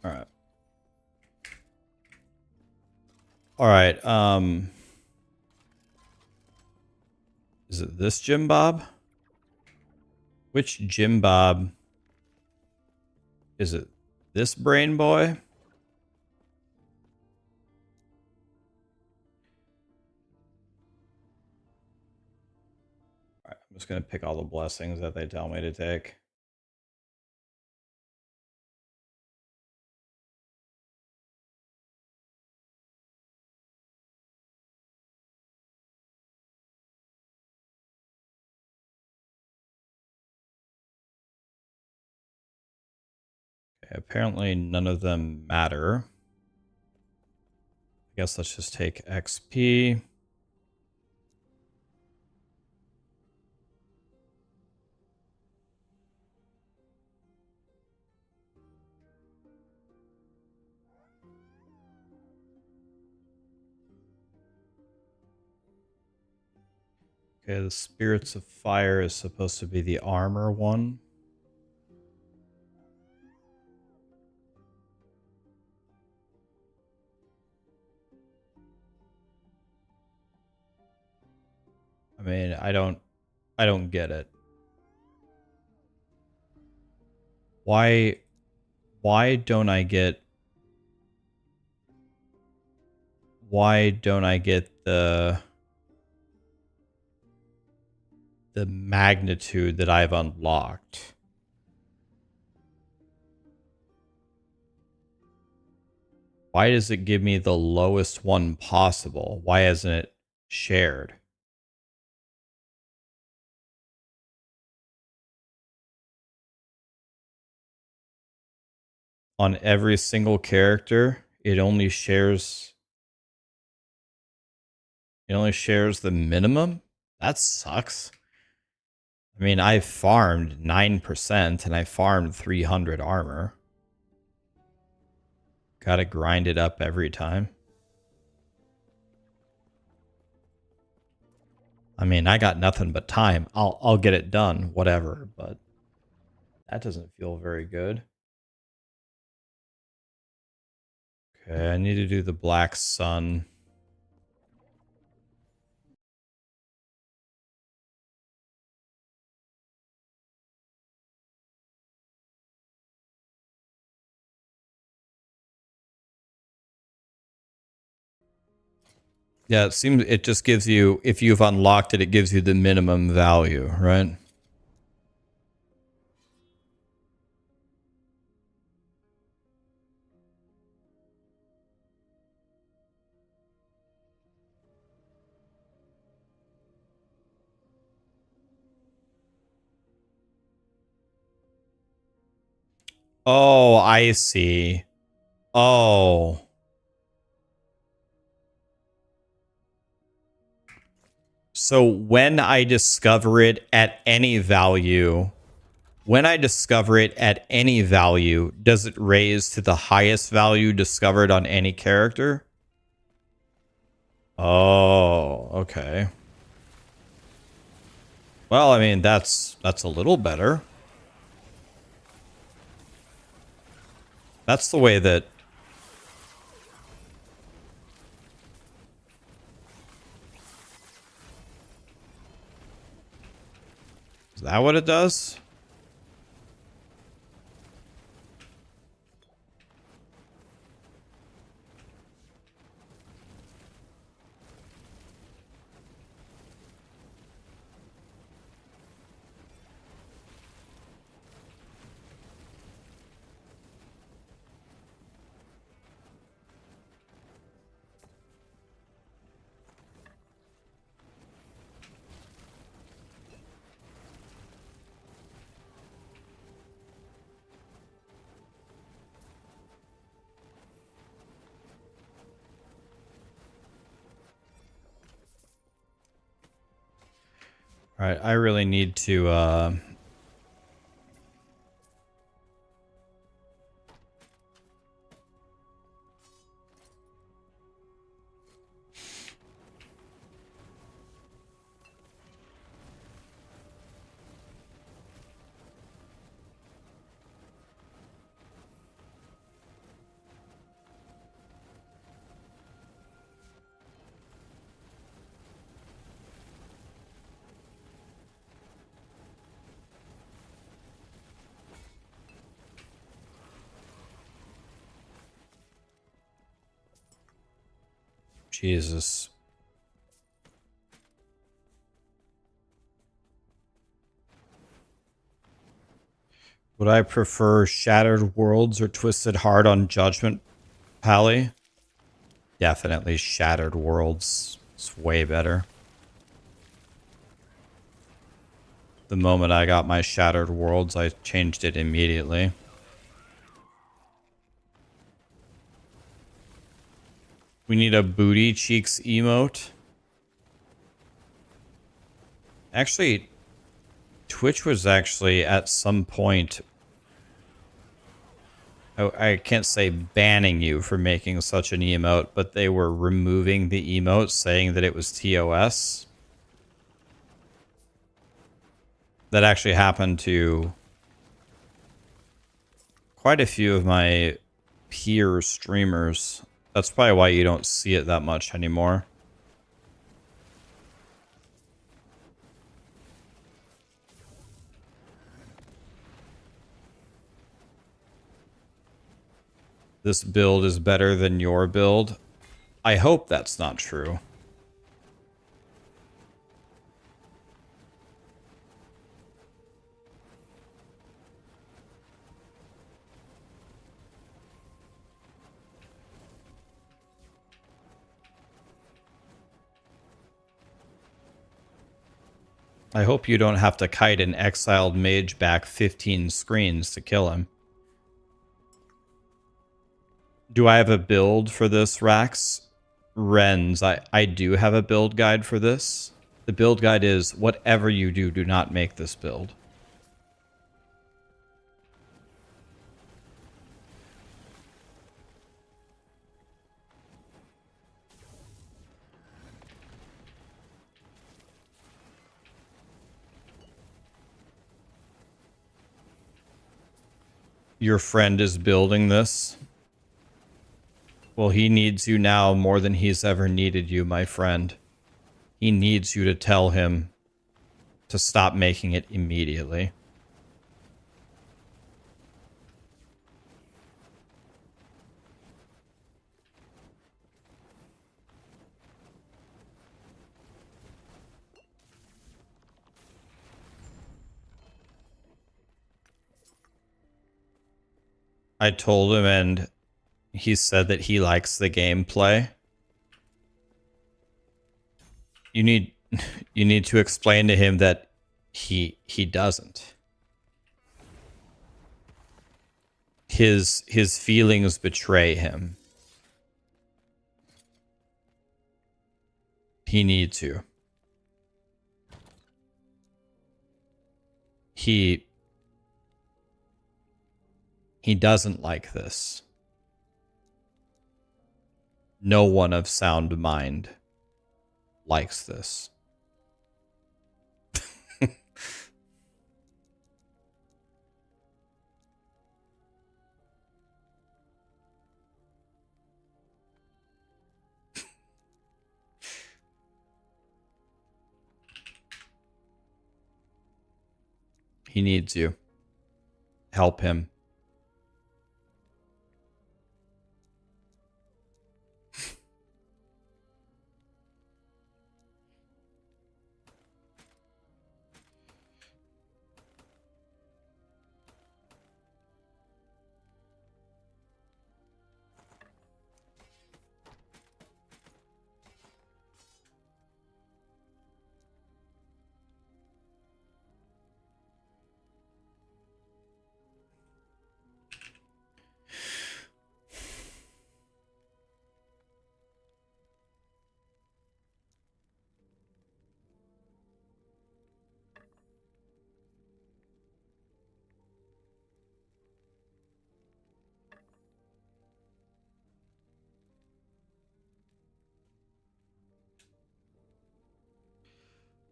All right. All right. Is it this Jim Bob? Which Jim Bob? Is it this brain boy? All right, I'm just going to pick all the blessings that they tell me to take. Okay, apparently none of them matter. I guess let's just take XP. Okay, the Spirits of Fire is supposed to be the armor one. I mean, I don't get it. Why don't I get the magnitude that I've unlocked? Why does it give me the lowest one possible? Why isn't it shared? On every single character, it only shares the minimum? That sucks. I mean, I farmed 9% and I farmed 300 armor. Gotta grind it up every time. I mean, I got nothing but time. I'll get it done, whatever, but that doesn't feel very good. Okay, I need to do the Black Sun. Yeah, it seems it just gives you, if you've unlocked it, it gives you the minimum value, right? Oh, I see. Oh. So when I discover it at any value, does it raise to the highest value discovered on any character? Oh, okay. Well, I mean, that's a little better. That's the way that... Is that what it does? All right, I really need to Jesus. Would I prefer Shattered Worlds or Twisted Heart on Judgment Pally? Definitely Shattered Worlds. It's way better. The moment I got my Shattered Worlds, I changed it immediately. We need a booty cheeks emote. Actually, Twitch was actually at some point, I can't say banning you for making such an emote, but they were removing the emote saying that it was TOS. That actually happened to quite a few of my peer streamers. That's probably why you don't see it that much anymore. This build is better than your build. I hope that's not true. I hope you don't have to kite an exiled mage back 15 screens to kill him. Do I have a build for this, Rax? Rens, I do have a build guide for this. The build guide is, whatever you do, do not make this build. Your friend is building this. Well, he needs you now more than he's ever needed you, my friend. He needs you to tell him to stop making it immediately. I told him, and he said that he likes the gameplay. You need to explain to him that he doesn't. His feelings betray him. He needs to. He doesn't like this. No one of sound mind likes this. He needs you. Help him.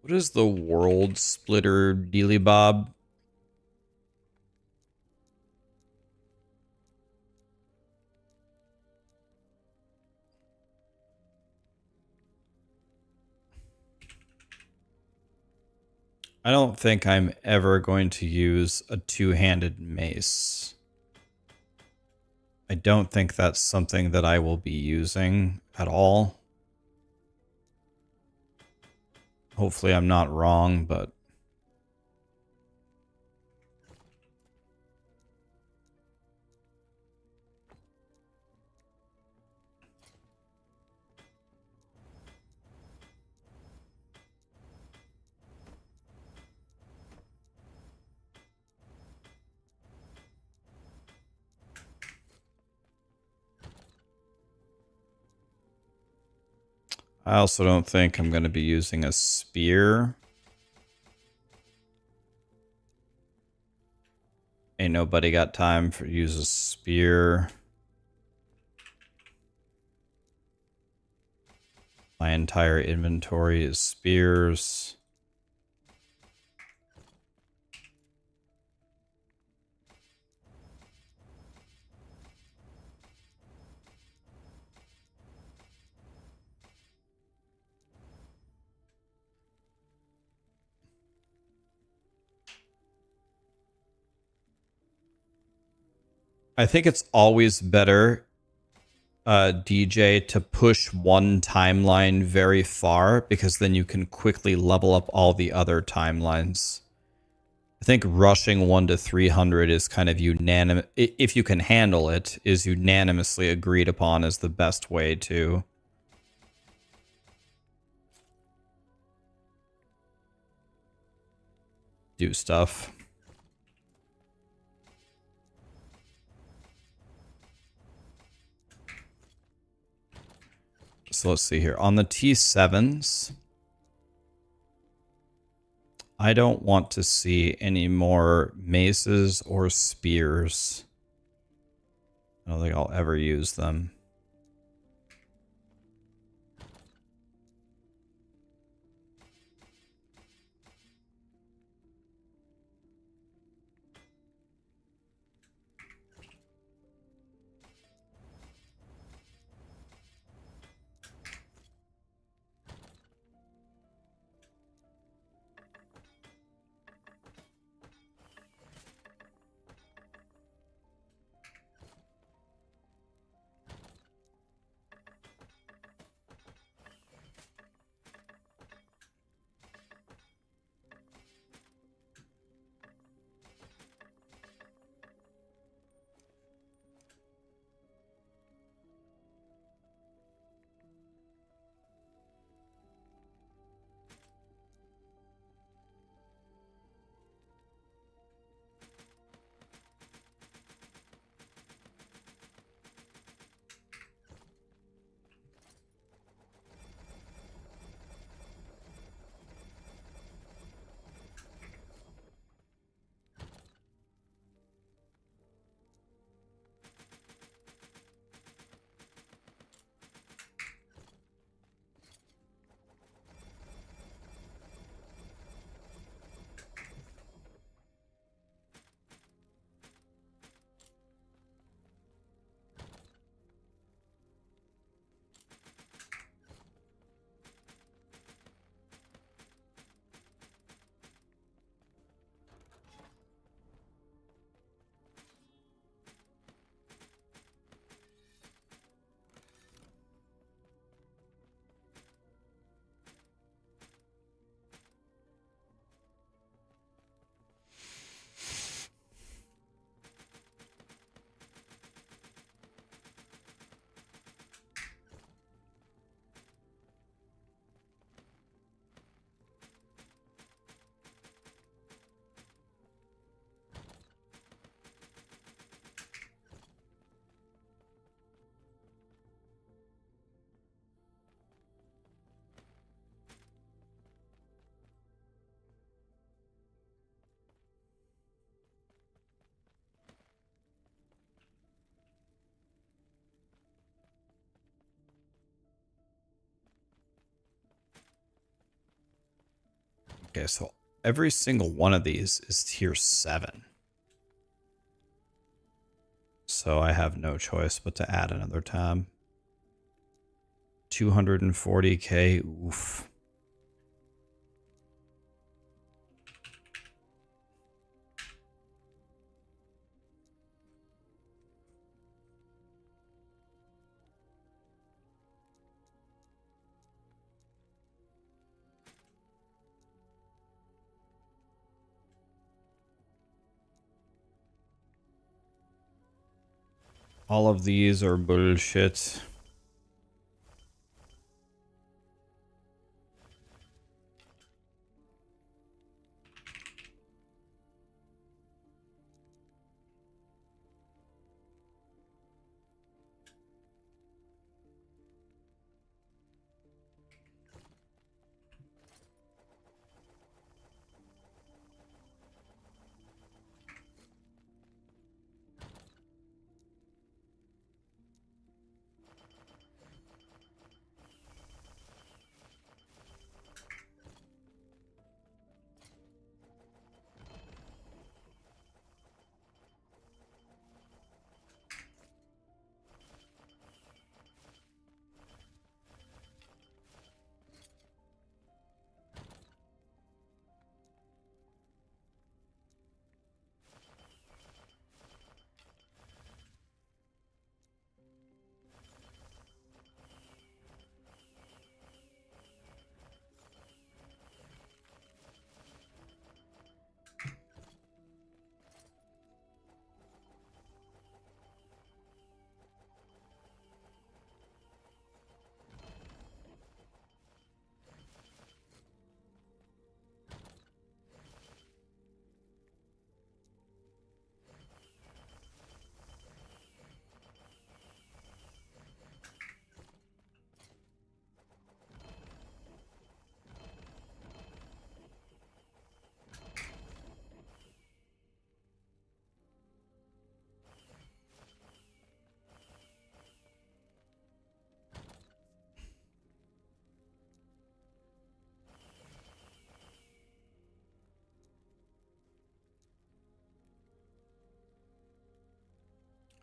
What is the world splitter dealy bob? I don't think I'm ever going to use a two-handed mace. I don't think that's something that I will be using at all. Hopefully I'm not wrong, but I also don't think I'm going to be using a spear. Ain't nobody got time for use a spear. My entire inventory is spears. I think it's always better, DJ, to push one timeline very far, because then you can quickly level up all the other timelines. I think rushing 1 to 300 is kind of unanimous, if you can handle it, is unanimously agreed upon as the best way to do stuff. So let's see here. On the T7s, I don't want to see any more maces or spears. I don't think I'll ever use them. Okay, so every single one of these is tier 7. So I have no choice but to add another tab. 240k, oof. All of these are bullshit.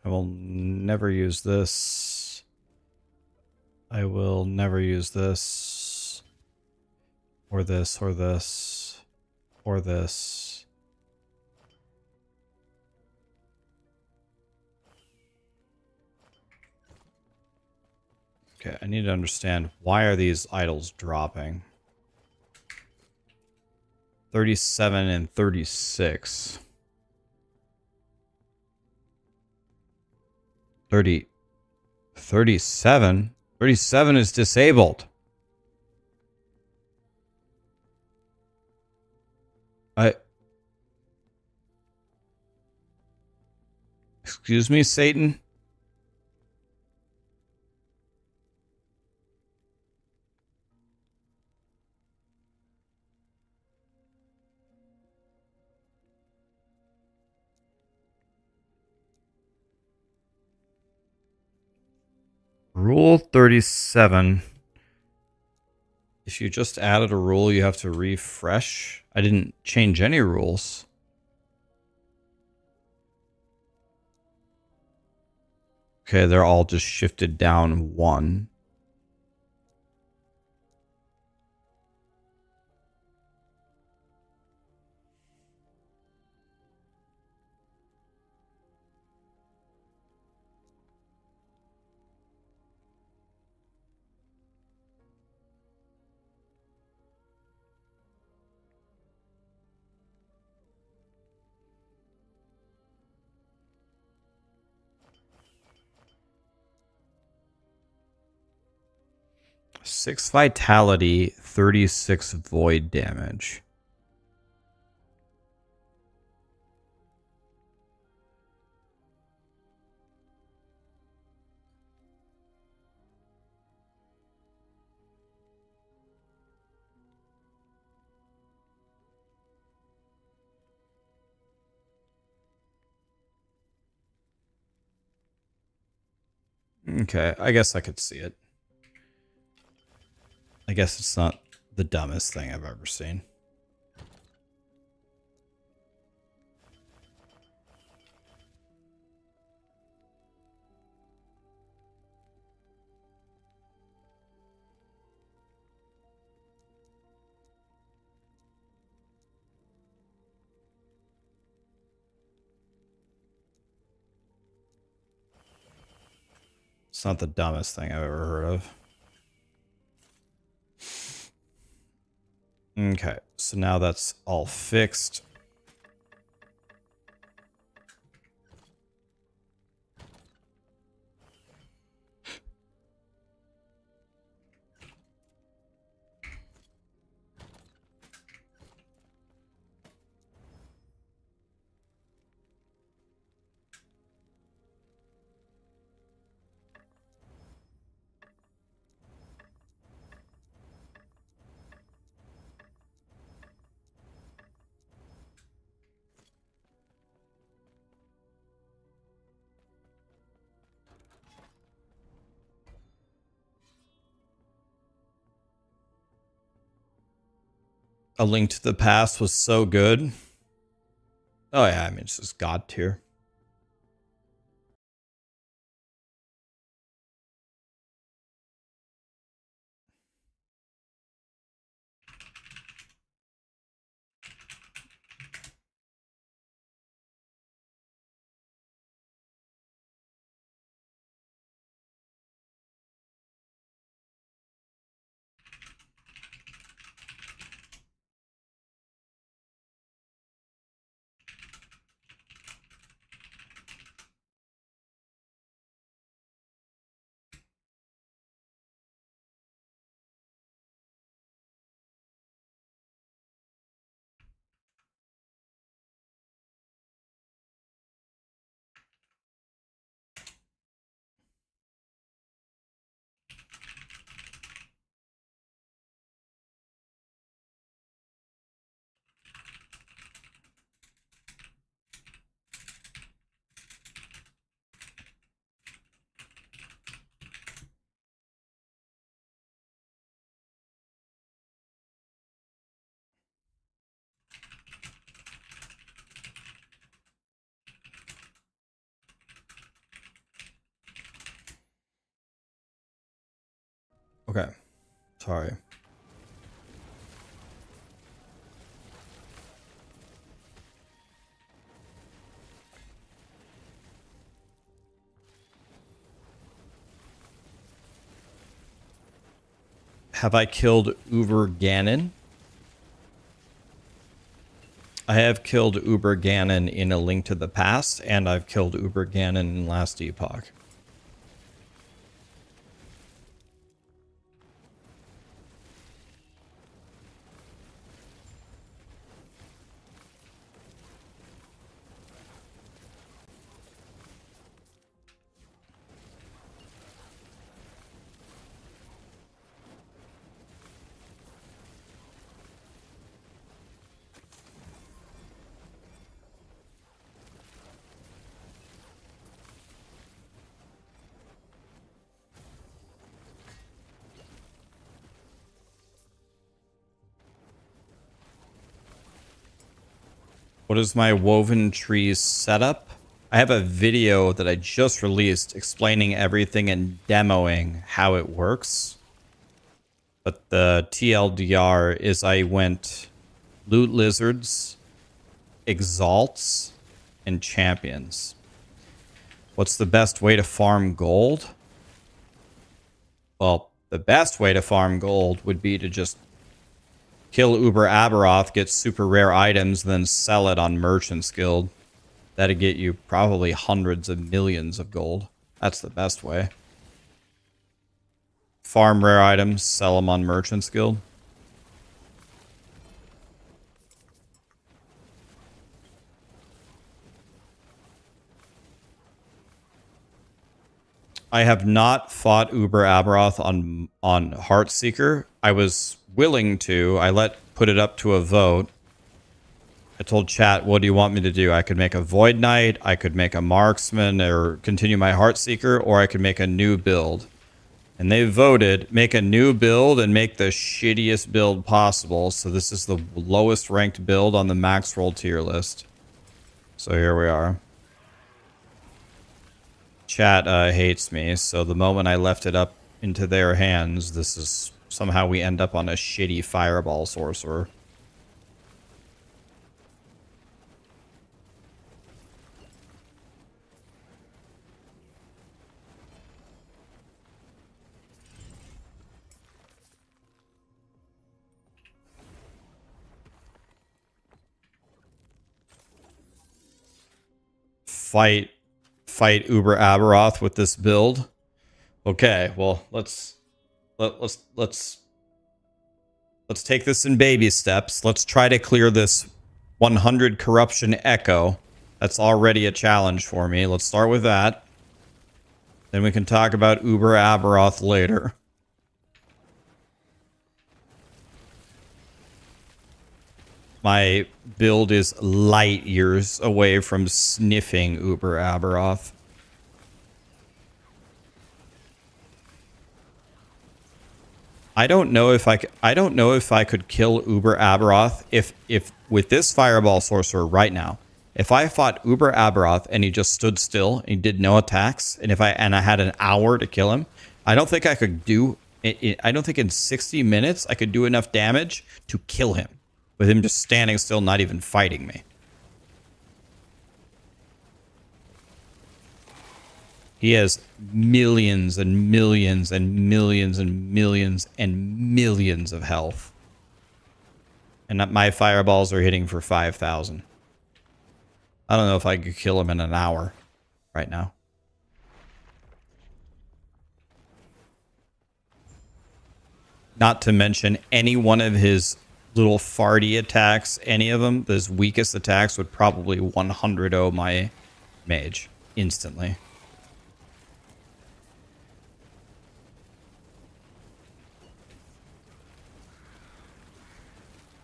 I will never use this. I will never use this. Or this, or this, or this. Okay, I need to understand, why are these idols dropping? 37 and 36. 37? 37 is disabled. Excuse me, Satan? Rule 37. If you just added a rule, you have to refresh. I didn't change any rules. Okay, they're all just shifted down one. Six vitality, 36 void damage. Okay, I guess I could see it. I guess it's not the dumbest thing I've ever seen. It's not the dumbest thing I've ever heard of. Okay, so now that's all fixed. A Link to the Past was so good. Oh yeah, I mean, it's just God tier. Okay. Sorry. Have I killed Uber Ganon? I have killed Uber Ganon in A Link to the Past, and I've killed Uber Ganon in Last Epoch. What is my woven tree setup? I have a video that I just released explaining everything and demoing how it works. But the TLDR is I went loot lizards, exalts, and champions. What's the best way to farm gold? Well, the best way to farm gold would be to just kill Uber Aberoth, get super rare items, then sell it on Merchant's Guild. That'd get you probably hundreds of millions of gold. That's the best way. Farm rare items, sell them on Merchant's Guild. I have not fought Uber Aberoth on Heartseeker. I was willing to. I put it up to a vote. I told chat, what do you want me to do? I could make a Void Knight, I could make a Marksman, or continue my Heartseeker, or I could make a new build. And they voted, make a new build and make the shittiest build possible. So this is the lowest ranked build on the max roll tier list. So here we are. Chat hates me, so the moment I left it up into their hands, this is somehow we end up on a shitty fireball sorcerer. Fight Uber Aberoth with this build. Okay, well, let's take this in baby steps. Let's try to clear this 100 corruption echo. That's already a challenge for me. Let's start with that. Then we can talk about Uber Aberoth later. My build is light years away from sniffing Uber Aberoth. I don't know if I don't know if I could kill Uber Aberoth if with this Fireball Sorcerer right now. If I fought Uber Aberoth and he just stood still and he did no attacks, and I had an hour to kill him, I don't think I could do it. I don't think in 60 minutes I could do enough damage to kill him with him just standing still, not even fighting me. He has millions and millions and millions and millions and millions of health. And my fireballs are hitting for 5,000. I don't know if I could kill him in an hour right now. Not to mention any one of his little farty attacks, any of them, his weakest attacks would probably 100-0 my mage instantly.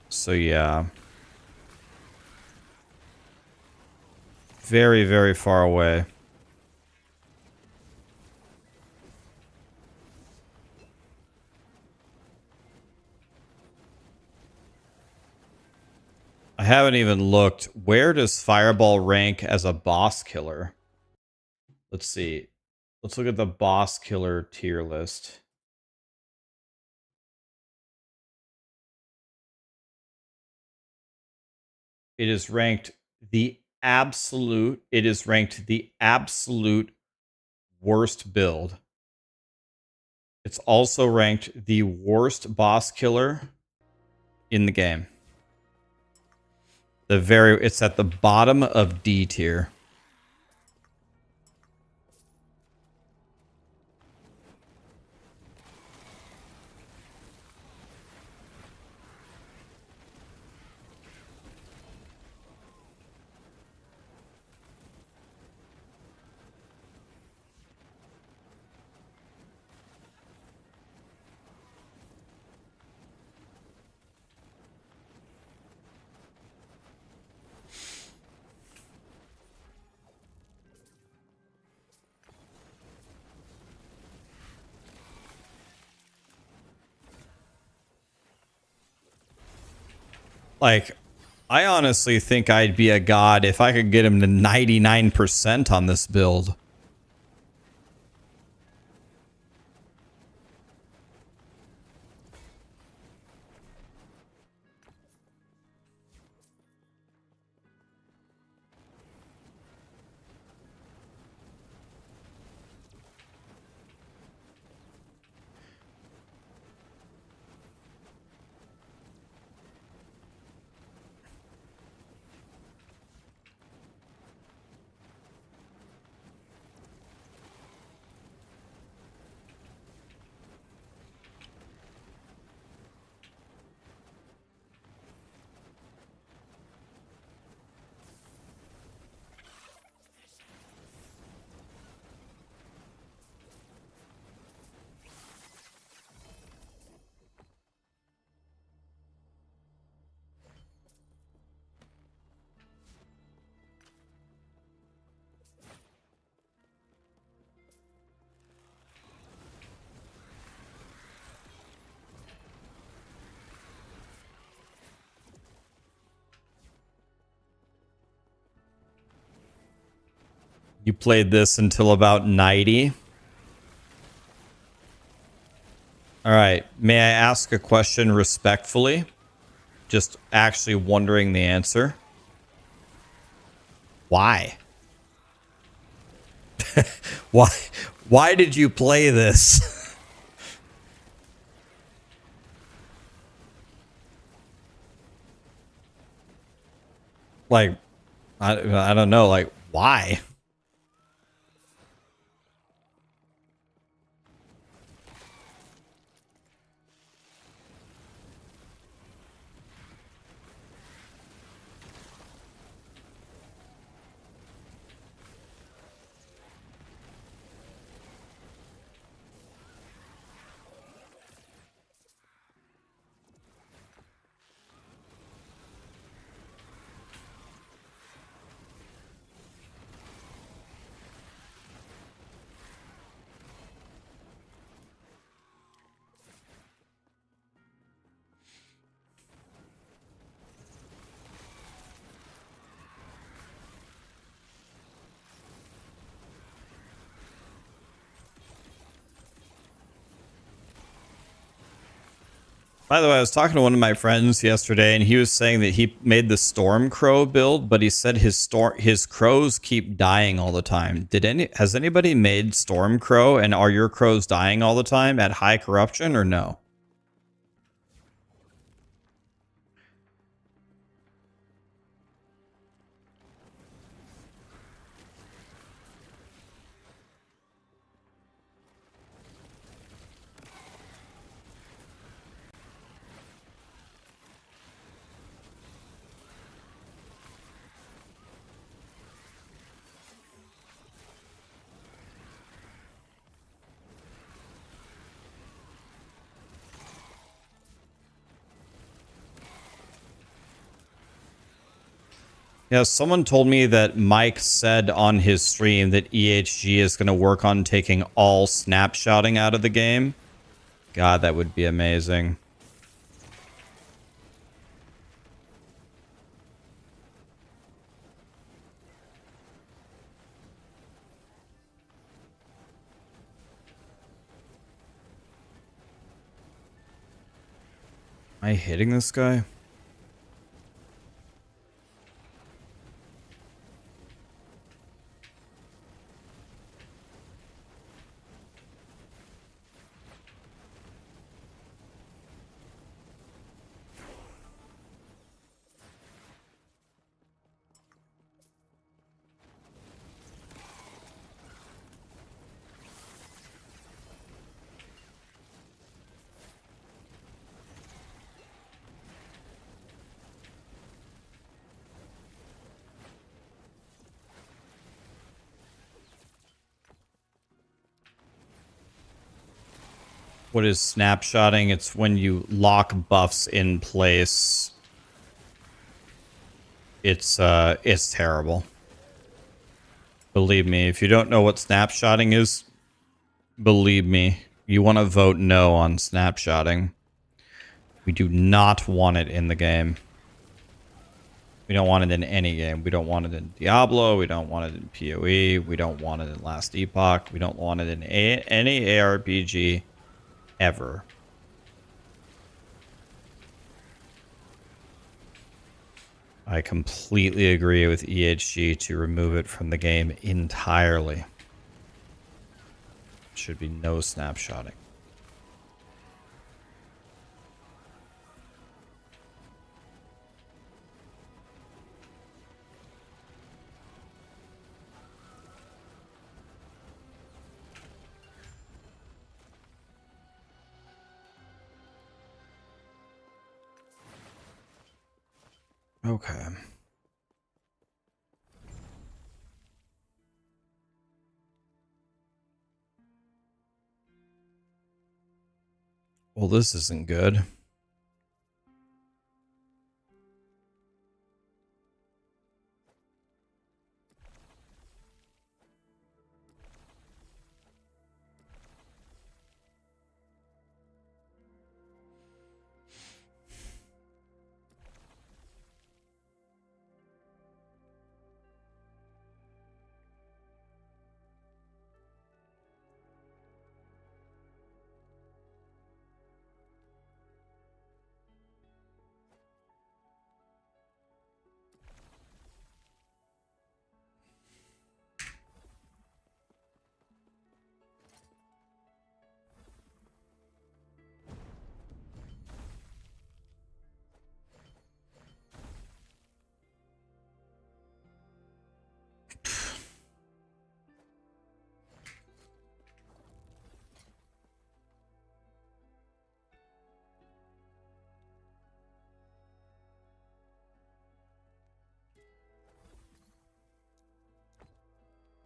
So yeah. Very, very far away. I haven't even looked. Where does Fireball rank as a boss killer? Let's see. Let's look at the boss killer tier list. It is ranked the absolute worst build. It's also ranked the worst boss killer in the game. It's at the bottom of D tier. Like, I honestly think I'd be a god if I could get him to 99% on this build. You played this until about 90. All right. May I ask a question respectfully? Just actually wondering the answer. Why? Why? Why did you play this? Like, I don't know. Like, why? By the way, I was talking to one of my friends yesterday, and he was saying that he made the Storm Crow build, but he said his crows keep dying all the time. Has anybody made Storm Crow, and are your crows dying all the time at high corruption or no? Yeah, someone told me that Mike said on his stream that EHG is going to work on taking all snapshotting out of the game. God, that would be amazing. Am I hitting this guy? What is snapshotting? It's when you lock buffs in place. It's terrible. Believe me, if you don't know what snapshotting is, believe me, you want to vote no on snapshotting. We do not want it in the game. We don't want it in any game. We don't want it in Diablo. We don't want it in POE. We don't want it in Last Epoch. We don't want it in any ARPG ever. I completely agree with EHG to remove it from the game entirely. Should be no snapshotting. Okay. Well, this isn't good.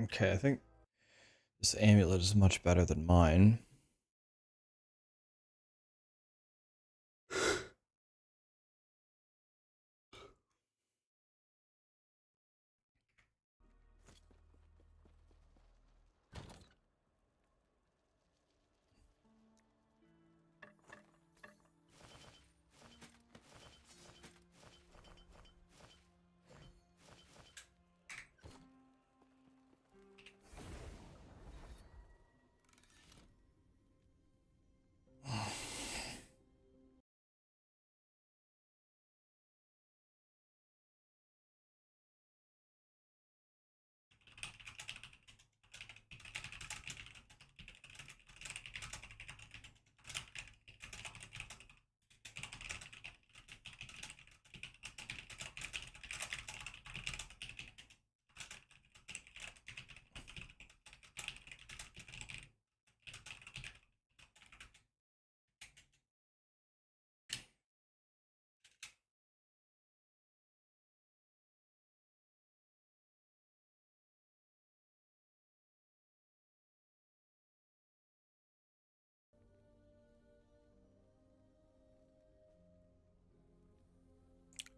Okay, I think this amulet is much better than mine.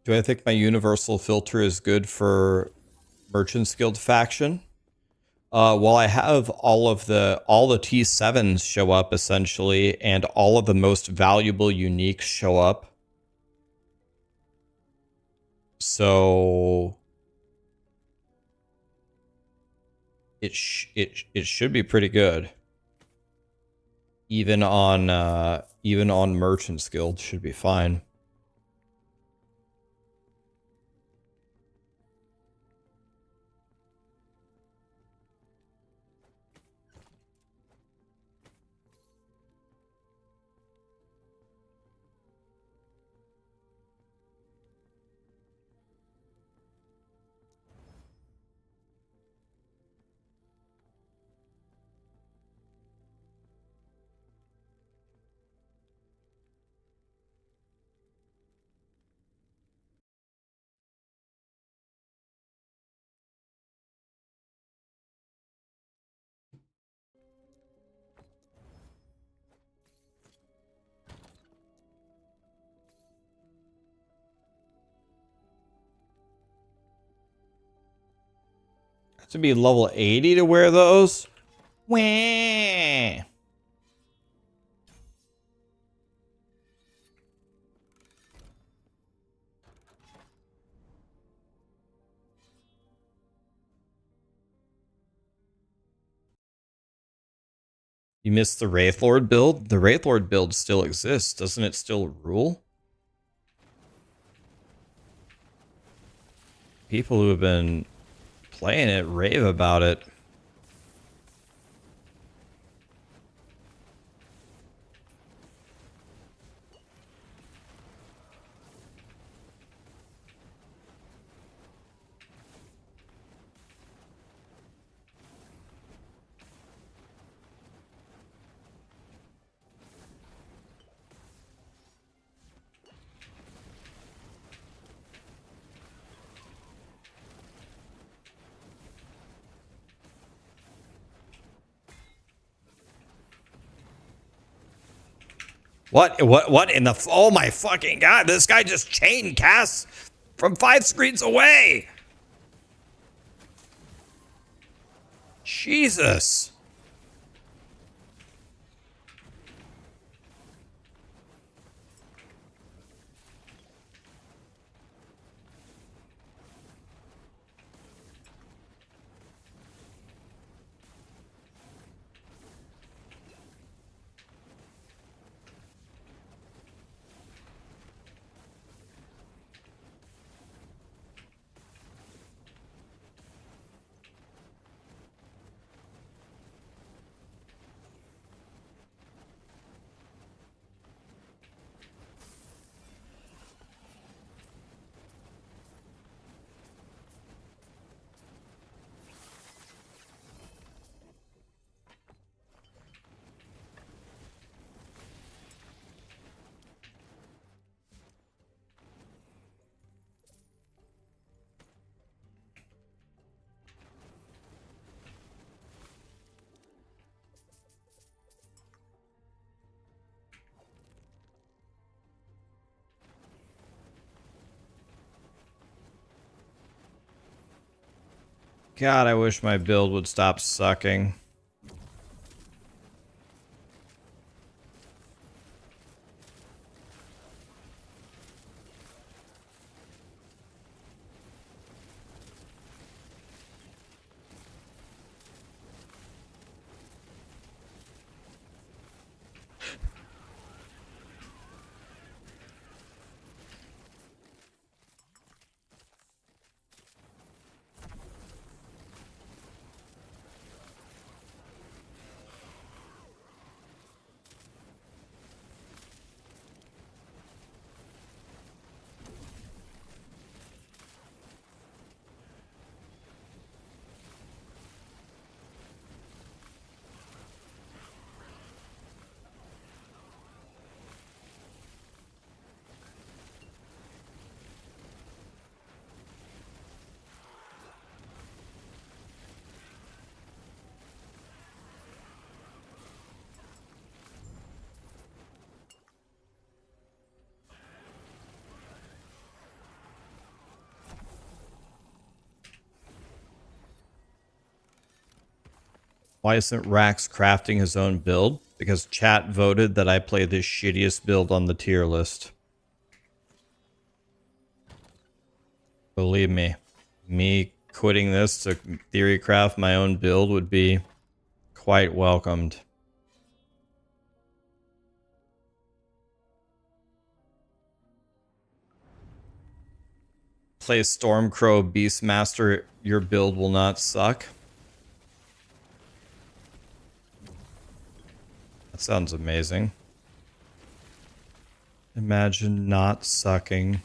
Do I think my universal filter is good for Merchant's Guild faction? Well, I have all the T7s show up essentially, and all of the most valuable uniques show up. So it should be pretty good. Even on Merchant's Guild should be fine. To be level 80 to wear those? Wah. You missed the Wraithlord build? The Wraithlord build still exists. Doesn't it still rule? People who have been playing it rave about it. What in the... Oh my fucking god, this guy just chain casts from 5 screens away! Jesus. God, I wish my build would stop sucking. Why isn't Rax crafting his own build? Because chat voted that I play the shittiest build on the tier list. Believe me quitting this to theory craft my own build would be quite welcomed. Play Stormcrow Beastmaster, your build will not suck. That sounds amazing. Imagine not sucking.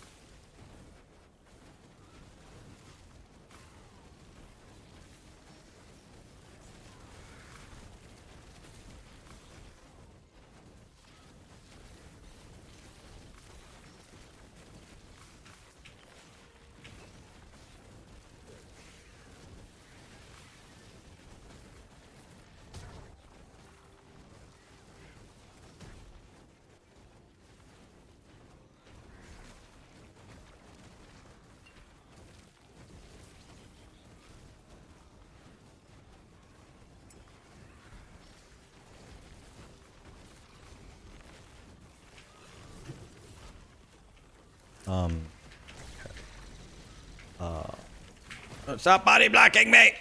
Stop body blocking me!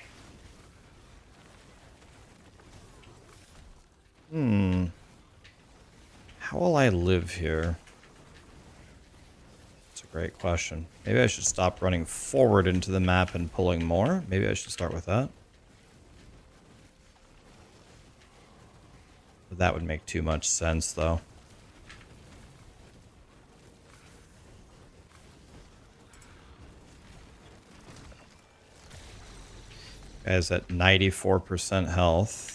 How will I live here? That's a great question. Maybe I should stop running forward into the map and pulling more. Maybe I should start with that. But that would make too much sense, though. Guy's at 94% health.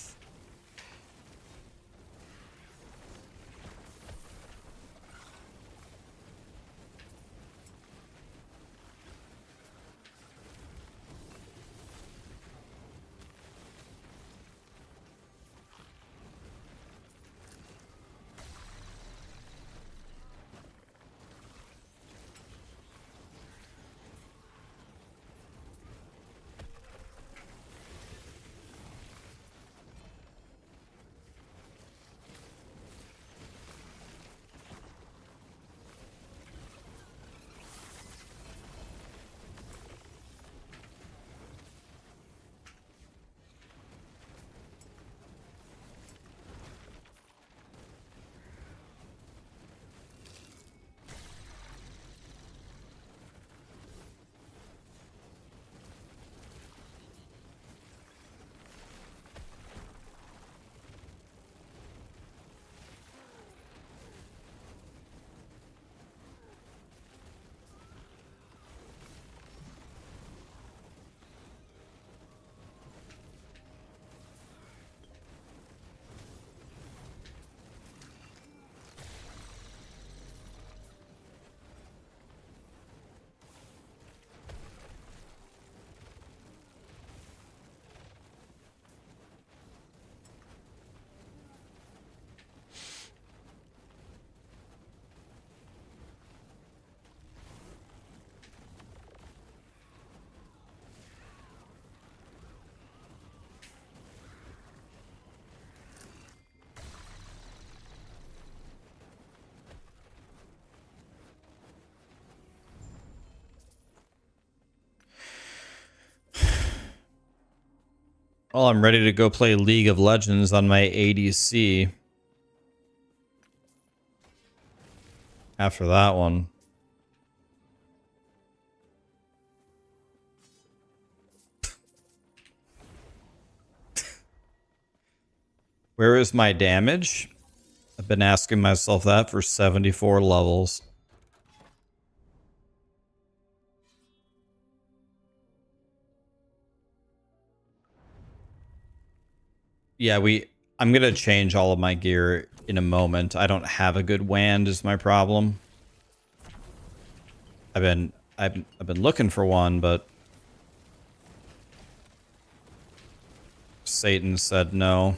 Well, I'm ready to go play League of Legends on my ADC. After that one. Where is my damage? I've been asking myself that for 74 levels. Yeah, I'm gonna change all of my gear in a moment. I don't have a good wand is my problem. I've been looking for one, but Satan said no.